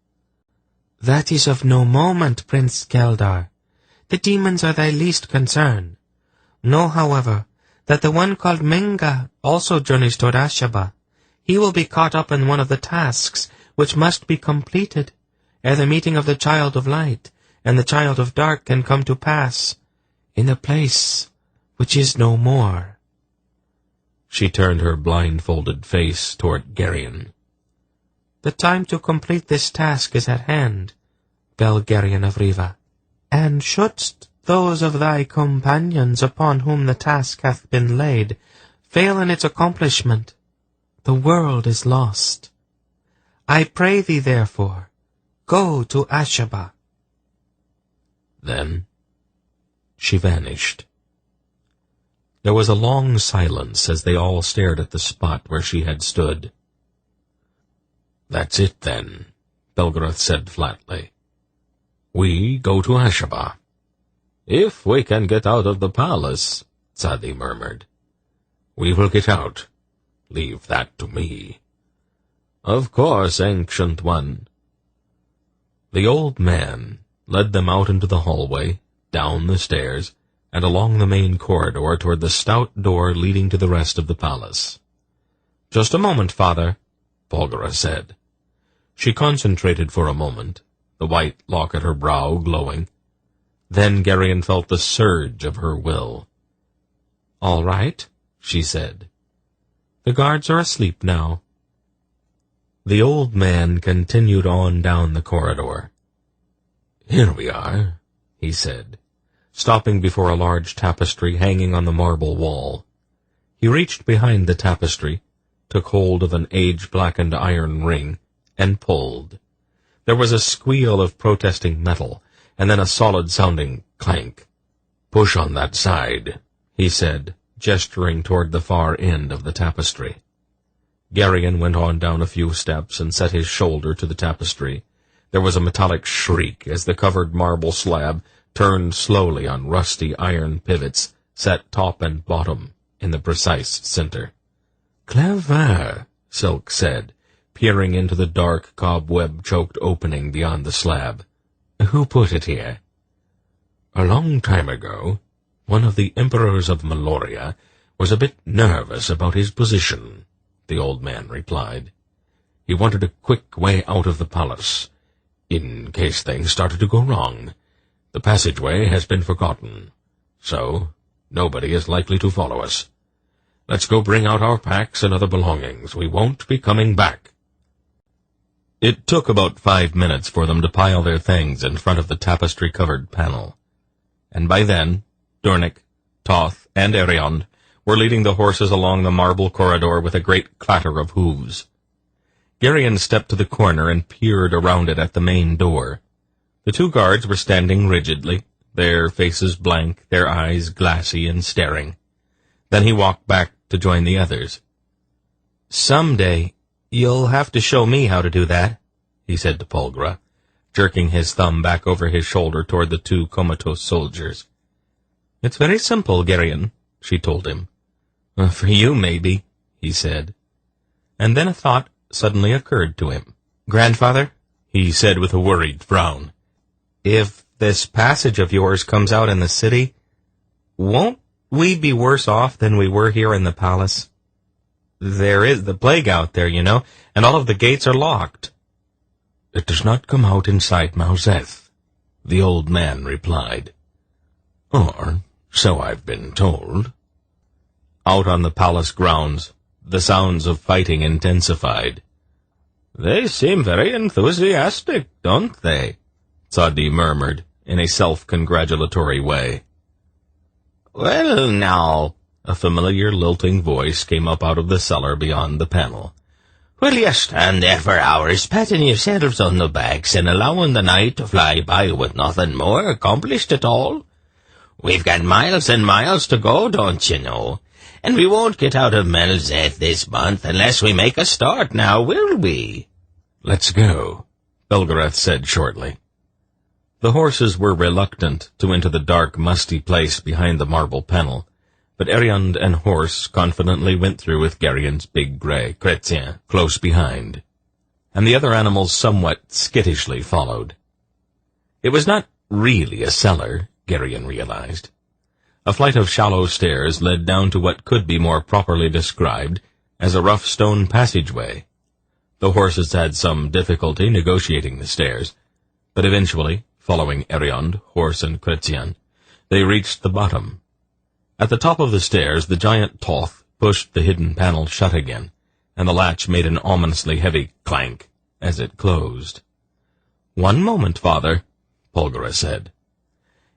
That is of no moment, Prince Keldar. The demons are thy least concern. Know, however, that the one called Minga also journeys toward Ashaba. He will be caught up in one of the tasks which must be completed ere the meeting of the Child of Light and the Child of Dark can come to pass in a place which is no more. She turned her blindfolded face toward Geryon. The time to complete this task is at hand, Belgarian of Riva, and shouldst those of thy companions upon whom the task hath been laid fail in its accomplishment, the world is lost. I pray thee, therefore, go to Ashaba. Then she vanished. There was a long silence as they all stared at the spot where she had stood. That's it, then, Belgarath said flatly. We go to Ashaba. If we can get out of the palace, Tzadi murmured. We will get out. Leave that to me. Of course, Ancient One. The old man led them out into the hallway, down the stairs, and along the main corridor toward the stout door leading to the rest of the palace. Just a moment, Father, Polgara said. She concentrated for a moment, the white lock at her brow glowing. Then Geryon felt the surge of her will. All right, she said. The guards are asleep now. The old man continued on down the corridor. Here we are, he said, stopping before a large tapestry hanging on the marble wall. He reached behind the tapestry, took hold of an age-blackened iron ring, and pulled. There was a squeal of protesting metal, and then a solid-sounding clank. Push on that side, he said, gesturing toward the far end of the tapestry. Geryon went on down a few steps and set his shoulder to the tapestry. There was a metallic shriek as the covered marble slab turned slowly on rusty iron pivots set top and bottom in the precise center. "Clever," Silk said, peering into the dark cobweb-choked opening beyond the slab. "Who put it here?" "A long time ago, one of the emperors of Malloreon was a bit nervous about his position," the old man replied. "He wanted a quick way out of the palace, in case things started to go wrong. The passageway has been forgotten, so nobody is likely to follow us. Let's go bring out our packs and other belongings. We won't be coming back." It took about 5 minutes for them to pile their things in front of the tapestry-covered panel. And by then, Dornick, Toth, and Eriond were leading the horses along the marble corridor with a great clatter of hooves. Geryon stepped to the corner and peered around it at the main door. The 2 guards were standing rigidly, their faces blank, their eyes glassy and staring. Then he walked back to join the others. "Someday, you'll have to show me how to do that," he said to Polgra, jerking his thumb back over his shoulder toward the 2 comatose soldiers. "It's very simple, Geryon," she told him. "For you, maybe," he said. And then a thought suddenly occurred to him. "Grandfather," he said with a worried frown, "if this passage of yours comes out in the city, won't we be worse off than we were here in the palace? There is the plague out there, you know, and all of the gates are locked." "It does not come out inside Zeth," the old man replied. "Or so I've been told." Out on the palace grounds, the sounds of fighting intensified. "They seem very enthusiastic, don't they?" Sadi murmured in a self-congratulatory way. "Well, now," a familiar lilting voice came up out of the cellar beyond the panel. "will you stand there for hours patting yourselves on the backs and allowing the night to fly by with nothing more accomplished at all? We've got miles and miles to go, don't you know? And we won't get out of Zeth this month unless we make a start now, will we?" "Let's go," Belgarath said shortly. The horses were reluctant to enter the dark, musty place behind the marble panel, but Eriond and Horse confidently went through with Geryon's big gray Chrétien close behind, and the other animals somewhat skittishly followed. It was not really a cellar, Geryon realized. A flight of shallow stairs led down to what could be more properly described as a rough stone passageway. The horses had some difficulty negotiating the stairs, but eventually, following Eriond, Horse, and Chrétien, they reached the bottom. At the top of the stairs, the giant Toth pushed the hidden panel shut again, and the latch made an ominously heavy clank as it closed. "One moment, Father," Polgara said.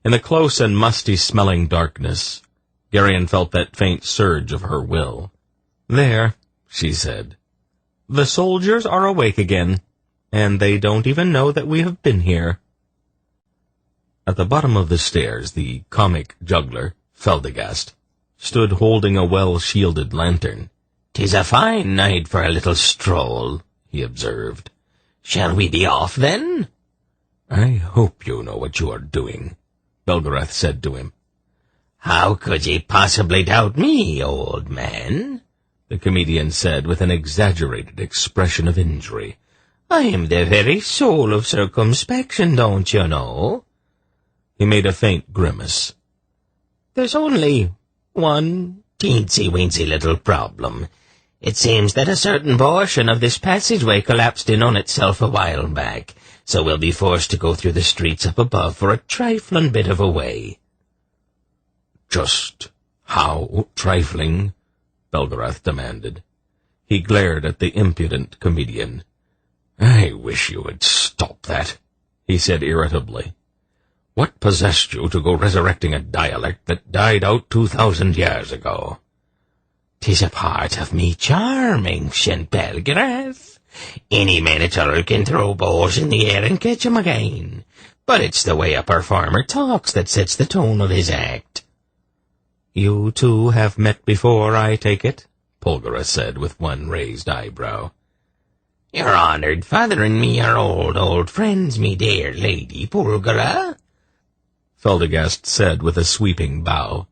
In the close and musty-smelling darkness, Geryon felt that faint surge of her will. "There," she said. "The soldiers are awake again, and they don't even know that we have been here." At the bottom of the stairs, the comic juggler, Feldegast, stood holding a well-shielded lantern. "'Tis a fine night for a little stroll," he observed. "Shall we be off, then?" "I hope you know what you are doing," Belgarath said to him. "How could ye possibly doubt me, old man?" the comedian said with an exaggerated expression of injury. "I'm the very soul of circumspection, don't you know?" He made a faint grimace. "There's only one teensy-weensy little problem. It seems that a certain portion of this passageway collapsed in on itself a while back, so we'll be forced to go through the streets up above for a trifling bit of a way." "Just how trifling?" Belgarath demanded. He glared at the impudent comedian. "I wish you would stop that," he said irritably. "What possessed you to go resurrecting a dialect that died out 2,000 years ago?" "'Tis a part of me charm, ancient Belgarath. Any minotaur can throw bows in the air and catch 'em again. But it's the way a performer talks that sets the tone of his act." "You two have met before, I take it?" Polgara said with one raised eyebrow. Your honoured father and me are old friends, me dear Lady Polgara, Feldegast said with a sweeping bow.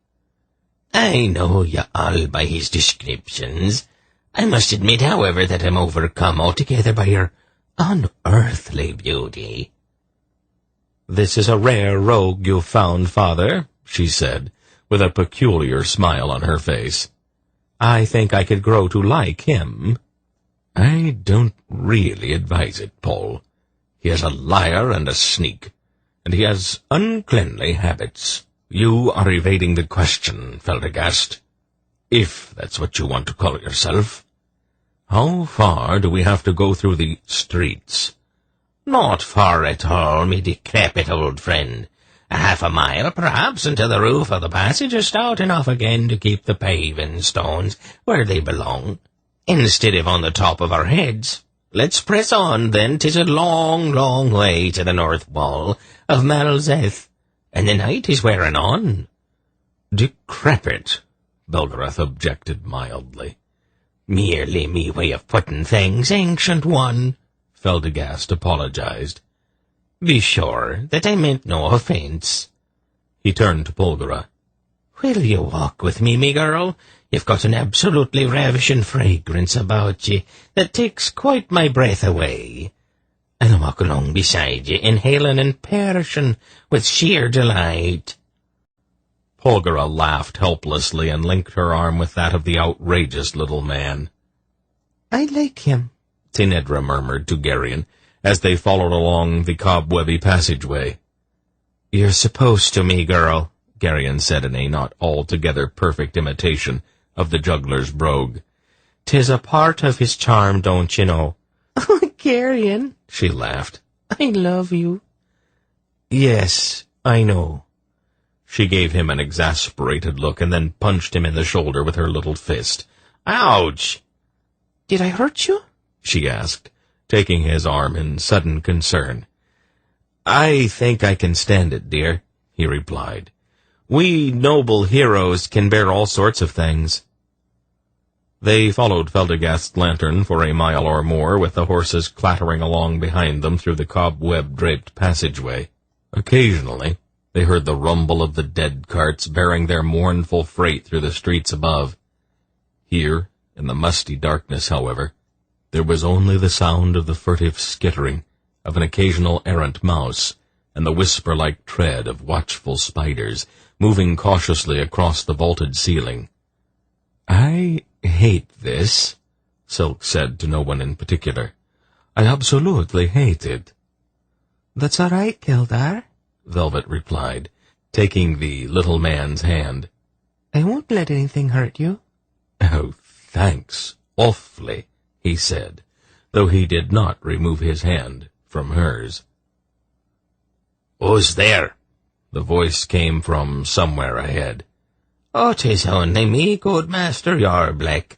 I know you all by his descriptions. I must admit, however, that I'm overcome altogether by your unearthly beauty. This is a rare rogue you've found, father, she said, with a peculiar smile on her face. I think I could grow to like him. I don't really advise it, Paul. He is a liar and a sneak, and he has uncleanly habits. You are evading the question, Feldegast, if that's what you want to call yourself. How far do we have to go through the streets? Not far at all, me decrepit old friend. 1/2 mile, perhaps, until the roof of the passage is stout enough again to keep the paving stones where they belong, instead of on the top of our heads. Let's press on, then. 'Tis a long, long way to the north wall of Zeth, and the night is wearing on. Decrepit, Belgarath objected mildly. Merely me way of putting things, ancient one, Feldegast apologized. Be sure that I meant no offence. He turned to Polgara. Will you walk with me girl? You've got an absolutely ravishing fragrance about ye that takes quite my breath away. I'll walk along beside ye, inhaling and perishing with sheer delight. Polgara laughed helplessly and linked her arm with that of the outrageous little man. I like him, Tinedra murmured to Geryon, as they followed along the cobwebby passageway. You're supposed to, me girl, Geryon said in a not altogether perfect imitation of the juggler's brogue. 'Tis a part of his charm, don't you know? Oh, Geryon, she laughed. I love you. Yes, I know. She gave him an exasperated look and then punched him in the shoulder with her little fist. Ouch! Did I hurt you? She asked, taking his arm in sudden concern. I think I can stand it, dear, he replied. We noble heroes can bear all sorts of things. They followed Feldegast's lantern for a mile or more, with the horses clattering along behind them through the cobweb-draped passageway. Occasionally, they heard the rumble of the dead carts bearing their mournful freight through the streets above. Here, in the musty darkness, however, there was only the sound of the furtive skittering of an occasional errant mouse and the whisper-like tread of watchful spiders moving cautiously across the vaulted ceiling. I hate this, Silk said to no one in particular. I absolutely hate it. That's all right, Kildar, Velvet replied, taking the little man's hand. I won't let anything hurt you. Oh, thanks, awfully, he said, though he did not remove his hand from hers. Who's there? The voice came from somewhere ahead. Oh, 'tis only me, good Master Yarbleck,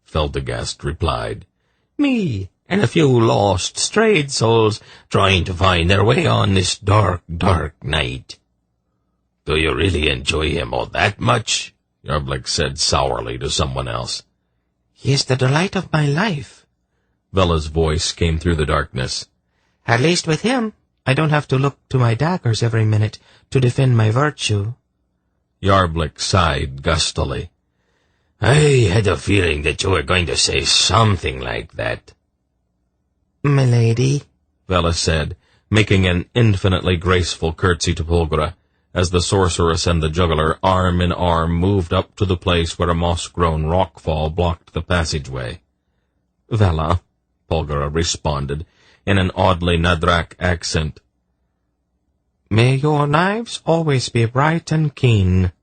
Feldegast replied. Me, and a few lost, strayed souls trying to find their way on this dark, dark night. Do you really enjoy him all that much? Yarbleck said sourly to someone else. He is the delight of my life. Vela's voice came through the darkness. At least with him, I don't have to look to my daggers every minute to defend my virtue. Yarbleck sighed gustily. I had a feeling that you were going to say something like that. My lady, Vela said, making an infinitely graceful curtsy to Polgara, as the sorceress and the juggler, arm in arm, moved up to the place where a moss-grown rockfall blocked the passageway. Vela, Polgara responded, in an oddly Nadrak accent. May your knives always be bright and keen.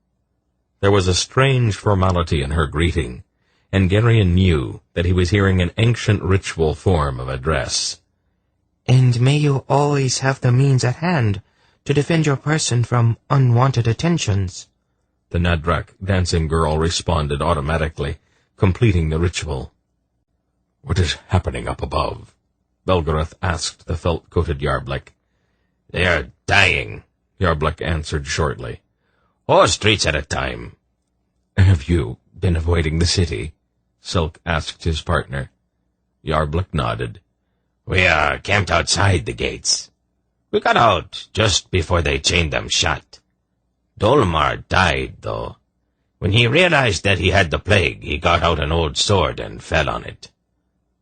There was a strange formality in her greeting, and Geryon knew that he was hearing an ancient ritual form of address. And may you always have the means at hand to defend your person from unwanted attentions. The Nadrak dancing girl responded automatically, completing the ritual. What is happening up above? Belgarath asked the felt-coated Yarbleck. They are dying, Yarbleck answered shortly. 4 streets at a time. Have you been avoiding the city? Silk asked his partner. Yarblick nodded. We are camped outside the gates. We got out just before they chained them shut. Dolmar died, though. When he realized that he had the plague, he got out an old sword and fell on it.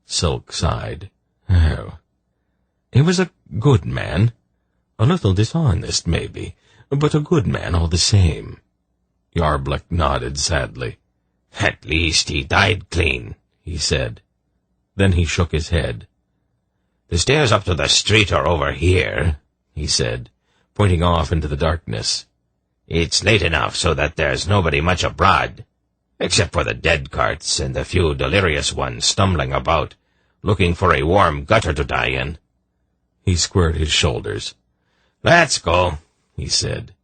Silk sighed. Oh. He was a good man. A little dishonest, maybe, but a good man all the same. Yarblick nodded sadly. At least he died clean, he said. Then he shook his head. The stairs up to the street are over here, he said, pointing off into the darkness. It's late enough so that there's nobody much abroad, except for the dead carts and the few delirious ones stumbling about, looking for a warm gutter to die in. He squared his shoulders. Let's go, he said.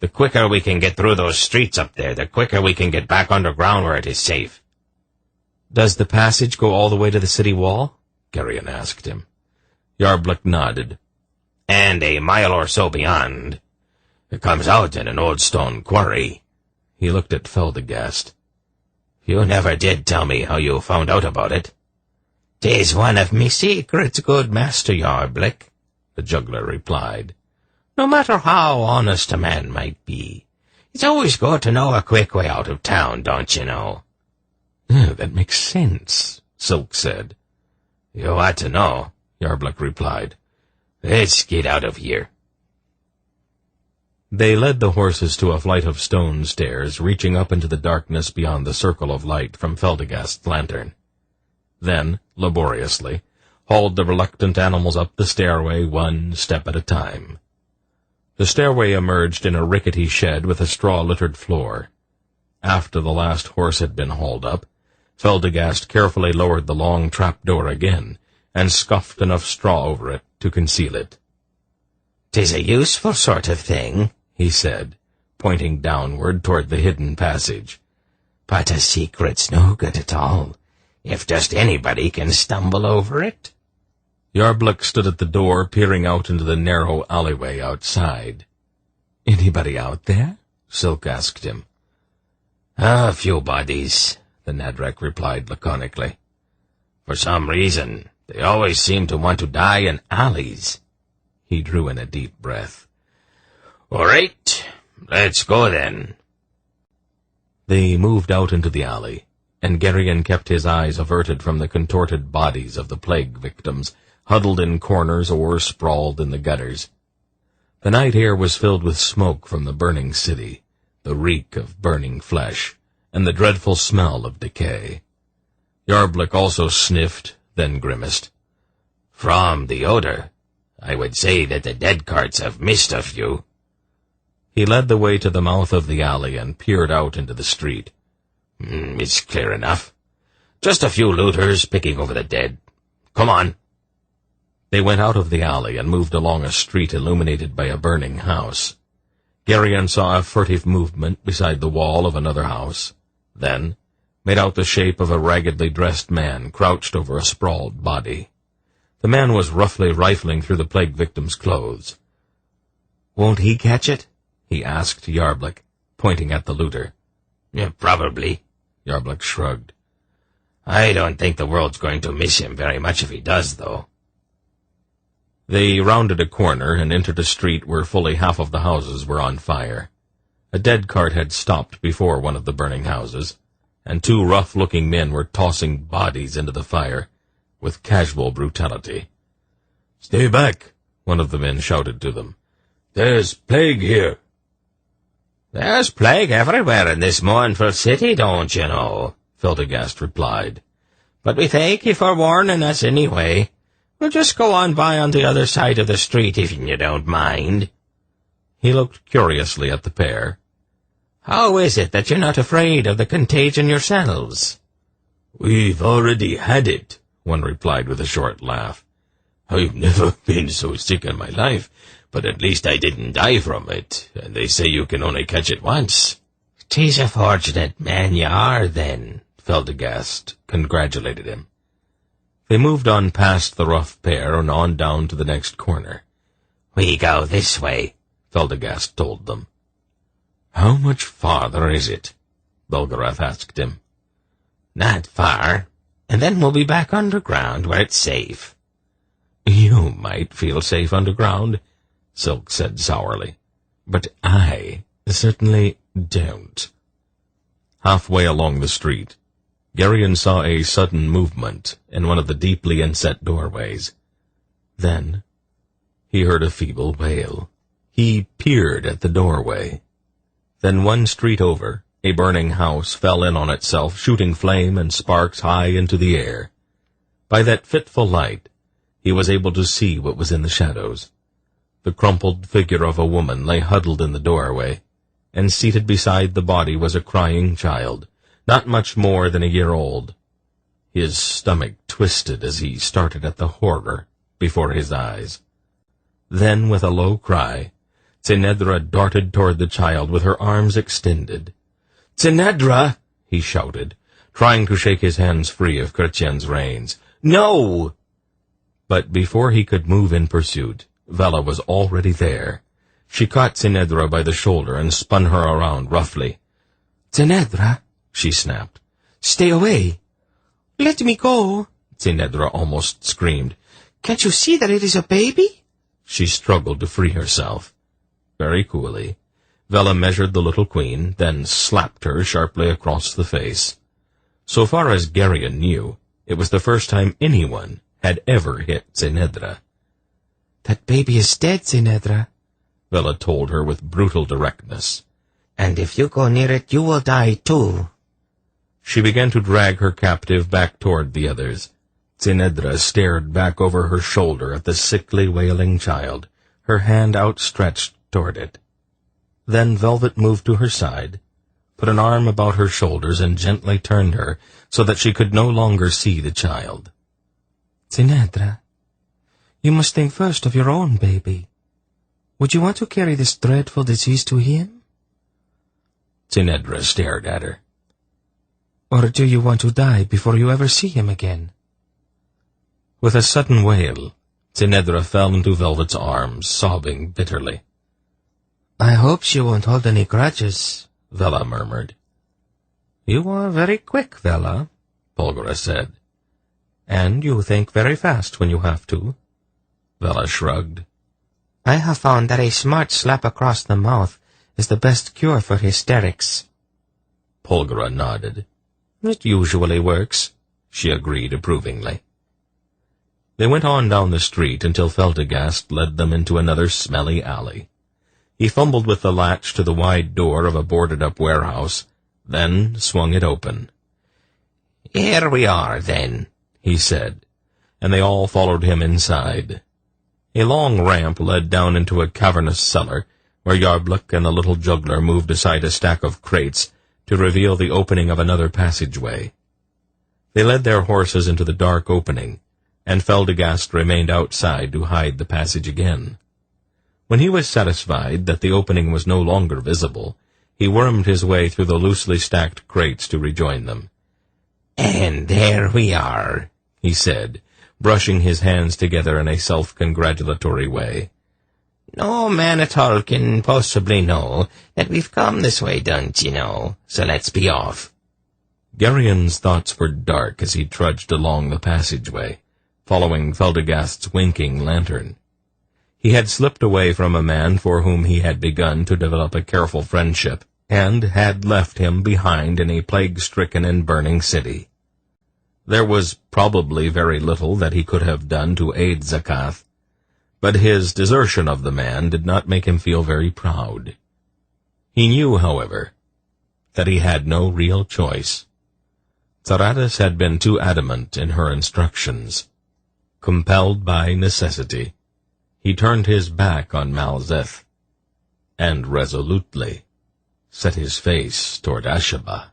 The quicker we can get through those streets up there, the quicker we can get back underground where it is safe. Does the passage go all the way to the city wall? Geryon asked him. Yarblick nodded. And a mile or so beyond. It comes out in an old stone quarry. He looked at Feldegast. You never did tell me how you found out about it. 'Tis one of me secrets, good Master Yarblick, the juggler replied. No matter how honest a man might be, it's always good to know a quick way out of town, don't you know? That makes sense, Silk said. You ought to know, Yarblick replied. Let's get out of here. They led the horses to a flight of stone stairs, reaching up into the darkness beyond the circle of light from Feldegast's lantern. Then, laboriously, hauled the reluctant animals up the stairway one step at a time. The stairway emerged in a rickety shed with a straw-littered floor. After the last horse had been hauled up, Feldegast carefully lowered the long trap-door again, and scuffed enough straw over it to conceal it. 'Tis a useful sort of thing, he said, pointing downward toward the hidden passage. But a secret's no good at all, if just anybody can stumble over it. Yarblick stood at the door, peering out into the narrow alleyway outside. Anybody out there? Silk asked him. A few bodies, the Nadrak replied laconically. For some reason, they always seem to want to die in alleys. He drew in a deep breath. All right, let's go then. They moved out into the alley, and Geryon kept his eyes averted from the contorted bodies of the plague victims, huddled in corners or sprawled in the gutters. The night air was filled with smoke from the burning city, the reek of burning flesh, and the dreadful smell of decay. Yarblick also sniffed, then grimaced. From the odor, I would say that the dead carts have missed a few. He led the way to the mouth of the alley and peered out into the street. It's clear enough. Just a few looters picking over the dead. Come on. They went out of the alley and moved along a street illuminated by a burning house. Geryon saw a furtive movement beside the wall of another house, then made out the shape of a raggedly dressed man crouched over a sprawled body. The man was roughly rifling through the plague victim's clothes. Won't he catch it? He asked Yarblick, pointing at the looter. Yeah, probably, Yarblick shrugged. I don't think the world's going to miss him very much if he does, though. They rounded a corner and entered a street where fully half of the houses were on fire. A dead cart had stopped before one of the burning houses, and two rough-looking men were tossing bodies into the fire with casual brutality. "Stay back," one of the men shouted to them. "There's plague here." There's plague everywhere in this mournful city, don't you know, Feldegast replied. But we thank you for warning us anyway. We'll just go on by on the other side of the street if you don't mind. He looked curiously at the pair. How is it that you're not afraid of the contagion yourselves? "We've already had it," one replied with a short laugh. "I've never been so sick in my life, but at least I didn't die from it, and they say you can only catch it once." "'Tis a fortunate man you are, then," Feldegast congratulated him. They moved on past the rough pair and on down to the next corner. "We go this way," Feldegast told them. "How much farther is it?" Belgarath asked him. Not far, and then we'll be back underground where it's safe. You might feel safe underground, Silk said sourly, but I certainly don't. Halfway along the street, Geryon saw a sudden movement in one of the deeply inset doorways. Then he heard a feeble wail. He peered at the doorway. Then one street over, a burning house fell in on itself, shooting flame and sparks high into the air. By that fitful light, he was able to see what was in the shadows. The crumpled figure of a woman lay huddled in the doorway, and seated beside the body was a crying child, not much more than a year old. His stomach twisted as he started at the horror before his eyes. Then, with a low cry, Tsenedra darted toward the child with her arms extended. "Tsenedra!" he shouted, trying to shake his hands free of Chrétien's reins. "No!" But before he could move in pursuit, Vela was already there. She caught Tsenedra by the shoulder and spun her around roughly. "Tsenedra," she snapped. "stay away." "Let me go," Tsenedra almost screamed. "Can't you see that it is a baby?" She struggled to free herself. Very coolly, Vela measured the little queen, then slapped her sharply across the face. So far as Geryon knew, it was the first time anyone had ever hit Tsenedra. "That baby is dead, Tsenedra," Vela told her with brutal directness. "And if you go near it, you will die too." She began to drag her captive back toward the others. Tsenedra stared back over her shoulder at the sickly, wailing child, her hand outstretched toward it. Then Velvet moved to her side, put an arm about her shoulders, and gently turned her so that she could no longer see the child. "Tsenedra, you must think first of your own baby. Would you want to carry this dreadful disease to him?" Tsenedra stared at her. "Or do you want to die before you ever see him again?" With a sudden wail, Tsenedra fell into Velvet's arms, sobbing bitterly. "I hope she won't hold any grudges," Vela murmured. "You are very quick, Vela," Polgara said. "and you think very fast when you have to." Vela shrugged. "I have found that a smart slap across the mouth is the best cure for hysterics." Polgara nodded. "It usually works," she agreed approvingly. They went on down the street until Feltagast led them into another smelly alley. He fumbled with the latch to the wide door of a boarded-up warehouse, then swung it open. "Here we are, then," he said, and they all followed him inside. A long ramp led down into a cavernous cellar, where Yarbluk and the little juggler moved aside a stack of crates to reveal the opening of another passageway. They led their horses into the dark opening, and Feltagast remained outside to hide the passage again. When he was satisfied that the opening was no longer visible, he wormed his way through the loosely stacked crates to rejoin them. "And there we are," he said, brushing his hands together in a self-congratulatory way. "No man at all can possibly know that we've come this way, don't you know? So let's be off." Geryon's thoughts were dark as he trudged along the passageway, following Feltagast's winking lantern. He had slipped away from a man for whom he had begun to develop a careful friendship, and had left him behind in a plague-stricken and burning city. There was probably very little that he could have done to aid Zakath, but his desertion of the man did not make him feel very proud. He knew, however, that he had no real choice. Zaradas had been too adamant in her instructions. Compelled by necessity, he turned his back on Malzeth, and resolutely set his face toward Ashaba.